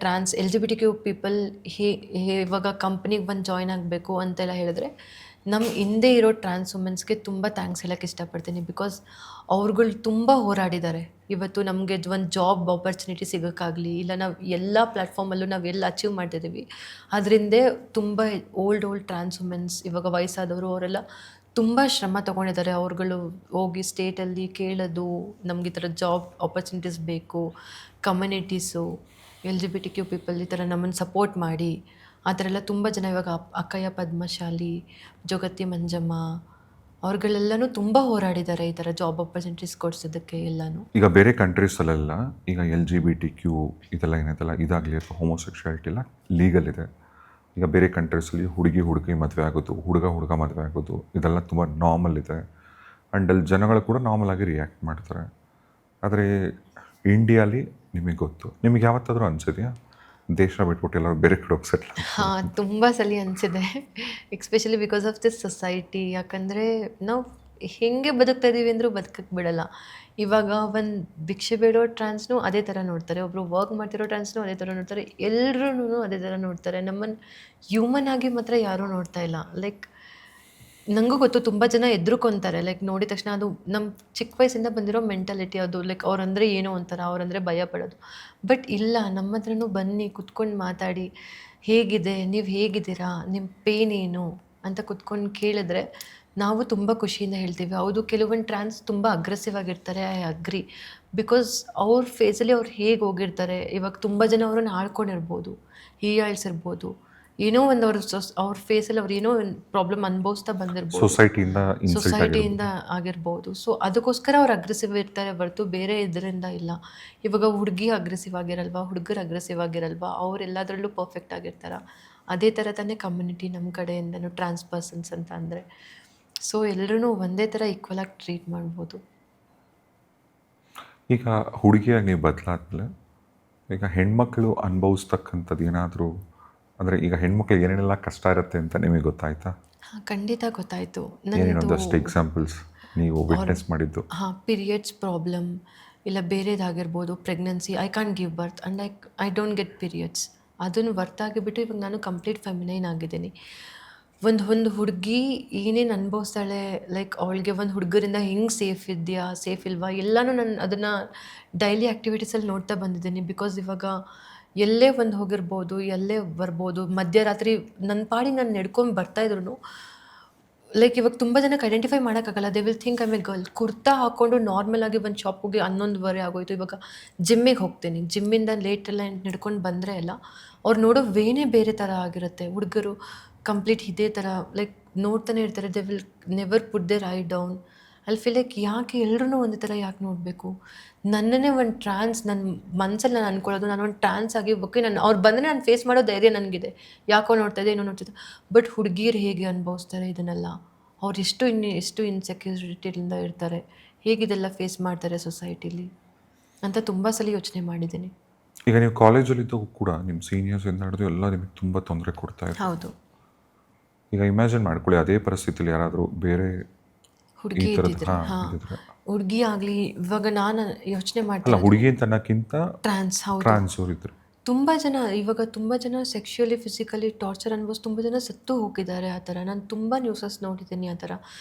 LGBTQ ಪೀಪಲ್ ಇವಾಗ ಕಂಪ್ನಿಗೆ ಬಂದು ಜಾಯ್ನ್ ಆಗಬೇಕು ಅಂತೆಲ್ಲ ಹೇಳಿದ್ರೆ, ನಮ್ಮ ಹಿಂದೆ ಇರೋ ಟ್ರಾನ್ಸ್ ವುಮೆನ್ಸ್ಗೆ ತುಂಬ ಥ್ಯಾಂಕ್ಸ್ ಹೇಳೋಕ್ಕೆ ಇಷ್ಟಪಡ್ತೀನಿ. ಬಿಕಾಸ್ ಅವ್ರುಗಳು ತುಂಬ ಹೋರಾಡಿದ್ದಾರೆ. ಇವತ್ತು ನಮಗೆ ಒಂದು ಜಾಬ್ ಆಪರ್ಚುನಿಟಿ ಸಿಗೋಕ್ಕಾಗಲಿ, ಇಲ್ಲ ನಾವು ಎಲ್ಲ ಪ್ಲ್ಯಾಟ್ಫಾರ್ಮಲ್ಲೂ ನಾವು ಎಲ್ಲ ಅಚೀವ್ ಮಾಡ್ತಿದ್ದೀವಿ, ಅದರಿಂದ ತುಂಬ ಓಲ್ಡ್ ಟ್ರಾನ್ಸ್ ವುಮೆನ್ಸ್, ಇವಾಗ ವಯಸ್ಸಾದವರು, ಅವರೆಲ್ಲ ತುಂಬ ಶ್ರಮ ತೊಗೊಂಡಿದ್ದಾರೆ. ಅವ್ರುಗಳು ಹೋಗಿ ಸ್ಟೇಟಲ್ಲಿ ಕೇಳೋದು, ನಮ್ಗೆ ಈ ಥರ ಜಾಬ್ ಆಪರ್ಚುನಿಟೀಸ್ ಬೇಕು, ಕಮ್ಯುನಿಟೀಸು LGBTQ ಪೀಪಲ್ ಈ ಥರ ನಮ್ಮನ್ನು ಸಪೋರ್ಟ್ ಮಾಡಿ, ಆ ಥರ ಎಲ್ಲ ತುಂಬ ಜನ. ಇವಾಗ ಅಕ್ಕಯ್ಯ ಪದ್ಮಶಾಲಿ, ಜೋಗತಿ ಮಂಜಮ್ಮ ಅವ್ರುಗಳೆಲ್ಲನೂ ತುಂಬ ಹೋರಾಡಿದ್ದಾರೆ ಈ ಥರ ಜಾಬ್ ಆಪರ್ಚುನಿಟೀಸ್ ಕೊಡಿಸೋದಕ್ಕೆ ಎಲ್ಲನೂ. ಈಗ ಬೇರೆ ಕಂಟ್ರೀಸಲ್ಲೆಲ್ಲ ಈಗ LGBTQ ಇದೆಲ್ಲ ಏನೈತಲ್ಲ, ಇದಾಗಲಿ ಅಥವಾ ಹೋಮೋಸೆಕ್ಷುಯಾಲಿಟಿ ಎಲ್ಲ ಲೀಗಲ್ ಇದೆ. ಈಗ ಬೇರೆ ಕಂಟ್ರೀಸಲ್ಲಿ ಹುಡುಗಿ ಮದುವೆ ಆಗೋದು, ಹುಡುಗ ಮದುವೆ ಆಗೋದು, ಇದೆಲ್ಲ ತುಂಬ ನಾರ್ಮಲ್ ಇದೆ. ಆ್ಯಂಡ್ ಅಲ್ಲಿ ಜನಗಳು ಕೂಡ ನಾರ್ಮಲ್ ಆಗಿ ರಿಯಾಕ್ಟ್ ಮಾಡ್ತಾರೆ. ಆದರೆ ಇಂಡಿಯಾಲಿ ನಿಮಗೆ ಗೊತ್ತು, ನಿಮಗೆ ಯಾವತ್ತಾದರೂ ಅನಿಸಿದೆಯಾ ದೇಶ ಬಿಟ್ಬಿಟ್ಟು ಎಲ್ಲರೂ ಬೇರೆ ಕಡೆ ಹೋಗಿ ಸೆಟ್ಲ್? ಹಾಂ, ತುಂಬ ಸಲ ಅನಿಸಿದೆ. Especially because of this society. ಯಾಕಂದರೆ ನಾವು ಹೇಗೆ ಬದುಕ್ತಾ ಇದ್ದೀವಿ ಅಂದರೂ ಬದುಕಕ್ಕೆ ಬಿಡಲ್ಲ. ಇವಾಗ ಒಂದು ಭಿಕ್ಷೆ ಬೇಡೋ ಟ್ರಾನ್ಸ್ನೂ ಅದೇ ಥರ ನೋಡ್ತಾರೆ, ಒಬ್ಬರು ವರ್ಕ್ ಮಾಡ್ತಿರೋ ಟ್ರಾನ್ಸ್ನೂ ಅದೇ ಥರ ನೋಡ್ತಾರೆ, ಎಲ್ಲರೂ ಅದೇ ಥರ ನೋಡ್ತಾರೆ. ನಮ್ಮನ್ನು ಹ್ಯೂಮನ್ ಆಗಿ ಮಾತ್ರ ಯಾರೂ ನೋಡ್ತಾ ಇಲ್ಲ. ಲೈಕ್ ನನಗೂ ಗೊತ್ತು, ತುಂಬ ಜನ ಎದ್ರುಕೊಂತಾರೆ. ಲೈಕ್ ನೋಡಿದ ತಕ್ಷಣ ಅದು ನಮ್ಮ ಚಿಕ್ಕ ವಯಸ್ಸಿಂದ ಬಂದಿರೋ ಮೆಂಟಾಲಿಟಿ ಅದು. ಲೈಕ್ ಅವ್ರಂದರೆ ಏನೋ ಒಂಥರ, ಅವರಂದರೆ ಭಯ ಪಡೋದು. ಬಟ್ ಇಲ್ಲ, ನಮ್ಮ ಹತ್ರನೂ ಬನ್ನಿ, ಕುತ್ಕೊಂಡು ಮಾತಾಡಿ, ಹೇಗಿದೆ, ನೀವು ಹೇಗಿದ್ದೀರಾ, ನಿಮ್ಮ ಪೇನ್ ಏನು ಅಂತ ಕುತ್ಕೊಂಡು ಕೇಳಿದ್ರೆ ನಾವು ತುಂಬ ಖುಷಿಯಿಂದ ಹೇಳ್ತೀವಿ. ಹೌದು, ಕೆಲವೊಂದು ಟ್ರಾನ್ಸ್ ತುಂಬ ಅಗ್ರೆಸಿವ್ ಆಗಿರ್ತಾರೆ, ಐ ಅಗ್ರಿ. ಬಿಕಾಸ್ ಅವ್ರ ಫೇಸಲ್ಲಿ ಅವ್ರು ಹೇಗೆ ಹೋಗಿರ್ತಾರೆ, ಇವಾಗ ತುಂಬ ಜನ ಅವ್ರನ್ನ ಆಡ್ಕೊಂಡಿರ್ಬೋದು, ಹೀಯಾಳಿಸಿರ್ಬೋದು, ಏನೋ ಒಂದು ಅವ್ರ ಫೇಸಲ್ಲಿ ಅವ್ರು ಏನೋ ಒಂದು ಪ್ರಾಬ್ಲಮ್ ಅನುಭವಿಸ್ತಾ ಬಂದಿರ್ಬೋದು, ಸೊಸೈಟಿಯಿಂದ ಆಗಿರ್ಬೋದು. ಸೊ ಅದಕ್ಕೋಸ್ಕರ ಅವ್ರು ಅಗ್ರೆಸಿವ್ ಇರ್ತಾರೆ ಹೊರತು ಬೇರೆ ಇದರಿಂದ ಇಲ್ಲ. ಇವಾಗ ಹುಡುಗಿ ಅಗ್ರೆಸಿವ್ ಆಗಿರಲ್ವಾ, ಹುಡುಗರು ಅಗ್ರೆಸಿವ್ ಆಗಿರಲ್ವಾ, ಅವರೆಲ್ಲದರಲ್ಲೂ ಪರ್ಫೆಕ್ಟ್ ಆಗಿರ್ತಾರ. ಅದೇ ಥರ ತಾನೇ ಕಮ್ಯುನಿಟಿ ನಮ್ಮ ಕಡೆಯಿಂದನೂ ಟ್ರಾನ್ಸ್ ಪರ್ಸನ್ಸ್ ಅಂತ ಅಂದರೆ. ಸೊ ಎಲ್ಲರೂ ಒಂದೇ ಥರ ಈಕ್ವಲಾಗಿ ಟ್ರೀಟ್ ಮಾಡ್ಬೋದು. ಈಗ ಹುಡುಗಿಯಾಗಿ ನೀವು ಬದಲಾದ್ಮೇಲೆ ಈಗ ಹೆಣ್ಮಕ್ಳು ಅನುಭವಿಸ್ತಕ್ಕಂಥದ್ದು ಏನಾದರೂ ಅಂದರೆ, ಈಗ ಹೆಣ್ಮಕ್ಳಿಗೆ ಏನೇನೆಲ್ಲ ಕಷ್ಟ ಇರುತ್ತೆ ಅಂತ ನಿಮಗೆ ಗೊತ್ತಾಯ್ತಾ? ಖಂಡಿತ ಗೊತ್ತಾಯಿತು. ಏನೇನೊಂದಷ್ಟು ಎಕ್ಸಾಂಪಲ್ಸ್ ನೀವು ವಿಟ್ನೆಸ್ ಮಾಡಿದ್ದು? ಪೀರಿಯಡ್ಸ್ ಪ್ರಾಬ್ಲಮ್, ಇಲ್ಲ ಬೇರೆದಾಗಿರ್ಬೋದು, pregnancy, I can't give birth and I don't get periods. ಅದನ್ನು ಹೊರ್ತಾಗಿಬಿಟ್ಟು ಇವಾಗ ನಾನು ಕಂಪ್ಲೀಟ್ ಫೆಮಿನೈನ್ ಆಗಿದ್ದೀನಿ. ಒಂದು ಹುಡುಗಿ ಏನೇನು ಅನುಭವಿಸ್ತಾಳೆ, ಲೈಕ್ ಅವಳಿಗೆ ಒಂದು ಹುಡುಗರಿಂದ ಹೆಂಗೆ ಸೇಫ್ ಇದೆಯಾ, ಸೇಫ್ ಇಲ್ವಾ, ಎಲ್ಲನೂ ನಾನು ಅದನ್ನು ಡೈಲಿ ಆ್ಯಕ್ಟಿವಿಟೀಸಲ್ಲಿ ನೋಡ್ತಾ ಬಂದಿದ್ದೀನಿ. ಬಿಕಾಸ್ ಇವಾಗ ಎಲ್ಲೇ ಒಂದು ಹೋಗಿರ್ಬೋದು, ಎಲ್ಲೇ ಬರ್ಬೋದು, ಮಧ್ಯರಾತ್ರಿ ನನ್ನ ಪಾಡಿಗೆ ನಾನು ನಡ್ಕೊಂಡು ಬರ್ತಾಯಿದ್ರು ಲೈಕ್ ಇವಾಗ ತುಂಬ ಜನಕ್ಕೆ ಐಡೆಂಟಿಫೈ ಮಾಡೋಕ್ಕಾಗಲ್ಲ. They will think I A girl. Kurta ಹಾಕ್ಕೊಂಡು ನಾರ್ಮಲ್ ಆಗಿ ಒಂದು ಶಾಪ್ ಹೋಗಿ 11:30 ಆಗೋಯ್ತು. ಇವಾಗ ಜಿಮ್ಮಿಗೆ ಹೋಗ್ತೀನಿ, ಜಿಮ್ಮಿಂದ ಲೇಟೆಲ್ಲ ನಡ್ಕೊಂಡು ಬಂದರೆ ಎಲ್ಲ ಅವ್ರು ನೋಡೋ ವೇನೇ ಬೇರೆ ಥರ ಆಗಿರುತ್ತೆ. ಹುಡುಗರು ಕಂಪ್ಲೀಟ್ ಇದೇ ಥರ ಲೈಕ್ ನೋಡ್ತಾನೆ ಇರ್ತಾರೆ. They will never put there I down. ಅಲ್ಲಿ ಫೀಲ್ ಲೈಕ್ ಯಾಕೆ ಎಲ್ಲರೂ ಒಂದೇ ಥರ ಯಾಕೆ ನೋಡಬೇಕು? ನನ್ನನ್ನೇ ಒಂದು ಟ್ರಾನ್ಸ್ ನನ್ನ ಮನಸ್ಸಲ್ಲಿ ನಾನು ಅಂದ್ಕೊಳ್ಳೋದು, ನಾನು ಒಂದು ಟ್ರಾನ್ಸ್ ಆಗಿ ಓಕೆ, ನಾನು ಅವ್ರು ಬಂದರೆ ನಾನು ಫೇಸ್ ಮಾಡೋ ಧೈರ್ಯ ನನಗಿದೆ. ಯಾಕೋ ನೋಡ್ತಾಯಿದ್ದೆ, ಏನೋ ನೋಡ್ತಿದ್ದೆ. ಬಟ್ ಹುಡುಗಿರು ಹೇಗೆ ಅನುಭವಿಸ್ತಾರೆ ಇದನ್ನೆಲ್ಲ, ಅವ್ರು ಎಷ್ಟು ಇನ್ಸೆಕ್ಯೂರಿಟಿಯಿಂದ ಇರ್ತಾರೆ, ಹೇಗಿದೆಲ್ಲ ಫೇಸ್ ಮಾಡ್ತಾರೆ ಸೊಸೈಟಿಲಿ ಅಂತ ತುಂಬ ಸಲ ಯೋಚನೆ ಮಾಡಿದ್ದೀನಿ. ಈಗ ನೀವು ಕಾಲೇಜಲ್ಲಿದ್ದಾಗ ಕೂಡ ನಿಮ್ಮ ಸೀನಿಯರ್ಸಿಂದ ಹಿಡಿದು ಎಲ್ಲ ನಿಮಗೆ ತುಂಬ ತೊಂದರೆ ಕೊಡ್ತಾ ಇದ್ದಾರೆ. ಹೌದು. ಈಗ ಇಮ್ಯಾಜಿನ್ ಮಾಡ್ಕೊಳ್ಳಿ, ಅದೇ ಪರಿಸ್ಥಿತಿಲಿ ಯಾರಾದರೂ ಬೇರೆ ಹುಡುಗಿ ಇದ್ದಿದ್ರೆ, ಹುಡುಗಿ ಆಗಲಿ, ಇವಾಗ ನಾನು ಯೋಚನೆ ಅಲ್ಲ, ಮಾಡ್ತೀನಿ ಹುಡುಗಿ ಅಂತ ಅನ್ನೋಕ್ಕಿಂತ ಟ್ರಾನ್ಸ್. ಹೌದು. ಟ್ರಾನ್ಸ್ ಅವ್ರು ಇದ್ರು. ಇವಾಗ ತುಂಬ ಜನ ಸೆಕ್ಷುಯಲಿ ಫಿಸಿಕಲಿ ಟಾರ್ಚರ್ ಅನ್ಭವಿಸಿ ತುಂಬ ಜನ ಸತ್ತು ಹೋಗಿದ್ದಾರೆ. ಆ ಥರ ನಾನು ತುಂಬ ನ್ಯೂಸಸ್ ನೋಡಿದ್ದೀನಿ. ಆ ಥರ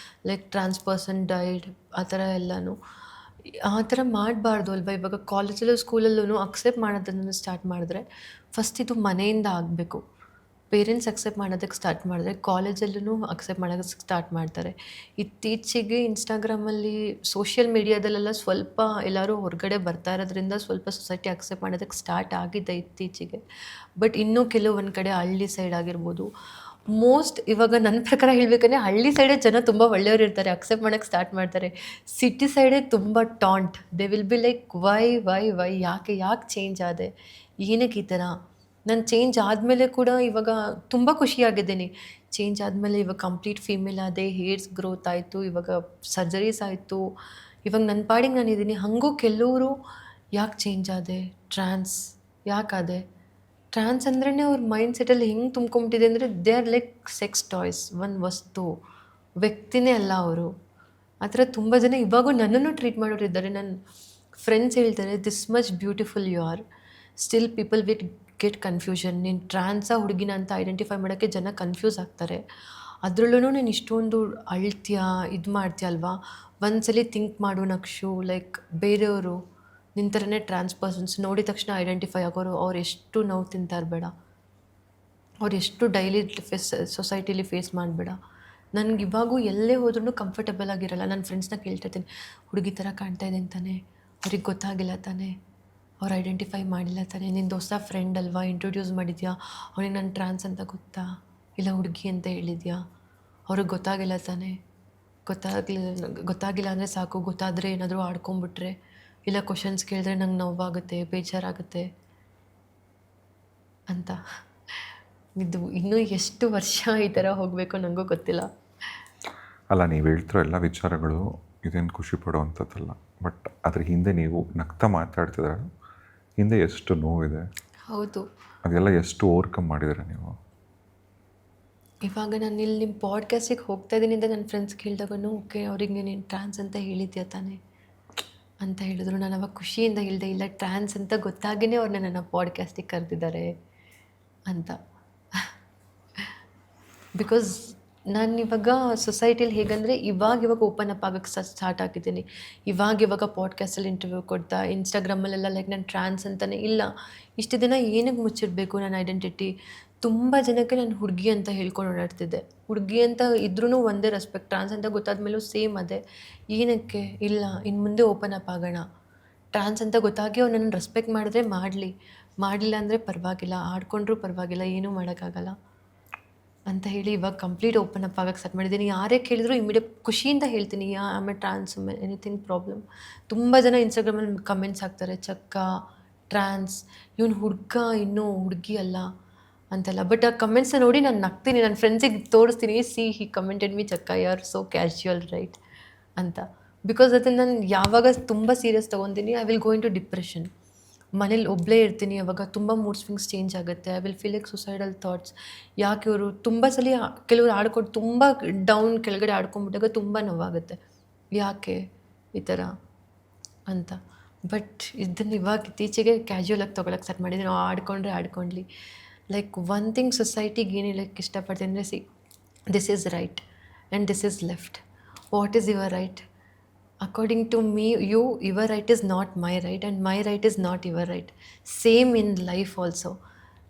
ಲೈಕ್ ಟ್ರಾನ್ಸ್ ಪರ್ಸನ್ ಡೈಡ್, ಆ ಥರ ಎಲ್ಲನೂ. ಆ ಥರ ಮಾಡಬಾರ್ದು ಅಲ್ವಾ? ಇವಾಗ ಕಾಲೇಜಲ್ಲೂ ಸ್ಕೂಲಲ್ಲೂ ಅಕ್ಸೆಪ್ಟ್ ಮಾಡೋದನ್ನು ಸ್ಟಾರ್ಟ್ ಮಾಡಿದ್ರೆ ಫಸ್ಟ್ ಇದು ಮನೆಯಿಂದ ಆಗಬೇಕು. ಪೇರೆಂಟ್ಸ್ ಅಕ್ಸೆಪ್ಟ್ ಮಾಡೋದಕ್ಕೆ ಸ್ಟಾರ್ಟ್ ಮಾಡಿದ್ರೆ ಕಾಲೇಜಲ್ಲೂ ಅಕ್ಸೆಪ್ಟ್ ಮಾಡೋದಕ್ಕೆ ಸ್ಟಾರ್ಟ್ ಮಾಡ್ತಾರೆ. ಇತ್ತೀಚೆಗೆ ಇನ್ಸ್ಟಾಗ್ರಾಮಲ್ಲಿ ಸೋಷಿಯಲ್ ಮೀಡಿಯಾದಲ್ಲೆಲ್ಲ ಸ್ವಲ್ಪ ಎಲ್ಲರೂ ಹೊರಗಡೆ ಬರ್ತಾ ಇರೋದ್ರಿಂದ ಸ್ವಲ್ಪ ಸೊಸೈಟಿ ಅಕ್ಸೆಪ್ಟ್ ಮಾಡೋದಕ್ಕೆ ಸ್ಟಾರ್ಟ್ ಆಗಿದೆ ಇತ್ತೀಚೆಗೆ. ಬಟ್ ಇನ್ನೂ ಒಂದು ಕಡೆ ಹಳ್ಳಿ ಸೈಡ್ ಆಗಿರ್ಬೋದು, ಇವಾಗ ನನ್ನ ಪ್ರಕಾರ ಹೇಳ್ಬೇಕಂದ್ರೆ ಹಳ್ಳಿ ಸೈಡೇ ಜನ ತುಂಬ ಒಳ್ಳೆಯವರು ಇರ್ತಾರೆ, ಅಕ್ಸೆಪ್ಟ್ ಮಾಡೋಕ್ಕೆ ಸ್ಟಾರ್ಟ್ ಮಾಡ್ತಾರೆ. ಸಿಟಿ ಸೈಡೇ ತುಂಬ taunt. They will be like Y ಯಾಕೆ ಚೇಂಜ್ ಆದೆ, ಏನಕ್ಕೆ ಈ ಥರ? ನಾನು ಚೇಂಜ್ ಆದಮೇಲೆ ಕೂಡ ಇವಾಗ ತುಂಬ ಖುಷಿಯಾಗಿದ್ದೀನಿ. ಚೇಂಜ್ ಆದಮೇಲೆ ಇವಾಗ ಕಂಪ್ಲೀಟ್ ಫೀಮೇಲ್ ಆದೆ, ಹೇರ್ಸ್ ಗ್ರೋತ್ ಆಯಿತು, ಇವಾಗ ಸರ್ಜರೀಸ್ ಆಯಿತು, ಇವಾಗ ನನ್ನ ಪಾಡಿಗೆ ನಾನಿದ್ದೀನಿ. ಹಾಗೂ ಕೆಲವರು ಯಾಕೆ ಚೇಂಜ್ ಆದೆ, ಟ್ರಾನ್ಸ್ ಯಾಕಾದೆ? ಟ್ರಾನ್ಸ್ ಅಂದ್ರೇ ಅವ್ರ ಮೈಂಡ್ ಸೆಟಲ್ಲಿ ಹೆಂಗೆ ತುಂಬ್ಕೊಂಬಿಟ್ಟಿದೆ ಅಂದರೆ they are like sex toys, ಒಂದು ವಸ್ತು, ವ್ಯಕ್ತಿನೇ ಅಲ್ಲ ಅವರು. ಆ ಥರ ತುಂಬ ಜನ ಇವಾಗೂ ನನ್ನನ್ನು ಟ್ರೀಟ್ ಮಾಡೋರು ಇದ್ದಾರೆ. ನನ್ನ ಫ್ರೆಂಡ್ಸ್ ಹೇಳ್ತಾರೆ, this much beautiful you are, still people will get confusion. ನೀನು ಟ್ರಾನ್ಸಾ ಹುಡುಗಿನ ಅಂತ ಐಡೆಂಟಿಫೈ ಮಾಡೋಕ್ಕೆ ಜನ ಕನ್ಫ್ಯೂಸ್ ಆಗ್ತಾರೆ. ಅದರಲ್ಲೂ ನೀನು ಇಷ್ಟೊಂದು ಅಳ್ತೀಯಾ, ಇದು ಮಾಡ್ತೀಯ ಅಲ್ವಾ? ಒಂದ್ಸಲಿ ಥಿಂಕ್ ಮಾಡು ನಕ್ಷು, ಲೈಕ್ ಬೇರೆಯವರು ನಿನ್ನ ಥರನೇ ಟ್ರಾನ್ಸ್ ಪರ್ಸನ್ಸ್ ನೋಡಿದ ತಕ್ಷಣ ಐಡೆಂಟಿಫೈ ಆಗೋರು ಅವ್ರು ಎಷ್ಟು ನೋವು ತಿಂತಾರೆ ಬೇಡ, ಅವ್ರು ಎಷ್ಟು ಡೈಲಿ ಸೊಸೈಟಿಲಿ ಫೇಸ್ ಮಾಡಬೇಡ. ನನಗೆ ಇವಾಗೂ ಎಲ್ಲೇ ಹೋದ್ರೂ ಕಂಫರ್ಟಬಲ್ ಆಗಿರಲ್ಲ. ನನ್ನ ಫ್ರೆಂಡ್ಸ್ನ ಕೇಳ್ತಾಯಿದ್ದೀನಿ, ಹುಡುಗಿ ಥರ ಕಾಣ್ತಾ ಇದೆ ಅಂತಾನೆ, ಅವ್ರಿಗೆ ಗೊತ್ತಾಗಿಲ್ಲ ತಾನೆ, ಅವ್ರು ಐಡೆಂಟಿಫೈ ಮಾಡಿಲ್ಲ ತಾನೆ, ನಿನ್ನ ಹೊಸ ಫ್ರೆಂಡ್ ಅಲ್ವಾ, ಇಂಟ್ರೊಡ್ಯೂಸ್ ಮಾಡಿದ್ಯಾ, ಅವ್ನಿಗೆ ನಾನು ಟ್ರಾನ್ಸ್ ಅಂತ ಗೊತ್ತಾ, ಇಲ್ಲ ಹುಡುಗಿ ಅಂತ ಹೇಳಿದ್ಯಾ, ಅವ್ರಿಗೆ ಗೊತ್ತಾಗಿಲ್ಲ ತಾನೆ, ಗೊತ್ತಾಗಿಲ್ಲ ಅಂದರೆ ಸಾಕು, ಗೊತ್ತಾದರೆ ಏನಾದರೂ ಆಡ್ಕೊಂಬಿಟ್ರೆ ಇಲ್ಲ ಕ್ವಶನ್ಸ್ ಕೇಳಿದ್ರೆ ನಂಗೆ ನೋವಾಗುತ್ತೆ, ಬೇಜಾರಾಗುತ್ತೆ ಅಂತ. ಇದು ಇನ್ನೂ ಎಷ್ಟು ವರ್ಷ ಈ ಥರ ಹೋಗಬೇಕು ನನಗೂ ಗೊತ್ತಿಲ್ಲ. ಅಲ್ಲ, ನೀವು ಹೇಳ್ತಿರೋ ಎಲ್ಲ ವಿಚಾರಗಳು ಇದೇನು ಖುಷಿ ಪಡುವಂಥದ್ದಲ್ಲ. ಬಟ್ ಅದ್ರ ಹಿಂದೆ ನೀವು ನಗ್ತಾ ಮಾತಾಡ್ತಿದ್ರೆ ಹಿಂದೆ ಎಷ್ಟು ನೋವಿದೆ. ಹೌದು. ಅದೆಲ್ಲ ಎಷ್ಟು ಓವರ್ಕಮ್ ಮಾಡಿದರೆ ನೀವು. ಇವಾಗ ನಾನು ಇಲ್ಲಿ ನಿಮ್ಮ ಪಾಡ್ಕಾಸ್ಟಿಗೆ ಹೋಗ್ತಾ ಇದ್ದೀನಿ ಅಂತ ನನ್ನ ಫ್ರೆಂಡ್ಸ್ ಕೇಳಿದಾಗೂ ಓಕೆ, ಅವ್ರಿಗೆ ನೀನು ಟ್ರಾನ್ಸ್ ಅಂತ ಹೇಳಿದ್ಯಾ ತಾನೆ ಅಂತ ಹೇಳಿದ್ರು. ನಾನು ಅವಾಗ ಖುಷಿಯಿಂದ ಹೇಳಿದೆ, ಇಲ್ಲ ಟ್ರಾನ್ಸ್ ಅಂತ ಗೊತ್ತಾಗಿಯೇ ಅವ್ರು ನನ್ನ ಪಾಡ್ಕಾಸ್ಟಿಗೆ ಕರೆದಿದ್ದಾರೆ ಅಂತ. ಬಿಕಾಸ್ ನಾನು ಇವಾಗ ಸೊಸೈಟಿಲಿ ಹೇಗಂದರೆ ಇವಾಗ ಓಪನ್ ಅಪ್ ಆಗೋಕ್ಕೆ ಸ್ಟಾರ್ಟ್ ಆಗಿದ್ದೀನಿ. ಇವಾಗ ಪಾಡ್ಕಾಸ್ಟಲ್ಲಿ ಇಂಟರ್ವ್ಯೂ ಕೊಡ್ತಾ, ಇನ್ಸ್ಟಾಗ್ರಾಮಲ್ಲೆಲ್ಲ ಲೈಕ್ ನಾನು ಟ್ರಾನ್ಸ್ ಅಂತಲೇ ಇಲ್ಲ. ಇಷ್ಟು ದಿನ ಏನಕ್ಕೆ ಮುಚ್ಚಿಡಬೇಕು ನನ್ನ ಐಡೆಂಟಿಟಿ? ತುಂಬ ಜನಕ್ಕೆ ನಾನು ಹುಡುಗಿ ಅಂತ ಹೇಳ್ಕೊಂಡು ಓಡಾಡ್ತಿದ್ದೆ. ಹುಡುಗಿ ಅಂತ ಇದ್ರೂ ಒಂದೇ ರೆಸ್ಪೆಕ್ಟ್, ಟ್ರಾನ್ಸ್ ಅಂತ ಗೊತ್ತಾದ್ಮೇಲೂ ಸೇಮ್ ಅದೇ. ಏನಕ್ಕೆ? ಇಲ್ಲ, ಇನ್ನು ಮುಂದೆ ಓಪನ್ ಅಪ್ ಆಗೋಣ. ಟ್ರಾನ್ಸ್ ಅಂತ ಗೊತ್ತಾಗಿ ಅವ್ರು ನನ್ನ ರೆಸ್ಪೆಕ್ಟ್ ಮಾಡಿದ್ರೆ ಮಾಡಲಿಲ್ಲ ಅಂದರೆ ಪರವಾಗಿಲ್ಲ, ಆಡ್ಕೊಂಡ್ರೂ ಪರವಾಗಿಲ್ಲ, ಏನೂ ಮಾಡೋಕ್ಕಾಗಲ್ಲ ಅಂತ ಹೇಳಿ ಇವಾಗ ಕಂಪ್ಲೀಟ್ ಓಪನ್ ಅಪ್ ಆಗೋಕ್ಕೆ ಸ್ಟಾರ್ಟ್ ಮಾಡಿದ್ದೀನಿ. ಯಾರೇ ಕೇಳಿದ್ರು ಇಮಿಡಿಯೇಟ್ ಖುಷಿಯಿಂದ ಹೇಳ್ತೀನಿ, ಆಮೇಲೆ ಟ್ರಾನ್ಸ್ ಎನಿಥಿಂಗ್ ಪ್ರಾಬ್ಲಮ್. ತುಂಬ ಜನ ಇನ್ಸ್ಟಾಗ್ರಾಮಲ್ಲಿ ಕಮೆಂಟ್ಸ್ ಹಾಕ್ತಾರೆ, ಚಕ್ಕ ಟ್ರಾನ್ಸ್, ಇವನು ಹುಡುಗ ಇನ್ನೂ ಹುಡುಗಿ ಅಲ್ಲ ಅಂತೆಲ್ಲ. ಬಟ್ ಆ ಕಮೆಂಟ್ಸ್ನ ನೋಡಿ ನಾನು ನಗ್ತೀನಿ, ನನ್ನ ಫ್ರೆಂಡ್ಸಿಗೆ ತೋರಿಸ್ತೀನಿ, ಸಿ ಹಿ ಕಮೆಂಟೆಡ್ ಮೀ ಚಕ್ಕ, you are so casual right ಅಂತ. ಬಿಕಾಸ್ ಅದನ್ನು ನಾನು ಯಾವಾಗ ತುಂಬ ಸೀರಿಯಸ್ ತೊಗೊತೀನಿ, I will go into depression. ಮನೇಲಿ ಒಬ್ಬಳೇ ಇರ್ತೀನಿ, ಅವಾಗ ತುಂಬ ಮೂಡ್ ಸ್ವಿಂಗ್ಸ್ ಚೇಂಜ್ ಆಗುತ್ತೆ. I will feel like suicidal thoughts. ಯಾಕೆ ಇವರು ತುಂಬ ಸಲ ಕೆಲವರು ಆಡ್ಕೊಂಡು ತುಂಬ ಡೌನ್ ಕೆಳಗಡೆ ಆಡ್ಕೊಂಡ್ಬಿಟ್ಟಾಗ ತುಂಬ ನೋವಾಗುತ್ತೆ, ಯಾಕೆ ಈ ಥರ ಅಂತ. ಬಟ್ ಇದನ್ನು ಇವಾಗ ಇತ್ತೀಚೆಗೆ ಕ್ಯಾಶುವಲಾಗಿ ತೊಗೊಳಕ್ಕೆ ಸ್ಟಾರ್ಟ್ ಮಾಡಿದ್ದೀನಿ. ನಾವು ಆಡ್ಕೊಂಡ್ಲಿ ಲೈಕ್ ಒನ್ ಥಿಂಗ್ ಸೊಸೈಟಿಗೆ ಏನು ಹೇಳೋಕ್ಕೆ ಇಷ್ಟಪಡ್ತೀನಿ ಅಂದರೆ, this is right and this is left. What is your right? According to me, your right is not my right and my right is not your right. Same in life also.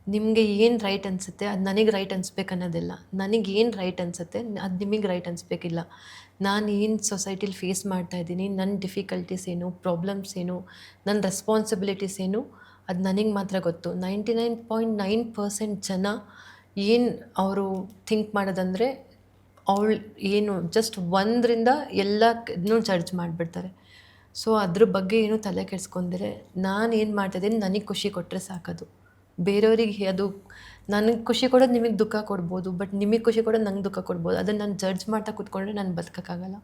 ನಿಮಗೆ ಏನು right ಅನಿಸುತ್ತೆ ಅದು ನನಗೆ right ಅನಿಸ್ಬೇಕು ಅನ್ನೋದಿಲ್ಲ. ನನಗೇನು right ಅನಿಸುತ್ತೆ ಅದು ನಿಮಗೆ ರೈಟ್ ಅನಿಸ್ಬೇಕಿಲ್ಲ. ನಾನು ಏನು ಸೊಸೈಟಿಲಿ ಫೇಸ್ ಮಾಡ್ತಾಯಿದ್ದೀನಿ, ನನ್ನ ಡಿಫಿಕಲ್ಟೀಸ್ ಏನು, ಪ್ರಾಬ್ಲಮ್ಸ್ ಏನು, ನನ್ನ ರೆಸ್ಪಾನ್ಸಿಬಿಲಿಟೀಸ್ ಏನು, ಅದು ನನಗೆ ಮಾತ್ರ ಗೊತ್ತು. 99.9% ಜನ ಏನು ಅವರು ಥಿಂಕ್ ಮಾಡೋದಂದರೆ, ಅವಳು ಏನು ಜಸ್ಟ್ 1ರಿಂದ ಎಲ್ಲನೂ ಜಡ್ಜ್ ಮಾಡಿಬಿಡ್ತಾರೆ. ಸೊ ಅದ್ರ ಬಗ್ಗೆ ಏನು ತಲೆ ಕೆಡಿಸ್ಕೊಂಡ್ರೆ, ನಾನು ಏನು ಮಾಡ್ತಾಯಿದ್ದೀನಿ ನನಗೆ ಖುಷಿ ಕೊಟ್ಟರೆ ಸಾಕೋದು. ಬೇರೆಯವರಿಗೆ ಅದು ನನಗೆ ಖುಷಿ ಕೊಡೋದು ನಿಮಗೆ ದುಃಖ ಕೊಡ್ಬೋದು, ಬಟ್ ನಿಮಗೆ ಖುಷಿ ಕೊಡೋದು ನಂಗೆ ದುಃಖ ಕೊಡ್ಬೋದು. ಅದನ್ನು ನಾನು ಜಡ್ಜ್ ಮಾಡ್ತಾ ಕೂತ್ಕೊಂಡ್ರೆ ನಾನು ಬದುಕೋಕ್ಕಾಗಲ್ಲ.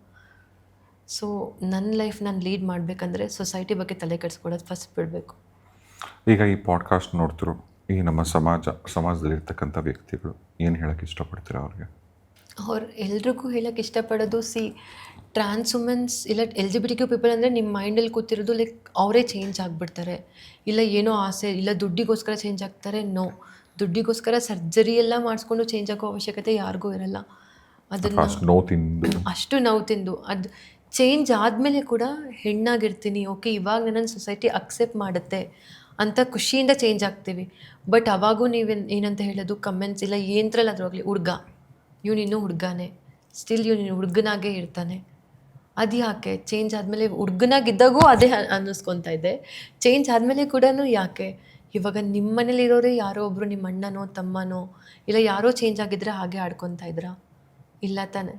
ಸೊ ನನ್ನ ಲೈಫ್ ನಾನು ಲೀಡ್ ಮಾಡಬೇಕಂದ್ರೆ ಸೊಸೈಟಿ ಬಗ್ಗೆ ತಲೆ ಕೆಡಿಸ್ಕೊಡೋದು ಫಸ್ಟ್ ಬಿಡಬೇಕು. ಈಗ ಈ ಪಾಡ್ಕಾಸ್ಟ್ ನೋಡ್ತಿರೋ ಈ ನಮ್ಮ ಸಮಾಜದಲ್ಲಿರ್ತಕ್ಕಂಥ ವ್ಯಕ್ತಿಗಳು ಏನು ಹೇಳೋಕ್ಕೆ ಇಷ್ಟಪಡ್ತೀರ ಅವ್ರಿಗೆ? ಅವ್ರು ಎಲ್ರಿಗೂ ಹೇಳೋಕ್ಕೆ ಇಷ್ಟಪಡೋದು, ಟ್ರಾನ್ಸ್ ವುಮೆನ್ಸ್ ಇಲ್ಲ LGBTQ ಪೀಪಲ್ ಅಂದರೆ ನಿಮ್ಮ ಮೈಂಡಲ್ಲಿ ಕೂತಿರೋದು ಲೈಕ್ ಅವರೇ ಚೇಂಜ್ ಆಗಿಬಿಡ್ತಾರೆ, ಇಲ್ಲ ಏನೋ ಆಸೆ ಇಲ್ಲ ದುಡ್ಡಿಗೋಸ್ಕರ ಚೇಂಜ್ ಆಗ್ತಾರೆ. ನೋ, ದುಡ್ಡಿಗೋಸ್ಕರ ಸರ್ಜರಿ ಎಲ್ಲ ಮಾಡಿಸ್ಕೊಂಡು ಚೇಂಜ್ ಆಗೋ ಅವಶ್ಯಕತೆ ಯಾರಿಗೂ ಇರಲ್ಲ. ಅದನ್ನು ಅಷ್ಟು ನೋವು ತಿಂದು ಅದು ಚೇಂಜ್ ಆದಮೇಲೆ ಕೂಡ ಹೆಣ್ಣಾಗಿರ್ತೀನಿ, ಓಕೆ ಇವಾಗ ನನ್ನನ್ನು ಸೊಸೈಟಿ ಅಕ್ಸೆಪ್ಟ್ ಮಾಡುತ್ತೆ ಅಂತ ಖುಷಿಯಿಂದ ಚೇಂಜ್ ಆಗ್ತೀವಿ. ಬಟ್ ಅವಾಗೂ ನೀವು ಏನಂತ ಹೇಳೋದು, ಕಮೆಂಟ್ಸ್ ಇಲ್ಲ ಏನತ್ರಲ್ಲಾದ್ರೂ ಆಗಲಿ, ಹುಡುಗ ಇವನಿನ್ನೂ ಹುಡುಗನೇ, ಸ್ಟಿಲ್ ಇವನು ಹುಡುಗನಾಗೇ ಇರ್ತಾನೆ. ಅದು ಯಾಕೆ? ಚೇಂಜ್ ಆದಮೇಲೆ ಹುಡುಗನಾಗಿದ್ದಾಗೂ ಅದೇ ಅನ್ನಿಸ್ಕೊತಾ ಇದೆ, ಚೇಂಜ್ ಆದಮೇಲೆ ಕೂಡ ಯಾಕೆ? ಇವಾಗ ನಿಮ್ಮ ಮನೇಲಿರೋರೇ ಯಾರೋ ಒಬ್ಬರು ನಿಮ್ಮ ಅಣ್ಣನೋ ತಮ್ಮನೋ ಇಲ್ಲ ಯಾರೋ ಚೇಂಜ್ ಆಗಿದ್ರೆ ಹಾಗೆ ಆಡ್ಕೊತಾ ಇದ್ರಾ? ಇಲ್ಲ ತಾನೆ,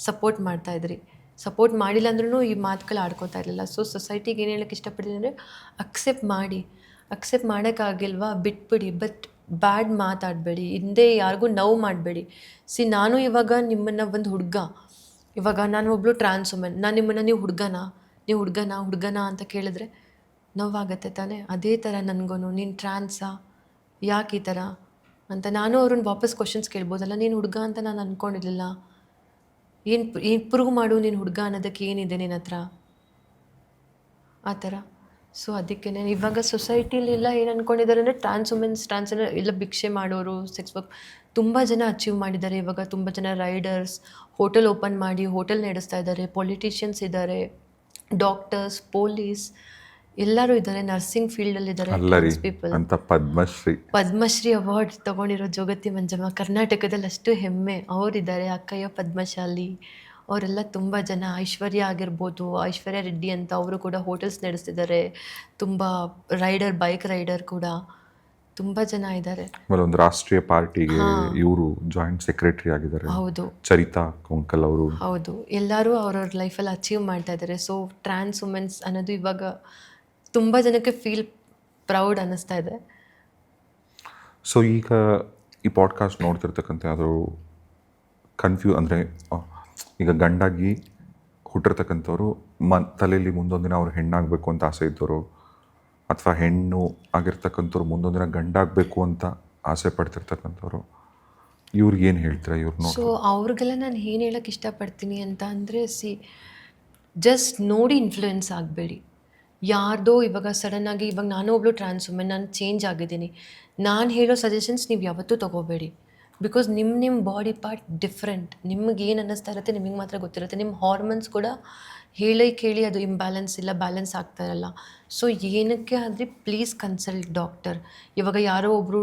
ಸಪೋರ್ಟ್ ಮಾಡ್ತಾಯಿದ್ರಿ. ಸಪೋರ್ಟ್ ಮಾಡಿಲ್ಲ ಅಂದ್ರೂ ಈ ಮಾತುಗಳು ಆಡ್ಕೊತಾ ಇರಲಿಲ್ಲ. ಸೊ ಸೊಸೈಟಿಗೆ ಏನು ಹೇಳೋಕ್ಕೆ ಇಷ್ಟಪಡ್ತೀನಿ ಅಂದರೆ, ಅಕ್ಸೆಪ್ಟ್ ಮಾಡೋಕ್ಕಾಗಿಲ್ವಾ ಬಿಟ್ಬಿಡಿ, ಬಟ್ ಬ್ಯಾಡ್ ಮಾತಾಡಬೇಡಿ, ಹಿಂದೆ ಯಾರಿಗೂ ನೋವು ಮಾಡಬೇಡಿ. ನಾನು ಇವಾಗ ನಿಮ್ಮನ್ನು ಒಂದು ಹುಡುಗ, ಇವಾಗ ನಾನು ಒಬ್ಬಳು ಟ್ರಾನ್ಸ್ ವುಮೆನ್, ನಾನು ನಿಮ್ಮನ್ನು ನೀವು ಹುಡುಗನಾ ಅಂತ ಕೇಳಿದ್ರೆ ನೋವಾಗತ್ತೆ ತಾನೇ. ಅದೇ ಥರ ನನಗೂ ನೀನು ಟ್ರಾನ್ಸಾ, ಯಾಕೆ ಈ ಥರ ಅಂತ ನಾನು ಅವ್ರನ್ನ ವಾಪಸ್ ಕ್ವಶನ್ಸ್ ಕೇಳ್ಬೋದಲ್ಲ. ನೀನು ಹುಡುಗ ಅಂತ ನಾನು ಅಂದ್ಕೊಂಡಿರಲಿಲ್ಲ, ಏನು ಪ್ರೂವ್ ಮಾಡು ನೀನು ಹುಡುಗ ಅನ್ನೋದಕ್ಕೆ ಏನಿದೆ ನಿನ್ನ ಹತ್ರ, ಆ ಥರ. ಸೊ ಅದಕ್ಕೆ ಇವಾಗ ಸೊಸೈಟಿಲೆಲ್ಲ ಏನು ಅಂದ್ಕೊಂಡಿದ್ದಾರೆ ಅಂದರೆ, ಟ್ರಾನ್ಸ್ ಎಲ್ಲ ಭಿಕ್ಷೆ ಮಾಡೋರು, ಸೆಕ್ಸ್ ವರ್ಕ್ ತುಂಬ ಜನ ಅಚೀವ್ ಮಾಡಿದ್ದಾರೆ. ಇವಾಗ ತುಂಬ ಜನ ರೈಡರ್ಸ್, ಹೋಟೆಲ್ ಓಪನ್ ಮಾಡಿ ಹೋಟೆಲ್ ನಡೆಸ್ತಾ ಇದ್ದಾರೆ, ಪೊಲಿಟಿಷಿಯನ್ಸ್ ಇದ್ದಾರೆ, ಡಾಕ್ಟರ್ಸ್, ಪೊಲೀಸ್ ಎಲ್ಲರೂ ಇದ್ದಾರೆ, ನರ್ಸಿಂಗ್ ಫೀಲ್ಡಲ್ಲಿದ್ದಾರೆ. ಪೀಪಲ್ ಅಂತ ಪದ್ಮಶ್ರೀ ಅವಾರ್ಡ್ ತೊಗೊಂಡಿರೋ ಜೋಗತಿ ಮಂಜಮ್ಮ ಕರ್ನಾಟಕದಲ್ಲಿ ಅಷ್ಟು ಹೆಮ್ಮೆ ಅವರಿದ್ದಾರೆ. ಅಕ್ಕಯ್ಯ ಪದ್ಮಶಾಲಿ ಅವರೆಲ್ಲ ತುಂಬ ಜನ, ಐಶ್ವರ್ಯ ಆಗಿರ್ಬೋದು, ಐಶ್ವರ್ಯ ರೆಡ್ಡಿ ಅಂತ ಅವರು ಕೂಡ ಹೋಟೆಲ್ಸ್ ನಡೆಸ್ತಿದ್ದಾರೆ. ತುಂಬ ಬೈಕ್ ರೈಡರ್ ಕೂಡ ತುಂಬ ಜನ ಇದ್ದಾರೆ. ಒಂದು ರಾಷ್ಟ್ರೀಯ ಪಾರ್ಟಿಗೆ ಇವರು ಜಾಯಿಂಟ್ ಸೆಕ್ರೆಟರಿ ಆಗಿದ್ದಾರೆ. ಹೌದು, ಚರಿತಾ ಕೊಂಕಲ್ ಅವರು. ಹೌದು, ಎಲ್ಲರೂ ಅವ್ರವ್ರ ಲೈಫಲ್ಲಿ ಅಚೀವ್ ಮಾಡ್ತಾ ಇದ್ದಾರೆ. ಸೊ ಟ್ರಾನ್ಸ್ ವುಮೆನ್ಸ್ ಅನ್ನೋದು ಇವಾಗ ತುಂಬ ಜನಕ್ಕೆ ಫೀಲ್ ಪ್ರೌಡ್ ಅನ್ನಿಸ್ತಾ ಇದೆ. ಸೊ ಈಗ ಈ ಪಾಡ್ಕಾಸ್ಟ್ ನೋಡ್ತಿರ್ತಕ್ಕಂಥ ಅದು ಅಂದರೆ ಈಗ ಗಂಡಾಗಿ ಹುಟ್ಟಿರ್ತಕ್ಕಂಥವ್ರು ತಲೆಯಲ್ಲಿ ಮುಂದೊಂದು ದಿನ ಅವ್ರು ಹೆಣ್ಣಾಗಬೇಕು ಅಂತ ಆಸೆ ಇದ್ದವರು, ಅಥವಾ ಹೆಣ್ಣು ಆಗಿರ್ತಕ್ಕಂಥವ್ರು ಮುಂದೊಂದು ದಿನ ಗಂಡಾಗಬೇಕು ಅಂತ ಆಸೆ ಪಡ್ತಿರ್ತಕ್ಕಂಥವ್ರು, ಇವ್ರಿಗೆ ಏನು ಹೇಳ್ತೀರಾ? ಇವ್ರು ಸೊ ಅವ್ರಿಗೆಲ್ಲ ನಾನು ಏನು ಹೇಳೋಕ್ಕೆ ಇಷ್ಟಪಡ್ತೀನಿ ಅಂತ ಅಂದರೆ, ಜಸ್ಟ್ ನೋಡಿ ಇನ್ಫ್ಲೂಯೆನ್ಸ್ ಆಗಬೇಡಿ ಯಾರ್ದೋ. ಇವಾಗ ಸಡನ್ನಾಗಿ ಇವಾಗ ನಾನು ಒಬ್ಳು ಟ್ರಾನ್ಸ್ ವುಮೆನ್, ನಾನು ಚೇಂಜ್ ಆಗಿದ್ದೀನಿ, ನಾನು ಹೇಳೋ ಸಜೆಷನ್ಸ್ ನೀವು ಯಾವತ್ತೂ ತೊಗೋಬೇಡಿ. ಬಿಕಾಸ್ ನಿಮ್ಮ ಬಾಡಿ ಪಾರ್ಟ್ ಡಿಫ್ರೆಂಟ್, ನಿಮ್ಗೆ ಏನು ಅನ್ನಿಸ್ತಾ ಇರುತ್ತೆ ನಿಮಗೆ ಮಾತ್ರ ಗೊತ್ತಿರುತ್ತೆ. ನಿಮ್ಮ ಹಾರ್ಮೋನ್ಸ್ ಕೂಡ ಕೇಳಿ ಅದು ಇಂಬ್ಯಾಲೆನ್ಸ್ ಇಲ್ಲ, ಬ್ಯಾಲೆನ್ಸ್ ಆಗ್ತಾ ಇರಲ್ಲ. ಸೊ ಏನಕ್ಕೆ ಆದರೆ ಪ್ಲೀಸ್ ಕನ್ಸಲ್ಟ್ ಡಾಕ್ಟರ್. ಇವಾಗ ಯಾರೋ ಒಬ್ಬರು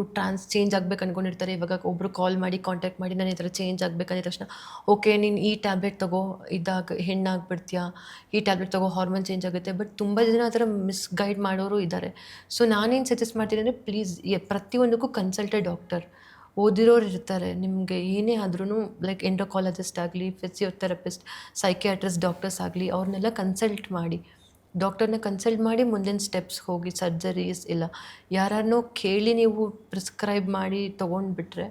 ಚೇಂಜ್ ಆಗ್ಬೇಕು ಅಂದ್ಕೊಂಡಿರ್ತಾರೆ, ಇವಾಗ ಒಬ್ಬರು ಕಾಲ್ ಮಾಡಿ ಕಾಂಟ್ಯಾಕ್ಟ್ ಮಾಡಿ ನಾನು ಈ ಥರ ಚೇಂಜ್ ಆಗಬೇಕಂದ ತಕ್ಷಣ, ಓಕೆ ನೀನು ಈ ಟ್ಯಾಬ್ಲೆಟ್ ತಗೋ, ಹೆಣ್ಣಾಗ್ಬಿಡ್ತೀಯಾ, ಈ ಟ್ಯಾಬ್ಲೆಟ್ ತಗೋ, ಹಾರ್ಮೋನ್ ಚೇಂಜ್ ಆಗುತ್ತೆ. ಬಟ್ ತುಂಬ ಜನ ಆ ಥರ ಮಿಸ್ಗೈಡ್ ಮಾಡೋರು ಇದ್ದಾರೆ. ಸೊ ನಾನೇನು ಸಜೆಸ್ಟ್ ಮಾಡ್ತೀನಿ ಅಂದರೆ, ಪ್ಲೀಸ್ ಪ್ರತಿಯೊಂದಕ್ಕೂ ಕನ್ಸಲ್ಟೆಡ್ ಡಾಕ್ಟರ್, ಓದಿರೋರು ಇರ್ತಾರೆ. ನಿಮಗೆ ಏನೇ ಆದ್ರೂ ಲೈಕ್ ಎಂಡೋಕಾಲಜಿಸ್ಟ್ ಆಗಲಿ, ಫಿಸಿಯೋಥೆರಪಿಸ್ಟ್, ಸೈಕಿಯಾಟ್ರಿಸ್ಟ್ ಡಾಕ್ಟರ್ಸ್ ಆಗಲಿ, ಅವ್ರನ್ನೆಲ್ಲ ಕನ್ಸಲ್ಟ್ ಮಾಡಿ, ಡಾಕ್ಟರ್ನ ಕನ್ಸಲ್ಟ್ ಮಾಡಿ ಮುಂದಿನ ಸ್ಟೆಪ್ಸ್ ಹೋಗಿ. ಸರ್ಜರೀಸ್ ಇಲ್ಲ ಯಾರನ್ನೋ ಕೇಳಿ ನೀವು ಪ್ರಿಸ್ಕ್ರೈಬ್ ಮಾಡಿ ತೊಗೊಂಡ್ಬಿಟ್ರೆ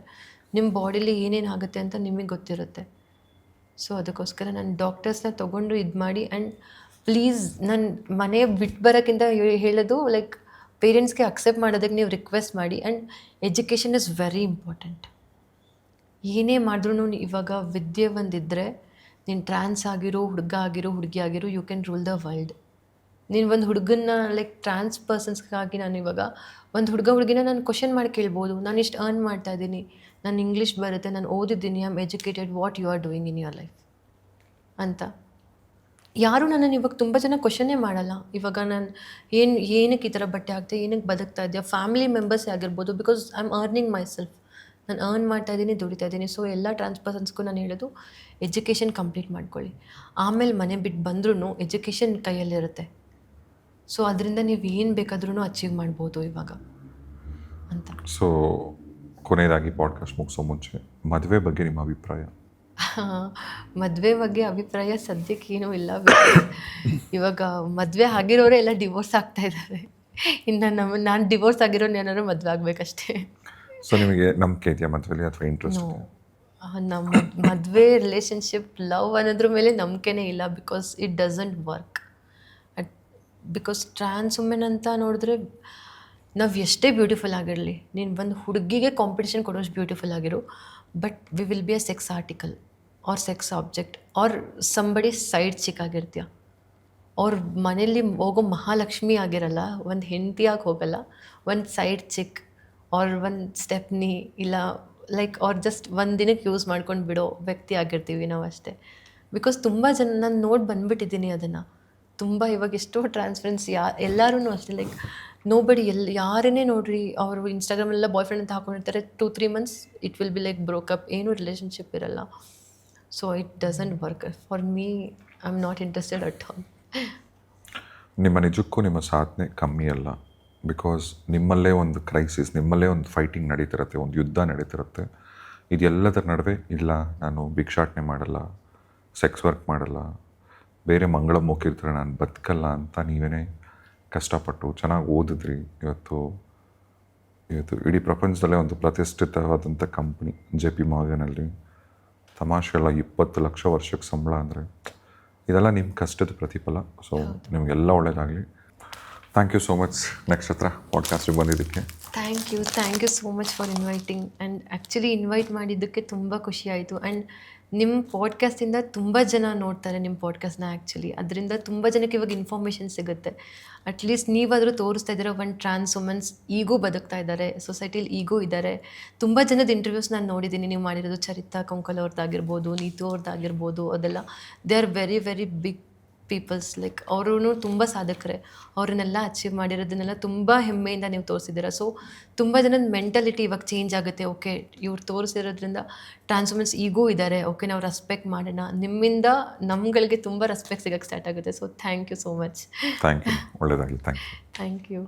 ನಿಮ್ಮ ಬಾಡಿಲಿ ಏನೇನು ಆಗುತ್ತೆ ಅಂತ ನಿಮಗೆ ಗೊತ್ತಿರುತ್ತೆ. ಸೊ ಅದಕ್ಕೋಸ್ಕರ ನಾನು ಡಾಕ್ಟರ್ಸ್ನ ತೊಗೊಂಡು ಇದು ಮಾಡಿ. ಆ್ಯಂಡ್ ಪ್ಲೀಸ್ ನನ್ನ ಮನೆ ಬಿಟ್ಟು ಬರೋಕ್ಕಿಂತ ಹೇಳೋದು, ಲೈಕ್ ಪೇರೆಂಟ್ಸ್ಗೆ ಅಕ್ಸೆಪ್ಟ್ ಮಾಡೋದಕ್ಕೆ ನೀವು ರಿಕ್ವೆಸ್ಟ್ ಮಾಡಿ. And education is very important. ಏನೇ ಮಾಡಿದ್ರೂ ಇವಾಗ ವಿದ್ಯೆ ಒಂದಿದ್ದರೆ ನೀನು ಟ್ರಾನ್ಸ್ ಆಗಿರೋ, ಹುಡುಗ ಆಗಿರೋ, ಹುಡುಗಿ ಆಗಿರೋ, you can rule the world. ನೀನು ಒಂದು ಹುಡುಗನ್ನ ಲೈಕ್ ಟ್ರಾನ್ಸ್ ಪರ್ಸನ್ಸ್ಗಾಗಿ ನಾನು ಇವಾಗ ಒಂದು ಹುಡುಗಿನ ನಾನು ಕ್ವಶನ್ ಮಾಡಿ ಕೇಳ್ಬೋದು, ನಾನು ಇಷ್ಟು ಅರ್ನ್ ಮಾಡ್ತಾ ಇದ್ದೀನಿ, ನಾನು ಇಂಗ್ಲೀಷ್ ಬರುತ್ತೆ, ನಾನು ಓದಿದ್ದೀನಿ, I am educated, what you are doing in your life ಅಂತ. ಯಾರೂ ನನ್ನನ್ನು ಇವಾಗ ತುಂಬ ಜನ ಕ್ವಶನ್ನೇ ಮಾಡಲ್ಲ. ಇವಾಗ ನಾನು ಏನಕ್ಕೆ ಈ ಥರ ಬಟ್ಟೆ ಹಾಕ್ತೆ, ಏನಕ್ಕೆ ಬದುಕ್ತಾ ಇದೆಯಾ, ಫ್ಯಾಮಿಲಿ ಮೆಂಬರ್ಸೇ ಆಗಿರ್ಬೋದು, because I am earning my self. ನಾನು ಅರ್ನ್ ಮಾಡ್ತಾ ಇದ್ದೀನಿ, ದುಡಿತಾ ಇದ್ದೀನಿ. ಸೊ ಎಲ್ಲ ಟ್ರಾನ್ಸ್ ಪರ್ಸನ್ಸ್ಗೂ ನಾನು ಹೇಳೋದು, ಎಜುಕೇಷನ್ ಕಂಪ್ಲೀಟ್ ಮಾಡ್ಕೊಳ್ಳಿ. ಆಮೇಲೆ ಮನೆ ಬಿಟ್ಟು ಬಂದ್ರೂ ಎಜುಕೇಷನ್ ಕೈಯಲ್ಲಿರುತ್ತೆ. ಸೊ ಅದರಿಂದ ನೀವು ಏನು ಬೇಕಾದ್ರೂ ಅಚೀವ್ ಮಾಡ್ಬೋದು ಇವಾಗ ಅಂತ. ಸೊ ಕೊನೆಯದಾಗಿ ಪಾಡ್ಕಾಸ್ಟ್ ಮುಗಿಸೋ ಮುಂಚೆ ಮದುವೆ ಬಗ್ಗೆ ನಿಮ್ಮ ಅಭಿಪ್ರಾಯ? ಮದುವೆ ಬಗ್ಗೆ ಅಭಿಪ್ರಾಯ ಸದ್ಯಕ್ಕೆ ಏನೂ ಇಲ್ಲ. ಇವಾಗ ಮದುವೆ ಆಗಿರೋರೇ ಎಲ್ಲ ಡಿವೋರ್ಸ್ ಆಗ್ತಾ ಇದ್ದಾರೆ. ಇನ್ನು ನಾನು ಡಿವೋರ್ಸ್ ಆಗಿರೋರು ಏನಾದ್ರು ಮದುವೆ ಆಗಬೇಕಷ್ಟೇ. ಸೊ ನಿಮಗೆ ನಂಬಿಕೆ ಇದೆಯಾ ಮದುವೆಲಿ ಅಥವಾ ಇಂಟ್ರೆಸ್ಟ್? ನಮ್ಮ ಮದುವೆ, ರಿಲೇಷನ್ಶಿಪ್, ಲವ್ ಅನ್ನೋದ್ರ ಮೇಲೆ ನಂಬಿಕೆನೇ ಇಲ್ಲ. Because it doesn't work. Because trans women ಅಂತ ನೋಡಿದ್ರೆ ನಾವು ಎಷ್ಟೇ ಬ್ಯೂಟಿಫುಲ್ ಆಗಿರಲಿ, ನೀನು ಒಂದು ಹುಡುಗಿಗೆ ಕಾಂಪಿಟೇಷನ್ ಕೊಡೋಷ್ಟು ಬ್ಯೂಟಿಫುಲ್ ಆಗಿರು, but we will be a sex article or sex object or somebody side chick ಆಗಿರ್ತೀಯ. ಅವ್ರ ಮನೇಲಿ ಹೋಗೋ ಮಹಾಲಕ್ಷ್ಮಿ ಆಗಿರಲ್ಲ, ಒಂದು ಹೆಂಡತಿಯಾಗಿ ಹೋಗಲ್ಲ, ಒಂದು ಸೈಡ್ ಚಿಕ್ ಆರ್ ಒಂದು ಸ್ಟೆಪ್ನಿ, ಇಲ್ಲ ಲೈಕ್ ಅವ್ರು ಜಸ್ಟ್ ಒಂದು ದಿನಕ್ಕೆ ಯೂಸ್ ಮಾಡ್ಕೊಂಡು ಬಿಡೋ ವ್ಯಕ್ತಿ ಆಗಿರ್ತೀವಿ ನಾವು ಅಷ್ಟೇ. ಬಿಕಾಸ್ ತುಂಬ ಜನ ನಾನು ನೋಡಿ ಬಂದುಬಿಟ್ಟಿದ್ದೀನಿ ಅದನ್ನು. ತುಂಬ ಇವಾಗ ಎಷ್ಟೋ ಟ್ರಾನ್ಸ್ಫರೆನ್ಸ್ ಎಲ್ಲರೂ ಅಷ್ಟೇ, ಲೈಕ್ ನೋಬಡಿ ಯಾರನ್ನೇ ನೋಡ್ರಿ, ಅವರು ಇನ್ಸ್ಟಾಗ್ರಾಮೆಲ್ಲ ಬಾಯ್ ಫ್ರೆಂಡ್ ಅಂತ ಹಾಕೊಂಡಿರ್ತಾರೆ, 2-3 months it will be like breakup, ಏನೂ ರಿಲೇಷನ್ಶಿಪ್ ಇರಲ್ಲ. So it doesn't work for me. I am not interested at all. ನಿಮ್ಮ ನಿಜಕ್ಕೂ ನಿಮ್ಮ ಸಾಧನೆ ಕಮ್ಮಿ ಅಲ್ಲ. ಬಿಕಾಸ್ ನಿಮ್ಮಲ್ಲೇ ಒಂದು ಕ್ರೈಸಿಸ್, ನಿಮ್ಮಲ್ಲೇ ಒಂದು ಫೈಟಿಂಗ್ ನಡೀತಿರುತ್ತೆ, ಒಂದು ಯುದ್ಧ ನಡೀತಿರುತ್ತೆ. ಇದೆಲ್ಲದರ ನಡುವೆ ಇಲ್ಲ ನಾನು ಭಿಕ್ಷಾಟನೆ ಮಾಡಲ್ಲ, ಸೆಕ್ಸ್ ವರ್ಕ್ ಮಾಡಲ್ಲ, ಬೇರೆ ಮಂಗಳ ಮುಖಿರ್ತಾರೆ, ನಾನು ಬದುಕಲ್ಲ ಅಂತ ನೀವೇ ಕಷ್ಟಪಟ್ಟು ಚೆನ್ನಾಗಿ ಓದಿದ್ರಿ. ಇವತ್ತು ಇಡೀ ಪ್ರಪಂಚದಲ್ಲೇ ಒಂದು ಪ್ರತಿಷ್ಠಿತವಾದಂಥ ಕಂಪ್ನಿ JP Morganನಲ್ಲಿ ತಮಾಷೆ ಎಲ್ಲ 20 ಲಕ್ಷ ವರ್ಷಕ್ಕೆ ಸಂಬಳ ಅಂದರೆ ಇದೆಲ್ಲ ನಿಮ್ಮ ಕಷ್ಟದ ಪ್ರತಿಫಲ. ಸೊ ನಿಮಗೆಲ್ಲ ಒಳ್ಳೆಯದಾಗಲಿ. Thank you so much Nakshatra ಪಾಡ್ಕಾಸ್ಟಿಗೆ ಬಂದಿದ್ದಕ್ಕೆ. Thank you so much for inviting. And actually invite ಮಾಡಿದ್ದಕ್ಕೆ ತುಂಬ ಖುಷಿ ಆಯಿತು. ಆ್ಯಂಡ್ ನಿಮ್ಮ ಪಾಡ್ಕಾಸ್ಟಿಂದ ತುಂಬ ಜನ ನೋಡ್ತಾರೆ ನಿಮ್ಮ ಪಾಡ್ಕಾಸ್ಟ್ನ. ಆ್ಯಕ್ಚುಲಿ ಅದರಿಂದ ತುಂಬ ಜನಕ್ಕೆ ಇವಾಗ ಇನ್ಫಾರ್ಮೇಷನ್ ಸಿಗುತ್ತೆ. ಅಟ್ಲೀಸ್ಟ್ ನೀವಾದರೂ ತೋರಿಸ್ತಾ ಇದ್ದೀರ ಒಂದು ಟ್ರಾನ್ಸ್ ವುಮೆನ್ಸ್ ಈಗೂ ಬದುಕ್ತಾ ಇದ್ದಾರೆ, ಸೊಸೈಟಿಲಿ ಈಗೂ ಇದ್ದಾರೆ. ತುಂಬ ಜನದ ಇಂಟರ್ವ್ಯೂಸ್ ನಾನು ನೋಡಿದ್ದೀನಿ ನೀವು ಮಾಡಿರೋದು. ಚರಿತಾ ಕೊಂಕಲ್ ಅವ್ರದ್ದಾಗಿರ್ಬೋದು, ನೀತು ಅವ್ರದ್ದಾಗಿರ್ಬೋದು, ಅದೆಲ್ಲ they are very very big peoples. Like ಅವರು ತುಂಬ ಸಾಧಕರೇ, ಅವ್ರನ್ನೆಲ್ಲ ಅಚೀವ್ ಮಾಡಿರೋದನ್ನೆಲ್ಲ ತುಂಬ ಹೆಮ್ಮೆಯಿಂದ ನೀವು ತೋರಿಸಿದ್ದೀರ. ಸೊ ತುಂಬ ಜನದ ಮೆಂಟಾಲಿಟಿ ಇವಾಗ ಚೇಂಜ್ ಆಗುತ್ತೆ. ಓಕೆ, ಇವ್ರು ತೋರಿಸಿರೋದ್ರಿಂದ ಟ್ರಾನ್ಸ್ ವುಮೆನ್ಸ್ ಈಗೂ ಇದ್ದಾರೆ, ಓಕೆ ನಾವು ರೆಸ್ಪೆಕ್ಟ್ ಮಾಡೋಣ. ನಿಮ್ಮಿಂದ ನಮ್ಗಳಿಗೆ ತುಂಬ ರೆಸ್ಪೆಕ್ಟ್ ಸಿಗೋಕ್ಕೆ ಸ್ಟಾರ್ಟ್ ಆಗುತ್ತೆ. So thank you so much. Thank you, ಒಳ್ಳೆಯದಾಗಲಿ. Thank you. Thank you.